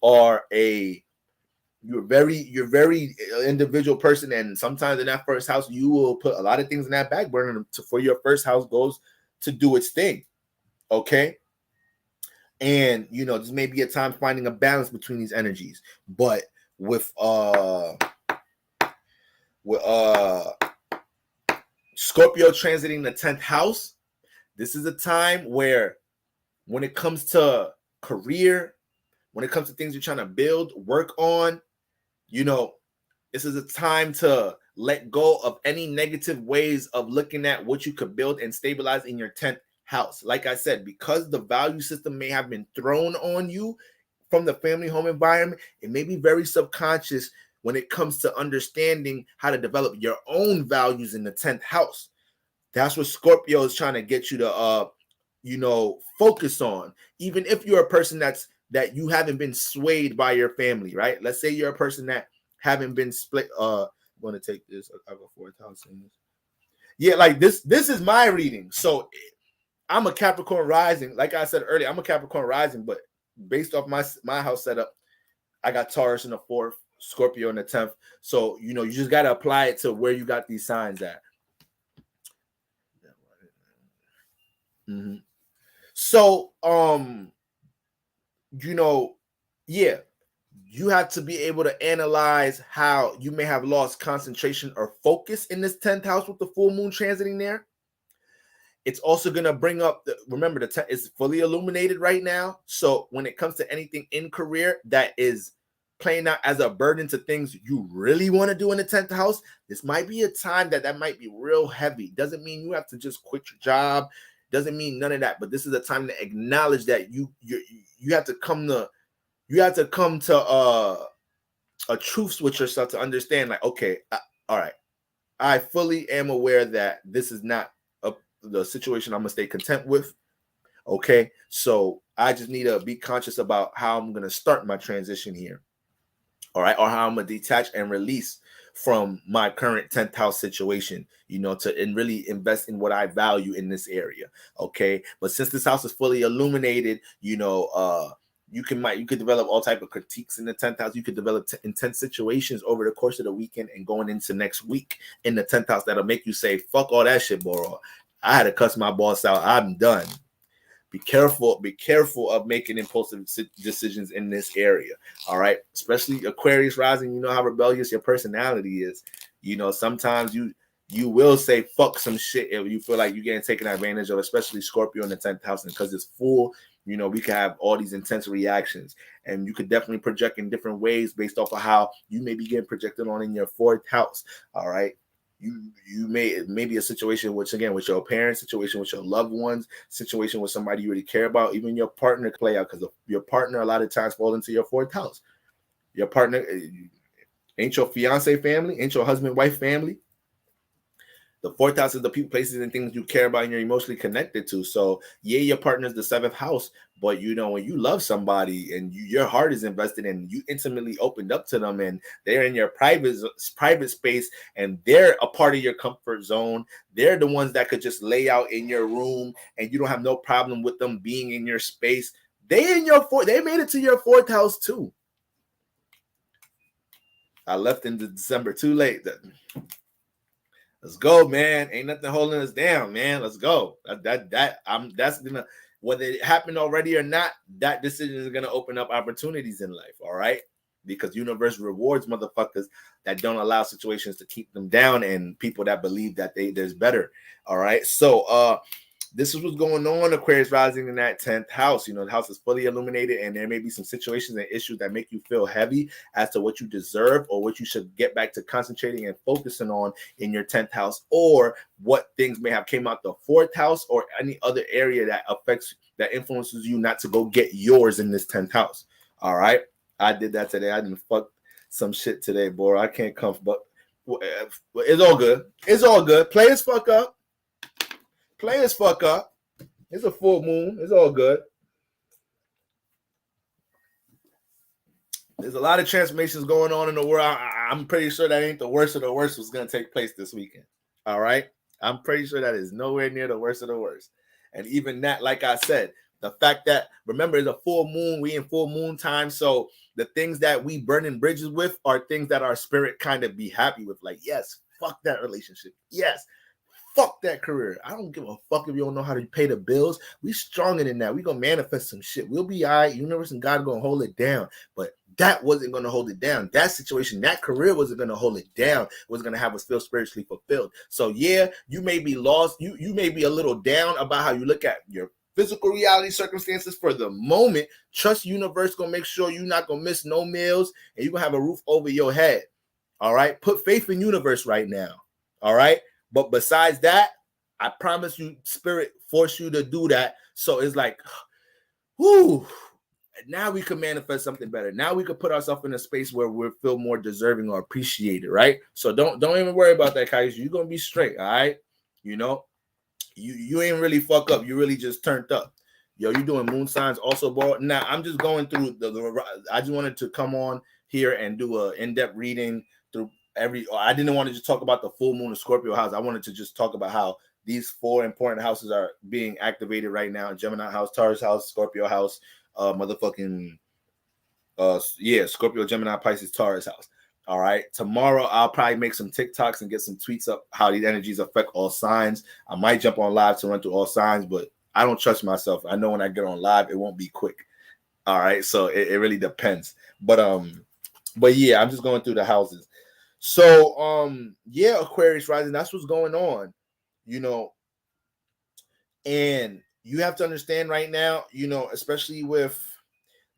A: very individual person, and sometimes in that first house you will put a lot of things in that back burner for your first house goes to do its thing. Okay. And you know, this may be a time finding a balance between these energies. But with Scorpio transiting the 10th house, this is a time where when it comes to career, when it comes to things you're trying to build, work on, you know, this is a time to let go of any negative ways of looking at what you could build and stabilize in your 10th house. Like I said, because the value system may have been thrown on you from the family home environment, it may be very subconscious when it comes to understanding how to develop your own values in the 10th house. That's what Scorpio is trying to get you to you know, focus on. Even if you're a person that you haven't been swayed by your family, right? Let's say you're a person that haven't been split. I'm going to take this. I go 4,000. Yeah, like this is my reading. So I'm a Capricorn Rising. Like I said earlier, I'm a Capricorn Rising, but based off my house setup, I got Taurus in the 4th, Scorpio in the 10th. So, you know, you just got to apply it to where you got these signs at. Mm-hmm. So, you know, yeah, you have to be able to analyze how you may have lost concentration or focus in this 10th house with the full moon transiting there. It's also going to bring up, remember, the 10th is fully illuminated right now. So when it comes to anything in career that is playing out as a burden to things you really want to do in the 10th house, this might be a time that might be real heavy. Doesn't mean you have to just quit your job. Doesn't mean none of that. But this is a time to acknowledge that you have to come to a truth with yourself to understand, like, okay, all right, I fully am aware that this is not the situation I'm gonna stay content with. Okay, so I just need to be conscious about how I'm gonna start my transition here. All right, or how I'm gonna detach and release from my current 10th house situation, you know, and really invest in what I value in this area. Okay, but since this house is fully illuminated, you know, you could develop all type of critiques in the 10th house. You could develop intense situations over the course of the weekend and going into next week in the 10th house that'll make you say, fuck all that shit, bro. I had to cuss my boss out. I'm done. Be careful of making impulsive decisions in this area. All right. Especially Aquarius rising, you know how rebellious your personality is. You know, sometimes you will say fuck some shit if you feel like you're getting taken advantage of, especially Scorpio in the 10th house. And because it's full, you know, we can have all these intense reactions, and you could definitely project in different ways based off of how you may be getting projected on in your 4th house. All right. You may be a situation which, again, with your parents, situation with your loved ones, situation with somebody you really care about, even your partner can play out, because your partner a lot of times falls into your 4th house. Your partner ain't your fiance family, ain't your husband wife family. The 4th house is the people, places, and things you care about and you're emotionally connected to. So yeah, your partner's the 7th house, but you know, when you love somebody and your heart is invested in, you intimately opened up to them, and they're in your private space, and they're a part of your comfort zone. They're the ones that could just lay out in your room, and you don't have no problem with them being in your space. They in your they made it to your 4th house too. I left in December too late. Let's go, man. Ain't nothing holding us down, man. Let's go. That's gonna, whether it happened already or not, that decision is gonna open up opportunities in life. All right. Because universe rewards motherfuckers that don't allow situations to keep them down and people that believe that there's better. All right. So this is what's going on, Aquarius rising in that 10th house. You know, the house is fully illuminated, and there may be some situations and issues that make you feel heavy as to what you deserve or what you should get back to concentrating and focusing on in your 10th house, or what things may have came out the 4th house or any other area that affects, that influences you not to go get yours in this 10th house. All right. I did that today. I didn't fuck some shit today, boy. I can't come, but it's all good. It's all good. Players fuck up. Players fuck up. It's a full moon. It's all good. There's a lot of transformations going on in the world. I'm pretty sure that ain't the worst of the worst was going to take place this weekend. All right? I'm pretty sure that is nowhere near the worst of the worst. And even that, like I said, the fact that, remember, it's a full moon. We in full moon time. So the things that we burning bridges with are things that our spirit kind of be happy with. Like, yes, fuck that relationship. Yes. Fuck that career. I don't give a fuck if you don't know how to pay the bills. We stronger than that. We gonna manifest some shit. We'll be all right. Universe and God are gonna hold it down. But that wasn't gonna hold it down. That situation, that career wasn't gonna hold it down. It was gonna have us feel spiritually fulfilled. So yeah, you may be lost. You may be a little down about how you look at your physical reality circumstances for the moment. Trust universe gonna make sure you're not gonna miss no meals and you're gonna have a roof over your head. All right. Put faith in universe right now. All right. But besides that, I promise you, spirit force you to do that. So it's like, whoo, now we can manifest something better. Now we could put ourselves in a space where we feel more deserving or appreciated, right? So don't even worry about that, Kaiser. You're gonna be straight, all right? You know, you ain't really fuck up. You really just turned up. Yo, you doing moon signs also, bro. Now I'm just going through I just wanted to come on here and do a in-depth reading through I didn't want to just talk about the full moon of Scorpio house. I wanted to just talk about how these 4 important houses are being activated right now: Gemini house, Taurus house, Scorpio house, Scorpio, Gemini, Pisces, Taurus house. All right. Tomorrow I'll probably make some TikToks and get some tweets up how these energies affect all signs. I might jump on live to run through all signs, but I don't trust myself. I know when I get on live, it won't be quick. All right. So it really depends. But yeah, I'm just going through the houses. So, yeah, Aquarius rising, that's what's going on, you know, and you have to understand right now, you know, especially with,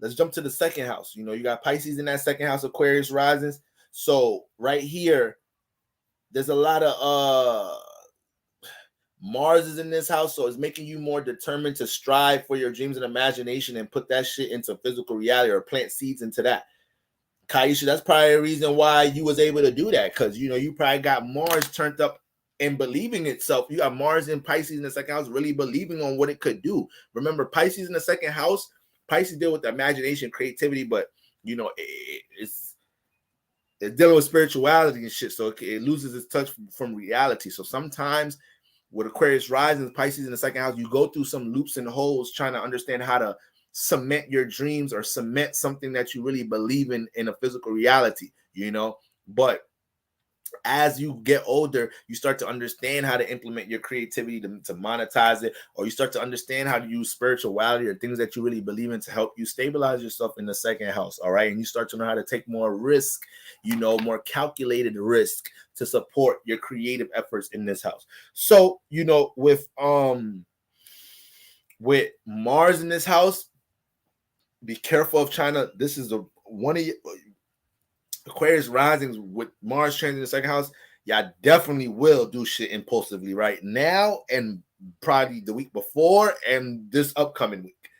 A: let's jump to the 2nd house. You know, you got Pisces in that 2nd house, Aquarius risings. So right here, there's a lot of, Mars is in this house. So it's making you more determined to strive for your dreams and imagination and put that shit into physical reality or plant seeds into that. Kaisha, that's probably the reason why you was able to do that, because you know you probably got Mars turned up and believing itself. You got Mars and Pisces in the 2nd house really believing on what it could do. Remember, Pisces in the 2nd house, Pisces deal with the imagination, creativity, but you know it's dealing with spirituality and shit, so it loses its touch from reality. So sometimes with Aquarius rising, Pisces in the 2nd house, you go through some loops and holes trying to understand how to cement your dreams or cement something that you really believe in a physical reality, you know. But as you get older, you start to understand how to implement your creativity to monetize it, or you start to understand how to use spirituality or things that you really believe in to help you stabilize yourself in the 2nd house. All right. And you start to know how to take more risk, you know, more calculated risk to support your creative efforts in this house. So, you know, with Mars in this house, be careful of China. This is one of Aquarius risings with Mars transit in the 2nd house. Y'all definitely will do shit impulsively right now and probably the week before and this upcoming week.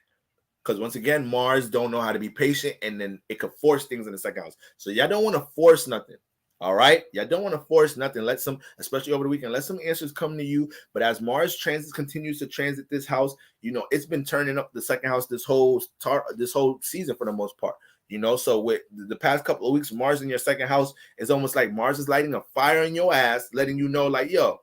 A: Because once again, Mars don't know how to be patient, and then it could force things in the 2nd house. So y'all don't want to force nothing. All right. Y'all don't want to force nothing. Let some, especially over the weekend, let some answers come to you. But as Mars continues to transit this house, you know, it's been turning up the 2nd house this whole season for the most part. You know, so with the past couple of weeks, Mars in your 2nd house is almost like Mars is lighting a fire in your ass, letting you know, like, yo,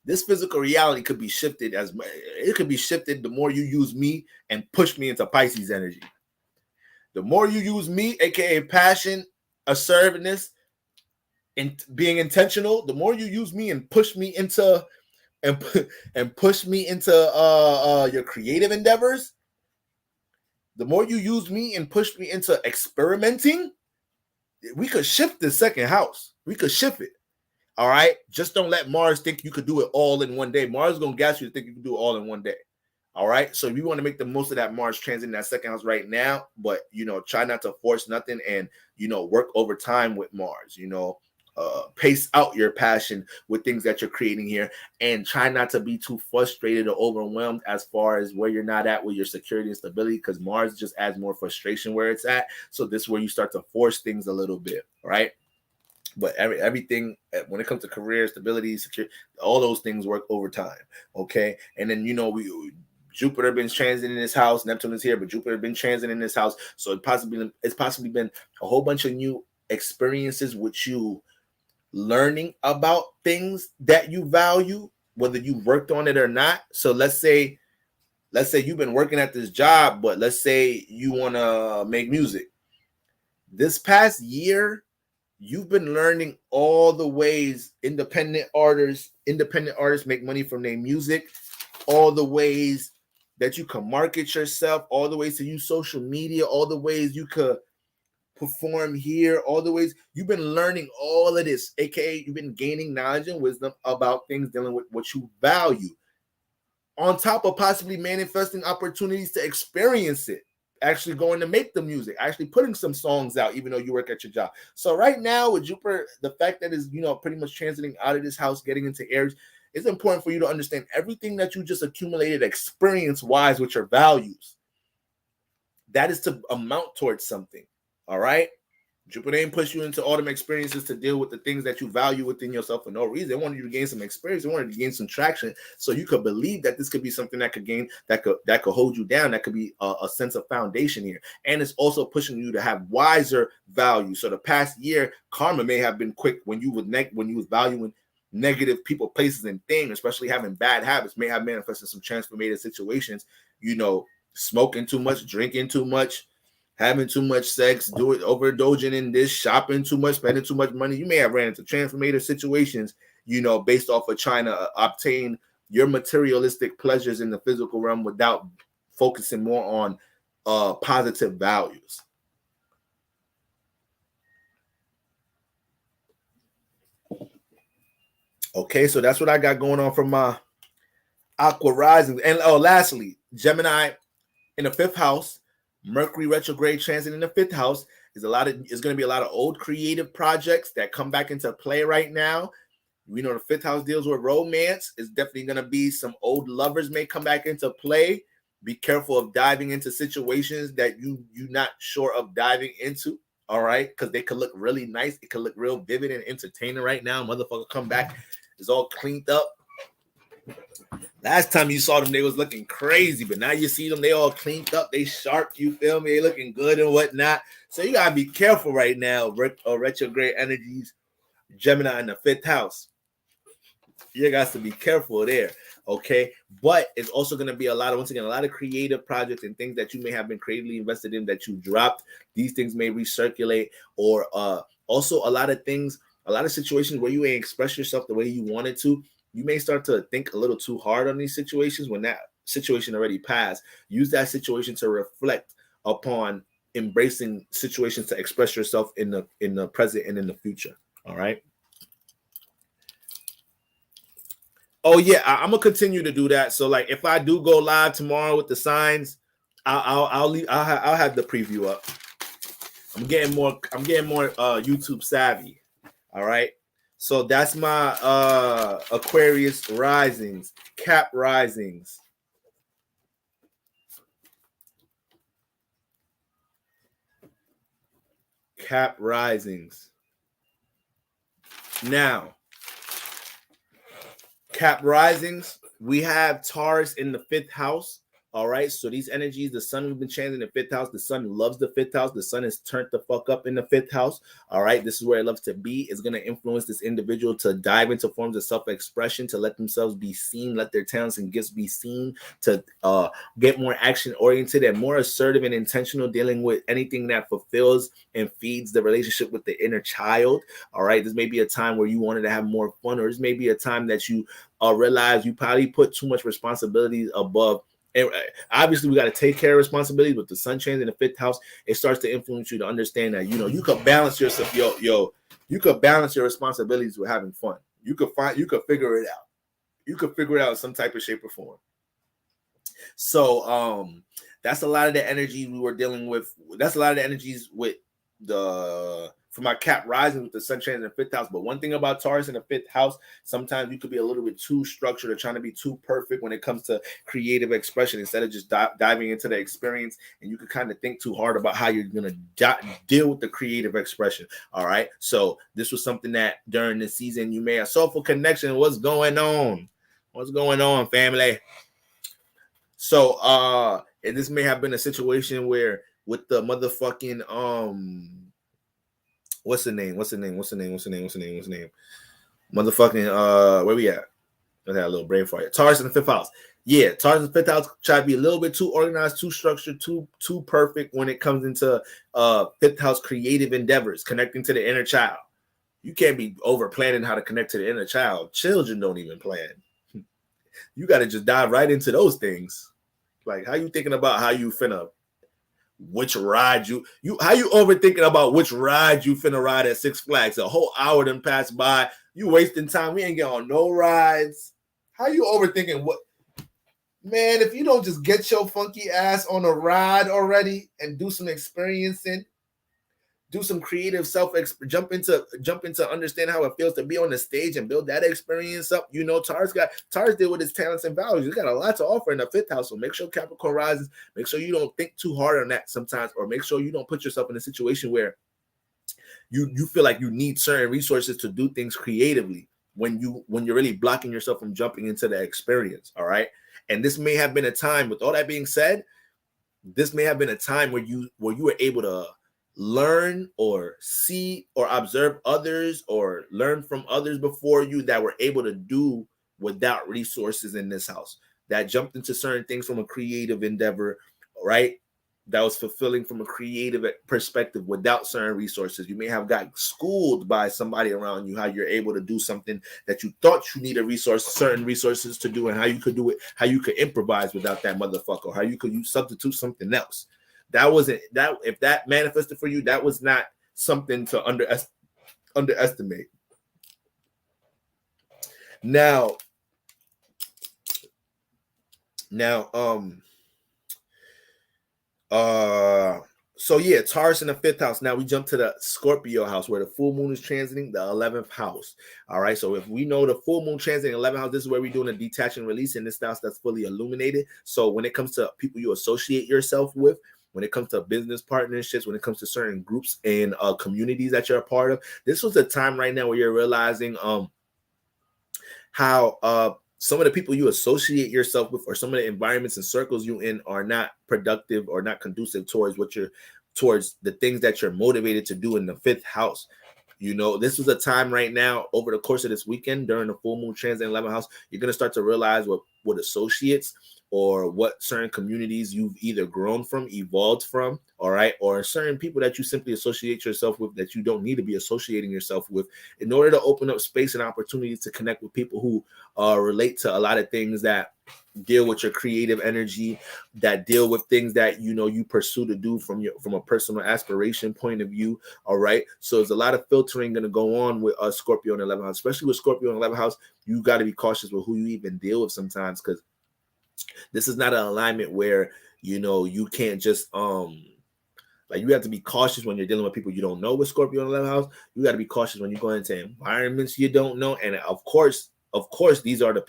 A: this physical reality could be shifted the more you use me and push me into Pisces energy. The more you use me, aka passion, assertiveness, and being intentional, the more you use me and push me into your creative endeavors, the more you use me and push me into experimenting, we could shift the second house. We could shift it. All right. Just don't let Mars think you could do it all in one day. Mars is going to gas you to think you can do it all in one day. All right. So we want to make the most of that Mars transit in that second house right now. But, try not to force nothing and, work over time with Mars, pace out your passion with things that you're creating here, and try not to be too frustrated or overwhelmed as far as where you're not at with your security and stability, because Mars just adds more frustration where it's at. So this is where you start to force things a little bit, right? But everything when it comes to career stability, security, all those things work over time. Okay. And then, Jupiter been transiting in this house. Neptune is here, but Jupiter been transiting in this house. So it's possibly been a whole bunch of new experiences with you learning about things that you value, whether you worked on it or not. So let's say you've been working at this job, but let's say you want to make music. This past year, you've been learning all the ways independent artists make money from their music, all the ways that you can market yourself, all the ways to use social media, all the ways you could perform here, all the ways you've been learning all of this, aka you've been gaining knowledge and wisdom about things dealing with what you value, on top of possibly manifesting opportunities to experience it, actually going to make the music, actually putting some songs out, even though you work at your job. So right now with Jupiter, the fact that is, pretty much transiting out of this house, getting into Aries, it's important for you to understand everything that you just accumulated experience-wise with your values. That is to amount towards something. All right. Jupiter ain't push you into all them experiences to deal with the things that you value within yourself for no reason. They wanted you to gain some experience. They wanted to gain some traction, so you could believe that this could be something that could hold you down. That could be a sense of foundation here. And it's also pushing you to have wiser values. So the past year, karma may have been quick when you was valuing negative people, places, and things, especially having bad habits, may have manifested some transformative situations. Smoking too much, drinking too much, having too much sex, overindulging in this, shopping too much, spending too much money. You may have ran into transformative situations, based off of trying to obtain your materialistic pleasures in the physical realm without focusing more on positive values. Okay, so that's what I got going on from my Aqua Rising. And lastly, Gemini in the 5th house, Mercury retrograde transit in the 5th house is going to be a lot of old creative projects that come back into play right now. The 5th house deals with romance. It's definitely going to be some old lovers may come back into play. Be careful of diving into situations that you're not sure of diving into. All right, because they could look really nice. It could look real vivid and entertaining right now. Motherfucker come back, it's all cleaned up. Last time you saw them, they was looking crazy, but now you see them, they all cleaned up, they sharp, you feel me? They looking good and whatnot. So you gotta be careful right now, retrograde energies, Gemini in the 5th house. You got to be careful there, okay? But it's also going to be a lot of creative projects and things that you may have been creatively invested in that you dropped. These things may recirculate, or also a lot of situations where you ain't express yourself the way you wanted to. You may start to think a little too hard on these situations when that situation already passed. Use that situation to reflect upon embracing situations to express yourself in the present and in the future. All right. Oh yeah, I'm gonna continue to do that. So like, if I do go live tomorrow with the signs, I'll have the preview up. I'm getting more YouTube savvy. All right. So that's my Aquarius Risings, Cap Risings. Cap Risings. Now, Cap Risings, we have Taurus in the 5th house. All right, so these energies, the sun we've been chanting in the fifth house. The sun loves the fifth house. The sun is turned the fuck up in the fifth house. All right, this is where it loves to be. It's going to influence this individual to dive into forms of self-expression, to let themselves be seen, let their talents and gifts be seen, to get more action-oriented and more assertive and intentional, dealing with anything that fulfills and feeds the relationship with the inner child. All right, this may be a time where you wanted to have more fun, or this may be a time that you realize you probably put too much responsibilities above. And obviously, we got to take care of responsibilities. With the sun change in the fifth house, it starts to influence you to understand that you could balance yourself. You could balance your responsibilities with having fun. You could figure it out. You could figure it out in some type of shape or form. So that's a lot of the energy we were dealing with. That's a lot of the energies with for my Cap rising with the sun transit in the fifth house. But one thing about Taurus in the fifth house, sometimes you could be a little bit too structured or trying to be too perfect when it comes to creative expression, instead of just diving into the experience. And you could kind of think too hard about how you're going to deal with the creative expression. All right. So this was something that during this season you may have soulful connection. What's going on? What's going on, family? So and this may have been a situation where with the motherfucking what's the name? Motherfucking where we at? I had a little brain fart. Taurus in the fifth house. Yeah, Taurus in the fifth house try to be a little bit too organized, too structured, too perfect when it comes into fifth house creative endeavors, connecting to the inner child. You can't be over planning how to connect to the inner child. Children don't even plan. You got to just dive right into those things. Like, how you thinking about how you finna, which ride how you overthinking about which ride you finna ride at Six Flags? A whole hour done passed by. You wasting time. We ain't get on no rides. How you overthinking what? Man, if you don't just get your funky ass on a ride already and do some experiencing, do some creative jump into understand how it feels to be on the stage and build that experience up. Taurus deal with his talents and values. He's got a lot to offer in the fifth house. So make sure Capricorn rises. Make sure you don't think too hard on that sometimes, or make sure you don't put yourself in a situation where you feel like you need certain resources to do things creatively when you're really blocking yourself from jumping into the experience. All right. And this may have been a time, with all that being said, this may have been a time where you were able to learn or see or observe others or learn from others before you that were able to do without resources in this house, that jumped into certain things from a creative endeavor, right? That was fulfilling from a creative perspective without certain resources. You may have got schooled by somebody around you, how you're able to do something that you thought you needed certain resources to do, and how you could do it, how you could improvise without that motherfucker, how you could substitute something else. That wasn't that. If that manifested for you, that was not something to underestimate. Now, so yeah, Taurus in the fifth house. Now we jump to the Scorpio house where the full moon is transiting the 11th house. All right. So if we know the full moon transiting 11th house, this is where we're doing a detach and release in this house that's fully illuminated. So when it comes to people you associate yourself with, when it comes to business partnerships, when it comes to certain groups and communities that you're a part of, this was a time right now where you're realizing how some of the people you associate yourself with, or some of the environments and circles you in, are not productive or not conducive towards towards the things that you're motivated to do in the fifth house. This was a time right now over the course of this weekend during the full moon transit in 11th house, you're going to start to realize what associates or what certain communities you've either grown from, evolved from, all right, or certain people that you simply associate yourself with that you don't need to be associating yourself with, in order to open up space and opportunities to connect with people who relate to a lot of things that deal with your creative energy, that deal with things that you pursue to do from a personal aspiration point of view. All right. So there's a lot of filtering going to go on with Scorpio in 11th house, especially with Scorpio in 11th house. You got to be cautious with who you even deal with sometimes, because this is not an alignment where you can't just like, you have to be cautious when you're dealing with people you don't know with Scorpio in the 11th house. You got to be cautious when you go into environments you don't know. And of course, these are the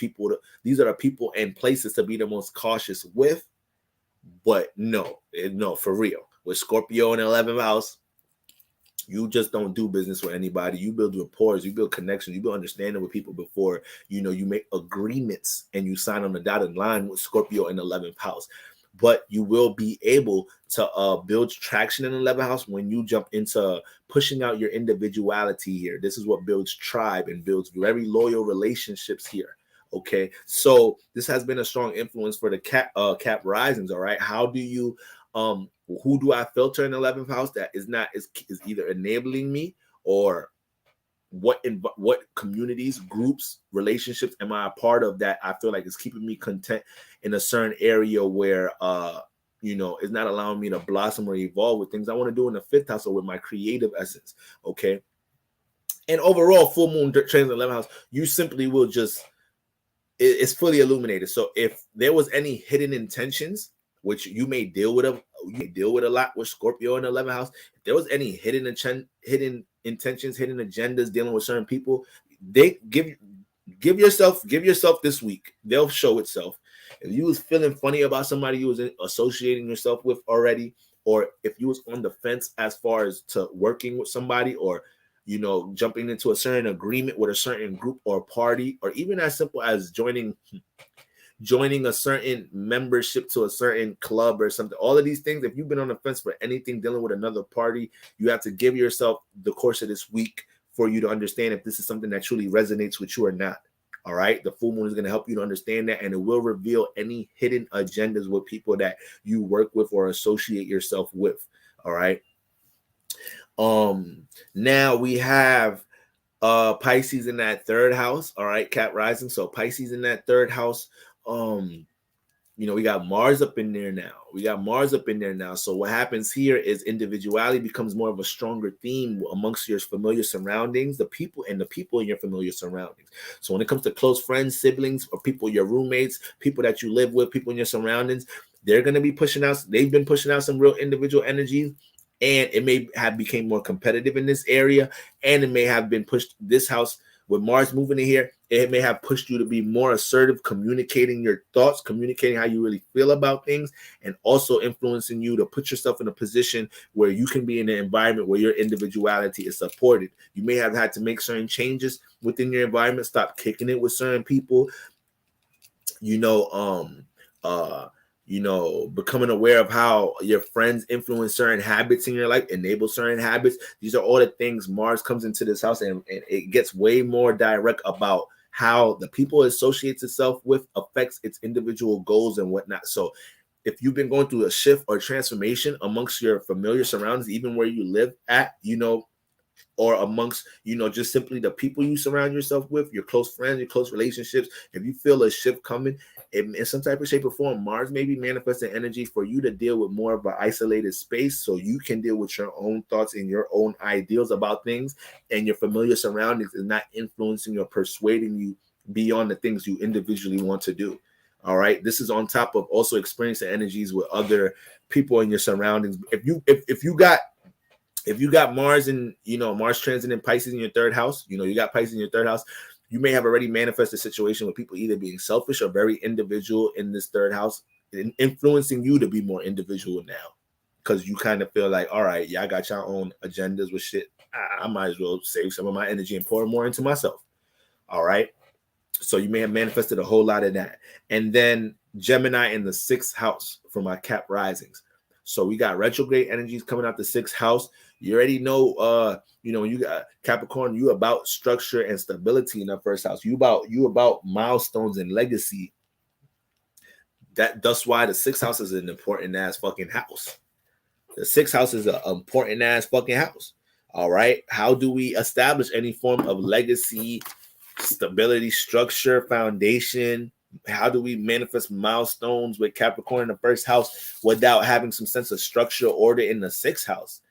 A: people and places to be the most cautious with. But no, for real. With Scorpio in the 11th house, you just don't do business with anybody. You build rapport, you build connections, you build understanding with people before you make agreements and you sign on the dotted line with Scorpio in the 11th house. but you will be able to build traction in the 11th house when you jump into pushing out your individuality here. This is what builds tribe and builds very loyal relationships here. Okay, so this has been a strong influence for the Cap Risings. All right, how do you who do I filter in the 11th house that is either enabling me, or what communities, groups, relationships am I a part of that I feel like is keeping me content in a certain area where it's not allowing me to blossom or evolve with things I want to do in the 5th house or with my creative essence. Okay, and overall, full moon trans in the 11th house, you simply will just, it's fully illuminated. So if there was any hidden intentions, which you may deal with a lot with Scorpio in the 11th house, if there was any hidden intentions, hidden agendas dealing with certain people, they give yourself this week. They'll show itself. If you was feeling funny about somebody you was associating yourself with already, or if you was on the fence as far as to working with somebody, or jumping into a certain agreement with a certain group or party, or even as simple as joining a certain membership to a certain club or something. All of these things, if you've been on the fence for anything dealing with another party, you have to give yourself the course of this week for you to understand if this is something that truly resonates with you or not. All right, the full moon is going to help you to understand that, and it will reveal any hidden agendas with people that you work with or associate yourself with. All right. Now we have Pisces in that 3rd house. All right, Cap Rising. So Pisces in that 3rd house. We got Mars up in there now. So what happens here is individuality becomes more of a stronger theme amongst your familiar surroundings, the people in your familiar surroundings. So when it comes to close friends, siblings, or people, your roommates, people that you live with, people in your surroundings, they're going to be they've been pushing out some real individual energies. And it may have become more competitive in this area, and it may have been pushed. This house with Mars moving in here, it may have pushed you to be more assertive, communicating your thoughts, communicating how you really feel about things, and also influencing you to put yourself in a position where you can be in an environment where your individuality is supported. You may have had to make certain changes within your environment, stop kicking it with certain people, becoming aware of how your friends influence certain habits in your life, enable certain habits. These are all the things Mars comes into this house, and it gets way more direct about how the people it associates itself with affects its individual goals and whatnot. So if you've been going through a shift or transformation amongst your familiar surroundings, even where you live at, or amongst, just simply the people you surround yourself with, your close friends, your close relationships, if you feel a shift coming in some type of shape or form, Mars may be manifesting energy for you to deal with more of an isolated space, so you can deal with your own thoughts and your own ideals about things, and your familiar surroundings is not influencing or persuading you beyond the things you individually want to do. All right. This is on top of also experiencing energies with other people in your surroundings. If you got Mars and Mars transit in Pisces in your 3rd house, you got Pisces in your 3rd house, you may have already manifested a situation with people either being selfish or very individual in this 3rd house, influencing you to be more individual now, because you kind of feel like, all right, y'all got your own agendas with shit. I might as well save some of my energy and pour more into myself. All right. So you may have manifested a whole lot of that. And then Gemini in the 6th house for my Cap Risings. So we got retrograde energies coming out the 6th house. You already know, you got Capricorn, you about structure and stability in the 1st house. You about milestones and legacy. That's why the 6th house is an important ass fucking house. The 6th house is an important ass fucking house. All right. How do we establish any form of legacy, stability, structure, foundation? How do we manifest milestones with Capricorn in the 1st house without having some sense of structure, order in the 6th house?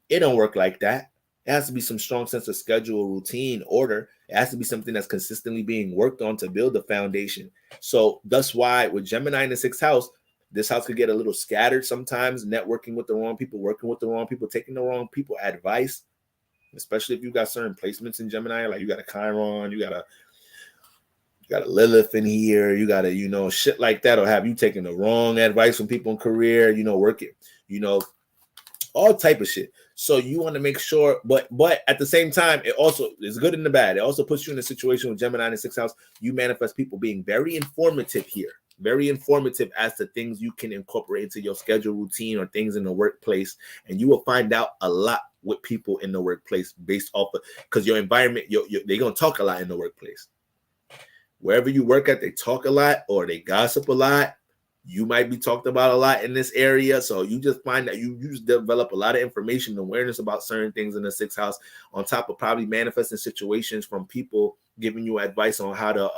A: It don't work like that. It has to be some strong sense of schedule, routine, order. It has to be something that's consistently being worked on to build the foundation. So that's why with Gemini in the 6th house, this house could get a little scattered sometimes, networking with the wrong people, working with the wrong people, taking the wrong people advice, especially if you got certain placements in Gemini, like you got a Chiron, you got a Lilith in here, you got a, shit like that, or have you taking the wrong advice from people in career, working, all type of shit. So you want to make sure, but at the same time, it also is good and the bad. It also puts you in a situation with Gemini in the 6th house. You manifest people being very informative here. very informative as to things you can incorporate into your schedule, routine, or things in the workplace. And you will find out a lot with people in the workplace based off of, because your environment, they're going to talk a lot in the workplace. Wherever you work at, they talk a lot or they gossip a lot. You might be talked about a lot in this area. So you just find that you just develop a lot of information and awareness about certain things in the sixth house, on top of probably manifesting situations from people giving you advice on how to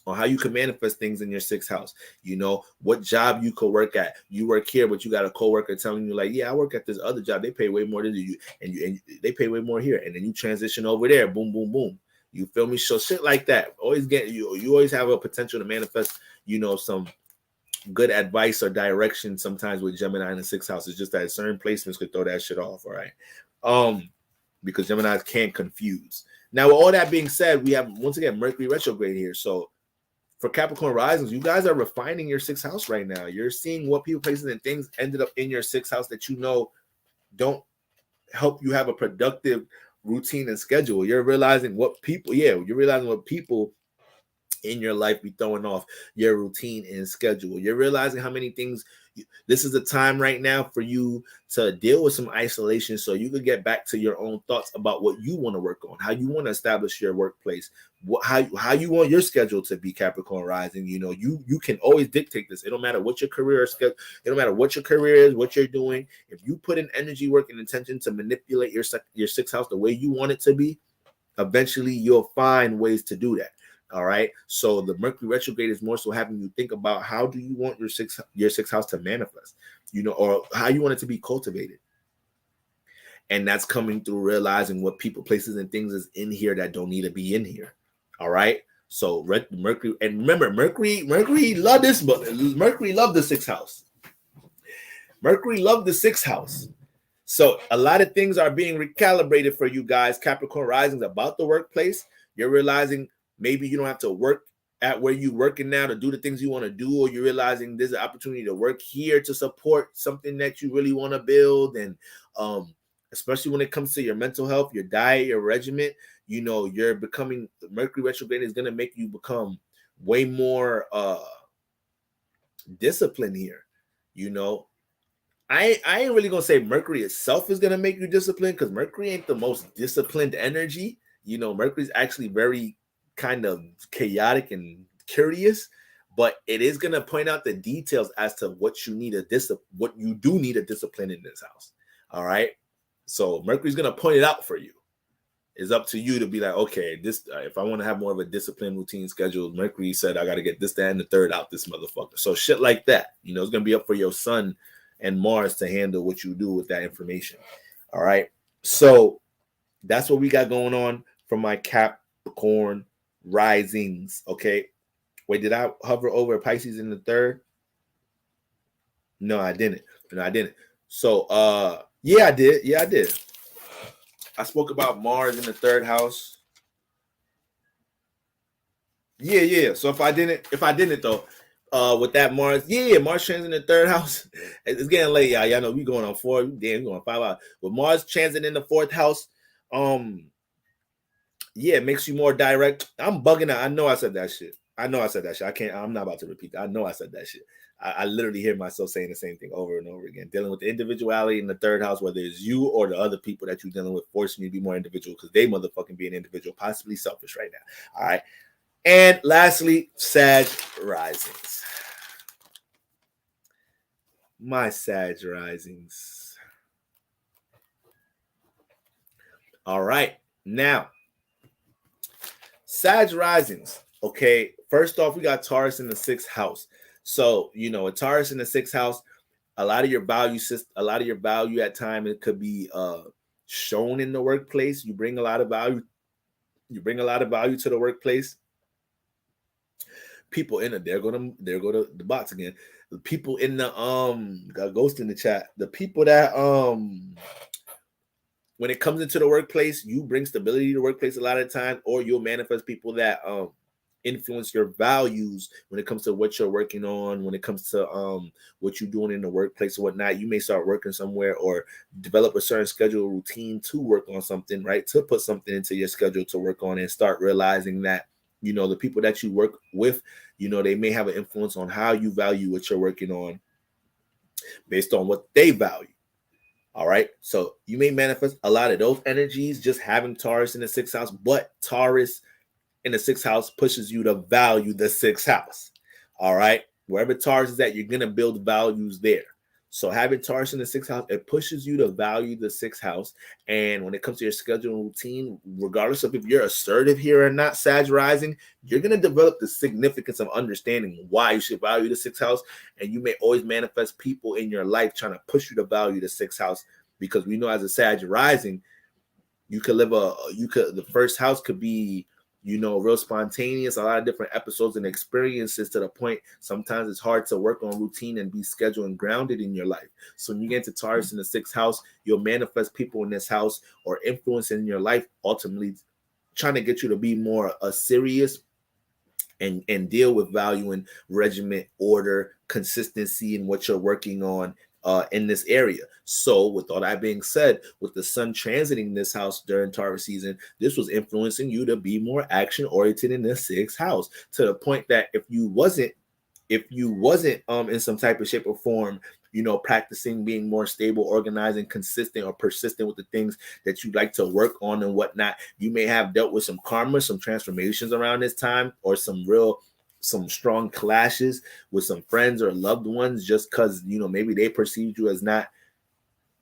A: on how you can manifest things in your sixth house. You know, what job you could work at. You work here, but you got a coworker telling you like, yeah, I work at this other job. They pay way more than you, and they pay way more here. And then you transition over there. Boom, boom, boom. You feel me? So shit like that. Always get you always have a potential to manifest, you know, some good advice or direction sometimes with Gemini in the sixth house. It's just that certain placements could throw that shit off, all right? Because Geminis can't confuse. Now, with all that being said, we have once again Mercury retrograde here. So for Capricorn Risings, you guys are refining your sixth house right now. You're seeing what people, places, and things ended up in your sixth house that you know don't help you have a productive routine and schedule. You're realizing what people, you're realizing what people in your life be throwing off your routine and schedule. You're realizing how many things. This is the time right now for you to deal with some isolation so you could get back to your own thoughts about what you want to work on, how you want to establish your workplace, how you want your schedule to be, Capricorn Rising. You know, you can always dictate this. It don't matter what your career is, it don't matter what your career is, what you're doing. If you put in energy, work, and intention to manipulate your sixth house the way you want it to be, eventually you'll find ways to do that. All right. So the Mercury retrograde is more so having you think about how do you want your sixth house to manifest, you know, or how you want it to be cultivated. And that's coming through realizing what people, places, and things is in here that don't need to be in here. All right. So Mercury, and remember, Mercury loved this, but Mercury loved the sixth house. Mercury loved the sixth house. So a lot of things are being recalibrated for you guys, Capricorn Risings, about the workplace. You're realizing maybe you don't have to work at where you're working now to do the things you want to do, or you're realizing there's an opportunity to work here to support something that you really want to build. And especially when it comes to your mental health, your diet, your regimen, you know, you're becoming, Mercury retrograde is going to make you become way more disciplined here. You know, I ain't really going to say Mercury itself is going to make you disciplined, because Mercury ain't the most disciplined energy. You know, Mercury's actually very kind of chaotic and curious, but it is going to point out the details as to what you need what you do need a discipline in this house. All right. So Mercury's going to point it out for you. It's up to you to be like, okay, this, if I want to have more of a disciplined routine schedule, Mercury said, I got to get this, that, and the third out this motherfucker. So shit like that, you know, it's going to be up for your sun and Mars to handle what you do with that information. All right. So that's what we got going on from my Capricorn Risings. Okay. Wait, did I hover over Pisces in the third? No, I didn't. So yeah, I did. I spoke about Mars in the third house. Yeah. So if I didn't though, with that Mars, Mars transit in the third house. It's getting late, y'all. Y'all know we going on 4. Damn, we going 5 hours. With Mars transit in the fourth house, it makes you more direct. I'm bugging out. I know I said that shit. I'm not about to repeat that. I know I said that shit. I literally hear myself saying the same thing over and over again. Dealing with the individuality in the third house, whether it's you or the other people that you're dealing with, forcing you to be more individual because they motherfucking be an individual, possibly selfish right now. All right. And lastly, Sag Risings. My Sag Risings. All right. Now, Sag Risings. Okay. First off, we got Taurus in the 6th house. So, you know, a Taurus in the 6th house, a lot of your value at time, it could be shown in the workplace. You bring a lot of value. You bring a lot of value to the workplace. People in it, there go to the bots again. The people in the got ghost in the chat. The people that when it comes into the workplace, you bring stability to the workplace a lot of times, or you'll manifest people that influence your values when it comes to what you're working on, when it comes to what you're doing in the workplace or whatnot. You may start working somewhere or develop a certain schedule routine to work on something, right? To put something into your schedule to work on and start realizing that the people that you work with, they may have an influence on how you value what you're working on based on what they value. All right. So you may manifest a lot of those energies just having Taurus in the 6th house, but Taurus in the 6th house pushes you to value the 6th house. All right. Wherever Taurus is at, you're going to build values there. So having Taurus in the 6th house, it pushes you to value the 6th house. And when it comes to your schedule and routine, regardless of if you're assertive here or not, Sag Rising, you're going to develop the significance of understanding why you should value the 6th house. And you may always manifest people in your life trying to push you to value the 6th house, because we know as a Sag Rising, you could the first house could be, real spontaneous, a lot of different episodes and experiences, to the point sometimes it's hard to work on routine and be scheduled and grounded in your life. So when you get into Taurus in the 6th house, you'll manifest people in this house or influence in your life, ultimately trying to get you to be more serious and deal with value and regiment, order, consistency in what you're working on in this area. So with all that being said, with the sun transiting this house during Taurus season, this was influencing you to be more action oriented in the 6th house, to the point that if you wasn't in some type of shape or form, practicing being more stable, organized, and consistent or persistent with the things that you like to work on and whatnot, you may have dealt with some karma, some transformations around this time, or some strong clashes with some friends or loved ones, just because, maybe they perceived you as not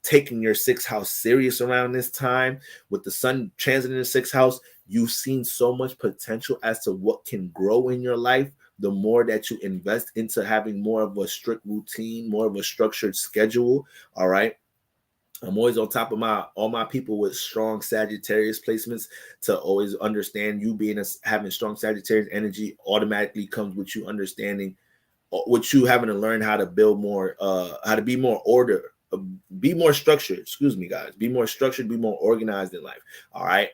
A: taking your 6th house serious around this time. With the sun transit in the 6th house, you've seen so much potential as to what can grow in your life. The more that you invest into having more of a strict routine, more of a structured schedule. All right. I'm always on top of all my people with strong Sagittarius placements, to always understand you having strong Sagittarius energy automatically comes with you understanding, with you having to learn how to build more, how to be more order, be more structured. Excuse me, guys. Be more structured, be more organized in life. All right.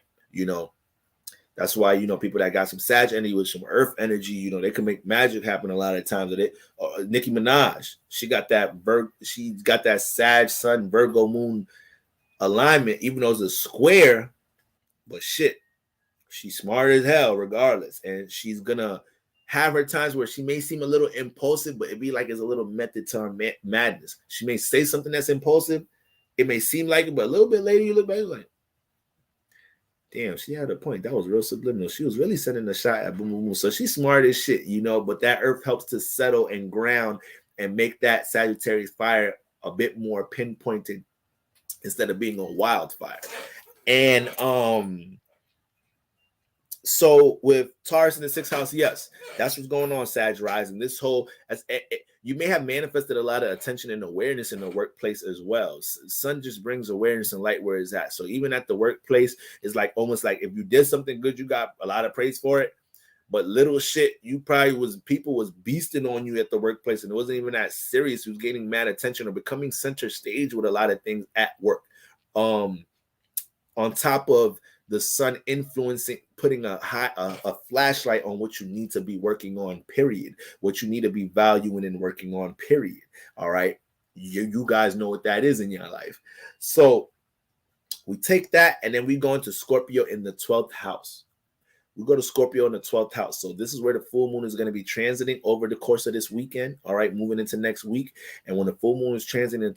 A: That's why, people that got some Sag energy with some Earth energy, they can make magic happen a lot of times. Nicki Minaj, she got that Sag Sun Virgo Moon alignment, even though it's a square, but shit, she's smart as hell regardless. And she's gonna have her times where she may seem a little impulsive, but it'd be like it's a little method to her madness. She may say something that's impulsive. It may seem like it, but a little bit later you look back like, damn, she had a point. That was real subliminal. She was really sending a shot at Boom Boom Boom. So she's smart as shit, but that Earth helps to settle and ground and make that Sagittarius fire a bit more pinpointed instead of being a wildfire. And so with Taurus in the 6th house, yes, that's what's going on, Sag Rising. This whole, you may have manifested a lot of attention and awareness in the workplace as well. Sun just brings awareness and light where it's at. So even at the workplace, it's like almost like if you did something good, you got a lot of praise for it. But little shit, people was beasting on you at the workplace, and it wasn't even that serious. You was gaining mad attention or becoming center stage with a lot of things at work. On top of the sun influencing, putting a flashlight on what you need to be working on, period. What you need to be valuing and working on, period. All right. You guys know what that is in your life. So we take that and then we go into Scorpio in the 12th house. We go to Scorpio in the 12th house. So this is where the full moon is going to be transiting over the course of this weekend. All right, moving into next week. And when the full moon is transiting in the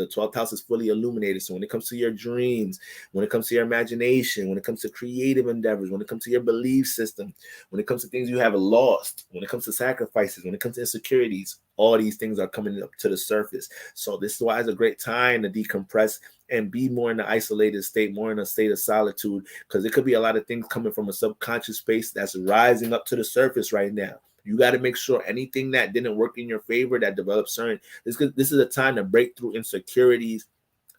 A: 12th house is fully illuminated. So when it comes to your dreams, when it comes to your imagination, when it comes to creative endeavors, when it comes to your belief system, when it comes to things you have lost, when it comes to sacrifices, when it comes to insecurities, all these things are coming up to the surface. So this is why it's a great time to decompress and be more in the isolated state, more in a state of solitude, because it could be a lot of things coming from a subconscious space that's rising up to the surface right now. You got to make sure anything that didn't work in your favor, that developed this is a time to break through insecurities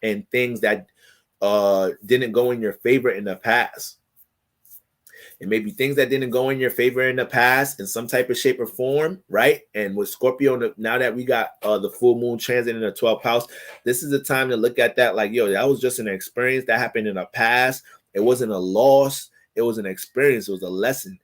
A: and things that didn't go in your favor in the past. It may be things that didn't go in your favor in the past in some type of shape or form, right? And with Scorpio, now that we got the full moon transit in the 12th house, this is the time to look at that like, yo, that was just an experience that happened in the past. It wasn't a loss. It was an experience. It was a lesson.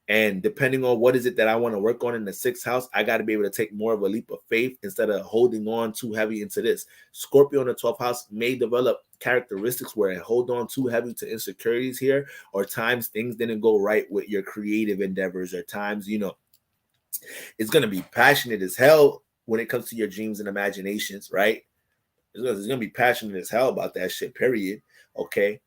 A: And depending on what is it that I want to work on in the 6th house, I got to be able to take more of a leap of faith instead of holding on too heavy into this. Scorpio in the 12th house may develop
B: characteristics where it hold on too heavy to insecurities here, or times things didn't go right with your creative endeavors, or times, you know, it's going to be passionate as hell when it comes to your dreams and imaginations, right? It's going to be passionate as hell about that shit, period. Okay.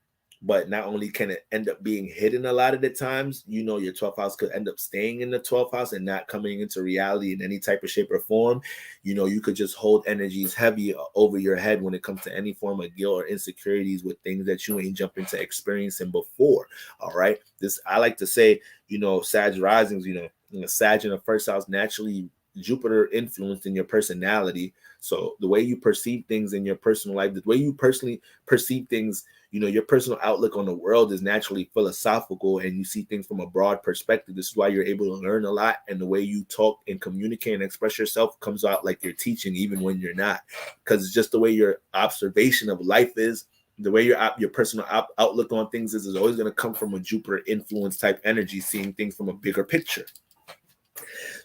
B: But not only can it end up being hidden a lot of the times, you know, your 12th house could end up staying in the 12th house and not coming into reality in any type of shape or form. You know, you could just hold energies heavy over your head when it comes to any form of guilt or insecurities with things that you ain't jumped into experiencing before. All right. This, I like to say, you know, Sag risings, you know, Sag in the first house naturally Jupiter influenced in your personality. So the way you perceive things in your personal life, the way you personally perceive things, you know, your personal outlook on the world is naturally philosophical, and you see things from a broad perspective. This is why you're able to learn a lot, and the way you talk and communicate and express yourself comes out like you're teaching, even when you're not, because it's just the way your observation of life is. The way your personal outlook on things is always going to come from a Jupiter influence type energy, seeing things from a bigger picture.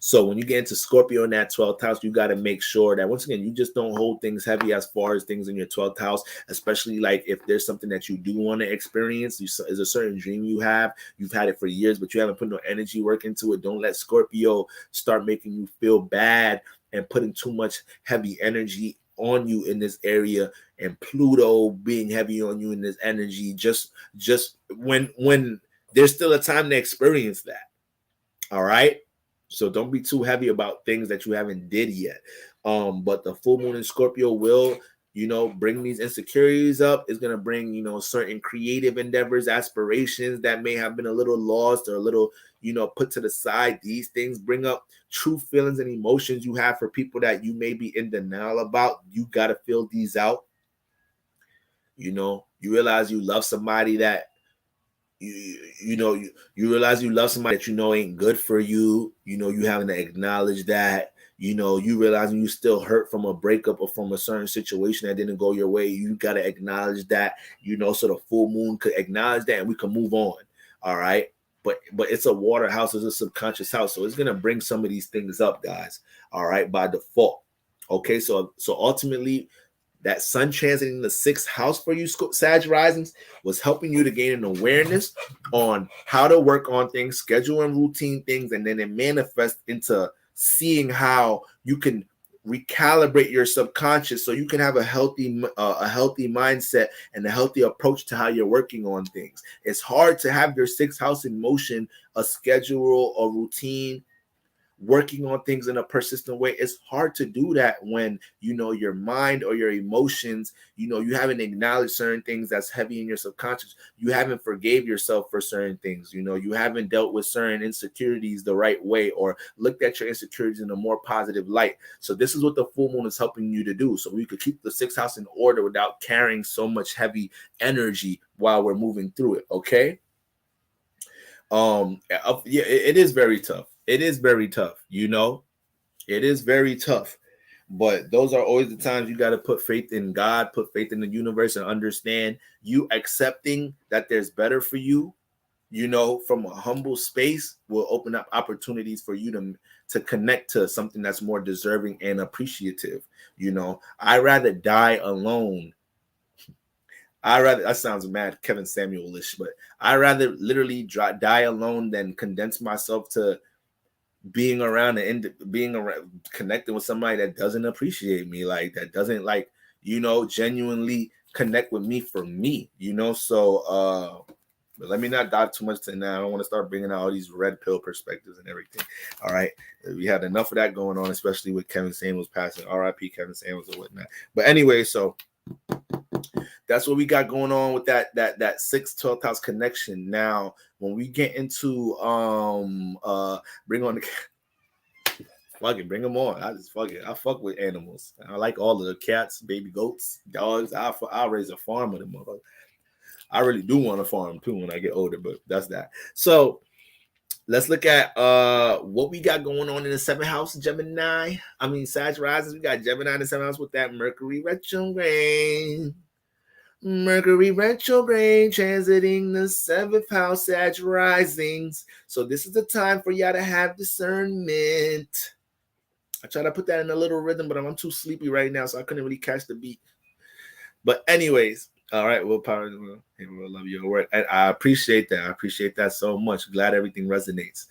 B: So when you get into Scorpio in that 12th house, you got to make sure that, once again, you just don't hold things heavy as far as things in your 12th house, especially like if there's something that you do want to experience, is a certain dream you have, you've had it for years, but you haven't put no energy work into it. Don't let Scorpio start making you feel bad and putting too much heavy energy on you in this area, and Pluto being heavy on you in this energy, just when there's still a time to experience that. All right. So don't be too heavy about things that you haven't did yet. But the full moon in Scorpio will, you know, bring these insecurities up. It's going to bring, you know, certain creative endeavors, aspirations that may have been a little lost or a little, you know, put to the side. These things bring up true feelings and emotions you have for people that you may be in denial about. You got to feel these out. You know, you realize you love somebody that, you realize you love somebody that you know ain't good for you. You know, you having to acknowledge that. You know, you realizing you still hurt from a breakup or from a certain situation that didn't go your way. You got to acknowledge that, you know, so the full moon could acknowledge that and we can move on. All right. But it's a water house, it's a subconscious house. So it's going to bring some of these things up, guys. All right. By default. Okay. So ultimately, that sun transiting the 6th house for you, Sag risings, was helping you to gain an awareness on how to work on things, schedule and routine things, and then it manifests into seeing how you can recalibrate your subconscious so you can have a healthy mindset and a healthy approach to how you're working on things. It's hard to have your 6th house in motion, a schedule, a routine, working on things in a persistent way. It's hard to do that when, you know, your mind or your emotions, you know, you haven't acknowledged certain things that's heavy in your subconscious. You haven't forgave yourself for certain things. You know, you haven't dealt with certain insecurities the right way or looked at your insecurities in a more positive light. So this is what the full moon is helping you to do. So we could keep the 6th house in order without carrying so much heavy energy while we're moving through it. Okay. Yeah, it is very tough. It is very tough, you know. It is very tough. But those are always the times you got to put faith in God, put faith in the universe, and understand you accepting that there's better for you, you know, from a humble space will open up opportunities for you to connect to something that's more deserving and appreciative. You know, I'd rather die alone. That sounds mad Kevin Samuel-ish, but I rather literally die alone than condense myself to being around connecting with somebody that doesn't appreciate me, like that doesn't, like, you know, genuinely connect with me for me, you know. So but let me not dive too much to now. I don't want to start bringing out all these red pill perspectives and everything. All right, we had enough of that going on, especially with Kevin Samuels passing. R.I.P. Kevin Samuels and whatnot. But anyway, so that's what we got going on with that 6th 12th house connection. Now, when we get into bring on the fuck it, bring them on. I fuck with animals. I like all of the cats, baby goats, dogs. I'll raise a farm of them. I really do want to farm too when I get older, but that's that. So let's look at what we got going on in the 7th house, Gemini. I mean, Sag rising. We got Gemini in the 7th house with that Mercury retrograde. Mercury retrograde transiting the 7th house, Sag risings. So this is the time for y'all to have discernment. I try to put that in a little rhythm, but I'm too sleepy right now, so I couldn't really catch the beat. But anyways, All right, willpower. We'll love your word. And I appreciate that. I appreciate that so much. Glad everything resonates.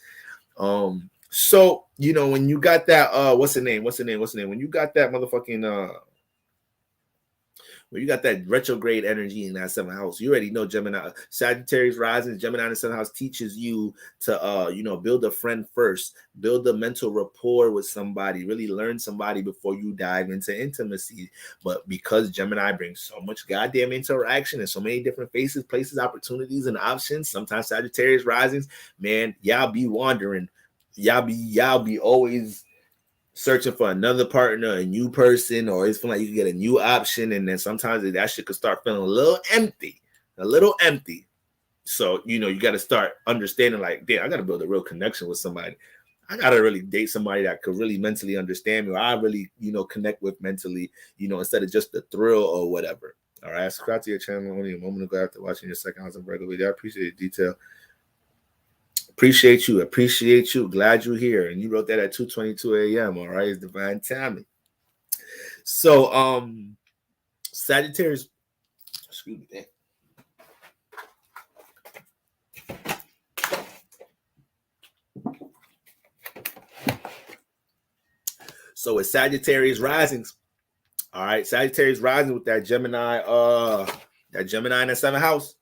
B: So when you got that, what's the name? When you got that motherfucking when you got that retrograde energy in that seventh house, you already know Gemini, Sagittarius rising, Gemini in the seventh house teaches you to, build a friend first, build a mental rapport with somebody, really learn somebody before you dive into intimacy. But because Gemini brings so much goddamn interaction and so many different faces, places, opportunities, and options, sometimes Sagittarius risings, man, y'all be wandering. Y'all be always searching for another partner, a new person, or it's feeling like you can get a new option, and then sometimes that shit could start feeling a little empty. So you got to start understanding, like, damn, I got to build a real connection with somebody. I got to really date somebody that could really mentally understand me, or I really connect with mentally, instead of just the thrill or whatever. All right, subscribe to your channel. Only a moment ago after watching your second house of Virgo video. I appreciate the detail. Appreciate you. Glad you're here. And you wrote that at 2:22 a.m. All right, it's divine timing. So, Sagittarius, excuse me. So it's Sagittarius risings. All right, Sagittarius rising with that Gemini in the seventh house.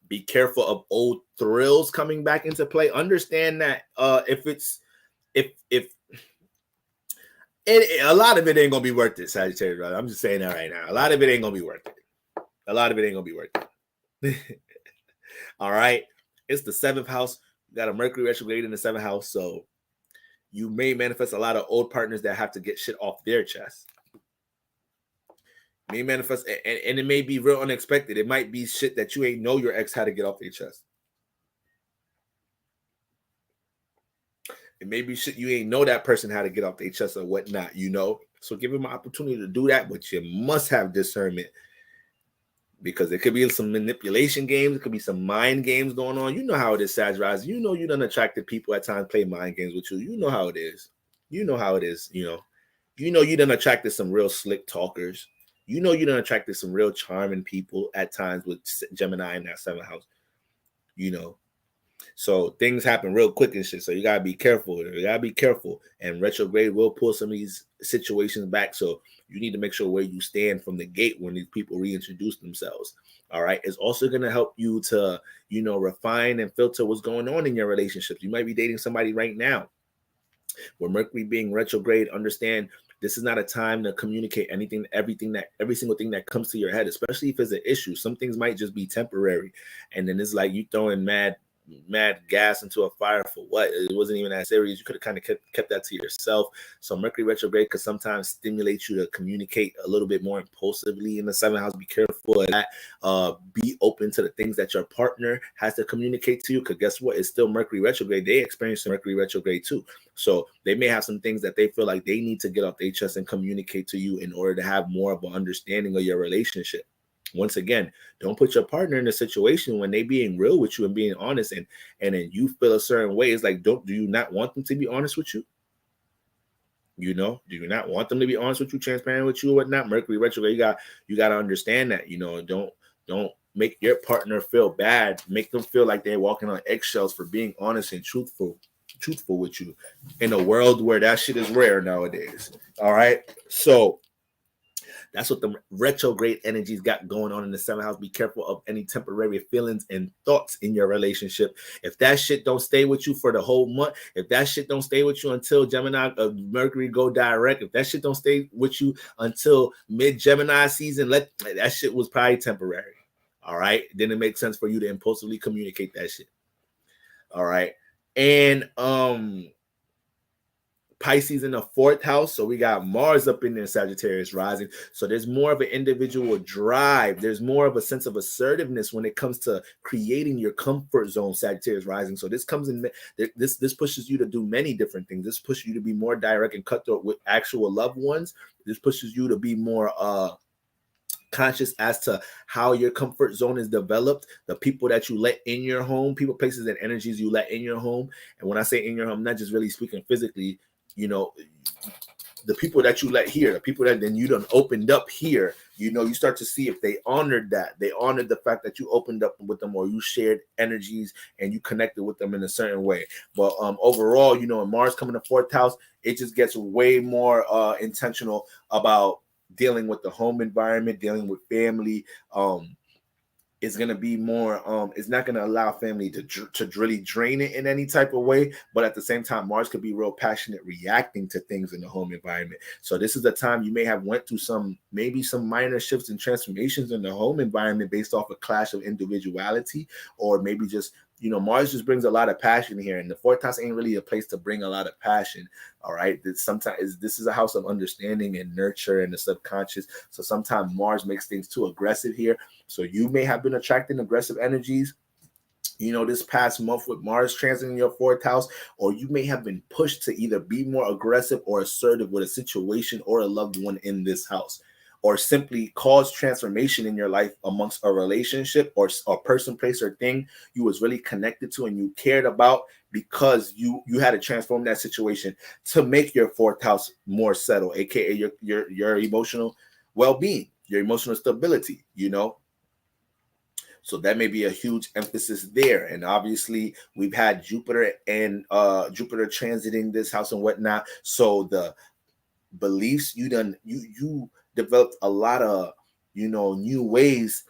B: Be careful of old thrills coming back into play. Understand that if a lot of it ain't gonna be worth it, Sagittarius. Right? I'm just saying that right now. A lot of it ain't gonna be worth it. All right. It's the seventh house. You got a Mercury retrograde in the seventh house, so you may manifest a lot of old partners that have to get shit off their chest. May manifest, and it may be real unexpected. It might be shit that you ain't know your ex had to get off their chest. It may be shit you ain't know that person had to get off their chest or whatnot, So give them an opportunity to do that, but you must have discernment, because it could be some manipulation games. It could be some mind games going on. You know how it is, Sag Rising. You done attracted people at times play mind games with you. You know how it is. You done attracted some real slick talkers. You done attracted some real charming people at times with Gemini in that seventh house. So things happen real quick and shit. So you gotta be careful. And retrograde will pull some of these situations back. So you need to make sure where you stand from the gate when these people reintroduce themselves. All right. It's also gonna help you to, refine and filter what's going on in your relationships. You might be dating somebody right now. With Mercury being retrograde, understand this is not a time to communicate every single thing that comes to your head, especially if it's an issue. Some things might just be temporary, and then it's like you throwing mad gas into a fire for what? It wasn't even that serious. You could have kind of kept that to yourself. So Mercury retrograde could sometimes stimulate you to communicate a little bit more impulsively in the seventh house. Be careful of that. Be open to the things that your partner has to communicate to you, because guess what? It's still Mercury retrograde. They experience Mercury retrograde too. So they may have some things that they feel like they need to get off their chest and communicate to you in order to have more of an understanding of your relationship. Once again, don't put your partner in a situation when they being real with you and being honest, and then you feel a certain way. It's like, do you not want them to be honest with you? Do you not want them to be honest with you, transparent with you, or whatnot? Mercury retrograde, you got to understand that. Don't make your partner feel bad. Make them feel like they're walking on eggshells for being honest and truthful with you in a world where that shit is rare nowadays. All right, so that's what the retrograde energies got going on in the seventh house. Be careful of any temporary feelings and thoughts in your relationship. If that shit don't stay with you for the whole month, if that shit don't stay with you until Mercury go direct, if that shit don't stay with you until mid-Gemini season, that shit was probably temporary. All right? Then it makes sense for you to impulsively communicate that shit. All right? And Pisces in the fourth house. So we got Mars up in there, Sagittarius rising. So there's more of an individual drive. There's more of a sense of assertiveness when it comes to creating your comfort zone, Sagittarius rising. So this comes in, this pushes you to do many different things. This pushes you to be more direct and cutthroat with actual loved ones. This pushes you to be more conscious as to how your comfort zone is developed, the people that you let in your home, people, places, and energies you let in your home. And when I say in your home, I'm not just really speaking physically. the people that you let here, the people that then you done opened up here, you know, you start to see if they honored that. They honored the fact that you opened up with them, or you shared energies and you connected with them in a certain way. But overall, you know, in Mars coming to fourth house, it just gets way more intentional about dealing with the home environment, dealing with family. It's going to be more it's not going to allow family to really drain it in any type of way, but at the same time Mars could be real passionate reacting to things in the home environment. So this is the time you may have went through some minor shifts and transformations in the home environment based off a clash of individuality, or maybe just, you know, Mars just brings a lot of passion here, and the fourth house ain't really a place to bring a lot of passion. All right, sometimes this is a house of understanding and nurture and the subconscious. So sometimes Mars makes things too aggressive here. So you may have been attracting aggressive energies, you know, this past month with Mars transiting your fourth house, or you may have been pushed to either be more aggressive or assertive with a situation or a loved one in this house, or simply cause transformation in your life amongst a relationship or a person, place, or thing you was really connected to and you cared about, because you had to transform that situation to make your fourth house more settled, aka your emotional well-being, your emotional stability, you know. So that may be a huge emphasis there. And obviously we've had Jupiter and Jupiter transiting this house and whatnot. So the beliefs you developed a lot of, you know, new ways,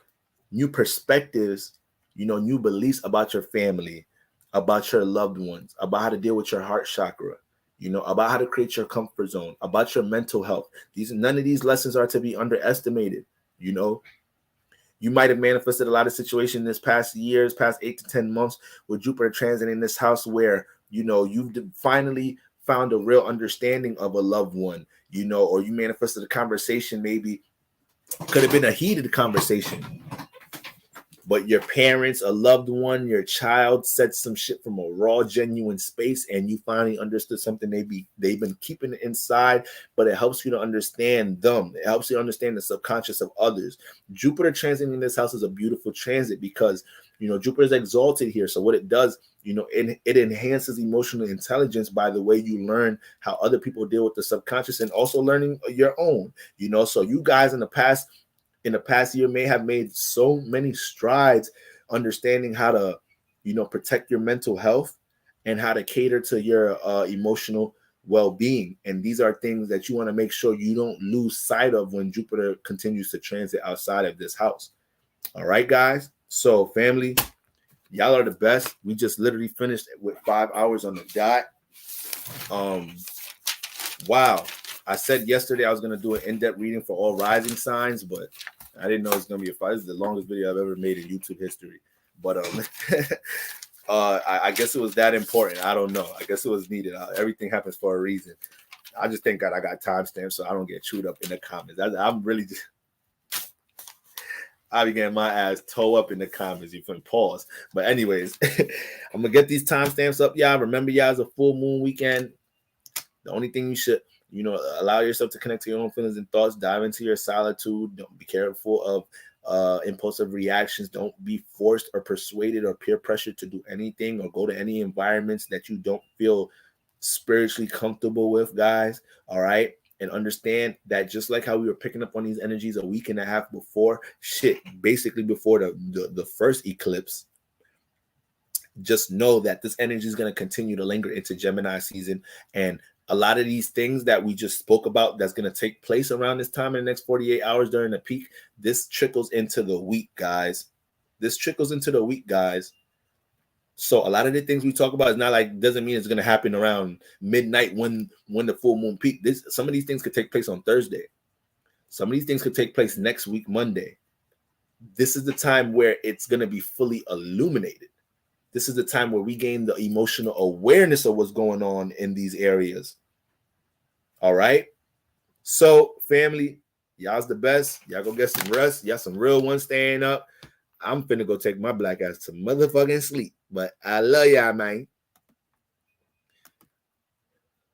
B: new perspectives, you know, new beliefs about your family, about your loved ones, about how to deal with your heart chakra, you know, about how to create your comfort zone, about your mental health. None of these lessons are to be underestimated. You know, you might have manifested a lot of situations this past 8 to 10 months with Jupiter transiting this house, where, you know, you've finally found a real understanding of a loved one, you know, or you manifested a conversation, maybe could have been a heated conversation, but your parents, a loved one, your child said some shit from a raw, genuine space, and you finally understood something they've been keeping it inside, but it helps you to understand them. It helps you to understand the subconscious of others. Jupiter transiting this house is a beautiful transit because, you know, Jupiter is exalted here. So what it does, you know, it enhances emotional intelligence by the way you learn how other people deal with the subconscious, and also learning your own, you know. So you guys in the past year may have made so many strides understanding how to, you know, protect your mental health and how to cater to your emotional well-being. And these are things that you want to make sure you don't lose sight of when Jupiter continues to transit outside of this house. All right, guys. So family, y'all are the best. We just literally finished with 5 hours on the dot. Wow. I said yesterday I was going to do an in-depth reading for all rising signs, but I didn't know it's going to be a 5. This is the longest video I've ever made in YouTube history. But I guess it was that important. I don't know. I guess it was needed. Everything happens for a reason. I just thank God I got timestamps so I don't get chewed up in the comments. I'm really just... I be getting my ass toe up in the comments. You can pause. But anyways, I'm going to get these timestamps up, y'all. Remember, y'all, it's a full moon weekend. The only thing you should, you know, allow yourself to connect to your own feelings and thoughts. Dive into your solitude. Don't be careful of impulsive reactions. Don't be forced or persuaded or peer pressured to do anything or go to any environments that you don't feel spiritually comfortable with, guys. All right. And understand that just like how we were picking up on these energies a week and a half before, basically before the first eclipse, just know that this energy is going to continue to linger into Gemini season. And a lot of these things that we just spoke about that's going to take place around this time in the next 48 hours during the peak, this trickles into the week, guys. So a lot of the things we talk about is not like, doesn't mean it's going to happen around midnight when the full moon peak. Some of these things could take place on Thursday. Some of these things could take place next week, Monday. This is the time where it's going to be fully illuminated. This is the time where we gain the emotional awareness of what's going on in these areas. All right. So family, y'all's the best. Y'all go get some rest. Y'all some real ones staying up. I'm finna go take my black ass to motherfucking sleep. But I love y'all, man.